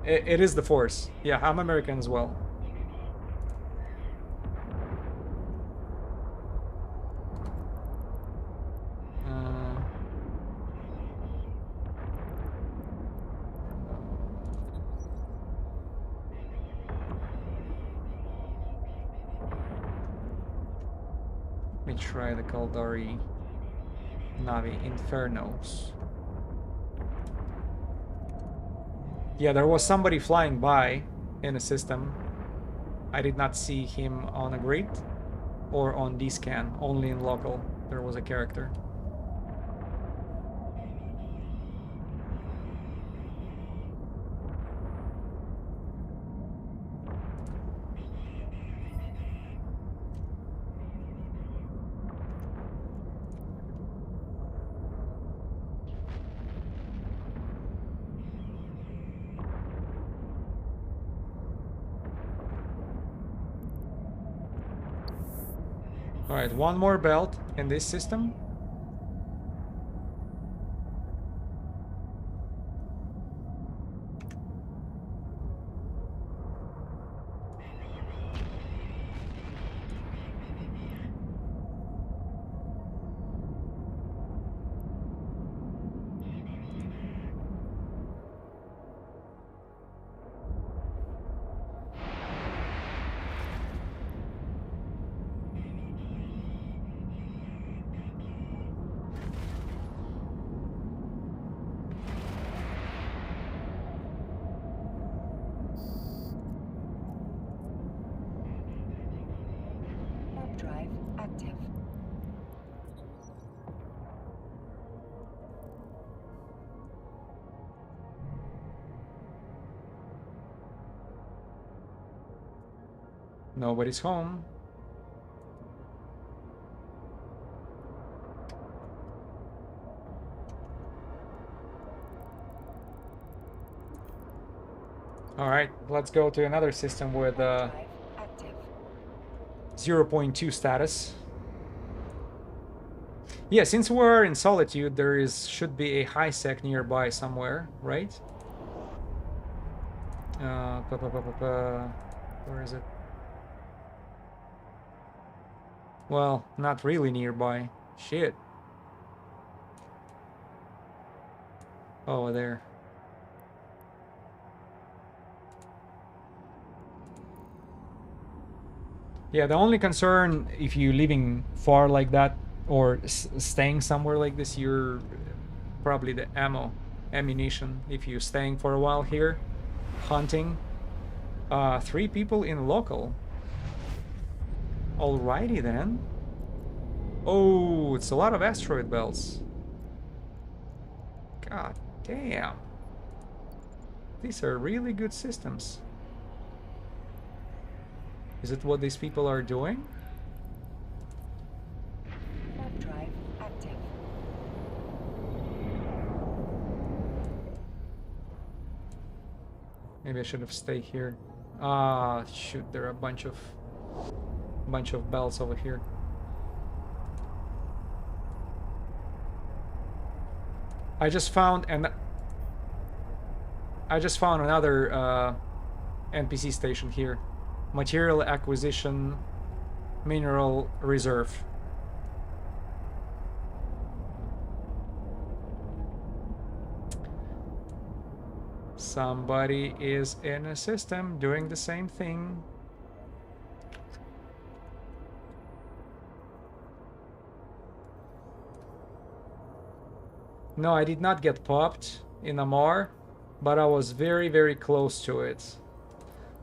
It is the force. Yeah, I'm American as well. Let me try the Caldari Navi Infernos. Yeah, there was somebody flying by in a system. I did not see him on a grid or on D-scan, only in local there was a character. Alright, one more belt in this system. Drive active. Nobody's home. Alright, let's go to another system with 0.2 status. Yeah, since we're in Solitude, there should be a high sec nearby somewhere, right? Where is it? Well, not really nearby. Shit. Oh, there. Yeah, the only concern if you're living far like that or staying somewhere like this, you're probably the ammunition. If you're staying for a while here, hunting. 3 people in local. Alrighty then. Oh, it's a lot of asteroid belts. God damn. These are really good systems. Is it what these people are doing? Drive active. Maybe I should have stayed here. Ah, shoot, there are a bunch of belts over here. I just found another NPC station here. Material acquisition, mineral reserve. Somebody is in a system doing the same thing. No, I did not get popped in Amar, but I was very, very close to it.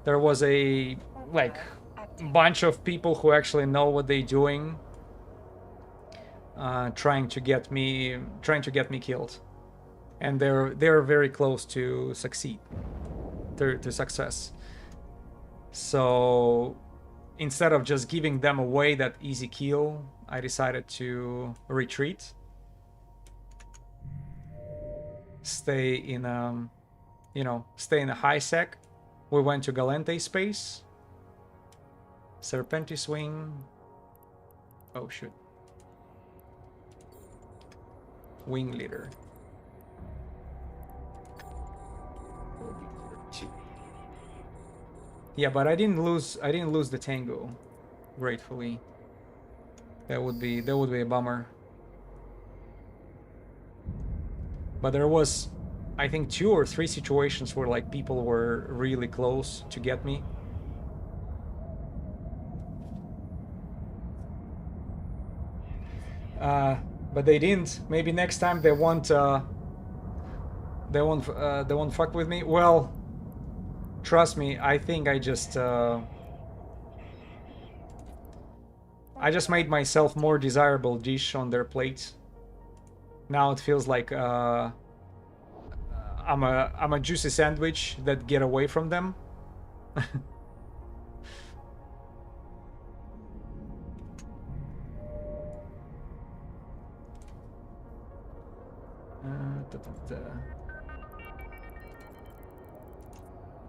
There was a like bunch of people who actually know what they're doing, trying to get me killed, and they're very close to succeed, to success. So instead of just giving them away that easy kill, I decided to retreat, stay in stay in a high sec. We went to Galente space, Serpenti swing. Oh shoot. Wing leader. Yeah, but I didn't lose the tango, gratefully. That would be a bummer. But there was, I think, 2 or 3 situations where like people were really close to get me. But they didn't. Maybe next time they won't fuck with me. Well, trust me, I think I just made myself more desirable dish on their plate. Now it feels like I'm a juicy sandwich that get away from them.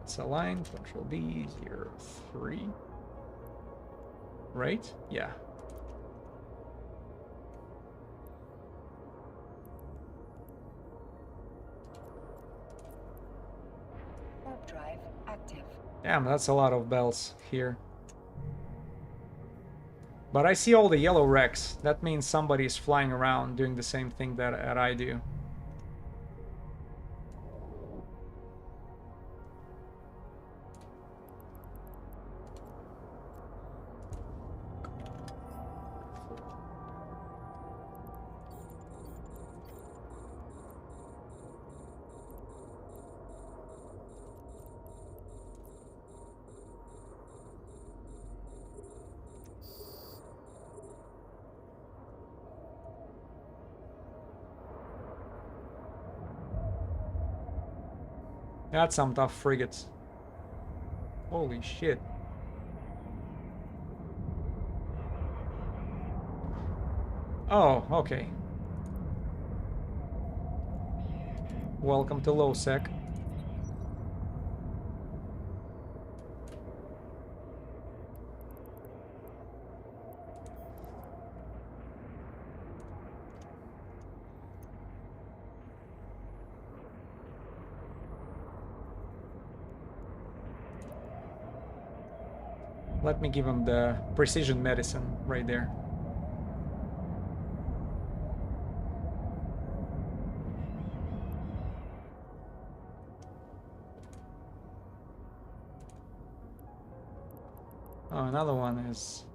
It's aligned. Control B 03. Right? Yeah. Warp drive active. Damn, that's a lot of bells here. But I see all the yellow wrecks. That means somebody's flying around doing the same thing that I do. That's some tough frigates. Holy shit. Oh, okay. Welcome to LowSec. Let me give him the precision medicine right there. Oh, another one is...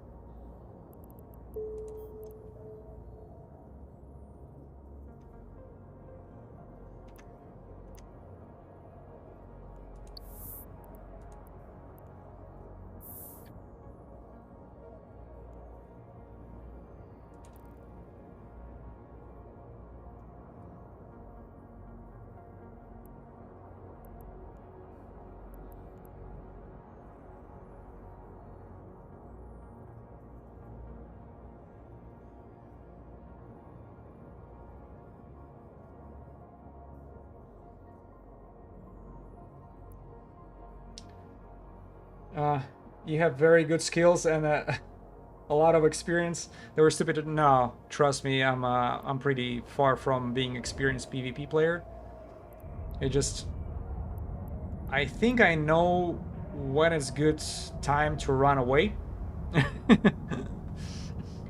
you have very good skills and a lot of experience. They were stupid. No, trust me, I'm pretty far from being experienced PvP player. It just, I think I know when it's good time to run away, and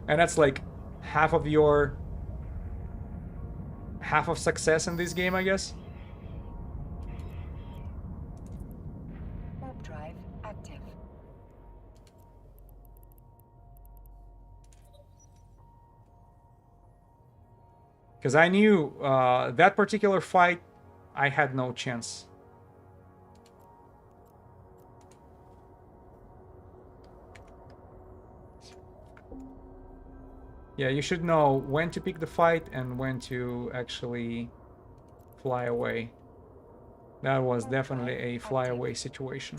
that's like half of success in this game, I guess. Because I knew that particular fight, I had no chance. Yeah, you should know when to pick the fight and when to actually fly away. That was definitely a fly away situation.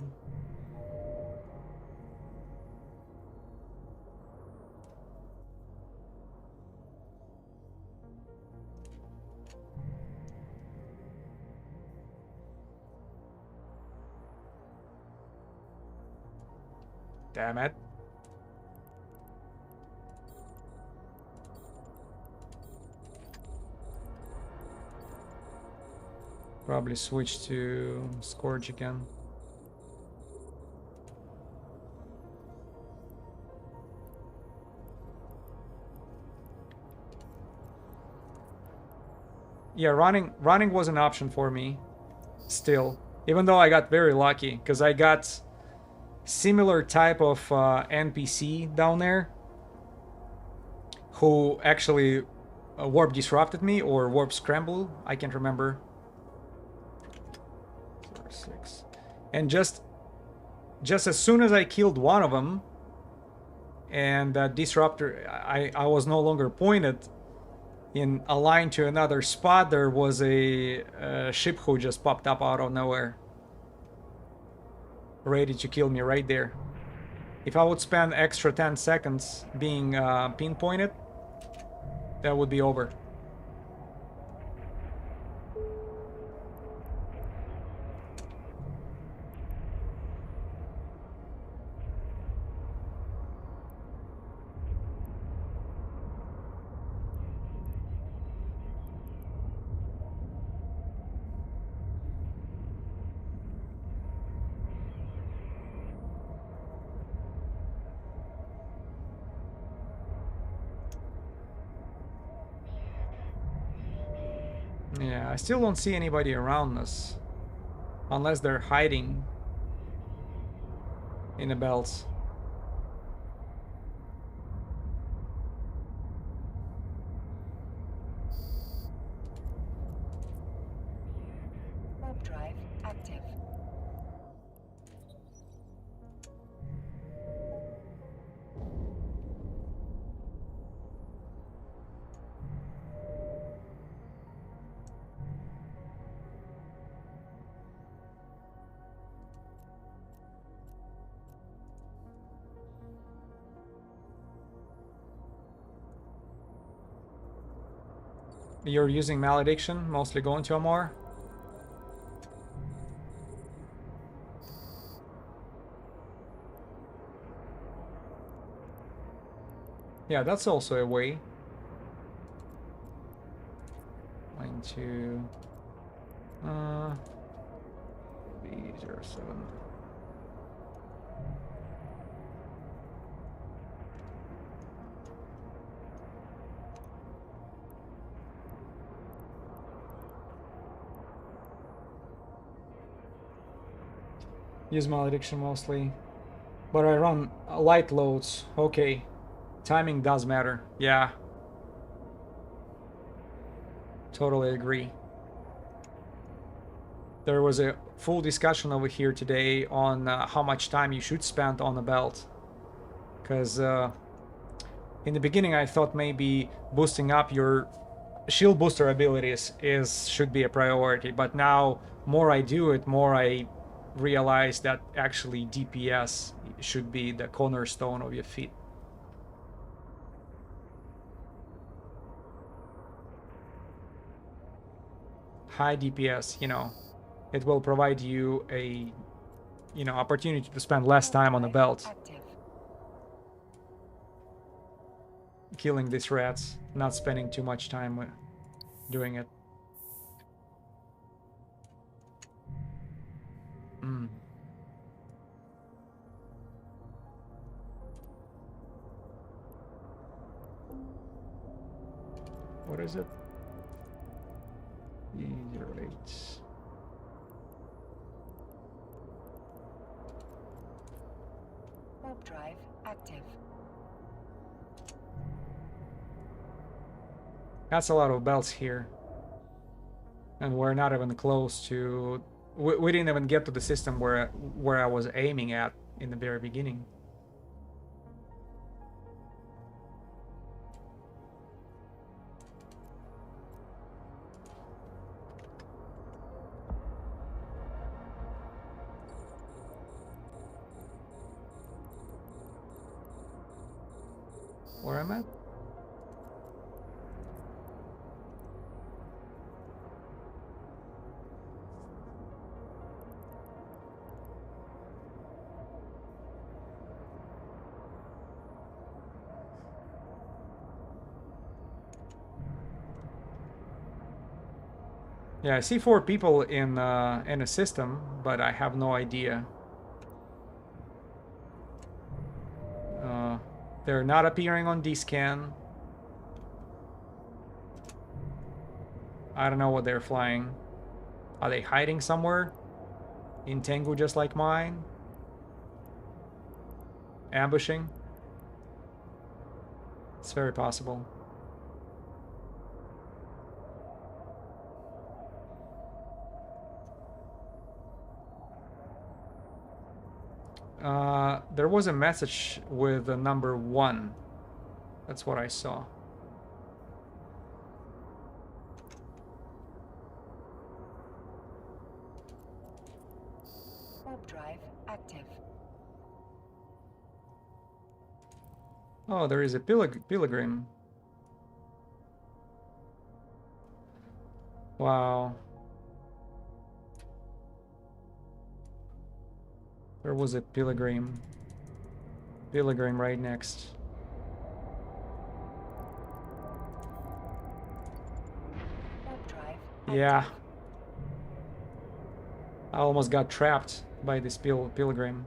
Damn it. Probably switch to Scourge again. Yeah, running was an option for me still. Even though I got very lucky, because I got similar type of NPC down there who actually warp disrupted me or warp scramble. I can't remember. 6. And just as soon as I killed one of them, and that disruptor, I was no longer pointed in a line to another spot. There was a ship who just popped up out of nowhere, ready to kill me right there. If I would spend extra 10 seconds being pinpointed, that would be over. Yeah, I still don't see anybody around us. Unless they're hiding in the belts. Warp drive active. You're using Malediction, mostly going to Amor? Yeah, that's also a way. 92. B07. Use Malediction mostly. But I run light loads. Okay. Timing does matter. Yeah. Totally agree. There was a full discussion over here today on how much time you should spend on a belt. Because in the beginning I thought maybe boosting up your shield booster abilities should be a priority. But now, more I do it, more I realize that actually DPS should be the cornerstone of your feat. High DPS, it will provide you a, opportunity to spend less time on the belt. Active. Killing these rats, not spending too much time doing it. What is it? E08. Warp drive active. That's a lot of belts here. And we're not even close to... We didn't even get to the system where I was aiming at in the very beginning. Where am I? Yeah, I see 4 people in a system, but I have no idea. They're not appearing on D-scan. I don't know what they're flying. Are they hiding somewhere? In Tengu just like mine? Ambushing? It's very possible. There was a message with the number 1. That's what I saw. Warp drive active. Oh, there is a pilgrim. Wow. There was a pilgrim. Pilgrim right next. Warp drive Yeah. active. I almost got trapped by this pilgrim.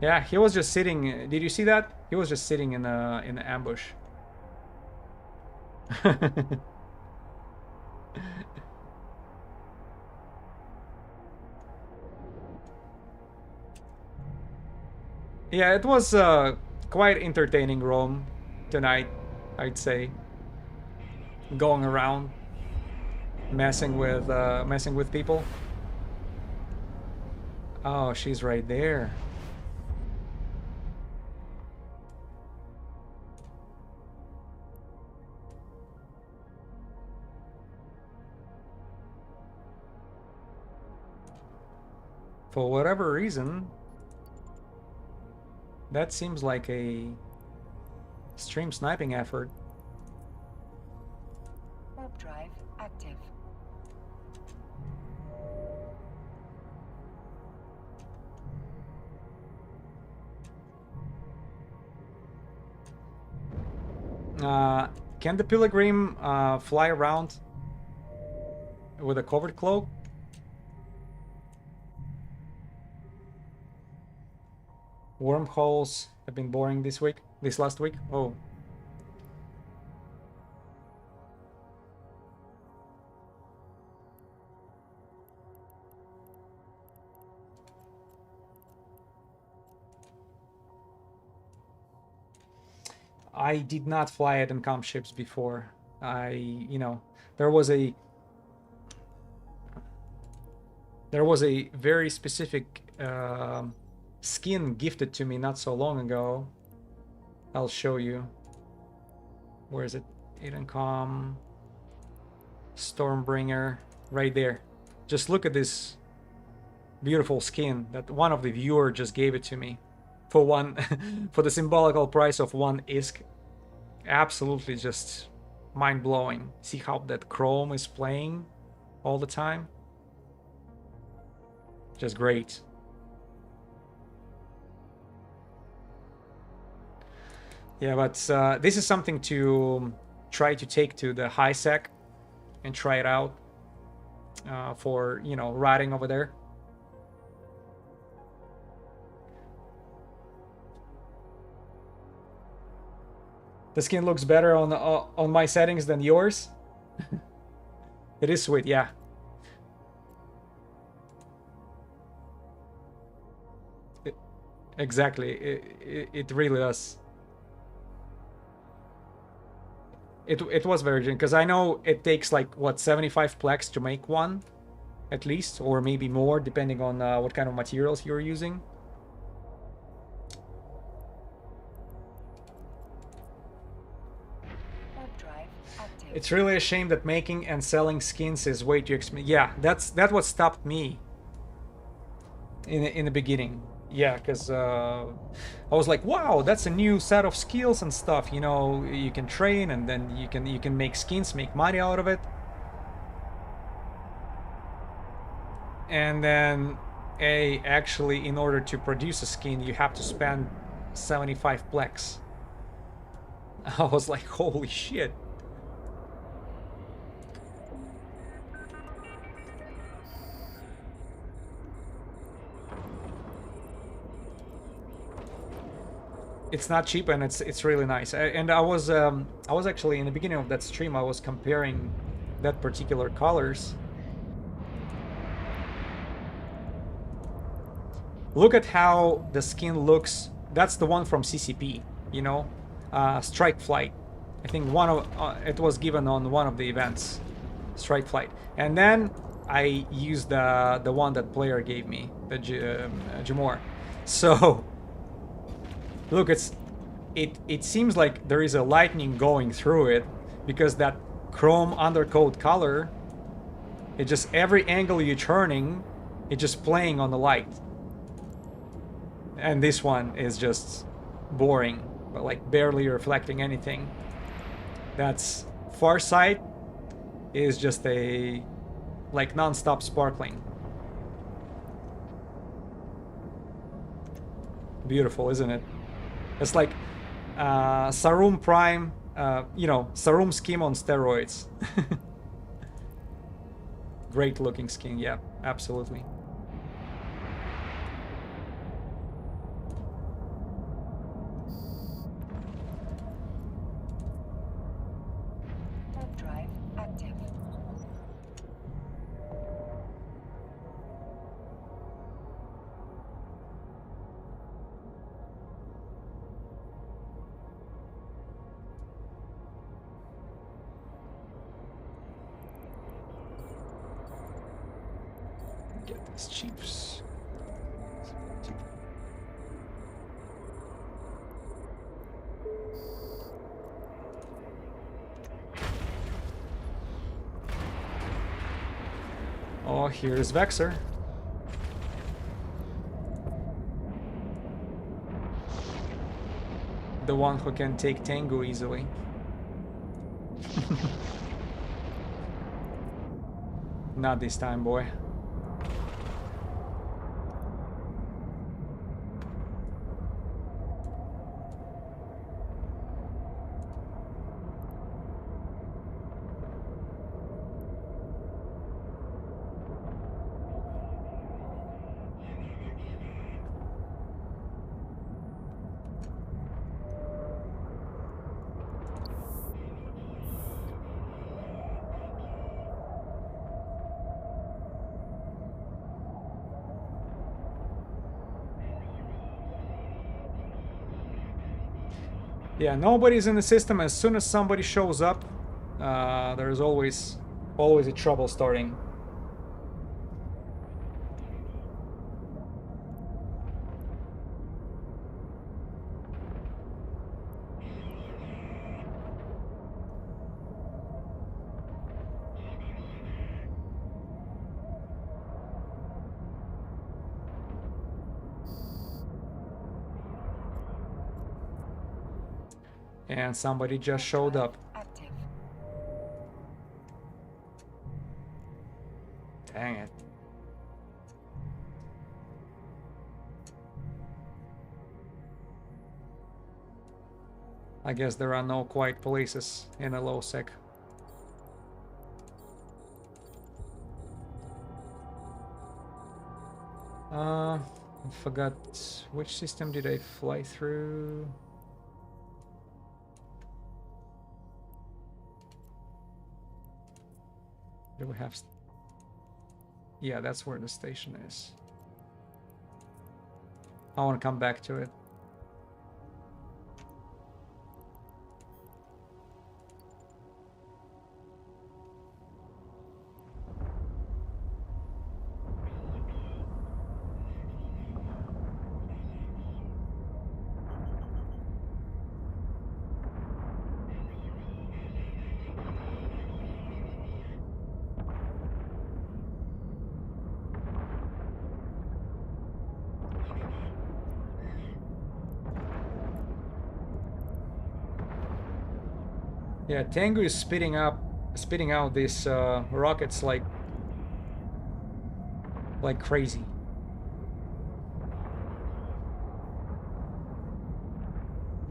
Yeah, he was just sitting. Did you see that? He was just sitting in an ambush. Yeah, it was quite entertaining roam tonight, I'd say. Going around, messing with people. Oh, she's right there. For whatever reason, that seems like a stream sniping effort. Warp drive active. Can the pilgrim fly around with a covered cloak? Wormholes have been boring this last week. Oh. I did not fly at Encom ships before. There was a very specific skin gifted to me not so long ago. I'll show you. Where is it? Encom Stormbringer, right there. Just look at this beautiful skin that one of the viewer just gave it to me for one for the symbolical price of 1 ISK. Absolutely just mind-blowing. See how that chrome is playing all the time? Just great. Yeah, but this is something to try to take to the high sec and try it out for, riding over there. The skin looks better on my settings than yours. It is sweet, yeah. Exactly. It really does. It was very genuine because I know it takes like what 75 plex to make one, at least, or maybe more depending on what kind of materials you're using. Web drive active. It's really a shame that making and selling skins is way too expensive. Yeah, that's what stopped me in the beginning. Yeah, because I was like, wow, that's a new set of skills and stuff. You know, you can train and then you can make skins, make money out of it. And then, actually, in order to produce a skin, you have to spend 75 plex. I was like, holy shit. It's not cheap and it's really nice. And I was actually in the beginning of that stream I was comparing that particular colors. Look at how the skin looks. That's the one from CCP, you know, Strike Flight. I think one of it was given on one of the events, Strike Flight. And then I used the one that player gave me, the Jamor. So look, it seems like there is a lightning going through it because that chrome undercoat color, it just every angle you're turning, it's just playing on the light. And this one is just boring, but like barely reflecting anything. That's far sight is just a like non-stop sparkling. Beautiful, isn't it? It's like Sarum Prime, you know, Sarum Scheme on steroids. Great looking skin, yeah, absolutely. Web drive active. Get these chiefs. Oh, here's Vexer. The one who can take Tengu easily. Not this time, boy. Yeah, nobody's in the system. As soon as somebody shows up, there's always a trouble starting. And somebody just showed up. Active. Dang it. I guess there are no quiet places in a LowSec. I forgot which system did I fly through? Do we have? Yeah, that's where the station is. I want to come back to it. Yeah, Tengu is spitting out these rockets like crazy.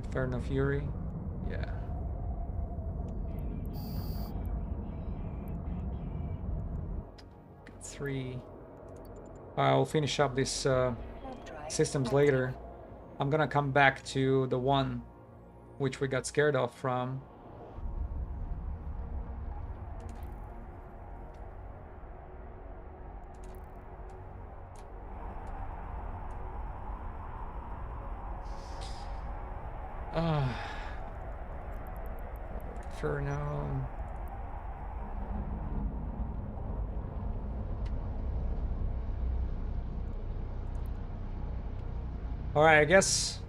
Inferno Fury, yeah. Got 3. I'll finish up these Warp drive systems active. later. I'm gonna come back to the one which we got scared off from. Inferno. Alright, I guess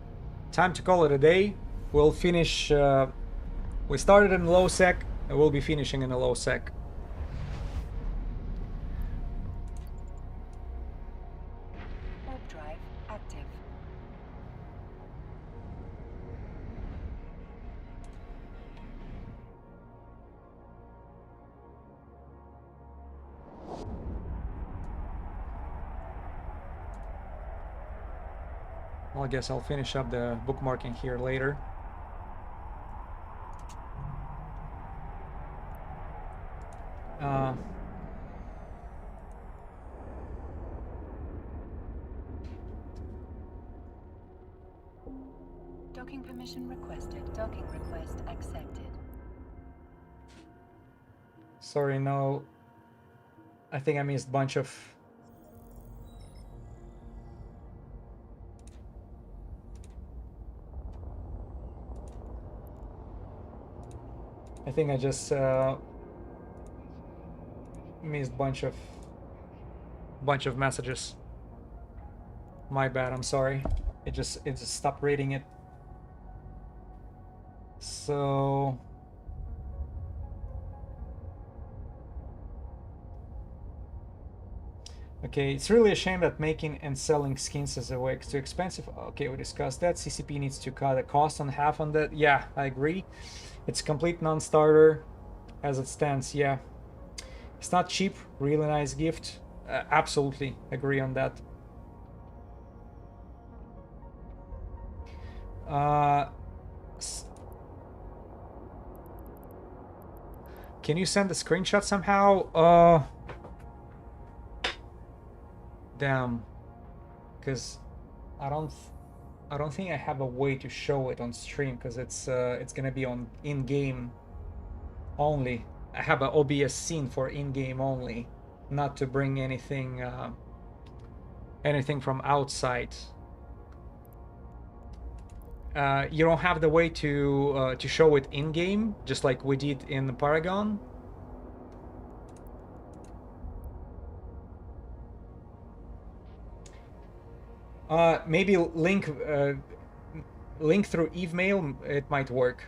time to call it a day. We'll finish, we started in LowSec, and we'll be finishing in the LowSec. Warp drive active. Well, I guess I'll finish up the bookmarking here later. Docking permission requested. Docking request accepted. Sorry, no. I think I missed a bunch of... I think I just missed bunch of messages. My bad, I'm sorry. It just stopped reading it. So okay, it's really a shame that making and selling skins is a way too expensive. Okay, we discussed that. CCP needs to cut the cost on half on that. Yeah, I agree. It's a complete non-starter as it stands. Yeah, it's not cheap. Really nice gift. Absolutely agree on that. Can you send a screenshot somehow? Damn, because I don't think I have a way to show it on stream, because it's gonna be on in-game only. I have an OBS scene for in-game only, not to bring anything from outside. You don't have the way to show it in-game, just like we did in Paragon? Maybe link through Eve-mail, it might work.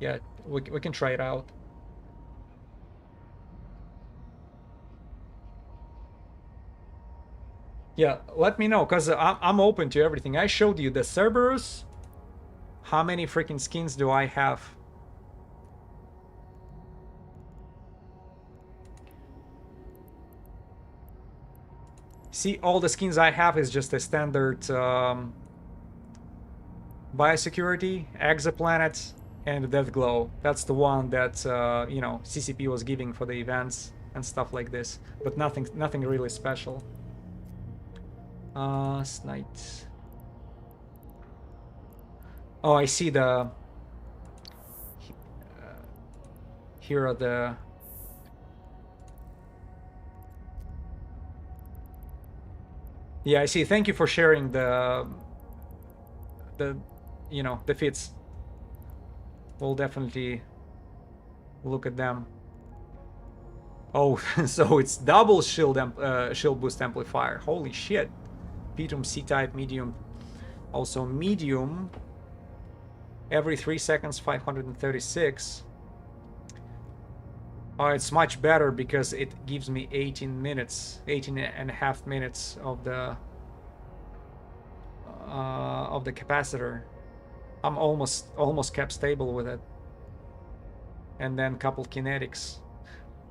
Yeah, we can try it out. Yeah, let me know, because I'm open to everything. I showed you the Cerberus. How many freaking skins do I have? See, all the skins I have is just a standard biosecurity, exoplanet, and death glow. That's the one that you know, CCP was giving for the events and stuff like this, but nothing really special. Snight. Oh, I see the. Here are the. Yeah, I see. Thank you for sharing the the fits. We'll definitely look at them. Oh, so it's double shield boost amplifier. Holy shit. Medium, C-type, medium. Also medium. Every 3 seconds, 536. Oh, it's much better because it gives me 18 minutes, 18 and a half minutes of the capacitor. I'm almost kept stable with it. And then couple kinetics.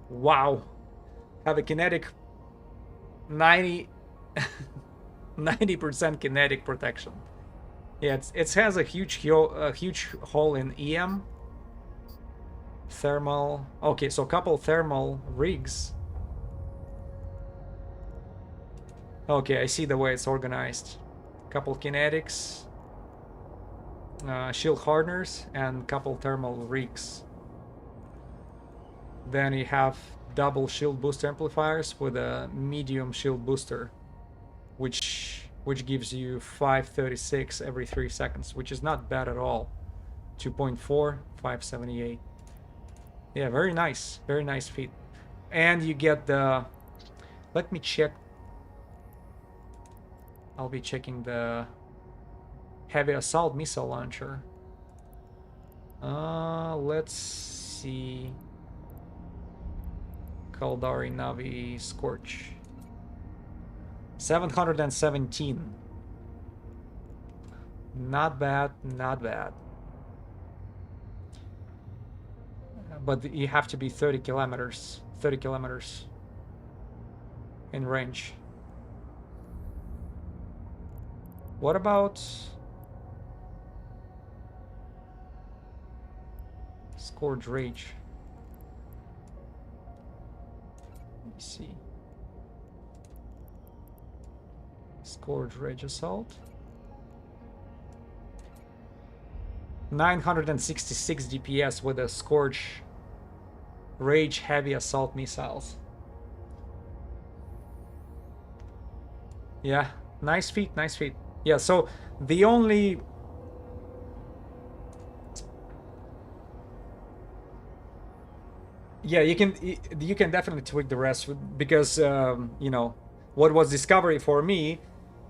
Wow. Have a kinetic 90 90% kinetic protection. Yeah, it has a huge hole in EM. Thermal. Okay, so couple thermal rigs. Okay, I see the way it's organized. Couple kinetics, shield hardeners, and couple thermal rigs. Then you have double shield booster amplifiers with a medium shield booster, which gives you 536 every 3 seconds, which is not bad at all. 2.4, 578. Yeah, very nice feat. And you get the, let me check. I'll be checking the heavy assault missile launcher. Let's see. Kaldari Navi Scorch. 717. Not bad, not bad. But you have to be 30 kilometers in range. What about Scourge Rage? Let me see. Scourge Rage Assault. 966 DPS with a Scourge Rage Heavy Assault missiles. Yeah, nice feat. Yeah, so the only... Yeah, you can definitely tweak the rest because what was discovery for me,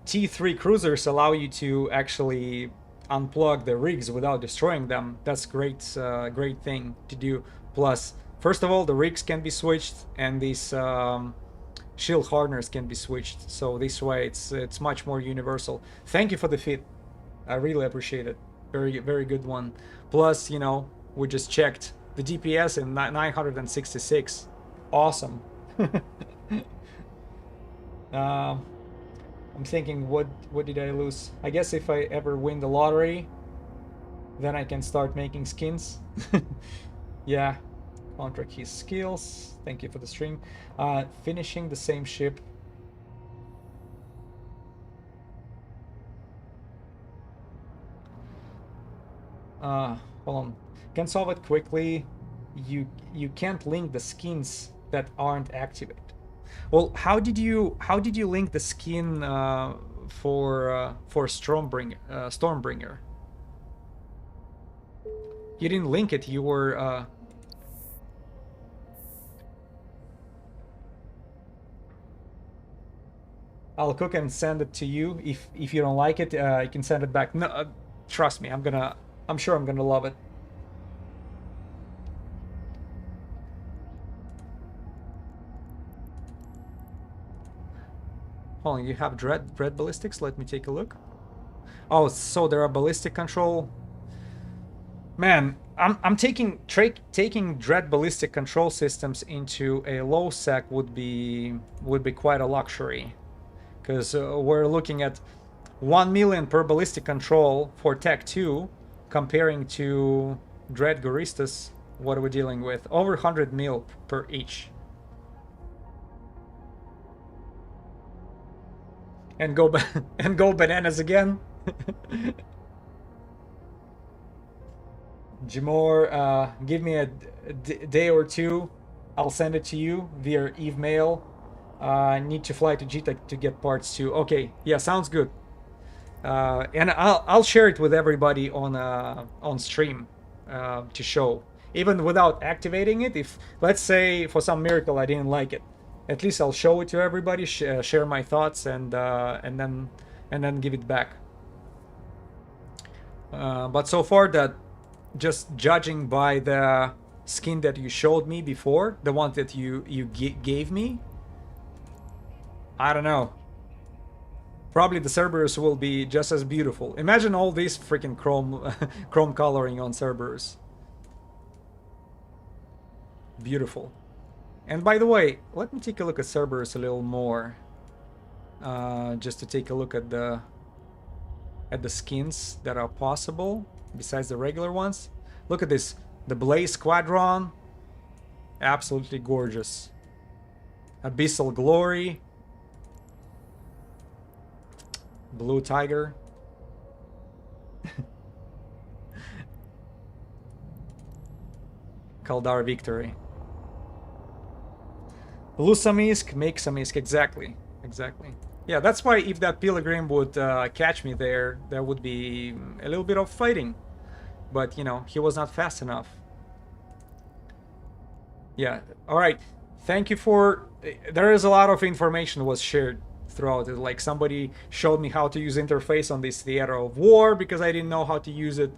T3 cruisers allow you to actually unplug the rigs without destroying them. That's great thing to do. Plus, first of all, the rigs can be switched, and these shield hardeners can be switched. So this way, it's much more universal. Thank you for the fit. I really appreciate it. Very good one. Plus, we just checked the DPS in 966. Awesome. I'm thinking, what did I lose? I guess if I ever win the lottery, then I can start making skins. Yeah. Contract his skills. Thank you for the stream. Finishing the same ship. Hold on. Can solve it quickly. You can't link the skins that aren't activated. Well, how did you link the skin for Stormbringer? You didn't link it. You were. I'll cook and send it to you. If you don't like it, you can send it back. No, trust me. I'm sure I'm gonna love it. Hold on, you have dread ballistics? Let me take a look. Oh, so there are ballistic control. Man, I'm taking dread ballistic control systems into a LowSec would be quite a luxury, because we're looking at 1 million per ballistic control for Tech 2, comparing to Dread Goristas. What are we dealing with? Over 100 mil per each. And go bananas again. Jimor, give me a day or two. I'll send it to you via email. Need to fly to GTEC to get parts too. Okay, yeah, sounds good. And I'll share it with everybody on stream to show, even without activating it. If let's say for some miracle I didn't like it, at least I'll show it to everybody, share my thoughts, and then give it back. But so far, that just judging by the skin that you showed me before, the one that you gave me, I don't know. Probably the Cerberus will be just as beautiful. Imagine all this freaking chrome chrome coloring on Cerberus. Beautiful. And by the way, let me take a look at Cerberus a little more. Just to take a look at the skins that are possible besides the regular ones. Look at this. The Blaze Squadron. Absolutely gorgeous. Abyssal Glory. Blue Tiger. Kaldar Victory. Lusamisk, make Samisk, exactly. Yeah, that's why if that Pilgrim would catch me there would be a little bit of fighting. But, you know, he was not fast enough. Yeah, alright. Thank you for... There is a lot of information was shared throughout it. Like, somebody showed me how to use interface on this Theater of War because I didn't know how to use it.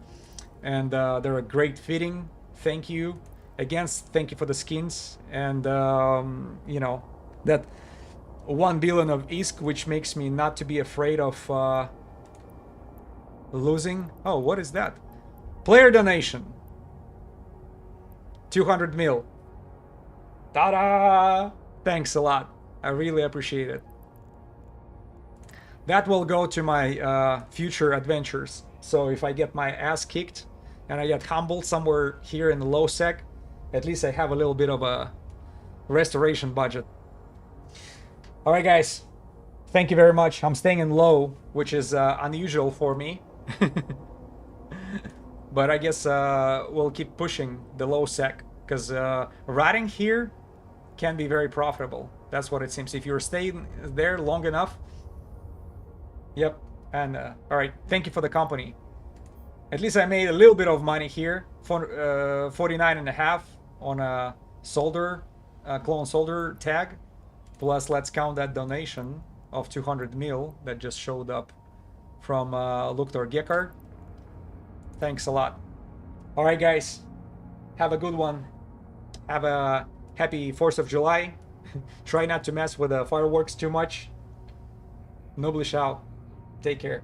And they're a great fitting. Thank you. Again, thank you for the skins. And, you know, that 1 billion of ISK, which makes me not to be afraid of losing. Oh, what is that? Player donation. 200 mil. Ta-da! Thanks a lot. I really appreciate it. That will go to my future adventures. So if I get my ass kicked and I get humbled somewhere here in the LowSec, at least I have a little bit of a restoration budget. Alright guys, thank you very much. I'm staying in low, which is unusual for me. But I guess we'll keep pushing the LowSec, because ratting here can be very profitable. That's what it seems. If you're staying there long enough. Yep. And alright, thank you for the company. At least I made a little bit of money here. 49.5 on a solder, clone solder tag. Plus, let's count that donation of 200 mil that just showed up from Luktor Gekard. Thanks a lot. Alright guys, have a good one. Have a happy 4th of July. Try not to mess with the fireworks too much. Noblish out. Take care.